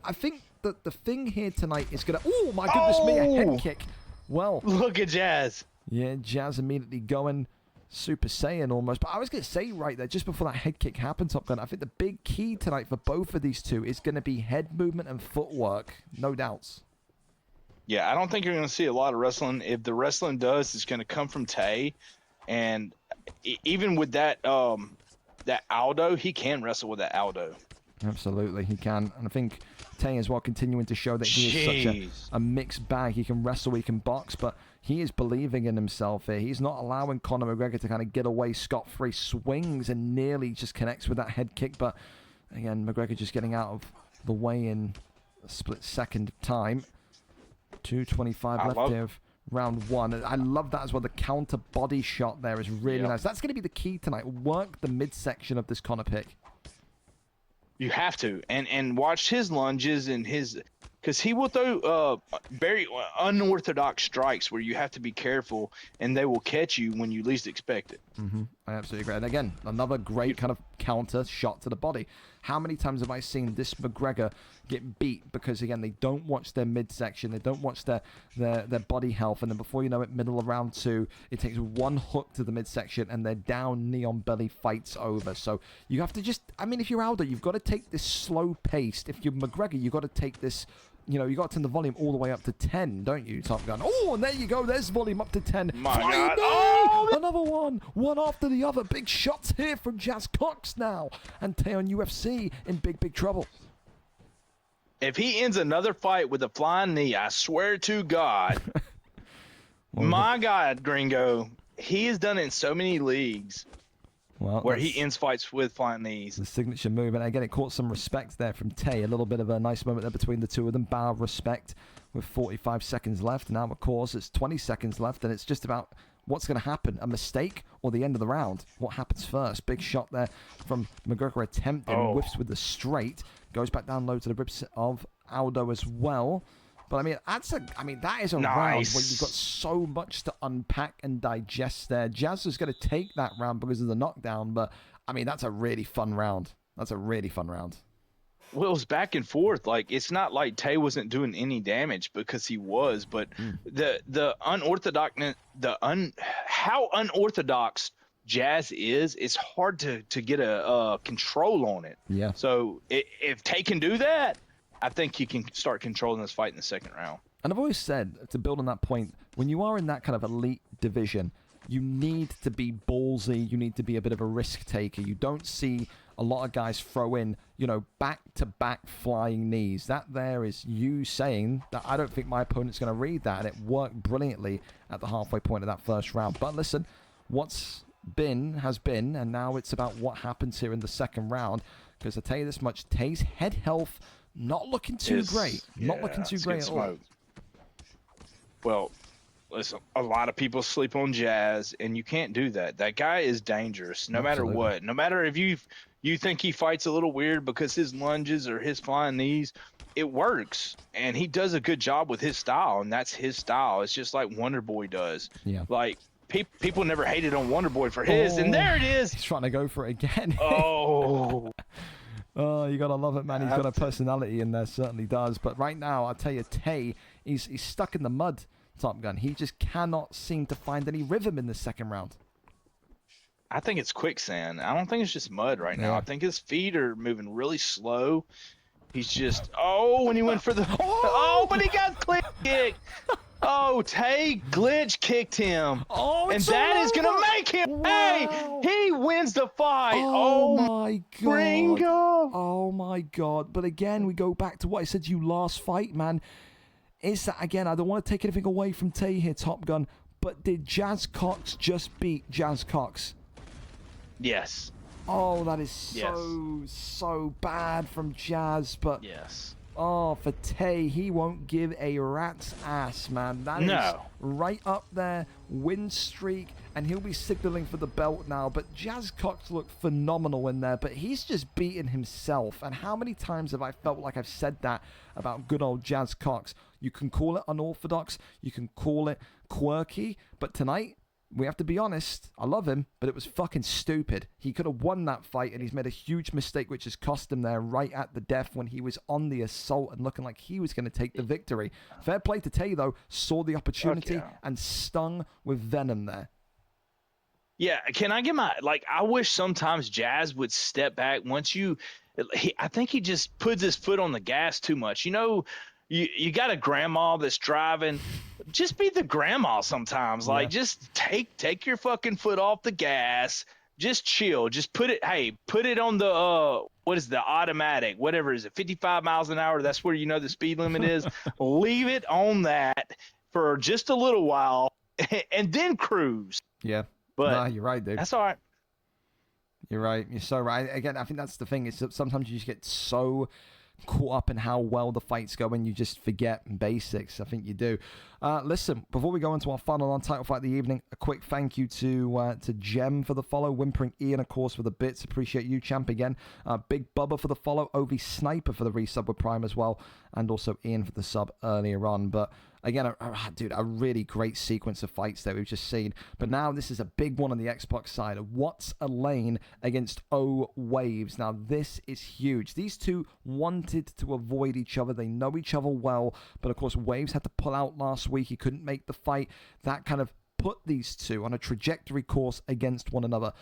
I think that the thing here tonight is going to... Oh, my goodness me, a head kick. Well... Look at Jazz. Yeah, Jazz immediately going Super Saiyan almost. But I was going to say right there, just before that head kick happened, Top Gun, I think the big key tonight for both of these two is going to be head movement and footwork. No doubts. Yeah, I don't think you're going to see a lot of wrestling. If the wrestling does, it's going to come from Tay, and even with that that Aldo, he can wrestle with that Aldo. Absolutely, he can. And I think Tay as well continuing to show that he is such a mixed bag. He can wrestle, he can box, but he is believing in himself here. He's not allowing Conor McGregor to kind of get away scot-free. Swings and nearly just connects with that head kick, but again, McGregor just getting out of the way in a split second time. 2:25 left here of round one. I love that as well. The counter body shot there is really nice. That's going to be the key tonight. Work the midsection of this Conor pick. You have to, and watch his lunges and his, because he will throw very unorthodox strikes where you have to be careful, and they will catch you when you least expect it. I absolutely agree. And again, another great kind of counter shot to the body. How many times have I seen this McGregor get beat because, again, they don't watch their midsection, they don't watch their body health, and then before you know it, middle of round two, it takes one hook to the midsection, and their down knee on belly fight's over. So you have to just, I mean, if you're Aldo, you've got to take this slow paced. If you're McGregor, you've got to take this, you know, you got to turn the volume all the way up to 10, don't you, Top Gun? Oh, and there you go. There's volume up to 10. My God. Oh! Another one after the other. Big shots here from Jazz Cox now. And Tay on UFC in big trouble. If he ends another fight with a flying knee, I swear to God, my God, Gringo, he has done it in so many leagues. Well, where he ends fights with flying knees. The signature move, and again, it caught some respect there from Tay. A little bit of a nice moment there between the two of them. Bow of respect with 45 seconds left. Now, of course, it's 20 seconds left, and it's just about what's going to happen. A mistake or the end of the round? What happens first? Big shot there from McGregor attempting. Whiffs with the straight. Goes back down low to the ribs of Aldo as well. But I mean, that is a round where you've got so much to unpack and digest there. Jazz is going to take that round because of the knockdown, but I mean, that's a really fun round. Well, it was back and forth. Like, it's not like Tay wasn't doing any damage, because he was, but the how unorthodox Jazz is, it's hard to get a control on it. Yeah. So if Tay can do that, I think he can start controlling this fight in the second round. And I've always said, to build on that point, when you are in that kind of elite division, you need to be ballsy. You need to be a bit of a risk taker. You don't see a lot of guys throw in, you know, back-to-back flying knees. That there is you saying that I don't think my opponent's going to read that, and it worked brilliantly at the halfway point of that first round. But listen, what's been has been, and now it's about what happens here in the second round. Because I tell you this much, Tay's head health not looking too great. Not looking too great at all. Well, listen, a lot of people sleep on Jazz, and you can't do that. That guy is dangerous no matter what. No matter if you think he fights a little weird because his lunges or his flying knees, it works. And he does a good job with his style, and that's his style. It's just like Wonder Boy does. Yeah. Like, people never hated on Wonder Boy for his, and there it is. He's trying to go for it again. Oh, you gotta love it, man. He's got a personality in there, certainly does. But right now, I'll tell you, Tay, he's stuck in the mud, Top Gun. He just cannot seem to find any rhythm in the second round. I think it's quicksand. I don't think it's just mud right now. I think his feet are moving really slow. He's just, when he went for the, but he got clean kick. Tay glitch kicked him. And that is going to make him, he wins the fight. Oh my God. Gringo. Oh my God. But again, we go back to what I said to you last fight, man. Is that, again, I don't want to take anything away from Tay here, Top Gun, but did Jazz Cox just beat Jazz Cox? Yes. Oh, that is so bad from Jazz, but for Tay, he won't give a rat's ass, man. That is right up there, win streak, and he'll be signaling for the belt now. But Jazz Cox looked phenomenal in there, but he's just beaten himself. And how many times have I felt like I've said that about good old Jazz Cox? You can call it unorthodox, you can call it quirky, but tonight, we have to be honest, I love him, but it was fucking stupid. He could have won that fight, and he's made a huge mistake, which has cost him there right at the death when he was on the assault and looking like he was going to take the victory. Fair play to Tay, though, saw the opportunity and stung with venom there. Yeah, can I get I wish sometimes Jazz would step back once I think he just puts his foot on the gas too much. You know, you got a grandma that's driving. Just be the grandma sometimes. Like, just take your fucking foot off the gas. Just chill. Just put it on the what is the automatic? Whatever is it? 55 miles an hour. That's where you know the speed limit is. Leave it on that for just a little while, and then cruise. Yeah. But nah, you're right, dude. That's all right. You're right. You're so right. Again, I think that's the thing. Is that sometimes you just get so caught up in how well the fights go and you just forget basics. I think you do. Listen, before we go into our final non-title fight of the evening, a quick thank you to Jem for the follow, Whimpering Ian, of course, for the bits. Appreciate you, champ, again. Big Bubba for the follow, OV Sniper for the resub with Prime as well, and also Ian for the sub earlier on. But again, dude, a really great sequence of fights that we've just seen. But now this is a big one on the Xbox side. What's a lane against O Waves? Now, this is huge. These two wanted to avoid each other. They know each other well. But, of course, Waves had to pull out last week. He couldn't make the fight. That kind of put these two on a trajectory course against one another.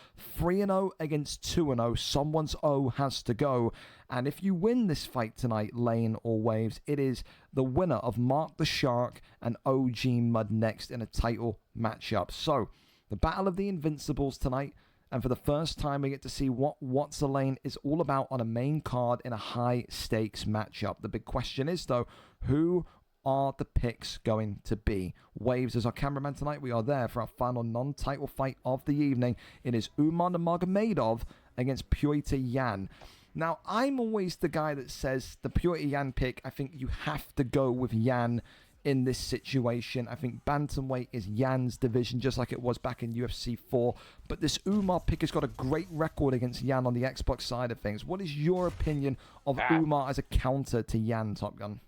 3-0 against 2-0. Someone's O has to go. And if you win this fight tonight, Lane or Waves, it is the winner of Mark the Shark and OG Mud next in a title matchup. So, the Battle of the Invincibles tonight. And for the first time, we get to see what What's a Lane is all about on a main card in a high-stakes matchup. The big question is, though, who are the picks going to be? Waves is our cameraman tonight. We are there for our final non-title fight of the evening. It is Umar Nurmagomedov against Pyotr Yan. Now, I'm always the guy that says the Pyotr Yan pick, I think you have to go with Yan in this situation. I think bantamweight is Yan's division, just like it was back in UFC 4. But this Umar pick has got a great record against Yan on the Xbox side of things. What is your opinion of Umar as a counter to Yan, Top Gun?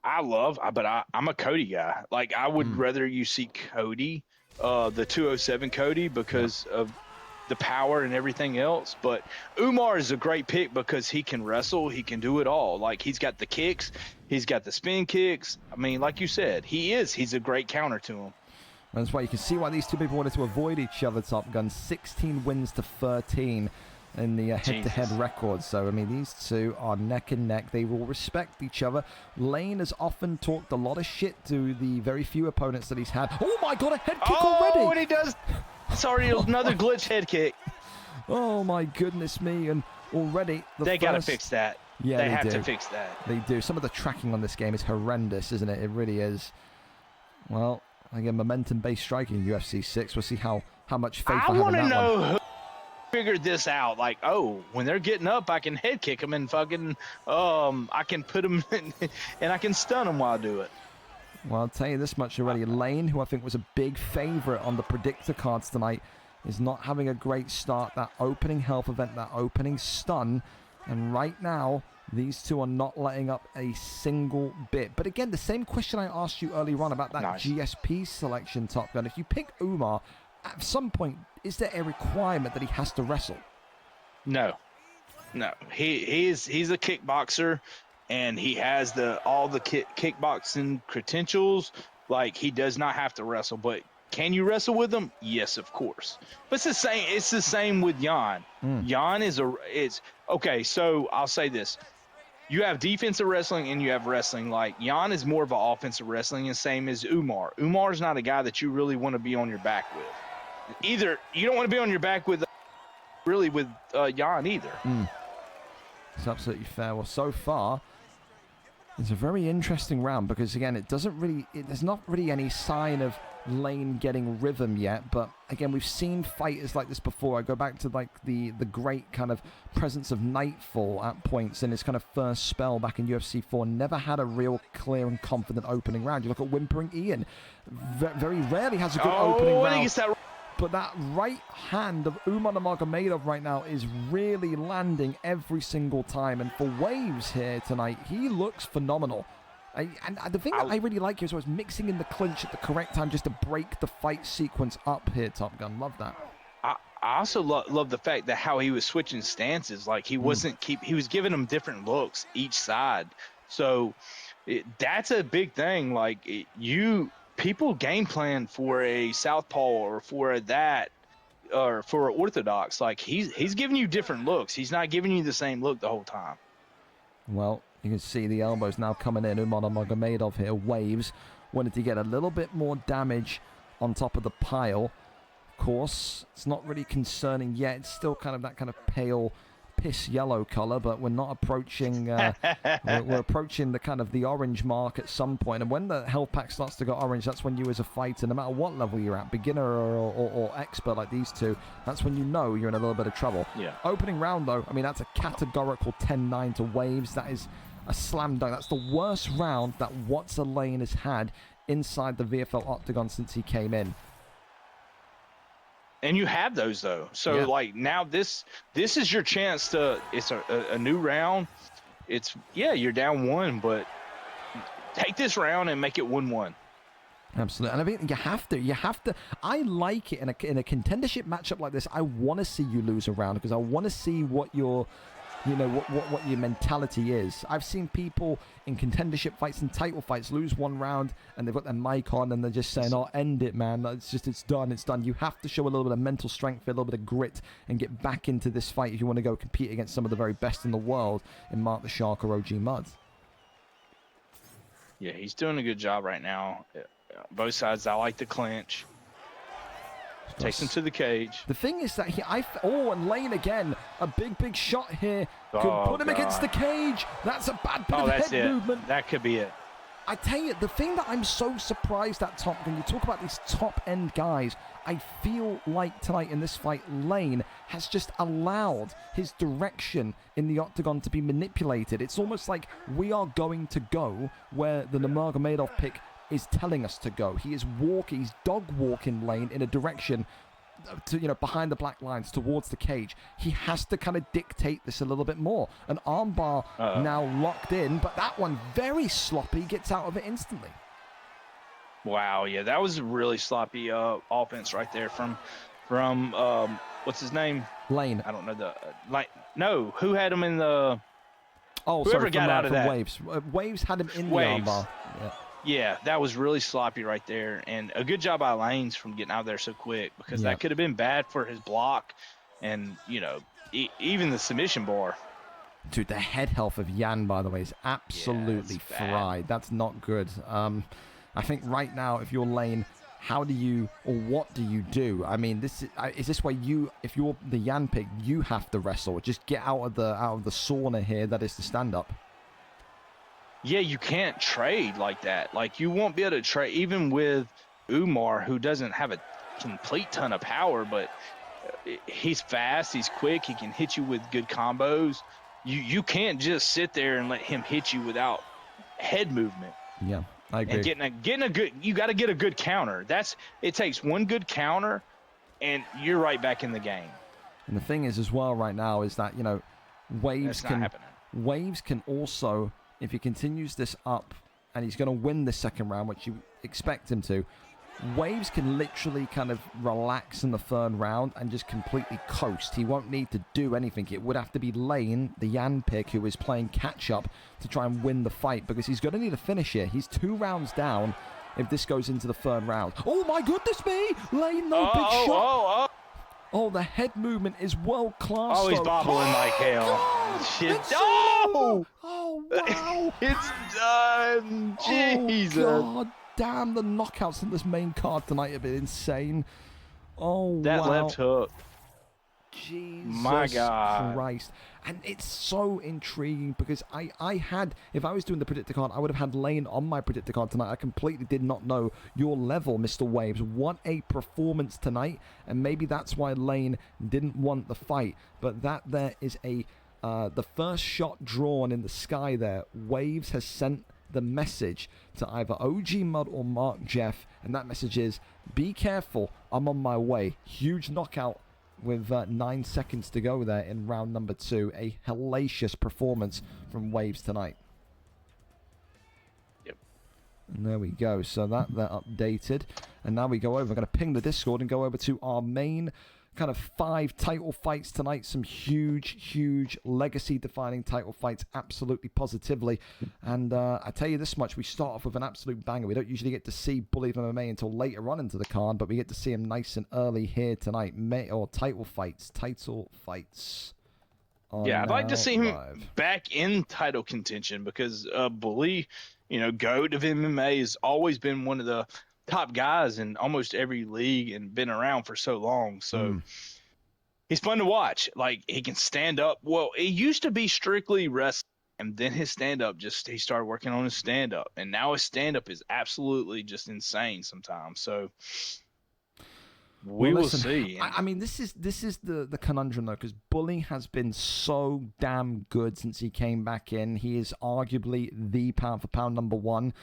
I'm a Cody guy. Like, I would rather you see Cody, the 207 Cody, because of the power and everything else. But Umar is a great pick because he can wrestle. He can do it all. Like, he's got the kicks. He's got the spin kicks. I mean, like you said, he's a great counter to him. That's why you can see why these two people wanted to avoid each other, Top Gun. 16 wins to 13. In the head-to-head record. So, I mean, these two are neck and neck. They will respect each other. Lane has often talked a lot of shit to the very few opponents that he's had. Oh, my God, a head kick already! Oh, and he does. Sorry, another glitch head kick. Oh, my goodness me. And already... They got to fix that. Yeah, they have to fix that. They do. Some of the tracking on this game is horrendous, isn't it? It really is. Well, again, momentum-based striking in UFC 6. We'll see how much faith I have in that one. I want to know who figured this out. Like, when they're getting up, I can head kick them and fucking I can put them in, and I can stun them while I do it. Well, I'll tell you this much already. Lane, who I think was a big favorite on the predictor cards tonight, is not having a great start. That opening health event, that opening stun, and right now these two are not letting up a single bit. But again, the same question I asked you earlier on about that GSP selection, Top Gun. If you pick Umar, at some point, is there a requirement that he has to wrestle? No. He's a kickboxer, and he has all the kickboxing credentials. Like, he does not have to wrestle. But can you wrestle with him? Yes, of course. But it's the same. It's the same with Yan. Yan is okay. So I'll say this: you have defensive wrestling and you have wrestling. Like, Yan is more of an offensive wrestling, and same as Umar. Umar's not a guy that you really want to be on your back with. Either you don't want to be on your back with Yan either. It's absolutely fair. Well, so far, it's a very interesting round because, again, there's not really any sign of Lane getting rhythm yet. But, again, we've seen fighters like this before. I go back to, like, the great kind of presence of Nightfall at points in his kind of first spell back in UFC 4. Never had a real clear and confident opening round. You look at Whimpering Ian. Very rarely has a good opening round. But that right hand of Umar Nurmagomedov right now is really landing every single time. And for Waves here tonight, he looks phenomenal. And the thing that I really like here is always mixing in the clinch at the correct time just to break the fight sequence up here, Top Gun. Love that. I also love the fact that how he was switching stances. Like, he wasn't he was giving them different looks each side. So that's a big thing. Like, people game plan for a southpaw or for that or for an orthodox. Like, he's giving you different looks. He's not giving you the same look the whole time. Well, You can see the elbows now coming in. Umar Nurmagomedov here. Waves wanted to get a little bit more damage on top of the pile. Of course, it's not really concerning yet. It's still kind of that kind of pale piss yellow color, but we're not approaching we're approaching the kind of the orange mark at some point. And when the health pack starts to go orange, that's when you as a fighter, no matter what level you're at, beginner or expert like these two, that's when you know you're in a little bit of trouble. Yeah. Opening round though, I mean, that's a categorical 10-9 to Waves. That is a slam dunk. That's the worst round that What's-A Lane has had inside the VFL octagon since he came in. And you have those though, so Yeah. like now this is your chance to. It's a new round. It's you're down 1, but take this round and make it 1-1. Absolutely, and I mean you have to. I like it in a contendership matchup like this. I want to see you lose a round because I want to see what your, what your mentality is. I've seen people in contendership fights and title fights lose one round and they've got their mic on and they're just saying, "Oh, end it, man. It's done. You have to show a little bit of mental strength, a little bit of grit, and get back into this fight if you want to go compete against some of the very best in the world in Mark the Shark or OG Mud." Yeah, he's doing a good job right now. Both sides, I like the clinch. Takes him to the cage. The thing is that and Lane again, a big shot here. Could put him against the cage. That's a bad bit of head movement. That could be it. I tell you, the thing that I'm so surprised at, Tom, when you talk about these top-end guys, I feel like tonight in this fight, Lane has just allowed his direction in the octagon to be manipulated. It's almost like we are going to go where the Nurmagomedov pick is telling us to go. He's dog-walking Lane in a direction to, behind the black lines towards the cage. He has to kind of dictate this a little bit more. An armbar now locked in, but that one very sloppy, gets out of it instantly. Wow, yeah, that was a really sloppy offense right there from what's his name? Lane. I don't know who had him in the whoever sorry, got out of that. Waves. Waves had him in Waves. the armbar. Yeah, that was really sloppy right there, and a good job by Lanes from getting out there so quick because that could have been bad for his block, and even the submission bar. Dude, the head health of Yan, by the way, is absolutely fried. That's not good. I think right now, if you're Lane, what do you do? I mean, is this where if you're the Yan pick, you have to wrestle. Just get out of the sauna here. That is the stand up. Yeah, you can't trade like that. Like, you won't be able to trade, even with Umar, who doesn't have a complete ton of power, but he's fast, he's quick, he can hit you with good combos. You can't just sit there and let him hit you without head movement. Yeah, I agree. And getting a good, you got to get a good counter. It takes one good counter, and you're right back in the game. And the thing is, as well, right now, is that Waves can also, if he continues this up and he's going to win the second round, which you expect him to, Waves can literally kind of relax in the third round and just completely coast. He won't need to do anything. It would have to be Lane, the Yan pick, who is playing catch-up to try and win the fight, because he's going to need a finish here. He's 2 rounds down if this goes into the third round. Oh, my goodness me! Lane, big shot. Oh, the head movement is world-class. Oh, he's bobbling like hell. Shit. Oh, wow. It's done. Jesus. Oh, God damn, the knockouts in this main card tonight have been insane. Oh, that wow. left hook. Jesus My God. Christ. And it's so intriguing because I had, if I was doing the predictor card, I would have had Lane on my predictor card tonight. I completely did not know your level, Mr. Waves. What a performance tonight. And maybe that's why Lane didn't want the fight. But that there is the first shot drawn in the sky there. Waves has sent the message to either OG Mud or MarkJeff. And that message is, be careful, I'm on my way. Huge knockout with 9 seconds to go there in round number 2. A hellacious performance from Waves tonight. Yep. And there we go. So they're updated. And now we go over. I'm going to ping the Discord and go over to our main kind of 5 title fights tonight. Some huge legacy-defining title fights, absolutely positively. And I tell you this much, we start off with an absolute banger. We don't usually get to see Bullied MMA until later on into the card, but we get to see him nice and early here tonight. Title fights Yeah, I'd like to see him live. back in title contention because Bully, GOAT of MMA, has always been one of the top guys in almost every league and been around for so long. So he's fun to watch. Like, he can stand up. Well, it used to be strictly wrestling, and then his stand-up he started working on his stand-up, and now his stand-up is absolutely just insane sometimes. So we will see. I mean, this is the conundrum, though, because Bully has been so damn good since he came back in. He is arguably the pound-for-pound number one.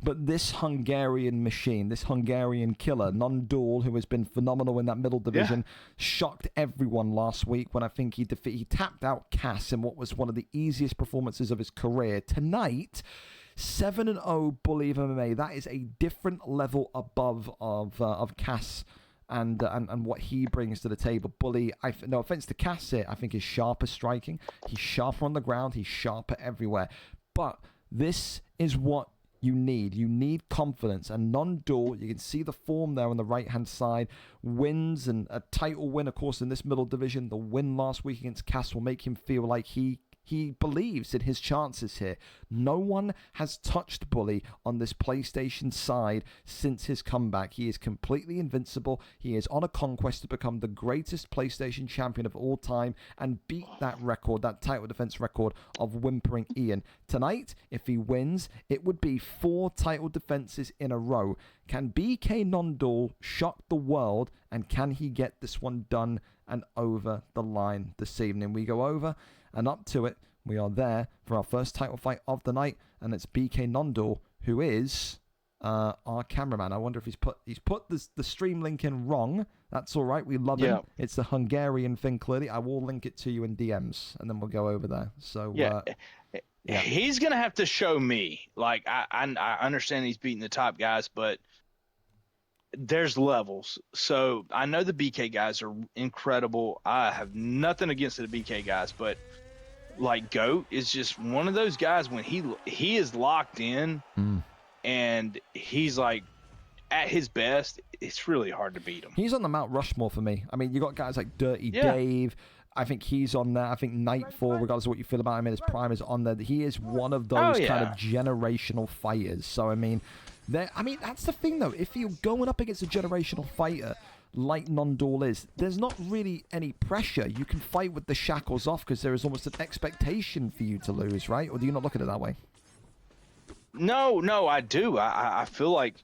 But this Hungarian machine, this Hungarian killer, Non-Dual, who has been phenomenal in that middle division, shocked everyone last week when I think he tapped out Cass in what was one of the easiest performances of his career. Tonight, 7-0 Bully of MMA. That is a different level above of Cass and what he brings to the table. Bully, no offense to Cass here, I think is sharper striking. He's sharper on the ground. He's sharper everywhere. But this is what you need confidence. And Non-Dual, you can see the form there on the right-hand side. Wins and a title win, of course, in this middle division. The win last week against Cass will make him feel like he believes in his chances here. No one has touched Bully on this PlayStation side since his comeback. He is completely invincible. He is on a conquest to become the greatest PlayStation champion of all time and beat that record, that title defense record of Whimpering Ian. Tonight, if he wins, it would be 4 title defenses in a row. Can BK Non-Dual shock the world, and can he get this one done and over the line this evening? We go over and up to it. We are there for our first title fight of the night, and it's BK Non-Dual, who is our cameraman. I wonder if he's put the stream link in wrong. That's all right. We love him. It's the Hungarian thing, clearly. I will link it to you in DMs, and then we'll go over there. So he's gonna have to show me. Like, I understand he's beating the top guys, but there's levels. So I know the BK guys are incredible. I have nothing against the BK guys, but like, GOAT is just one of those guys when he is locked in and he's like at his best, it's really hard to beat him. He's on the Mount Rushmore for me. I mean, you got guys like Dirty Dave. I think he's on there. I think Nightfall, regardless of what you feel about him in his prime, is on there. He is one of those kind of generational fighters. So I mean, that's the thing, though. If you're going up against a generational fighter like Non-Dual is, there's not really any pressure. You can fight with the shackles off because there is almost an expectation for you to lose, right? Or do you not look at it that way? No, I do. I feel like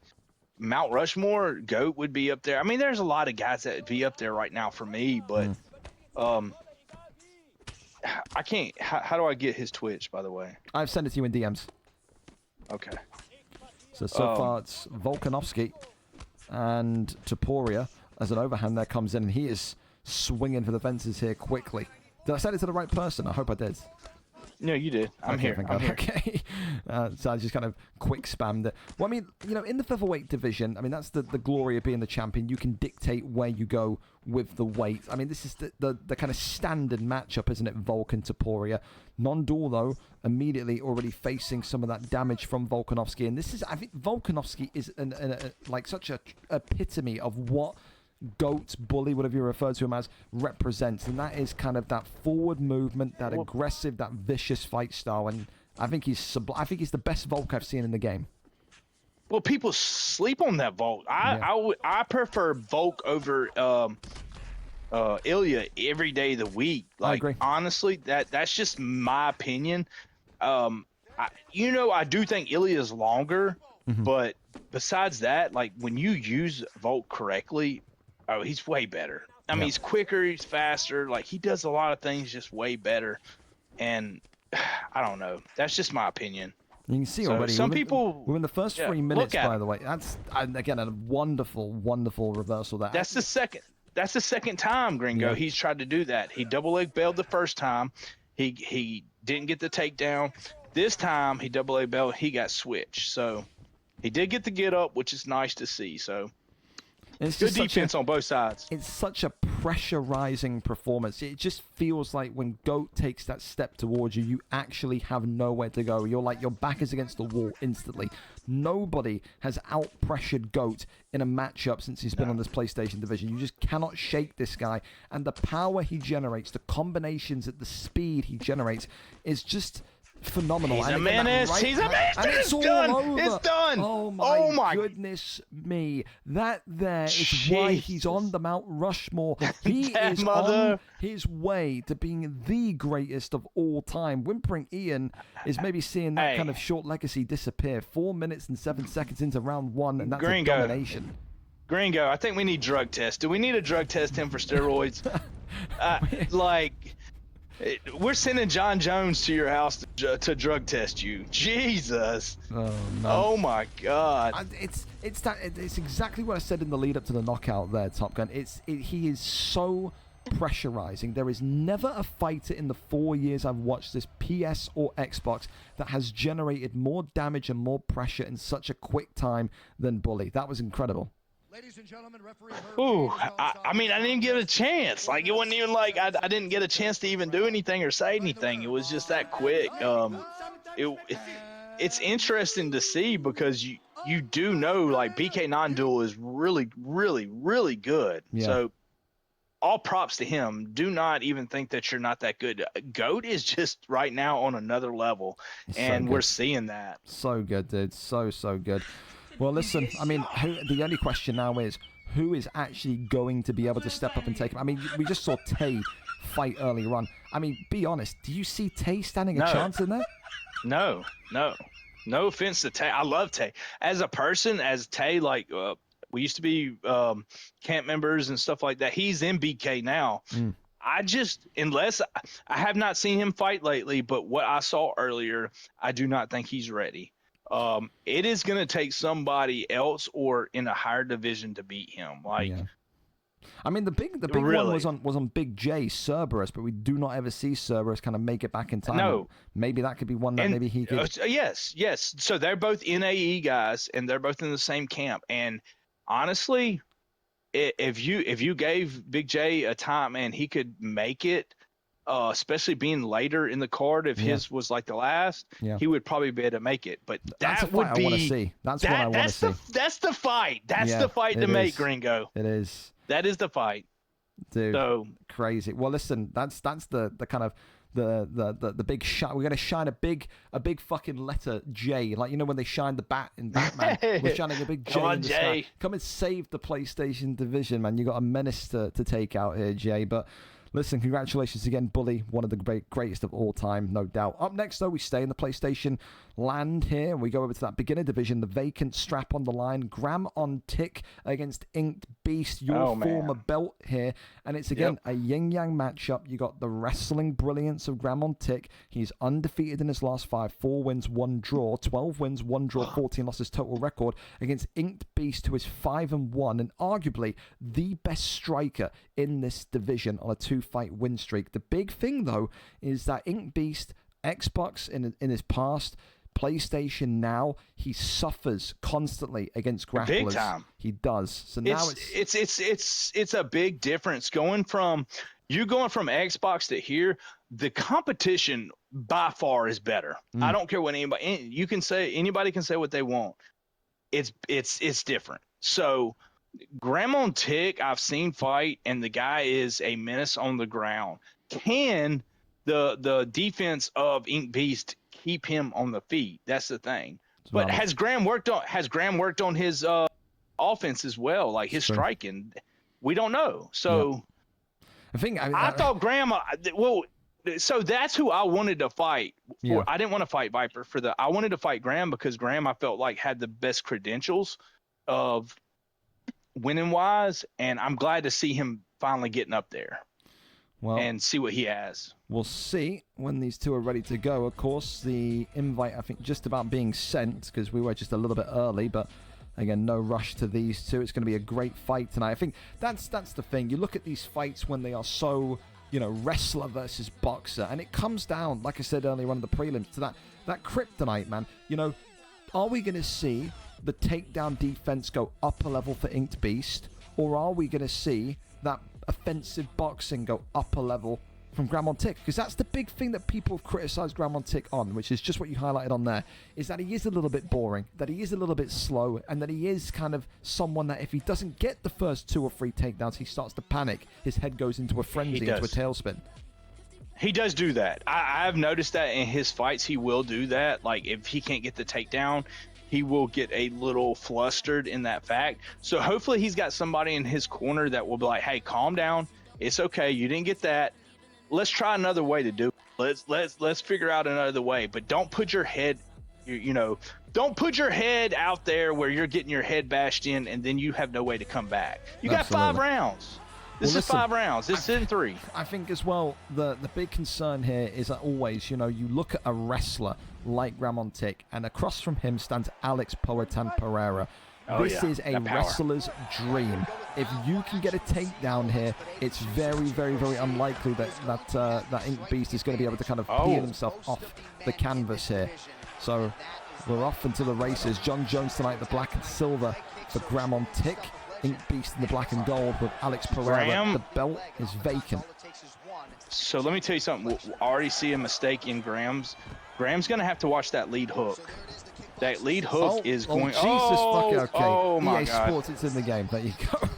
Mount Rushmore, GOAT would be up there. I mean, there's a lot of guys that would be up there right now for me, but I can't. How do I get his Twitch, by the way? I've sent it to you in DMs. Okay. So far it's Volkanovski and Topuria as an overhand there comes in, and he is swinging for the fences here quickly. Did I send it to the right person? I hope I did. No, you did. I'm here. Okay. So I just kind of quick spammed it. Well, I mean, in the featherweight division, I mean, that's the glory of being the champion. You can dictate where you go with the weight. I mean, this is the kind of standard matchup, isn't it? Volkan, Topuria. Non-Dual, though, immediately already facing some of that damage from Volkanovski. And this is, I think, Volkanovski is like such a epitome of what GOAT, Bully, whatever you refer to him as, represents, and that is kind of that forward movement, that aggressive, that vicious fight style, and I think he's the best Volk I've seen in the game. Well, people sleep on that Volk. I prefer Volk over Ilya every day of the week. Like, I agree. Honestly, that's just my opinion. I do think Ilya is longer, but besides that, like, when you use Volk correctly, he's way better. I mean, he's quicker, he's faster. Like, he does a lot of things just way better. And I don't know. That's just my opinion. You can see already. We're in the first 3 minutes, by the way. That's, again, a wonderful, wonderful reversal. That's the second time, Gringo. He's tried to do that. He double leg bailed the first time. He didn't get the takedown. This time, he double leg bailed. He got switched. So he did get the get up, which is nice to see. So. Good defense on both sides. It's such a pressurizing performance. It just feels like when GOAT takes that step towards you, you actually have nowhere to go. You're like, your back is against the wall instantly. Nobody has out-pressured GOAT in a matchup since he's been on this PlayStation division. You just cannot shake this guy. And the power he generates, the combinations at the speed he generates is just phenomenal. He's a menace. He's a menace. And it's all done. over. It's done. Oh my goodness me. That there is why he's on the Mount Rushmore. He is on his way to being the greatest of all time. Whimpering Ian is maybe seeing that kind of short legacy disappear. 4 minutes and 7 seconds into round one, and that's a domination. Gringo, I think we need drug tests. Do we need a drug test him for steroids? We're sending John Jones to your house to drug test you. Jesus. Oh, no. Oh my God. It's exactly what I said in the lead up to the knockout there, Top Gun. He is so pressurizing. There is never a fighter in the 4 years I've watched this, PS or Xbox, that has generated more damage and more pressure in such a quick time than Bully. That was incredible. Ladies and gentlemen, referee I mean, I didn't get a chance. Like, it wasn't even like I didn't get a chance to even do anything or say anything. It was just that quick. It's interesting to see because you do know, like, BK non-duel is really, really, really good. Yeah. So all props to him. Do not even think that you're not that good. GOAT is just right now on another level, and we're seeing that. So good, dude. So good. Well, listen, I mean, the only question now is, who is actually going to be able to step up and take him? I mean, we just saw Tay fight earlier on. I mean, be honest, do you see Tay standing a chance in there? No. No offense to Tay. I love Tay. As a person, as Tay, like, we used to be camp members and stuff like that. He's in BK now. Unless I have not seen him fight lately, but what I saw earlier, I do not think he's ready. It is going to take somebody else or in a higher division to beat him. I mean, the big one was on Big J, Cerberus, but we do not ever see Cerberus kind of make it back in time. No. Maybe that could be one that maybe he could. Yes. So they're both NAE guys, and they're both in the same camp. And honestly, if you gave Big J a time and he could make it, especially being later in the card, if his was like the last, he would probably be able to make it. But that's that would be. I want to see. That's what I want to see. That's the fight. That's the fight to make, Gringo. It is. That is the fight, dude. So crazy. Well, listen, that's the kind of the big shot. We're gonna shine a big fucking letter J, like, you know, when they shine the bat in Batman. We're shining a big J. Come on, in the Jay. sky. Come and save the PlayStation division, man. You got a menace to take out here, Jay. But listen, congratulations again, Bully, one of the greatest of all time, no doubt. Up next, though, we stay in the PlayStation land here, and we go over to that beginner division, the vacant strap on the line. Graham on Tick against Inked Beast, your former belt here, and it's again a yin-yang matchup. You got the wrestling brilliance of Graham on Tick. He's undefeated in his last 5, 4 wins, 1 draw, 12 wins, 1 draw, 14 losses total record, against Inked Beast, who is 5-1, and arguably the best striker in this division on a 2-fight win streak. The big thing, though, is that Inked Beast, Xbox in his past, PlayStation now, he suffers constantly against grapplers. Big time. He does. So now it's a big difference going from Xbox to here. The competition by far is better. I don't care what anybody can say what they want. It's different. So Graham on Tick, I've seen fight, and the guy is a menace on the ground. Can the defense of Ink Beast keep him on the feet? That's the thing. But has Graham worked on his offense as well, like his striking? We don't know. So I thought Graham. So that's who I wanted to fight. I didn't want to fight Viper I wanted to fight Graham because Graham, I felt like, had the best credentials of winning wise, and I'm glad to see him finally getting up there. And see what he has. We'll see when these two are ready to go. Of course, the invite, I think, just about being sent, because we were just a little bit early, but again, no rush to these two. It's going to be a great fight tonight. I think that's the thing. You look at these fights when they are so, wrestler versus boxer, and it comes down, like I said earlier on the prelims, to that kryptonite, man. Are we going to see the takedown defense go up a level for Inked Beast, or are we going to see that offensive boxing go up a level from Graham Montic? Because that's the big thing that people have criticised Graham Montic on, which is just what you highlighted on there, is that he is a little bit boring, that he is a little bit slow, and that he is kind of someone that if he doesn't get the first 2 or 3 takedowns, he starts to panic. His head goes into a frenzy, into a tailspin. He does do that. I've noticed that in his fights, he will do that. Like, if he can't get the takedown, he will get a little flustered in that fact. So hopefully he's got somebody in his corner that will be like, hey, calm down. It's okay. You didn't get that. Let's try another way to do it. Let's figure out another way. But don't put your head, don't put your head out there where you're getting your head bashed in and then you have no way to come back. You got 5 rounds. This is 5 rounds. This is in 3. I think as well, the big concern here is that always, you look at a wrestler like Graham Montic, and across from him stands Alex Poatan Pereira. This is a wrestler's dream. If you can get a takedown here, it's very, very, very unlikely that Ink Beast is going to be able to kind of peel himself off the canvas here. So we're off into the races. John Jones tonight, the black and silver for Graham Montic. Ink Beast in the black and gold with Alex Pereira. The belt is vacant. So let me tell you something. I already see a mistake in Graham's. Graham's going to have to watch that lead hook. That lead hook is going... Oh, my EA God. Sports, it's in the game. There you go.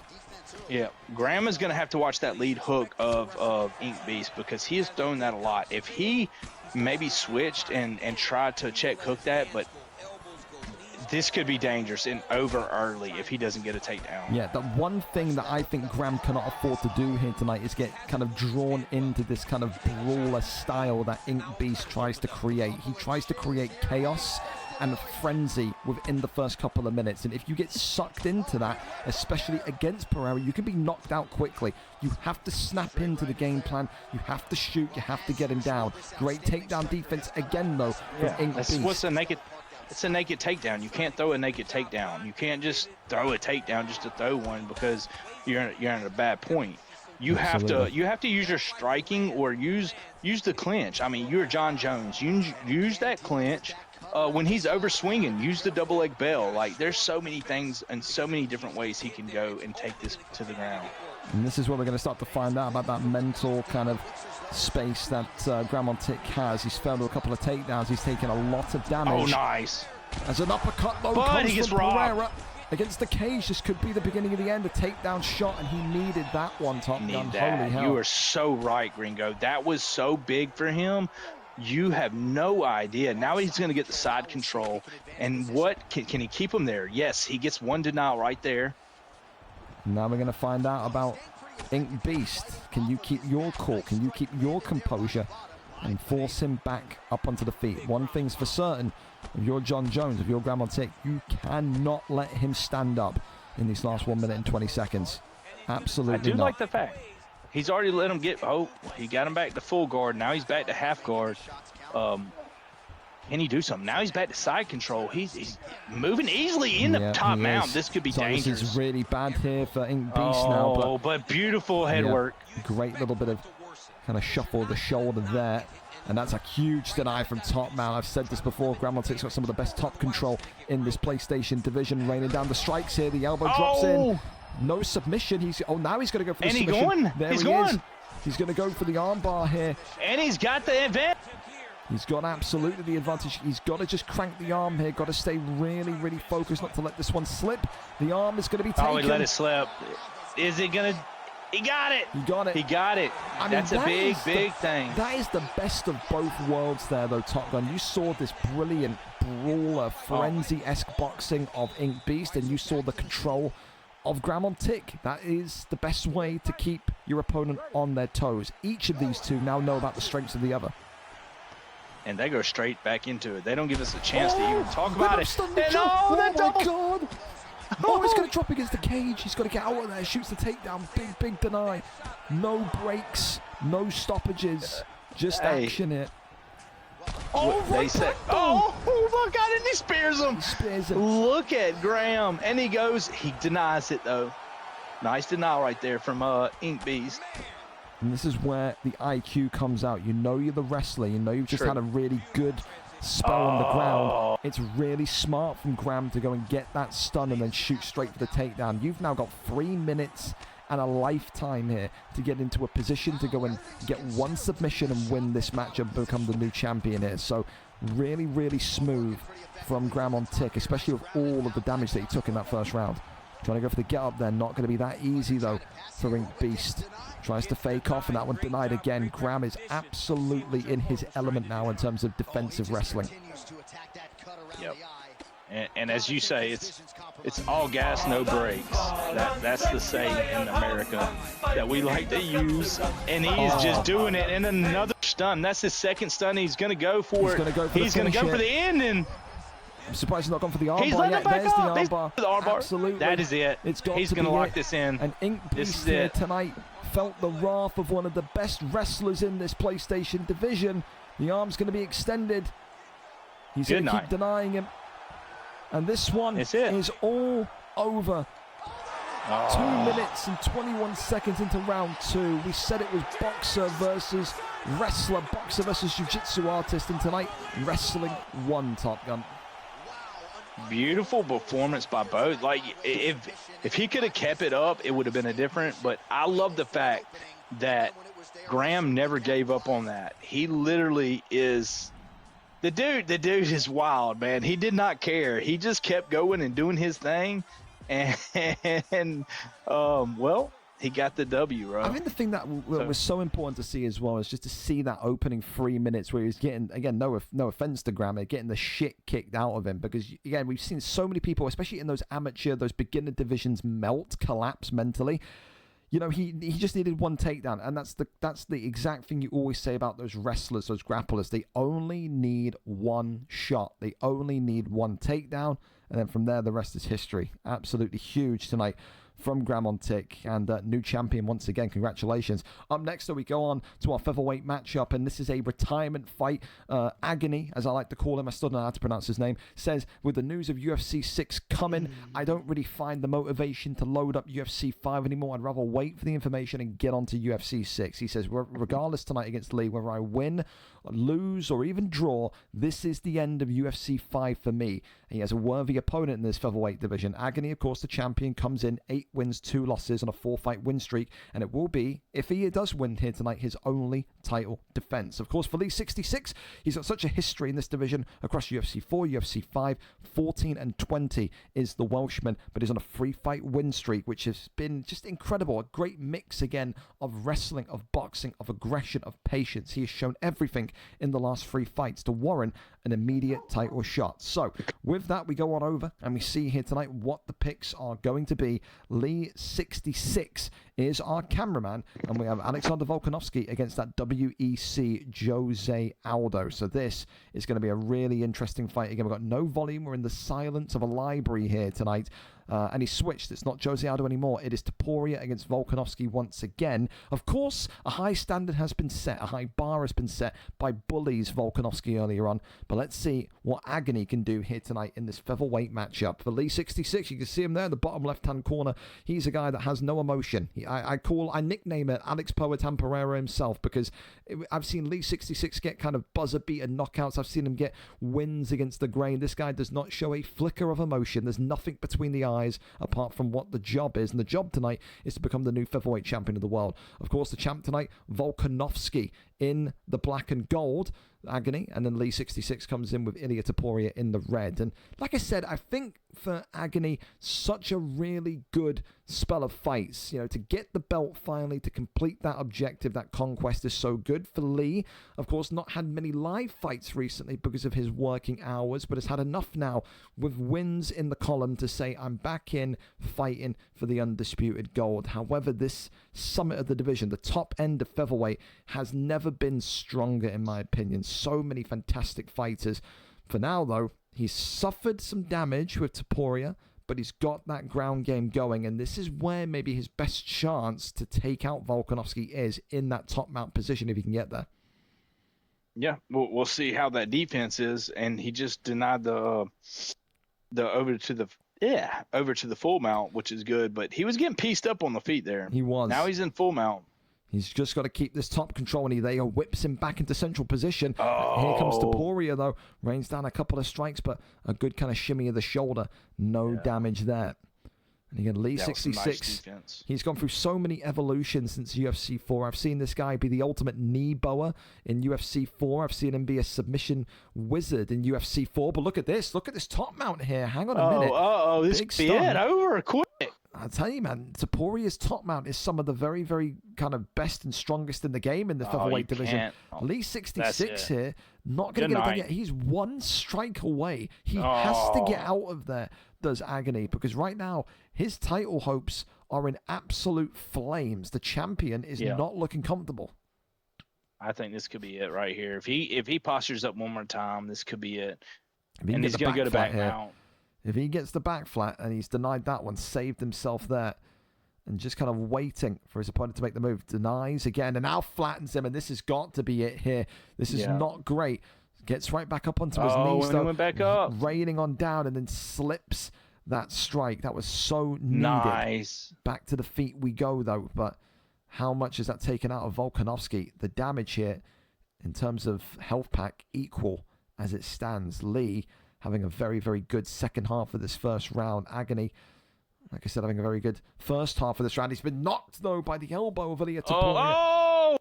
Yeah, Graham is going to have to watch that lead hook of Ink Beast because he has thrown that a lot. If he maybe switched and tried to check hook that, but this could be dangerous and over early if he doesn't get a takedown. Yeah, the one thing that I think Graham cannot afford to do here tonight is get kind of drawn into this kind of brawler style that Ink Beast tries to create. He tries to create chaos and frenzy within the first couple of minutes, and if you get sucked into that, especially against Pereira, you can be knocked out quickly. You have to snap into the game plan, you have to shoot, you have to get him down. Great takedown defense again though from Ink Beast. It's a naked takedown. You can't throw a naked takedown. You can't just throw a takedown just to throw one because you're at a bad point. You have to use your striking or use the clinch. I mean, you're John Jones. You use that clinch. When he's over swinging, use the double leg bell. Like, there's so many things and so many different ways he can go and take this to the ground. And this is where we're going to start to find out about that mental kind of space that Graham Montic has. He's failed a couple of takedowns. He's taken a lot of damage. Oh, nice. As an uppercut, though, but he gets from Pereira robbed. Against the cage. This could be the beginning of the end. A takedown shot, and he needed that one. Top Gun. Holy hell. You are so right, Gringo. That was so big for him. You have no idea. Now he's going to get the side control. And what can he keep him there? Yes, he gets one denial right there. Now we're going to find out about Ink Beast. Can you keep your cool? Can you keep your composure and force him back up onto the feet? One thing's for certain. If you're John Jones, if you're Graham Montic, you cannot let him stand up in these last 1 minute and 20 seconds. Absolutely not. I do like the fact he's already let him get he got him back to full guard. Now he's back to half guard. Can he do something? Now he's back to side control. He's moving easily in the top mount. This could be dangerous. This is really bad here for Ink Beast now. But beautiful head work. Great little bit of kind of shuffle of the shoulder there. And that's a huge deny from top mount. I've said this before. Graham Montic's got some of the best top control in this PlayStation division. Raining down the strikes here. The elbow drops in. No submission. Now he's going to go for the submission. And he's going. He's going to go for the armbar here. And he's got the advantage. He's got absolutely the advantage. He's got to just crank the arm here. Got to stay really, really focused not to let this one slip. The arm is going to be taken. Oh, he let it slip. Is it going to... He got it. He got it. He got it. I mean, that's a big thing. That is the best of both worlds there, though, Top Gun. You saw this brilliant brawler, frenzy-esque boxing of Ink Beast, and you saw the control of Graham Montic. That is the best way to keep your opponent on their toes. Each of these two now know about the strengths of the other. And they go straight back into it. They don't give us a chance to even talk about it. Oh my God. Oh, he's going to drop against the cage. He's got to get out of there. Shoots the takedown. Big deny. No breaks. No stoppages. Just action it. Oh, they said, oh, look at it. He spears him. He spears him. Look at Graham. And he goes, he denies it, though. Nice denial right there from Ink Beast. And this is where the IQ comes out. You know you're the wrestler. You know you've just had a really good spell on the ground. It's really smart from Graham to go and get that stun and then shoot straight for the takedown. You've now got 3 minutes and a lifetime here to get into a position to go and get one submission and win this matchup and become the new champion here. So really, really smooth from Graham on tick, especially with all of the damage that he took in that first round. Trying to go for the get up there, not going to be that easy though for Ink Beast. Tries to fake off and that one denied again. Graham is absolutely in his element now in terms of defensive wrestling. Yep. And as you say, it's all gas, no brakes. That's the saying in America that we like to use. And he's just doing it in another stun. That's his second stun. He's going to go for it. He's going to go for the end. And I'm surprised he's not gone for the armbar. He's letting it back There's off. The armbar. The armbar. Absolutely. That is it. It's got He's to going to be lock it. this in. And Ink Beast here tonight felt the wrath of one of the best wrestlers in this PlayStation division. The arm's going to be extended. He's going to keep denying him. And this one is all over. 2 minutes and 21 seconds into round 2. We said it was boxer versus wrestler, boxer versus jiu-jitsu artist, and tonight wrestling won, Top Gun. Beautiful performance by both. Like if he could have kept it up, it would have been a different. But I love the fact that Graham never gave up on that. He literally is the dude is wild, man. He did not care. He just kept going and doing his thing, and well, he got the W, right? I think the thing that was so important to see as well is just to see that opening 3 minutes where he was getting, again, no offense to Graham, getting the shit kicked out of him, because again, we've seen so many people, especially in those amateur, those beginner divisions, collapse mentally. You know, he just needed one takedown, and that's the exact thing you always say about those wrestlers, those grapplers. They only need one shot. They only need one takedown, and then from there, the rest is history. Absolutely huge tonight from Graham on tick, and new champion once again. Congratulations. Up next, we go on to our featherweight matchup, and this is a retirement fight. Agony, as I like to call him, I still don't know how to pronounce his name, says, with the news of UFC 6 coming, I don't really find the motivation to load up UFC 5 anymore. I'd rather wait for the information and get on to UFC 6. He says, regardless tonight against Lee, whether I win, lose, or even draw, this is the end of UFC 5 for me. He has a worthy opponent in this featherweight division. Agony, of course, the champion, comes in 8 wins, 2 losses on a 4-fight win streak, and it will be, if he does win here tonight, his only title defense. Of course, for Lee 66, he's got such a history in this division across UFC 4, UFC 5, 14 and 20 is the Welshman, but he's on a 3-fight win streak, which has been just incredible. A great mix again of wrestling, of boxing, of aggression, of patience. He has shown everything in the last 3 fights to warrant an immediate title shot. So with that, we go on over and we see here tonight what the picks are going to be. Lee 66 is our cameraman, and we have Alexander Volkanovski against that WEC Jose Aldo. So this is going to be a really interesting fight. Again, we've got no volume. We're in the silence of a library here tonight. And he switched. It's not Jose Aldo anymore. It is Topuria against Volkanovski once again. Of course, a high standard has been set. A high bar has been set by bullies Volkanovski earlier on. But let's see what Agony can do here tonight in this featherweight matchup. For Lee 66, you can see him there in the bottom left-hand corner. He's a guy that has no emotion. I nickname it Alex Poa Temporero himself, because I've seen Lee 66 get kind of buzzer-beaten knockouts. I've seen him get wins against the grain. This guy does not show a flicker of emotion. There's nothing between the eyes apart from what the job is, and the job tonight is to become the new featherweight champion of the world. Of course, the champ tonight, Volkanovski, in the black and gold, Agony, and then Lee 66 comes in with Ilia Topuria in the red. And like I said, I think for Agony, such a really good spell of fights. You know, to get the belt finally, to complete that objective, that conquest is so good. For Lee, of course, not had many live fights recently because of his working hours, but has had enough now with wins in the column to say, I'm back in fighting for the undisputed gold. However, this summit of the division, the top end of featherweight, has never been stronger in my opinion. So many fantastic fighters. For now, though, he's suffered some damage with Topuria, but he's got that ground game going, and this is where maybe his best chance to take out Volkanovski is, in that top mount position, if he can get there. Yeah, we'll see how that defense is, and he just denied the over to the full mount, which is good, but he was getting pieced up on the feet there. He was. Now he's in full mount. He's just got to keep this top control, and he whips him back into central position. Here comes Taporia, though. Rains down a couple of strikes, but a good kind of shimmy of the shoulder. No damage there. And again, Lee 66, nice, he's gone through so many evolutions since UFC 4. I've seen this guy be the ultimate knee bower in UFC 4. I've seen him be a submission wizard in UFC 4. But look at this. Look at this top mount here. Hang on a minute. This could be it. Over quick. I'll tell you, man, Taporia's top mount is some of the very, very kind of best and strongest in the game in the featherweight division. Lee 66 here, not going to get it done yet. He's one strike away. He has to get out of there, does Agony, because right now his title hopes are in absolute flames. The champion is not looking comfortable. I think this could be it right here. If he postures up one more time, this could be it. And he's going to go to back mount. If he gets the back flat, and he's denied that one, saved himself there, and just kind of waiting for his opponent to make the move. Denies again, and now flattens him, and this has got to be it here. This is not great. Gets right back up onto his knees, though. Went back up. Raining on down, and then slips that strike. That was so needed. Nice. Back to the feet we go, though, but how much is that taken out of Volkanovski? The damage here, in terms of health pack, equal as it stands. Lee having a very, very good second half of this first round. Agony, like I said, having a very good first half of this round. He's been knocked, though, by the elbow of Ilia Topuria.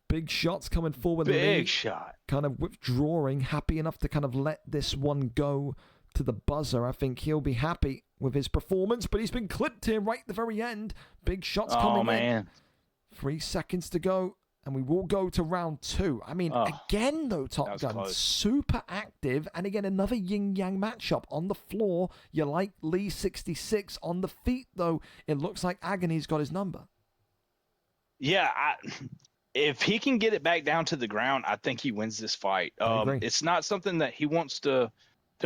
Big shots coming forward. Big shot. Kind of withdrawing, happy enough to kind of let this one go to the buzzer. I think he'll be happy with his performance, but he's been clipped here right at the very end. Big shots coming in. 3 seconds to go. And we will go to round 2. I mean, again, though, Top Gun, super active. And again, another yin-yang matchup. On the floor, you like Lee 66. On the feet, though, it looks like Agony's got his number. Yeah, if he can get it back down to the ground, I think he wins this fight. It's not something that he wants to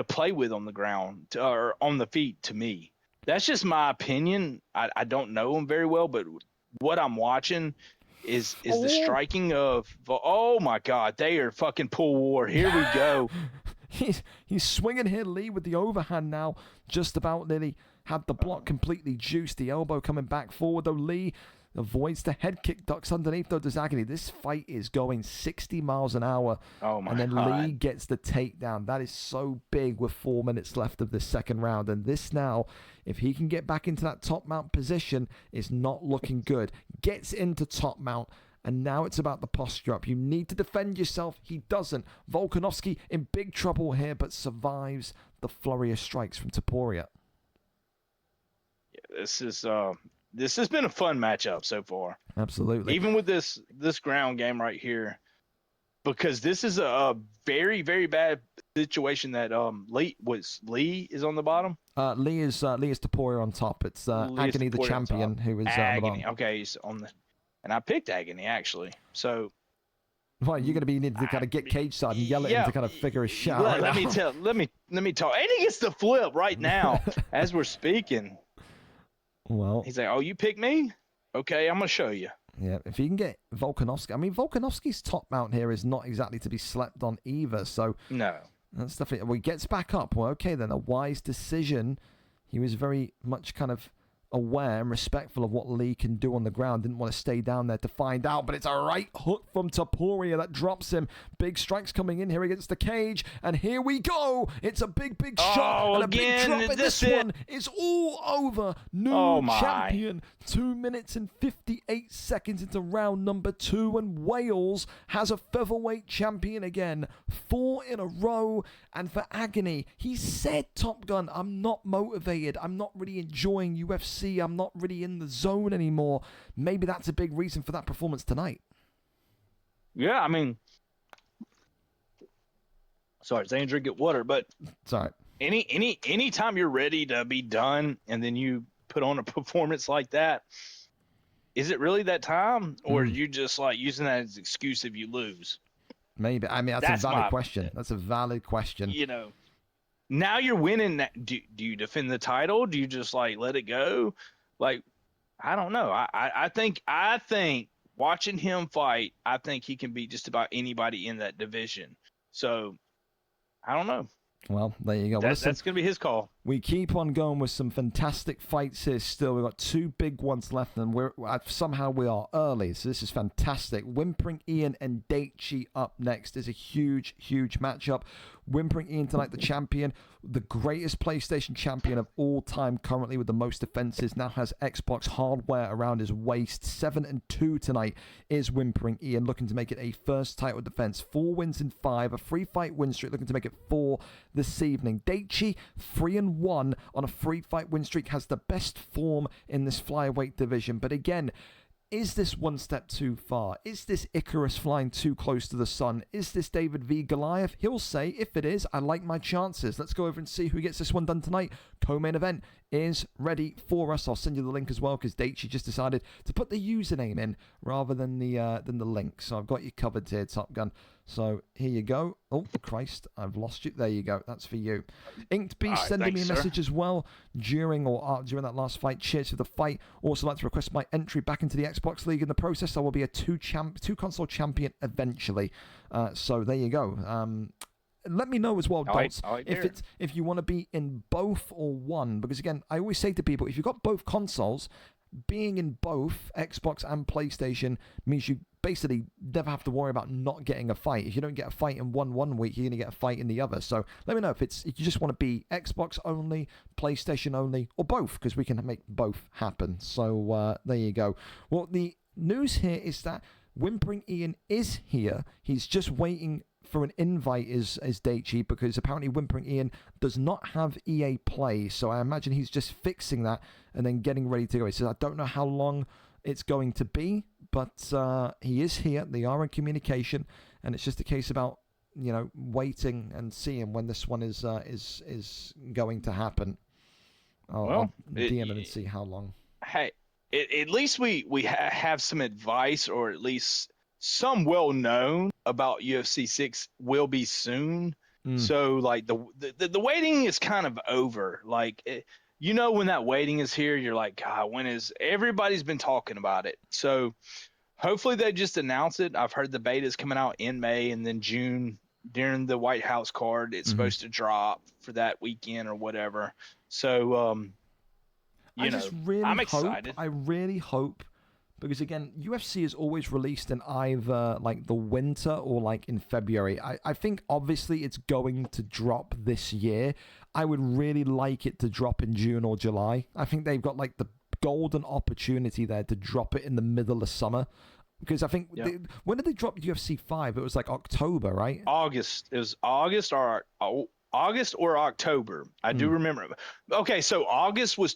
play with on the ground or on the feet, to me. That's just my opinion. I don't know him very well, but what I'm watching is the striking of, oh my God, they are fucking pool war. Here we go. He's swinging here, Lee, with the overhand now. Just about nearly had the block completely juiced. The elbow coming back forward, though. Lee avoids the head kick, ducks underneath, though, does Agony. This fight is going 60 miles an hour. Oh my God. And then God. Lee gets the takedown. That is so big with 4 minutes left of this second round. And this now, if he can get back into that top mount position, is not looking good. Gets into top mount, and now it's about the posture up. You need to defend yourself. He doesn't. Volkanovski in big trouble here, but survives the flurry of strikes from Topuria. Yeah, this has been a fun matchup so far. Absolutely. Even with this ground game right here, because this is a very, very bad situation that Lee is on the bottom. Lee is Topuria on top. It's Agony, the champion, who is on the bottom. Okay, he's on the, and I picked Agony actually. So, well, you're going to need to kind of get cage side and yell at him to kind of figure his shit out. Let me talk. And he gets the flip right now as we're speaking. Well, he's like, "Oh, you pick me? Okay, I'm gonna show you." Yeah, if you can get Volkanovski. I mean, Volkanovski's top mount here is not exactly to be slept on either. So no, that's definitely. Well, he gets back up. Well, okay, then a wise decision. He was very much kind of aware and respectful of what Lee can do on the ground. Didn't want to stay down there to find out, but it's a right hook from Topuria that drops him. Big strikes coming in here against the cage, and here we go. It's a big shot and a big drop, and this one is all over. New champion. 2 minutes and 58 seconds into round number 2, and Wales has a featherweight champion again. 4 in a row, and for Agony, he said, Top Gun, I'm not motivated. I'm not really enjoying UFC. I'm not really in the zone anymore. Maybe that's a big reason for that performance tonight. Yeah, I mean, sorry, saying drink it water, but sorry. Any time you're ready to be done, and then you put on a performance like that, is it really that time, or are you just like using that as an excuse if you lose? Maybe. I mean, that's a valid question. That's a valid question. You know. Now you're winning. Do you defend the title? Do you just like let it go? Like, I don't know. I think watching him fight, I think he can beat just about anybody in that division. So, I don't know. Well, there you go. That's going to be his call. We keep on going with some fantastic fights here still. We've got 2 big ones left, and somehow we are early, so this is fantastic. Whimpering Ian and Daichi up next is a huge, huge matchup. Whimpering Ian tonight, the champion, the greatest PlayStation champion of all time currently with the most defenses, now has Xbox hardware around his waist. 7-2 tonight is Whimpering Ian, looking to make it a first title defense. 4 wins in 5, a 3-fight win streak, looking to make it 4 this evening. Daichi, 3-1 on a 3-fight win streak, has the best form in this flyweight division. But again, is this one step too far? Is this Icarus flying too close to the sun? Is this David v. Goliath? He'll say, if it is, I like my chances. Let's go over and see who gets this one done tonight. Co-main event is ready for us. I'll send you the link as well, because Daichi just decided to put the username in rather than the link. So I've got you covered here, Top Gun. So here you go. Oh, Christ, I've lost you. There you go. That's for you. Inked Beast sending me a message as well during that last fight. Cheers for the fight. Also like to request my entry back into the Xbox League. In the process, I will be a 2-console champion eventually. So there you go. Let me know as well, Dolts, if you want to be in both or one. Because again, I always say to people, if you've got both consoles, being in both Xbox and PlayStation means you basically never have to worry about not getting a fight. If you don't get a fight in one week, you're going to get a fight in the other. So let me know if you just want to be Xbox only, PlayStation only, or both, because we can make both happen. So there you go. Well, the news here is that Whimpering Ian is here. He's just waiting for an invite is Daichi, because apparently Whimpering Ian does not have EA Play, so I imagine he's just fixing that and then getting ready to go. He says, I don't know how long it's going to be, but he is here. They are in communication, and it's just a case about waiting and seeing when this one is going to happen. I'll DM him and see how long. Hey, at least we have some advice, or at least some well-known about UFC 6 will be soon. So like the waiting is kind of over. Like, when that waiting is here, you're like, God, when is everybody's been talking about it. So hopefully they just announce it. I've heard the beta is coming out in May, and then June during the White House card, it's supposed to drop for that weekend or whatever. So, I'm excited. I really hope, because again, UFC is always released in either like the winter or like in February. I think obviously it's going to drop this year. I would really like it to drop in June or July. I think they've got like the golden opportunity there to drop it in the middle of summer. Because I think, when did they drop UFC 5? It was like October, right? August. It was August or October. I do remember. Okay, so August was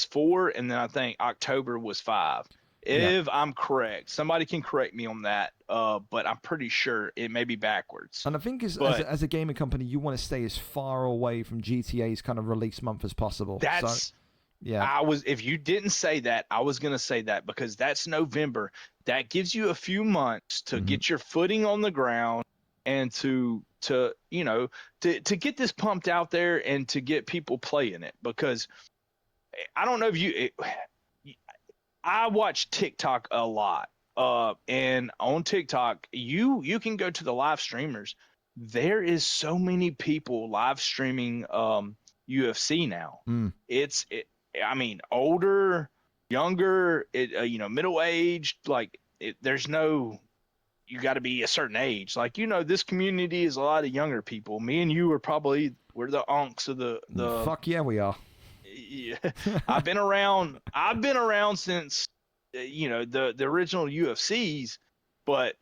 4, and then I think October was 5. If I'm correct, somebody can correct me on that, but I'm pretty sure it may be backwards. And I think as a gaming company, you want to stay as far away from GTA's kind of release month as possible. If you didn't say that, I was going to say that, because that's November. That gives you a few months to get your footing on the ground and to get this pumped out there and to get people playing it. Because I don't know if I watch TikTok a lot, and on TikTok, you can go to the live streamers. There is so many people live streaming UFC now. Older, younger, middle-aged. Like, there's no, you got to be a certain age. Like, this community is a lot of younger people. Me and you we're the unks of the. Fuck yeah, we are. Yeah, I've been around since the original UFCs, but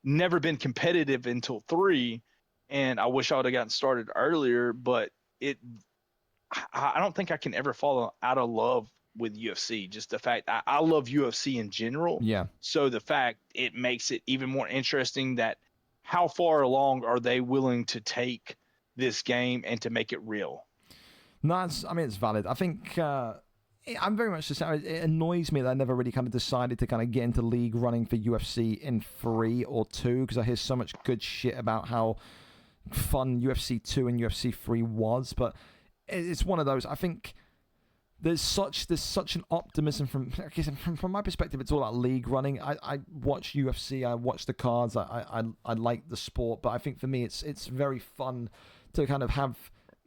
never been competitive until 3, and I wish I would have gotten started earlier, but I don't think I can ever fall out of love with UFC. Just the fact I love UFC in general. Yeah. So the fact it makes it even more interesting that how far along are they willing to take this game and to make it real? No, it's valid. I think I'm very much the same. It annoys me that I never really kind of decided to kind of get into league running for UFC in 3 or 2, because I hear so much good shit about how fun UFC 2 and UFC 3 was. But it's one of those. I think there's such an optimism from my perspective. It's all about league running. I watch UFC. I watch the cards. I like the sport. But I think for me, it's very fun to kind of have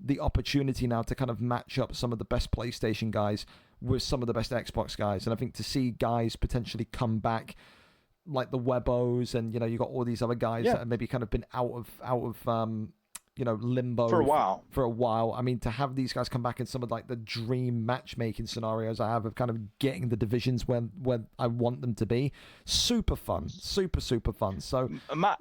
the opportunity now to kind of match up some of the best PlayStation guys with some of the best Xbox guys. And I think to see guys potentially come back like the Webos, and you got all these other guys that have maybe kind of been out of limbo For a while. I mean, to have these guys come back in some of like the dream matchmaking scenarios I have of kind of getting the divisions where I want them to be, super fun, super fun. So my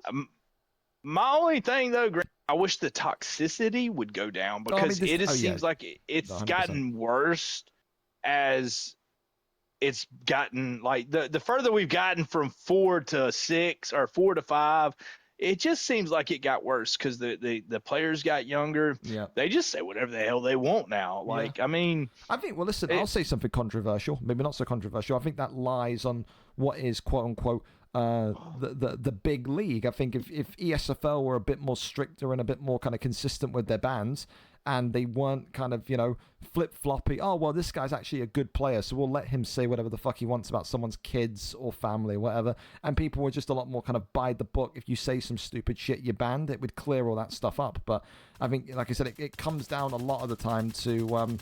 only thing though, Greg, I wish the toxicity would go down, because it just seems like it's 100%. Gotten worse as it's gotten, like the further we've gotten from 4 to 6 or 4 to 5, it just seems like it got worse because the players got younger. Yeah. They just say whatever the hell they want now. Like, I mean, I think, well, listen, I'll say something controversial, maybe not so controversial. I think that lies on what is quote unquote the big league. I think if ESFL were a bit more stricter and a bit more kind of consistent with their bans, and they weren't kind of, flip-floppy, oh, well, this guy's actually a good player, so we'll let him say whatever the fuck he wants about someone's kids or family or whatever, and people were just a lot more kind of by the book. If you say some stupid shit, you're banned. It would clear all that stuff up. But I think, like I said, it comes down a lot of the time to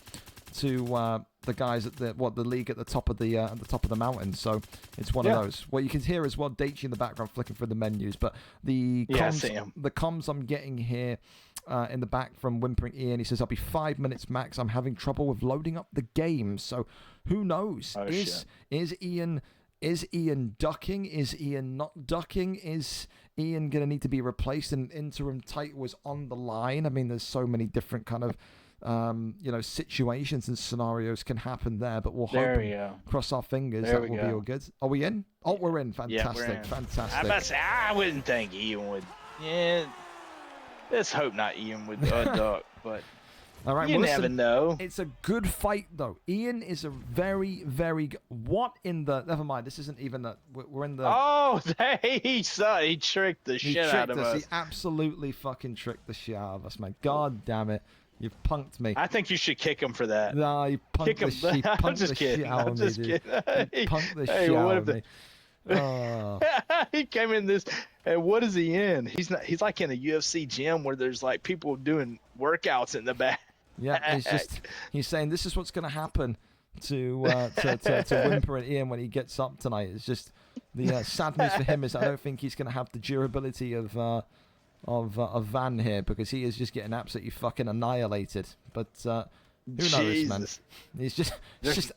the guys at the league at the top of the mountain. So it's one of those. What you can hear is Daichi in the background flicking through the menus, but the comms I'm getting here in the back from Whimpering Ian, he says, I'll be 5 minutes max. I'm having trouble with loading up the game. So who knows? Is Ian ducking? Is Ian not ducking? Is Ian going to need to be replaced? And interim title was on the line. I mean, there's so many different kind of situations and scenarios can happen there, but we'll hope and cross our fingers that will be all good. Are we in? Oh, we're in. Fantastic. Yeah, we're in. Fantastic. I wouldn't think Ian would. Yeah, let's hope not Ian would duck, but all right, you never know. It's a good fight, though. Ian is a very, very good. What in the? Never mind. This isn't even that. We're in the. Oh, he tricked the shit out of us. He absolutely fucking tricked the shit out of us, man. God damn it. You've punked me. I think you should kick him for that. No, you punked the shit out of me, dude. You punked the shit out of me. Oh. He came in this, and what is he in? He's like in a UFC gym where there's like people doing workouts in the back. Yeah, he's saying this is what's going to happen to Whimper and Ian when he gets up tonight. It's just the sad news for him is I don't think he's going to have the durability of Van here, because he is just getting absolutely fucking annihilated. But who knows, man? He's just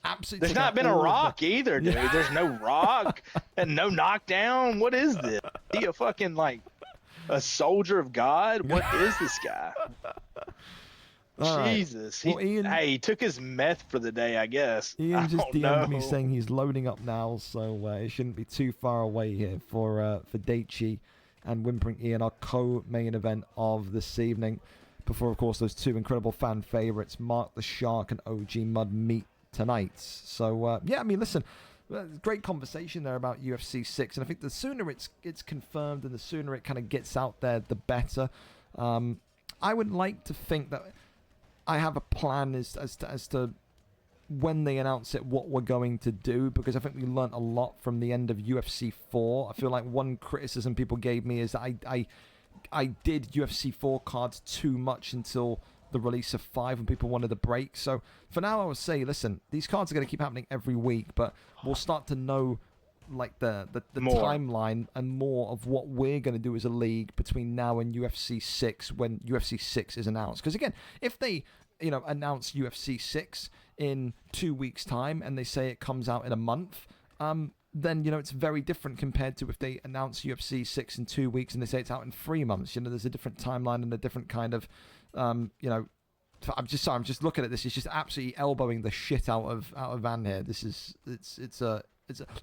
absolutely. There's not been a rock either, dude. There's no rock and no knockdown. What is this? Is he a fucking like a soldier of God? What is this guy? Jesus. Well, Ian, he took his meth for the day, I guess. Ian just DM'd me saying he's loading up now, so it shouldn't be too far away here for Daichi and Whimpering Ian, our co-main event of this evening. Before, of course, those two incredible fan favorites, Mark the Shark and OG Mud, meet tonight. So, I mean, listen, great conversation there about UFC 6, and I think the sooner it's confirmed and the sooner it kind of gets out there, the better. I would like to think that I have a plan as to when they announce it, what we're going to do, because I think we learnt a lot from the end of UFC 4. I feel like one criticism people gave me is that I did UFC 4 cards too much until the release of 5 and people wanted a break. So for now, I would say, listen, these cards are going to keep happening every week, but we'll start to know like the timeline and more of what we're going to do as a league between now and UFC 6 when UFC 6 is announced. Because again, if they announce UFC 6 in 2 weeks' time and they say it comes out in a month, then it's very different compared to if they announce UFC 6 in 2 weeks and they say it's out in 3 months. There's a different timeline and a different kind of I'm just looking at this. It's just absolutely elbowing the shit out of Van here. This is it's a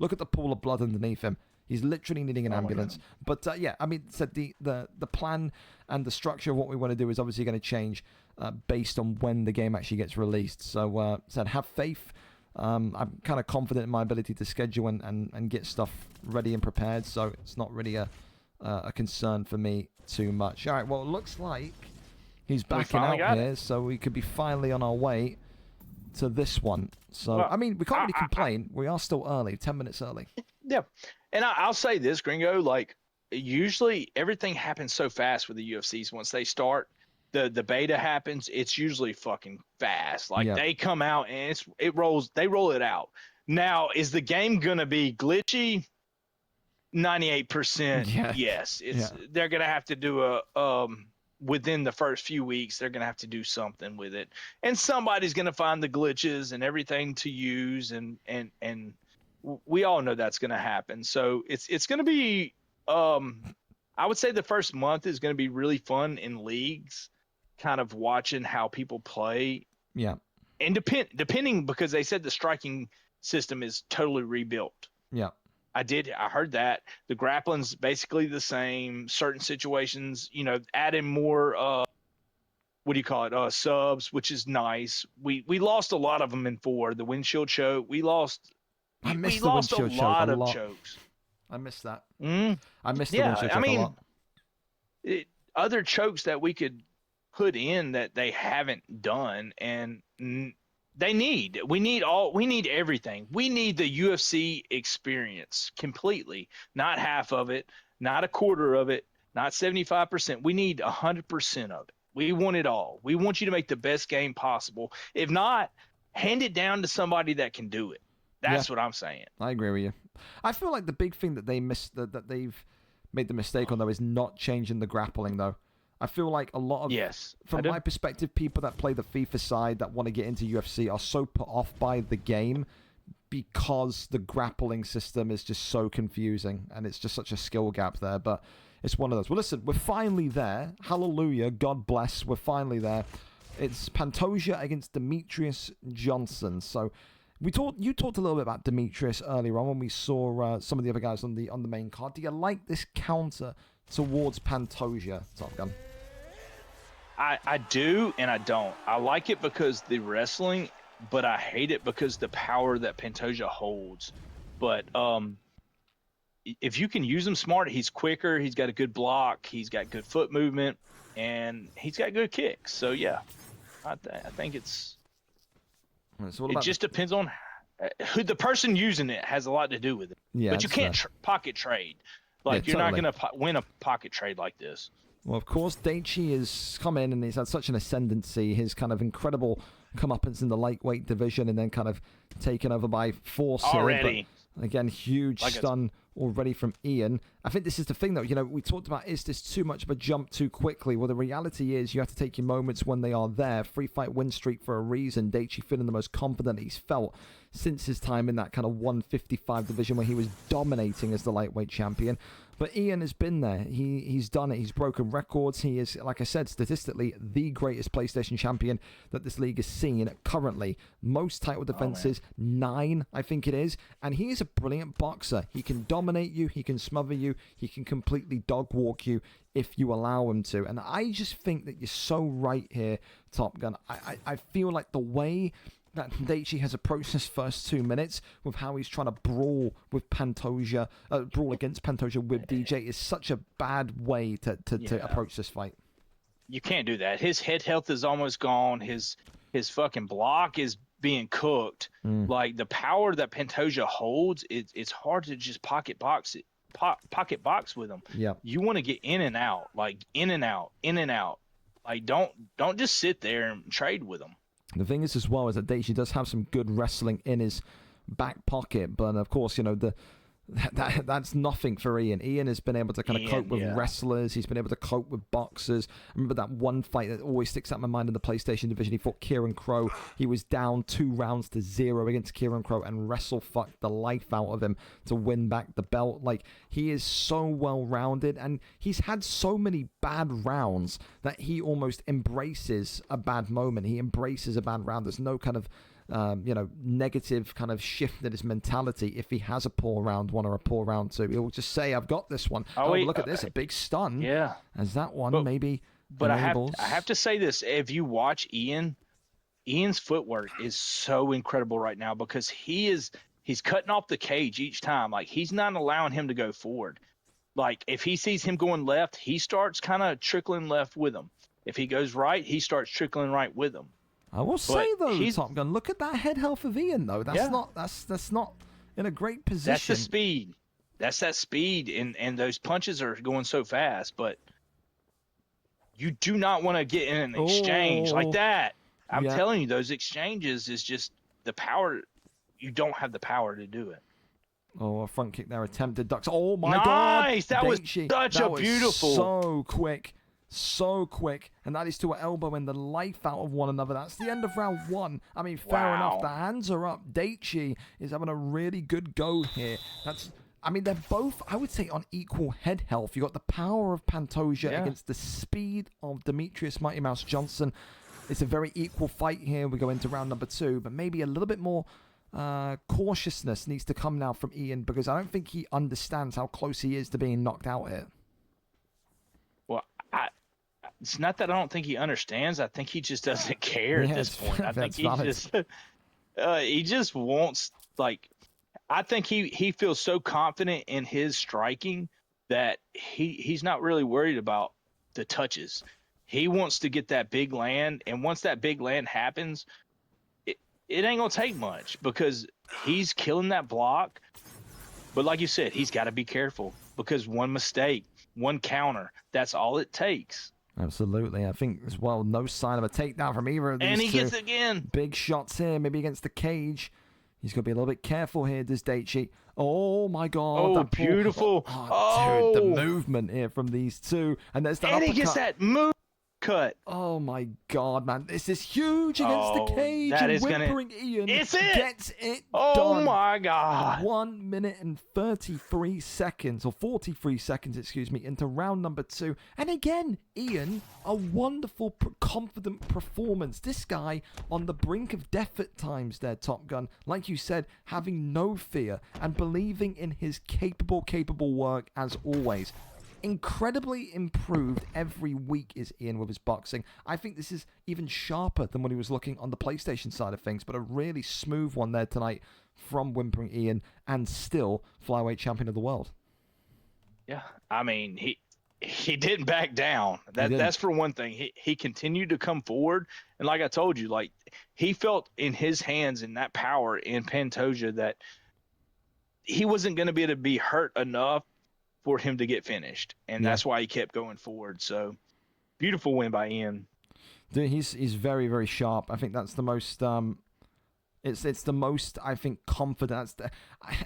look at the pool of blood underneath him. He's literally needing an ambulance. But I mean, the plan and the structure of what we want to do is obviously going to change based on when the game actually gets released. So have faith. I'm kind of confident in my ability to schedule and get stuff ready and prepared. So it's not really a concern for me too much. All right. Well, it looks like he's backing out here, so we could be finally on our way to this one. So, I mean, we can't really complain. We are still early, 10 minutes early. Yeah. And I'll say this, Gringo, like, usually everything happens so fast with the UFCs once they start. the beta happens, it's usually fucking fast. Like Yeah. they come out and they roll it out. Now, is the game gonna be glitchy? 98%. Yeah. Yes. Yeah. They're gonna have to do a within the first few weeks, they're gonna have to do something with it, and somebody's gonna find the glitches and everything to use, and we all know that's gonna happen. So it's gonna be I would say the first month is gonna be really fun in leagues, kind of watching how people play. Yeah. And depending, because they said the striking system is totally rebuilt. Yeah. I heard that the grappling's basically the same. Certain situations, adding more what do you call it? Subs, which is nice. We lost a lot of them in 4. The windshield choke, we lost I missed we the lost windshield a choke lot a of lot. chokes. I missed that. Mm? I missed the Yeah, windshield I choke mean, a lot. Other chokes that we could put in that they haven't done, and we need everything. We need the UFC experience completely, not half of it, not a quarter of it, not 75%. We need 100% of it. We want it all. We want you to make the best game possible. If not, hand it down to somebody that can do it. That's what I'm saying. I agree with you. I feel like the big thing that that they've made the mistake on, though, is not changing the grappling, though. I feel like a lot of, from my perspective, people that play the FIFA side that want to get into UFC are so put off by the game because the grappling system is just so confusing, and it's just such a skill gap there. But it's one of those. Well, listen, we're finally there. Hallelujah. God bless. We're finally there. It's Pantoja against Demetrius Johnson. So you talked a little bit about Demetrius earlier on when we saw some of the other guys on the main card. Do you like this counter towards Pantoja, Top Gun? I do and I don't. I like it because the wrestling, but I hate it because the power that Pantoja holds. But if you can use him smart, he's quicker, he's got a good block, he's got good foot movement, and he's got good kicks. So yeah, I think it just depends on who the person using it has a lot to do with it. Yeah, but you can't pocket trade. Like, you're not going to win a pocket trade like this. Well, of course, Daichi has come in and he's had such an ascendancy. His kind of incredible comeuppance in the lightweight division, and then kind of taken over by force already. But again, huge stun already from Ian. I think this is the thing, though. We talked about, is this too much of a jump too quickly? Well, the reality is you have to take your moments when they are there. 3-fight win streak for a reason. Daichi feeling the most confident he's felt since his time in that kind of 155 division where he was dominating as the lightweight champion. But Ian has been there. He's done it. He's broken records. He is, like I said, statistically the greatest PlayStation champion that this league has seen currently. Most title defenses, 9, I think it is. And he is a brilliant boxer. He can dominate you. He can smother you. He can completely dog walk you if you allow him to. And I just think that you're so right here, Top Gun. I feel like the way that Daichi has approached his first 2 minutes with how he's trying to brawl with Pantoja, brawl against Pantoja with DJ is such a bad way to approach this fight. You can't do that. His head health is almost gone. His fucking block is being cooked. Like, the power that Pantoja holds, it's hard to just pocket box with him. Yeah. You want to get in and out, like in and out, in and out. Like, don't just sit there and trade with him. The thing is, as well, is that Daichi does have some good wrestling in his back pocket, but of course, that's nothing for Ian. Ian has been able to kind of cope with wrestlers. He's been able to cope with boxers. I remember that one fight that always sticks out in my mind in the PlayStation division. He fought Kieran Crow. He was down 2-0 against Kieran Crow and wrestle-fucked the life out of him to win back the belt. Like, he is so well-rounded, and he's had so many bad rounds that he almost embraces a bad moment. He embraces a bad round. There's no kind of negative kind of shift in his mentality. If he has a poor round 1 or a poor round 2, he'll just say, I've got this one. Oh, look at this, a big stun. Yeah. As that one maybe enables. I have to say this. If you watch Ian's footwork is so incredible right now, because he's cutting off the cage each time. Like, he's not allowing him to go forward. Like, if he sees him going left, he starts kind of trickling left with him. If he goes right, he starts trickling right with him. I will say, though, Top Gun, look at that head health of Ian, though. That's not in a great position. That's the speed. That's that speed, and those punches are going so fast. But you do not want to get in an exchange like that. I'm Yeah. telling you, those exchanges is just the power. You don't have the power to do it. Oh, a front kick there, attempted ducks. Oh my God! Nice! That was Daichi, such that a was beautiful. so quick, and that is to elbowing the life out of one another. That's the end of round 1. I mean, fair enough. The hands are up. Daichi is having a really good go here. I mean, they're both, I would say, on equal head health. You got the power of Pantoja against the speed of Demetrius Mighty Mouse Johnson. It's a very equal fight here. We go into round number 2, but maybe a little bit more cautiousness needs to come now from Ian, because I don't think he understands how close he is to being knocked out here. Well, it's not that I don't think he understands. I think he just doesn't care at this point. I think he just wants, like, I think he feels so confident in his striking that he's not really worried about the touches. He wants to get that big land, and once that big land happens, it ain't gonna take much, because he's killing that block. But like you said, he's got to be careful, because one mistake, one counter, that's all it takes. Absolutely. I think as well, no sign of a takedown from either of these And he two. gets it again. Big shots here, maybe against the cage. He's going to be a little bit careful here, does Daichi. Oh, my God. Oh, that beautiful. Dude, the movement here from these two. And there's that And he uppercut. gets that move cut. Oh, my God, man. This is huge against the cage. that And is gonna- Whimpering Ian It's it! gets it Oh, done. my God. 1 minute and 33 seconds, or 43 seconds, excuse me, into round number 2. And again, Ian, a wonderful, confident performance. This guy on the brink of death at times there, Top Gun. Like you said, having no fear and believing in his capable work as always. Incredibly improved every week is Ian with his boxing. I think this is even sharper than when he was looking on the PlayStation side of things, but a really smooth one there tonight from Whimpering Ian, and still flyweight champion of the world. Yeah, I mean, he didn't back down. That's for one thing. He continued to come forward, and like I told you, like, he felt in his hands and that power in Pantoja that he wasn't going to be able to be hurt enough for him to get finished, and that's why he kept going forward. So, beautiful win by Ian. Dude, he's very, very sharp. I think that's the most it's the most, I think, confident.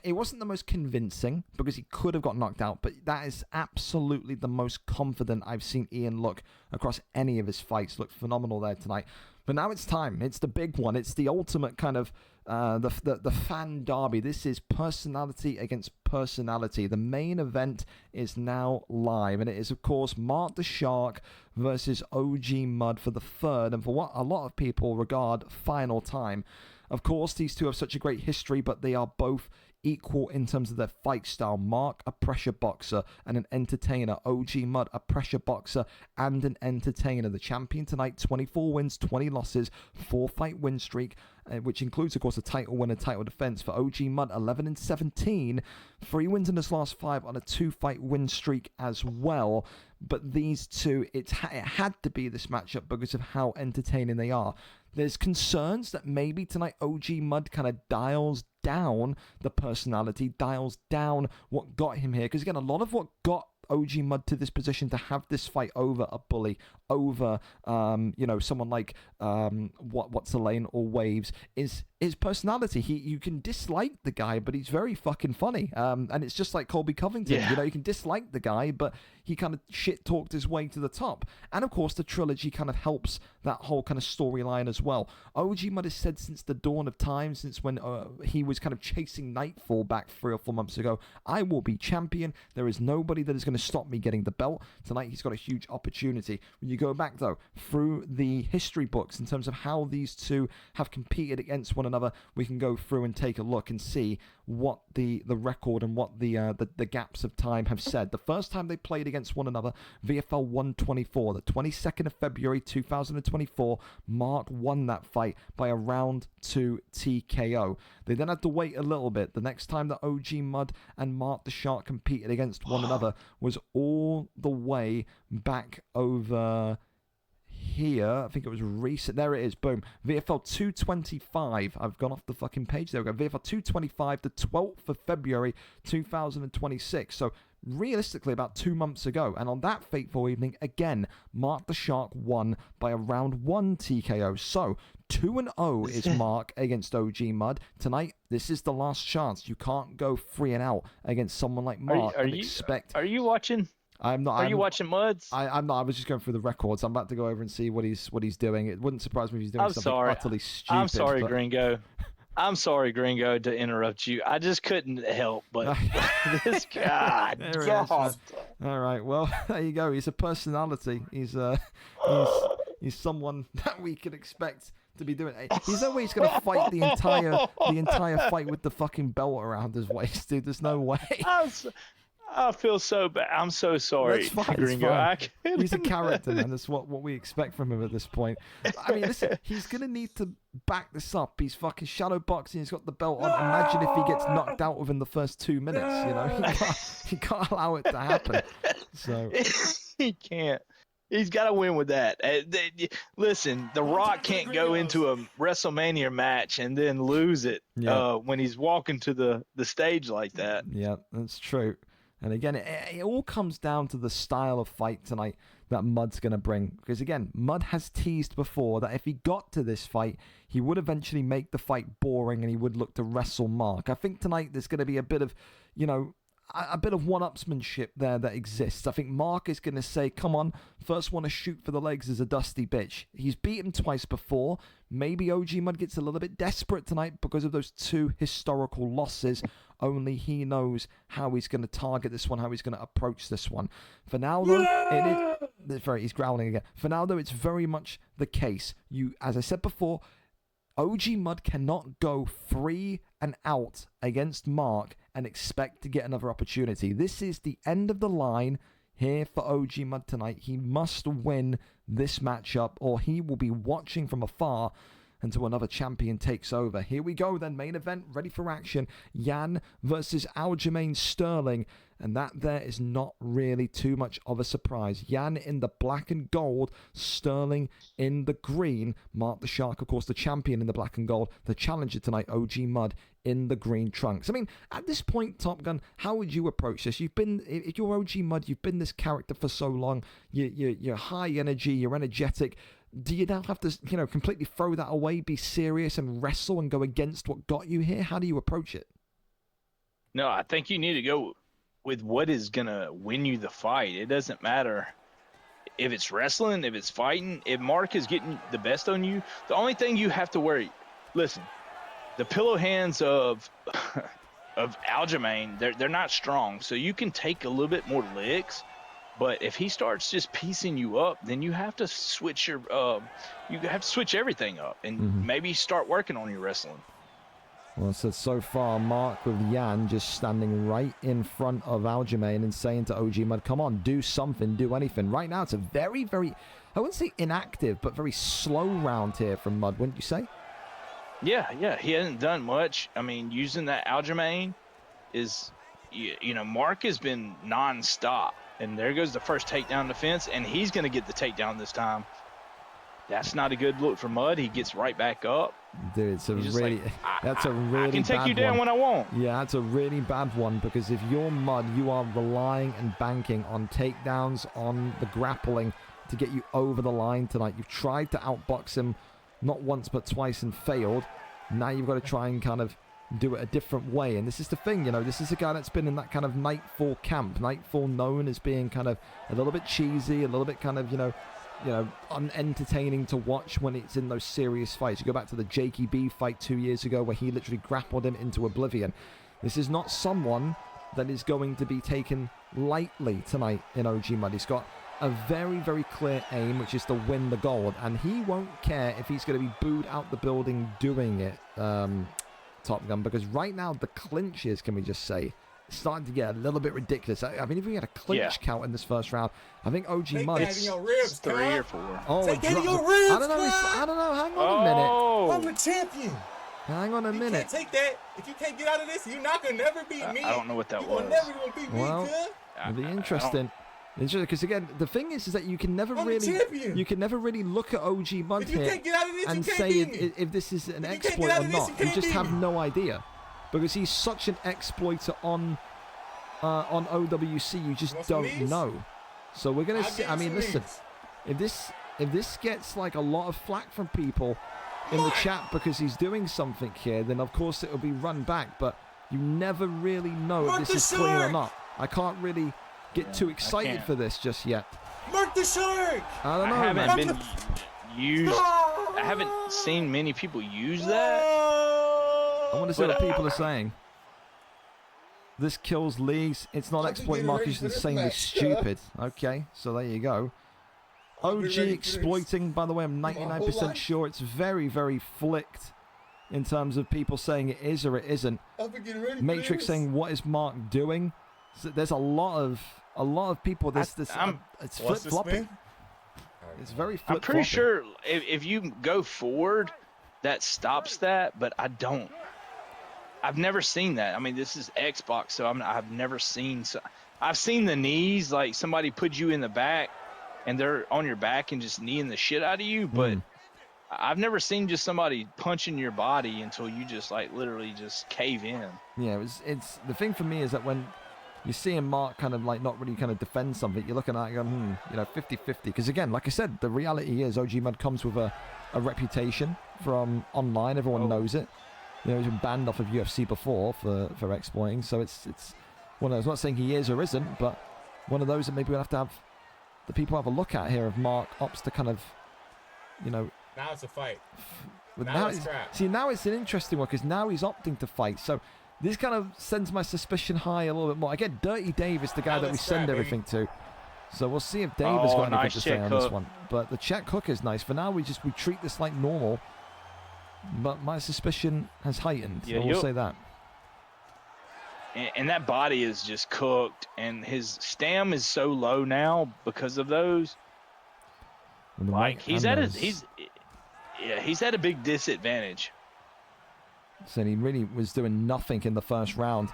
It wasn't the most convincing, because he could have got knocked out, but that is absolutely the most confident I've seen Ian look across any of his fights. Looked phenomenal there tonight. But now it's time. It's the big one. It's the ultimate kind of the fan derby. This is personality against personality. The main event is now live, and it is, of course, Mark the Shark versus OG Mud for the third, and for what a lot of people regard final time. Of course, these two have such a great history, but they are both equal in terms of their fight style. Mark, a pressure boxer and an entertainer. OG Mud, a pressure boxer and an entertainer. The champion tonight, 24 wins, 20 losses, 4-fight win streak, which includes, of course, a title win and title defense. For OG Mud, 11-17, 3 wins in his last 5 on a 2-fight win streak as well. But these two, it had to be this matchup because of how entertaining they are. There's concerns that maybe tonight OG Mud kind of dials down the personality, dials down what got him here. Because again, a lot of what got OG Mud to this position to have this fight over a bully, over someone like what's the lane or Waves, is his personality. You can dislike the guy, but he's very fucking funny. And it's just like Colby Covington. Yeah. You can dislike the guy, but he kind of shit talked his way to the top. And of course, the trilogy kind of helps that whole kind of storyline as well. OG Mud has said since the dawn of time, since when he was kind of chasing Nightfall back 3 or 4 months ago, I will be champion. There is nobody that is going to stop me getting the belt. Tonight, he's got a huge opportunity. When you go back, though, through the history books in terms of how these two have competed against one another, we can go through and take a look and see what the record and what the gaps of time have said. The first time they played against one another, VFL 124, the 22nd of February 2024, Mark won that fight by a round 2 TKO. They then had to wait a little bit. The next time that OG Mud and Mark the Shark competed against one another was all the way back over here. I think it was recent. There it is. Boom. VFL 225. I've gone off the fucking page. There we go. VFL 225, the 12th of February 2026. So realistically about 2 months ago. And on that fateful evening, again, Mark the Shark won by a round 1 TKO. So 2-0 is Mark against OG Mud. Tonight, this is the last chance. You can't go 3-0 against someone like Mark Are you watching? I'm not. Are you watching Muds? I'm not. I was just going through the records. I'm about to go over and see what he's doing. It wouldn't surprise me if he's doing something utterly stupid. I'm sorry, Gringo. I'm sorry, Gringo, to interrupt you. I just couldn't help but this guy. All right. Well, there you go. He's a personality. He's someone that we can expect to be doing it. He's always going to fight the entire fight with the fucking belt around his waist, dude. There's no way. I feel so bad. I'm so sorry. That's fine. Gringo. He's a character, man. That's what we expect from him at this point. I mean, listen, he's going to need to back this up. He's fucking shadow boxing. He's got the belt on. Imagine if he gets knocked out within the first 2 minutes. You know, he can't allow it to happen. So he can't. He's got to win with that. Listen, The Rock can't go into a WrestleMania match and then lose it when he's walking to the stage like that. Yeah, that's true. And again, it all comes down to the style of fight tonight that Mud's going to bring. Because again, Mud has teased before that if he got to this fight, he would eventually make the fight boring and he would look to wrestle Mark. I think tonight there's going to be a bit of, a bit of one-upsmanship there that exists. I think Mark is going to say, come on, first one to shoot for the legs is a dusty bitch. He's beaten twice before. Maybe OG Mud gets a little bit desperate tonight because of those 2 historical losses. Only he knows how he's going to target this one, how he's going to approach this one. For now, though, he's growling again. For now, though, it's very much the case. As I said before, OG Mud cannot go 3-0 against Mark and expect to get another opportunity. This is the end of the line here for OG Mud tonight. He must win this matchup or he will be watching from afar until another champion takes over. Here we go then, main event, ready for action. Jan versus Aljamain Sterling. And that there is not really too much of a surprise. Jan in the black and gold, Sterling in the green. Mark the Shark, of course, the champion in the black and gold. The challenger tonight, OG Mud, in the green trunks. I mean, at this point, Top Gun, how would you approach this? If you're OG Mud, you've been this character for so long. You're high energy, you're energetic. Do you now have to, completely throw that away, be serious and wrestle and go against what got you here? How do you approach it? No, I think you need to go with what is going to win you the fight. It doesn't matter if it's wrestling, if it's fighting, if Mark is getting the best on you. The only thing you have to worry, listen, the pillow hands of Aljamain, they're not strong. So you can take a little bit more licks. But if he starts just piecing you up, then you have to switch everything up and maybe start working on your wrestling. Well, so far, Mark with Jan just standing right in front of Aljamain and saying to OG Mud, come on, do something, do anything. Right now, it's a very, very, I wouldn't say inactive, but very slow round here from Mud, wouldn't you say? Yeah, he hasn't done much. I mean, using that Aljamain is, Mark has been nonstop. And there goes the first takedown defense, and he's going to get the takedown this time. That's not a good look for Mud. He gets right back up. Dude, it's a really I can take you down when I want. Yeah, that's a really bad one because if you're Mud, you are relying and banking on takedowns, on the grappling to get you over the line tonight. You've tried to outbox him not once but twice and failed. Now you've got to try and kind of do it a different way. And this is the thing, this is a guy that's been in that kind of Nightfall camp. Nightfall known as being kind of a little bit cheesy, a little bit kind of, unentertaining to watch when it's in those serious fights. You go back to the Jakey B fight 2 years ago where he literally grappled him into oblivion. This is not someone that is going to be taken lightly tonight in OG Mud. He's got a very, very clear aim, which is to win the gold. And he won't care if he's going to be booed out the building doing it, Top Gun, because right now the clinches, can we just say, starting to get a little bit ridiculous. I mean, if we had a clinch count in this first round, I think OG Mud is 3 or 4. Oh, Take that in your ribs, I don't know. Hang on a minute. I'm the champion. Hang on a minute. You can't take that. If you can't get out of this, you're not gonna never beat me. I don't know what that was. You're never gonna beat me, well, it'll be interesting. Because again, the thing is that you can never really look at OG Mud here and say if this is an exploit or not. You just have no idea, because he's such an exploiter on on OWC. You just Want some don't knees? know. So we're gonna I'll see. get I you mean, some listen. knees. If this gets like a lot of flack from people in the chat because he's doing something here, then of course it will be run back. But you never really know Mark if the this is clean or shark! not. I can't really get too excited can't. for this just yet. Mark the shark! I don't know, I man. haven't been used. I haven't seen many people use that. I want to see what people are saying. This kills leagues. It's not I'll be exploit getting market. ready It's for the this same as match. stupid. Okay, so there you go. I'll be OG ready for this. exploiting, by the way, I'm My whole 99% life. sure it's very, very flicked in terms of people saying it is or it isn't. I've been getting ready for Matrix this. saying, what is Mark doing? So there's a lot of people. It's What's flip the flopping. spin? It's very flip I'm pretty flopping. sure if you go forward, that stops that. But I don't. I've never seen that. I mean, this is Xbox, so I've never seen. So I've seen the knees, like somebody put you in the back, and they're on your back and just kneeing the shit out of you. But I've never seen just somebody punching your body until you just like literally just cave in. Yeah, it's the thing for me is that when you're seeing Mark kind of like not really kind of defend something, you're looking at it going, 50-50. Because again, like I said, the reality is OG Mud comes with a reputation from online. Everyone knows it. He's been banned off of UFC before for exploiting. So it's one of those. I'm not saying he is or isn't, but one of those that maybe we'll have to have the people have a look at here of Mark opts to kind of, Now it's a fight. But Now it's crap. see, now it's an interesting one because now he's opting to fight. So this kind of sends my suspicion high a little bit more. Again, Dirty Dave is the guy Now that we it's send crap, everything to. So we'll see if Dave has Oh, got anything nice to say check on this hook. one. But the check hook is nice. For now, we treat this like normal. But my suspicion has heightened. Yeah, I will say that. And that body is just cooked, and his stam is so low now because of those. And the Like right he's handers, at a big disadvantage. said he really was doing nothing in the first round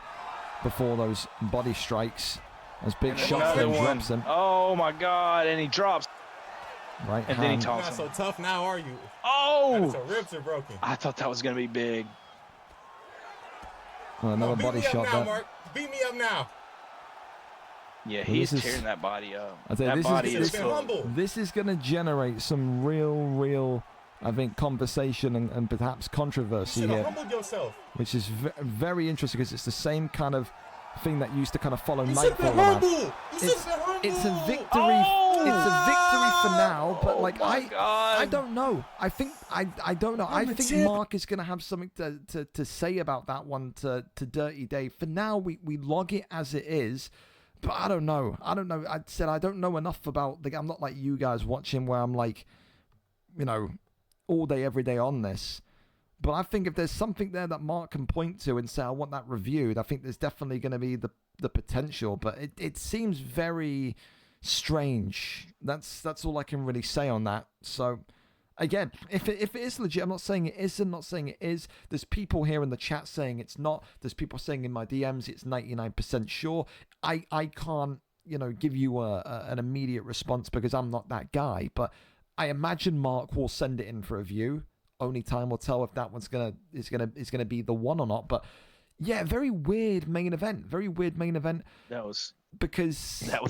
before those body strikes. Those big shots that Another he one. drops him. Oh my God! And he drops. Right And then he hand. You're tosses. not so tough now, are you? Oh! So ribs are broken. I thought that was gonna be big. Well, another Beat body me up shot now, there. Mark. Beat me up now. Yeah, Well, he's this is- tearing that body up. I tell you, That this is- body He's is been cooked. humble. This is going to generate some real, I think, conversation and perhaps You controversy should have here, humbled yourself. which is very interesting because it's the same kind of thing that used to kind of follow You should have Nightfall been around. humble. You should It's, have been humble. it's a victory. Oh! It's a victory for now, but Oh like my God. I don't know. I think I don't know. I I'm a think champ. Mark is going to have something to say about that one to Dirty Dave. For now, we log it as it is. But I don't know. I said I don't know enough about the game. I'm not like you guys watching where I'm like, all day, every day on this. But I think if there's something there that Mark can point to and say, I want that reviewed, I think there's definitely going to be the potential. But it seems very strange. That's all I can really say on that. So, again, if it is legit, I'm not saying it is, I'm not saying it is. There's people here in the chat saying it's not. There's people saying in my DMs it's 99% sure. I can't, give you an immediate response because I'm not that guy. But I imagine Mark will send it in for a view. Only time will tell if that one's is gonna be the one or not. But yeah, very weird main event. Very weird main event. That was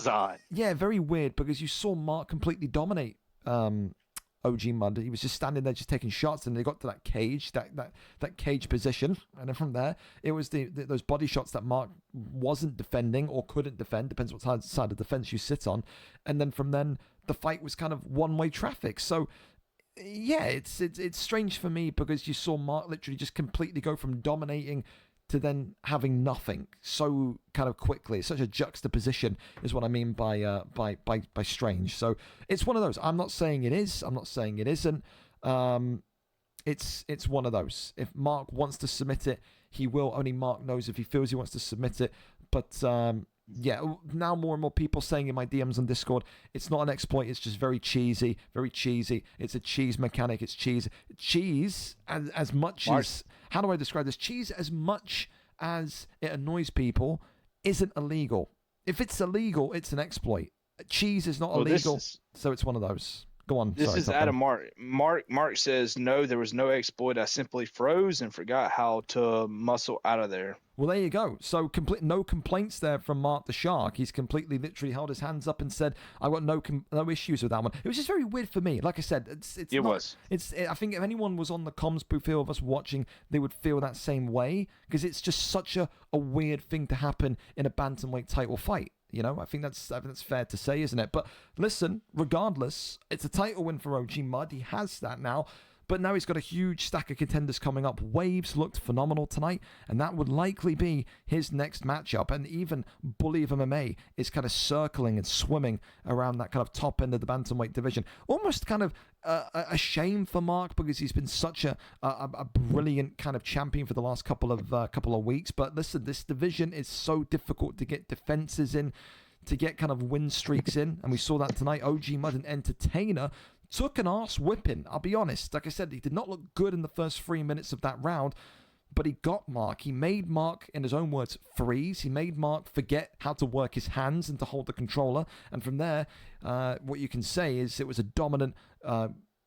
Odd. Yeah, very weird because you saw Mark completely dominate OG Mud. He was just standing there, just taking shots, and they got to that cage, that cage position, and then from there, it was those body shots that Mark wasn't defending or couldn't defend, depends what side of defense you sit on, and then from then the fight was kind of one-way traffic. So yeah, it's strange for me because you saw Mark literally just completely go from dominating to then having nothing so kind of quickly. It's such a juxtaposition is what I mean by strange. So it's one of those. I'm not saying it is. I'm not saying it isn't. It's one of those. If Mark wants to submit it, he will. Only Mark knows if he feels he wants to submit it. But yeah, now more and more people saying in my DMs on Discord, it's not an exploit, it's just very cheesy, very cheesy. It's a cheese mechanic, it's cheese. Cheese, as much as, how do I describe this? Cheese, as much as it annoys people, isn't illegal. If it's illegal, it's an exploit. Cheese is not illegal, so it's one of those. Go on. This Sorry, is Top Adam Gun. Mark says, no, there was no exploit. I simply froze and forgot how to muscle out of there. Well, there you go. So no complaints there from Mark the Shark. He's completely literally held his hands up and said, "I got no issues with that one." It was just very weird for me. Like I said, I think if anyone was on the comms booth here of us watching, they would feel that same way because it's just such a weird thing to happen in a bantamweight title fight. You know, I think that's fair to say, isn't it? But listen, regardless, it's a title win for OG Mud. He has that now. But now he's got a huge stack of contenders coming up. Waves looked phenomenal tonight, and that would likely be his next matchup. And even Bully of MMA is kind of circling and swimming around that kind of top end of the bantamweight division. Almost kind of a shame for Mark because he's been such a brilliant kind of champion for the last couple of weeks. But listen, this division is so difficult to get defenses in, to get kind of win streaks in, and we saw that tonight. OG Mud, an entertainer, took an arse whipping. I'll be honest. Like I said, he did not look good in the first 3 minutes of that round, but he got Mark. He made Mark, in his own words, freeze. He made Mark forget how to work his hands and to hold the controller. And from there, what you can say is it was a dominant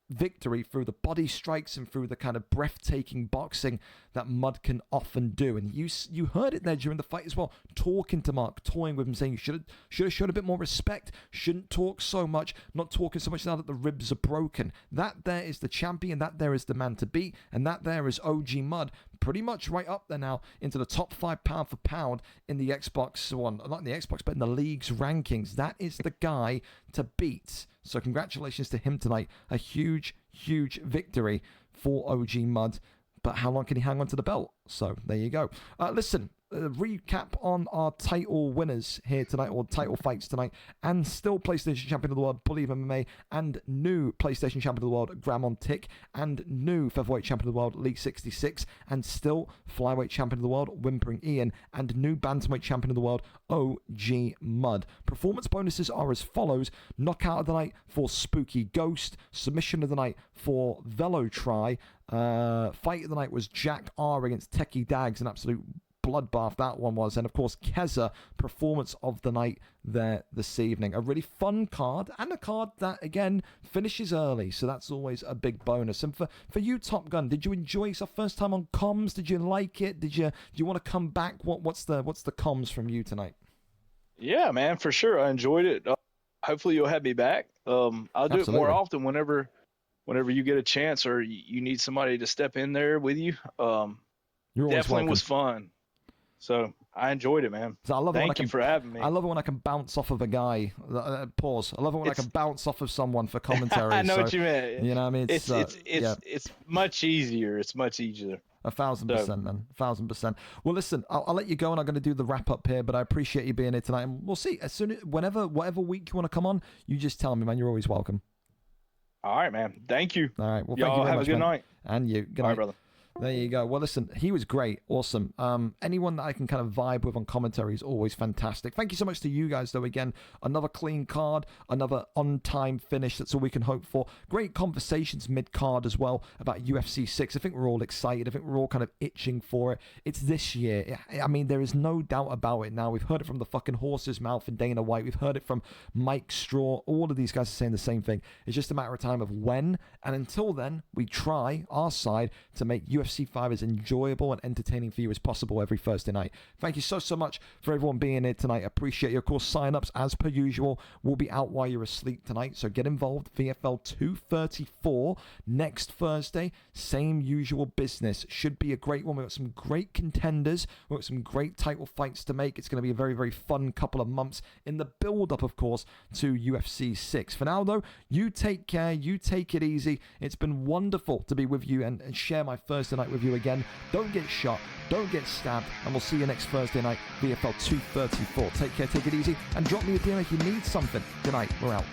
victory through the body strikes and through the kind of breathtaking boxing that Mud can often do. And you heard it there during the fight as well, talking to Mark, toying with him, saying you should have shown a bit more respect, shouldn't talk so much, not talking so much now that the ribs are broken. That there is the champion, that there is the man to beat, and that there is OG Mud, pretty much right up there now into the top 5 pound for pound in the Xbox one, not in the Xbox, but in the league's rankings. That is the guy to beat. So congratulations to him tonight. A huge, huge victory for OG Mud. But how long can he hang on to the belt? So there you go. Listen, recap on our title winners here tonight, or title fights tonight, and still PlayStation Champion of the World, Bully of MMA, and new PlayStation Champion of the World, Graham on Tick, and new Featherweight Champion of the World, League 66, and still Flyweight Champion of the World, Whimpering Ian, and new Bantamweight Champion of the World, OG Mud. Performance bonuses are as follows: knockout of the night for Spooky Ghost, submission of the night for Velotry, fight of the night was Jack R against Techie Dags, an absolute bloodbath that one was, and of course Keza, performance of the night there this evening. A really fun card, and a card that again finishes early, so that's always a big bonus. And for you, Top Gun, did you enjoy your first time on comms? Did you like it? Do you want to come back? What's the comms from you tonight? Yeah, man, for sure, I enjoyed it. Hopefully you'll have me back. I'll do Absolutely. it more often whenever you get a chance, or you need somebody to step in there with you. Definitely was fun. So I enjoyed it, man. So I love Thank you for having me. I love it when I can bounce off of a guy. Pause. I love it when I can bounce off of someone for commentary. I know what you meant. You know what I mean? It's much easier. It's much easier. 1,000%, man. 1,000%. Well, listen, I'll let you go, and I'm going to do the wrap up here, but I appreciate you being here tonight, and we'll see. Whatever week you want to come on, you just tell me, man. You're always welcome. All right, man. Thank you. All right. Well, y'all thank you very have much, a good man. night. And you. Good All night, right, brother. There you go. Well, listen, he was great. Awesome. Anyone that I can kind of vibe with on commentary is always fantastic. Thank you so much to you guys, though. Again, another clean card, another on-time finish. That's all we can hope for. Great conversations mid-card as well about UFC 6. I think we're all excited. I think we're all kind of itching for it. It's this year. I mean, there is no doubt about it now. We've heard it from the fucking horse's mouth and Dana White. We've heard it from Mike Straw. All of these guys are saying the same thing. It's just a matter of time of when. And until then, we try our side to make UFC 5 as enjoyable and entertaining for you as possible every Thursday night. Thank you so much for everyone being here tonight. I appreciate you. Of course, sign-ups, as per usual, will be out while you're asleep tonight, so get involved. VFL 234 next Thursday. Same usual business. Should be a great one. We've got some great contenders. We've got some great title fights to make. It's going to be a very, very fun couple of months in the build-up, of course, to UFC 6. For now, though, you take care. You take it easy. It's been wonderful to be with you and share my Thursday night with you again. Don't get shot. Don't get stabbed. And we'll see you next Thursday night, VFL 234. Take care. Take it easy. And drop me a DM if you need something. Good night. We're out.